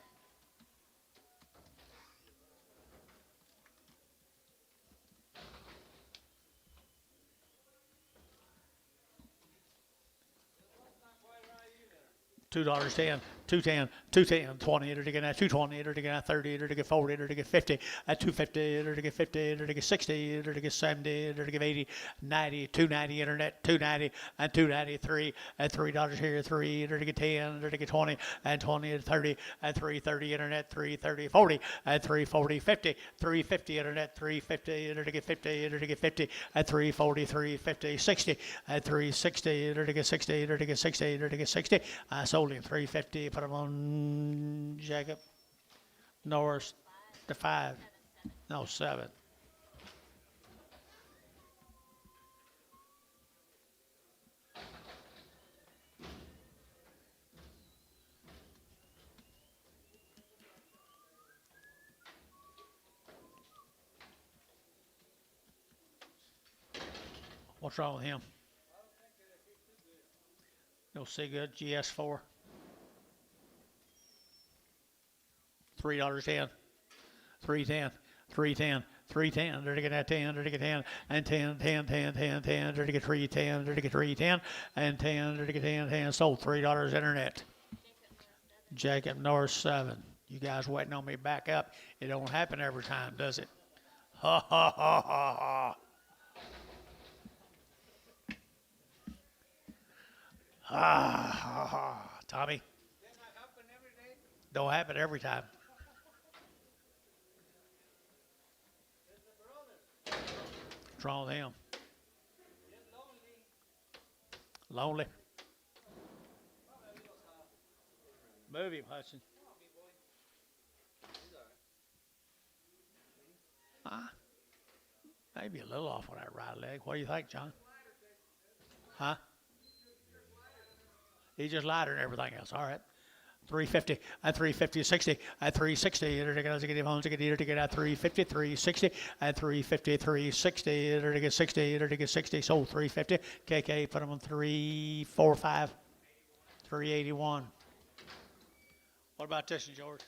$2.10, 210, 210, 20, it'll get at 220, it'll get at 30, it'll get 40, it'll get 50, at 250, it'll get 50, it'll get 60, it'll get 70, it'll get 80, 90, 290 internet, 290, and 293, and $3 here, 3, it'll get 10, it'll get 20, and 20, and 30, and 330 internet, 330, 40, and 340, 50, 350 internet, 350, it'll get 50, it'll get 50, and 340, 350, 60, and 360, it'll get 60, it'll get 60, it'll get 60. I sold him 350, put him on Jacob Norris to 5. No, 7. What's wrong with him? You'll see good. GS4. $3.10. 310. 310. 310. They're to get that 10. They're to get 10. And 10, 10, 10, 10, 10. They're to get 310. They're to get 310. And 10. They're to get 10, 10. Sold $3 internet. Jacob Norris 7. You guys waiting on me back up. It don't happen every time, does it? Ha ha ha ha ha. Tommy. Don't happen every time. What's wrong with him? Lonely. Move him, Hudson. Maybe a little off on that right leg. What do you think, John? Huh? He's just lighter than everything else. All right. 350 at 350, 60 at 360. At 350, 360 at 350, 360. 60. Sold 350. KK put him on 345, 381. What about this, George?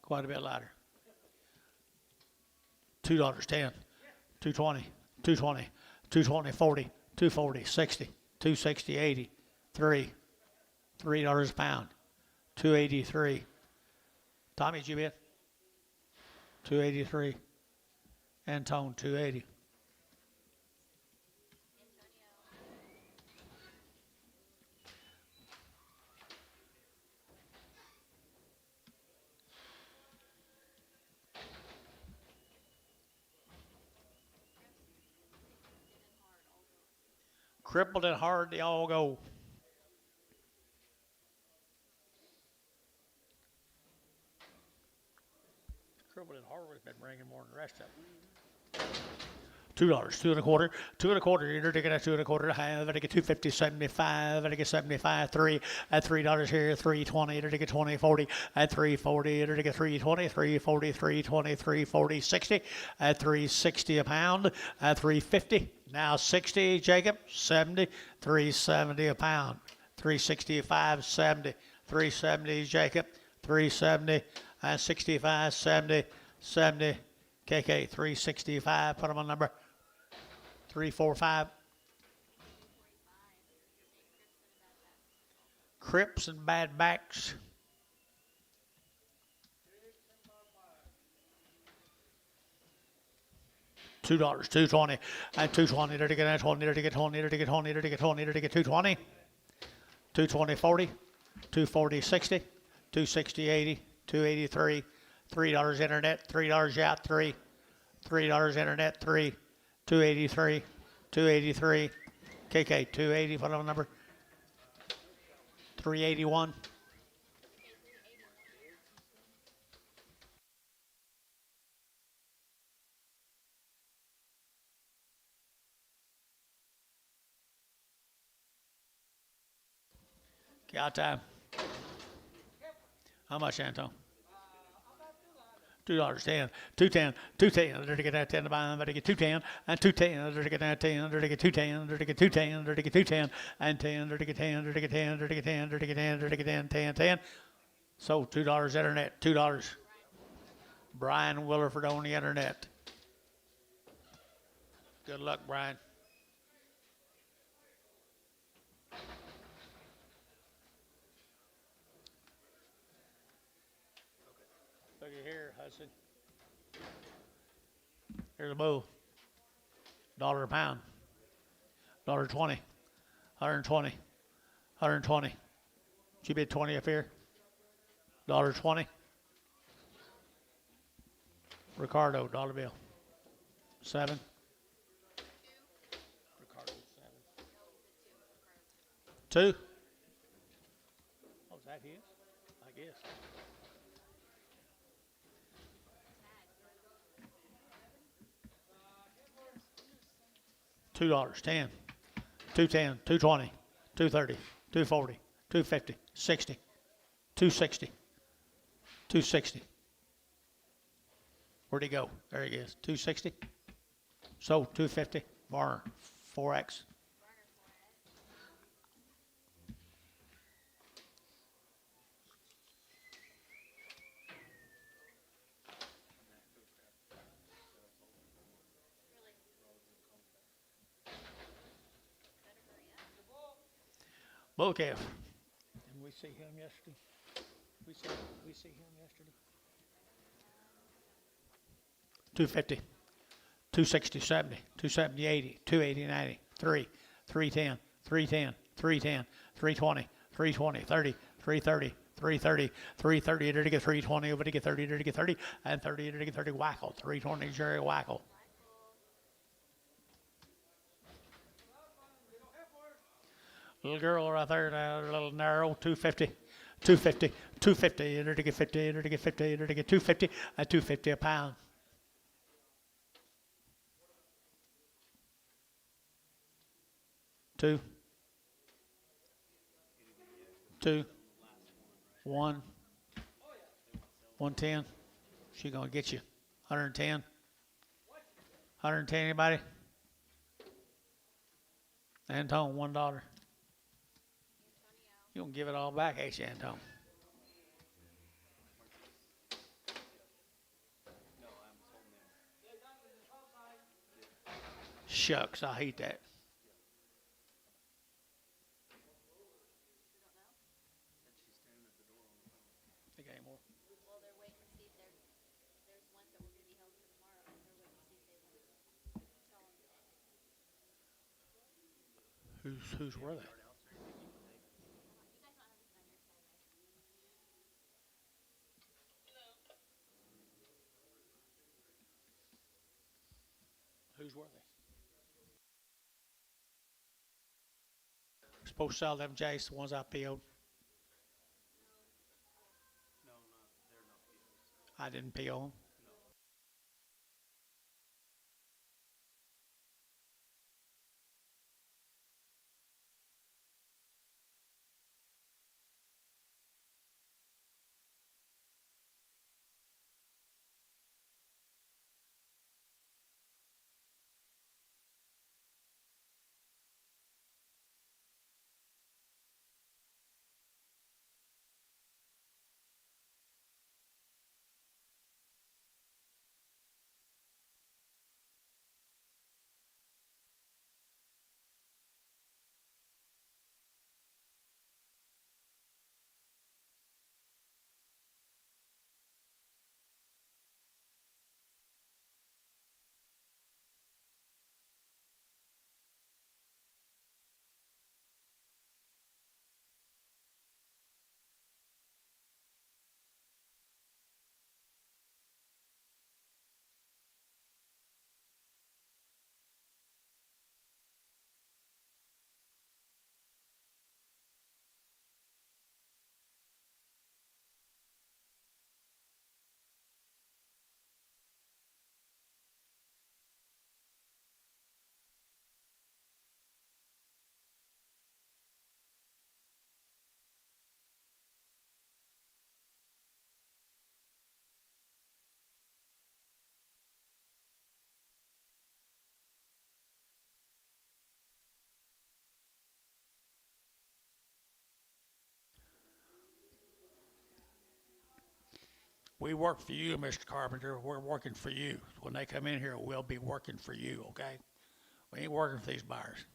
Quite a bit lighter. $2.10, 220, 220, 220, 40, 240, 60, 260, 80, $3 a pound, 283. Tommy, did you bid? 283. Antone, 280. Crippled and hard, they all go. Crippled and hard has been bringing more than the rest of them. $2, 2 1/4, 2 1/4. You're taking a 2 1/4 a half. I take a 250, 75. I take a 75, 3 at $3 here, 320. I take a 20, 40 at 340. I take a 320, 340, 320, 340, 60 at 360 a pound at 350. Now 60, Jacob, 70, 370 a pound, 365, 70, 370, Jacob, 370, and 65, 70, 70, KK, 365, put them on number 345. Crips and bad backs. $2, 220, and 220. There to get 20. There to get 20. There to get 20. There to get 20. There to get 220. 220, 40, 240, 60, 260, 80, 283. $3 internet. $3 out. $3 internet. 283. 283. KK 280. What number? 381. Out time. How much, Anton? $2, 10, 210. There to get that 10 to buy. There to get 210 and 210. There to get that 10. There to get 210. There to get 210. There to get 210 and 10. There to get 10. There to get 10. There to get 10. There to get 10. There to get 10. 10. 10. So $2 internet. $2. Brian Williford on the internet. Good luck, Brian. Looky here, Hudson. Here's a bull. $1 a pound. $1.20. 120. 120. She bid 20 up here. $1.20. Ricardo, dollar bill. 7. Ricardo, 7. 2. Oh, is that his? I guess. $2, 10, 210, 220, 230, 240, 250, 60, 260, 260. Where'd he go? There he is. 260. So 250. Varner 4X. Bull calf. Didn't we see him yesterday? We see him yesterday. 250. 260, 70, 270, 80, 280, 90, 3, 310, 310, 310, 320, 320, 30, 330, 330, 330, to get 320, over to get 30, to get 30, and 30, to get 30, whackle, 320, Jerry whackle. Little girl right there, now, a little narrow, 250, 250, 250, to get 50, to get 50, to get 250, and 250 a pound. Two, 1, 110. She gonna get you. 110. 110. Anybody? Antone, $1. You don't give it all back, ain't you, Antone? Shucks, I hate that. Think anymore. Well, they're waiting to see if there's ones that were going to be held for tomorrow. They're waiting to see if they want to tell them. Whose were they? You guys don't have anything on your side, right? Whose were they? Supposed to sell them, Jace, the ones I PO'd. No, they're not POs. I didn't PO them. We work for you, Mr. Carpenter. We're working for you. When they come in here, we'll be working for you, okay? We ain't working for these buyers.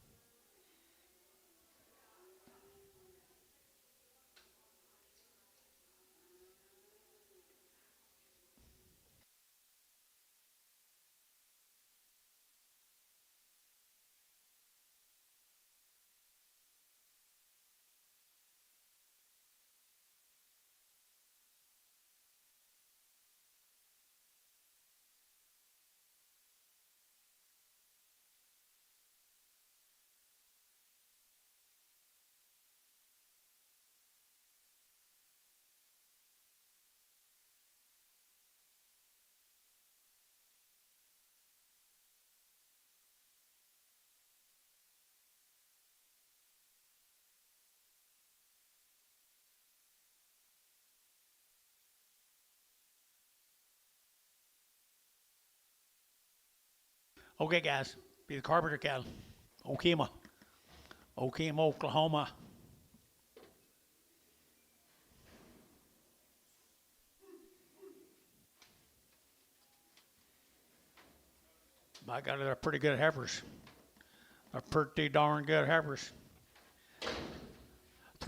Okay, guys. Be the Carpenter cattle. Okema. Okema, Oklahoma. By God, they're pretty good heifers. They're pretty darn good heifers.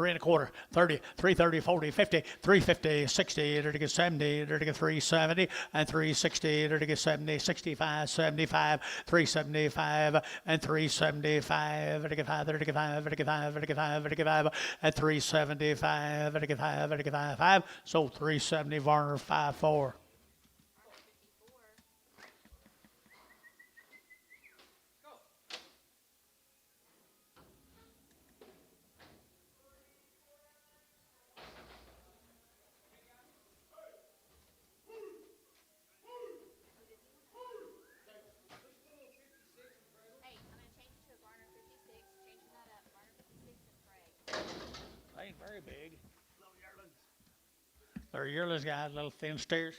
3 1/4, 30, 330, 40, 50, 350, 60, 70, 370, and 360, 70, 65, 75, 375, and 375, 35, 35, 35, 35, 35, and 375, 35, 5. So 370, Varner, 5-4. Hey, I'm gonna change it to a Varner 56. Changing that up. Varner 56 and Craig. They ain't very big. Little yearlings. They're yearlings, guys, little thin steers.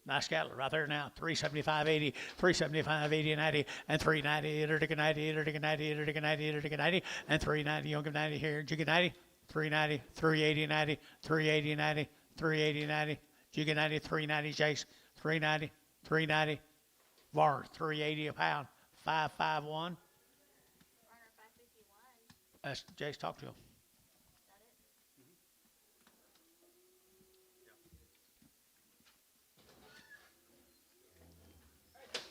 Nice cattle right there now. 375, 80, 375, 80, 90, and 390, 90, 90, 90, 90, 90, and 390. You'll give 90 here. Did you get 90? 390, 380, 90, 380, 90, 380, 90. Did you get 90? 390, Jace. 390, 390. Var, 380 a pound. 551. Varner 551. That's Jace, talk to him. Is that it?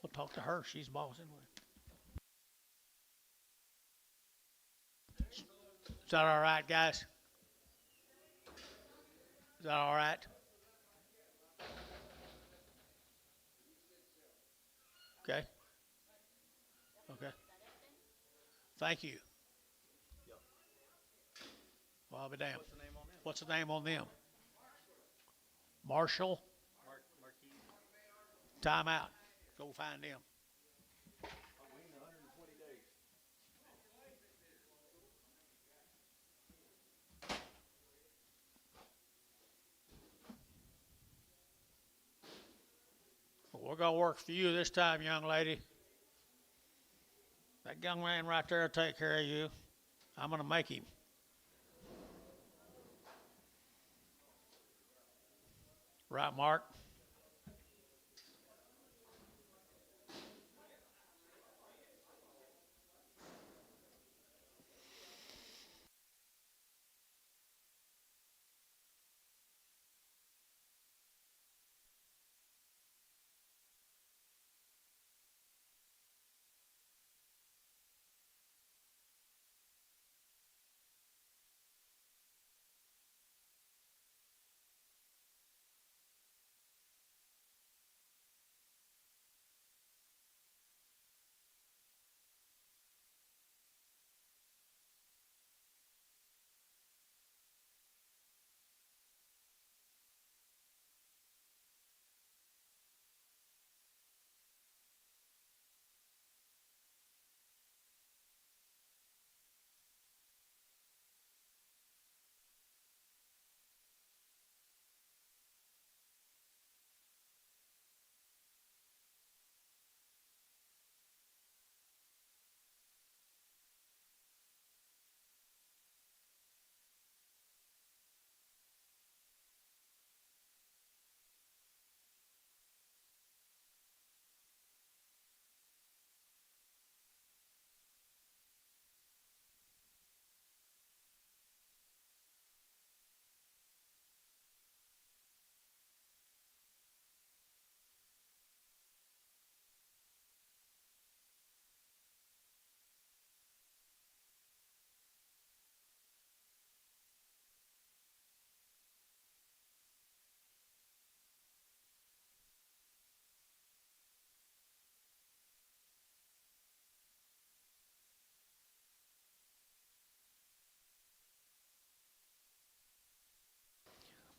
We'll talk to her. She's boss anyway. Is that all right, guys? Is that all right? Okay. Okay. Thank you. Well, I'll be damned. What's the name on them? What's the name on them? Marshall. Marquis. Time out. Go find them. Well, we're going to work for you this time, young lady. That young man right there will take care of you. I'm going to make him. Right, Mark?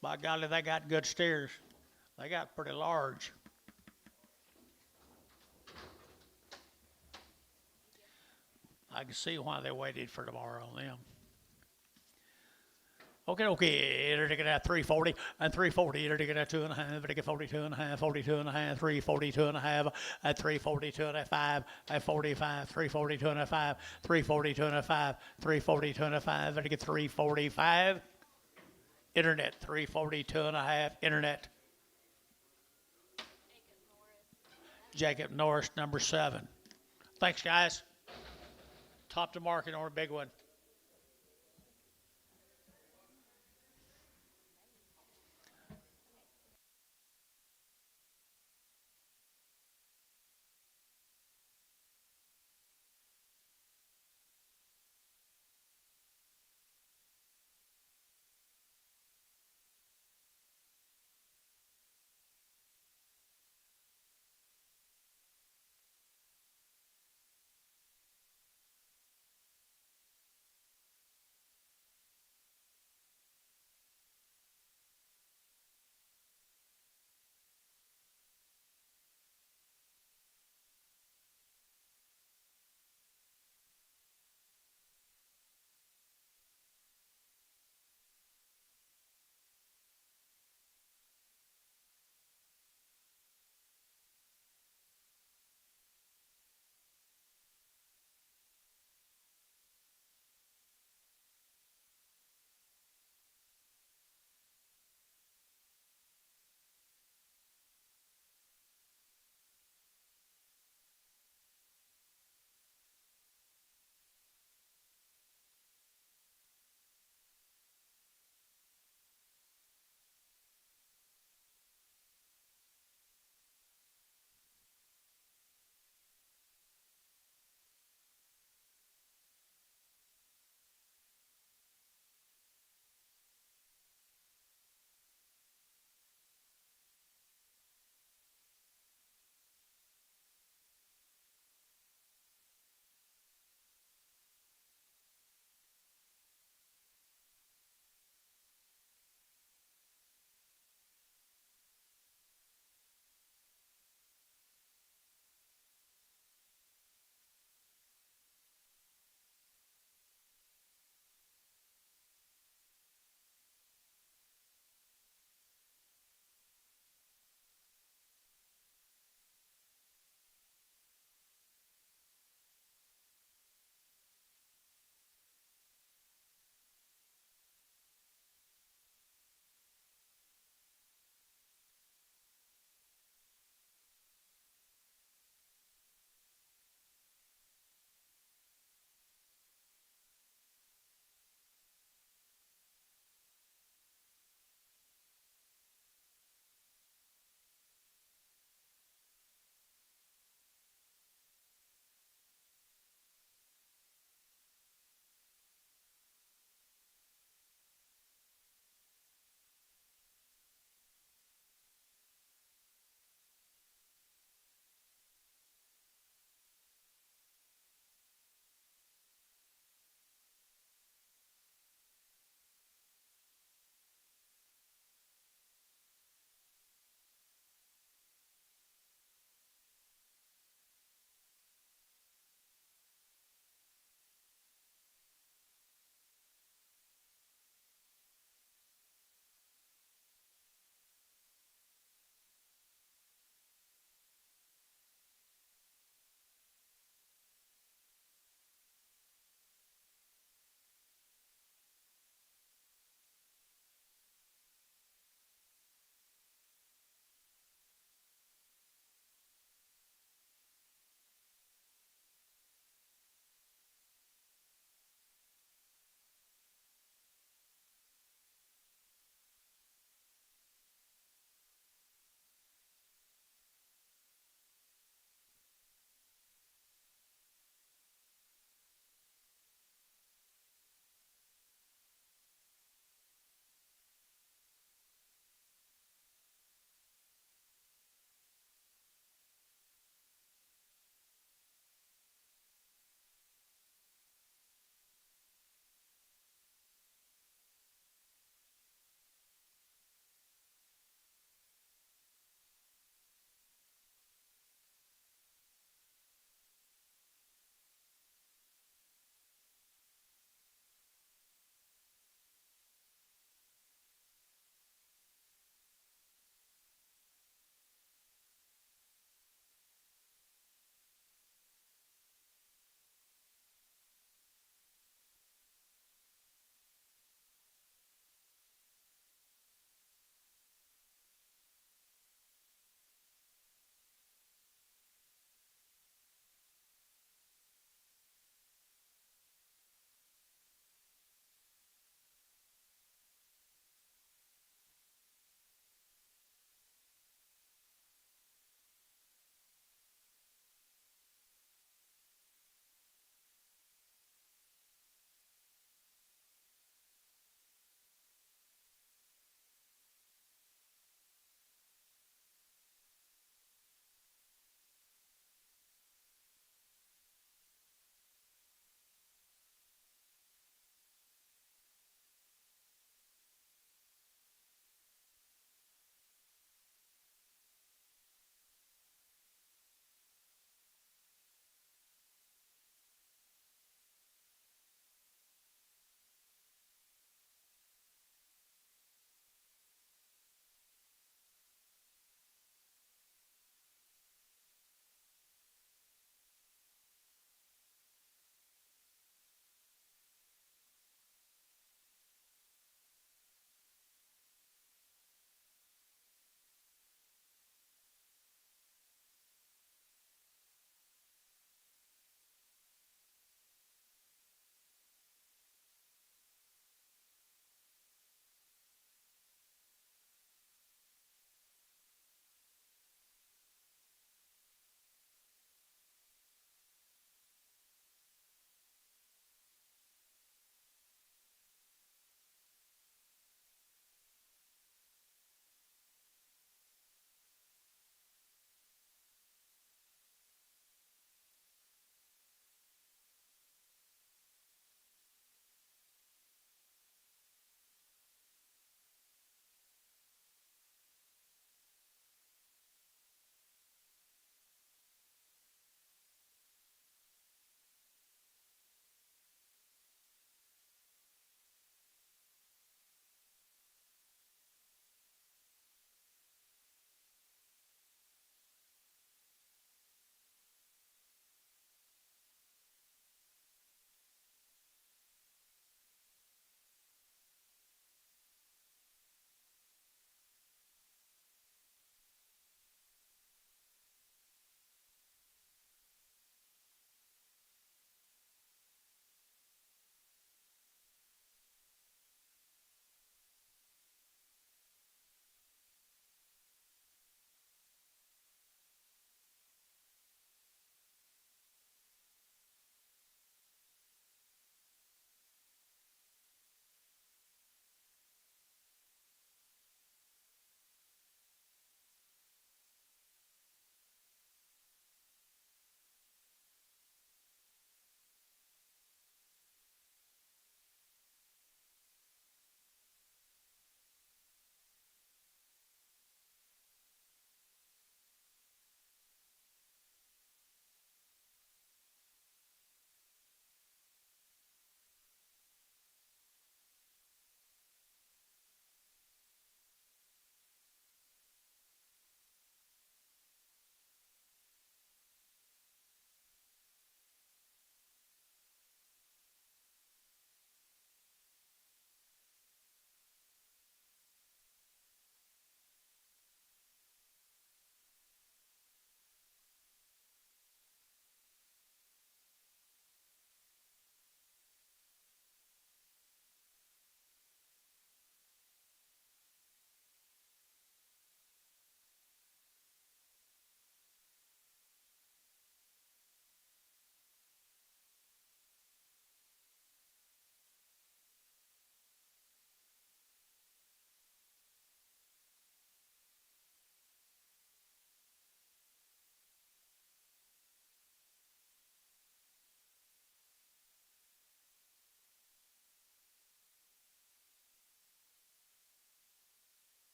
By golly, they got good steers. They got pretty large. I can see why they waited for tomorrow on them. Okay, they're taking that 340 and 340. They're taking that 2.5. They're taking 42.5, 42.5, 342.5, at 342.5, at 45, 342.5, 342.5, 342.5. They're taking 345. Internet 342.5. Internet. Jacob Norris, number 7. Thanks, guys. top to market on a big one.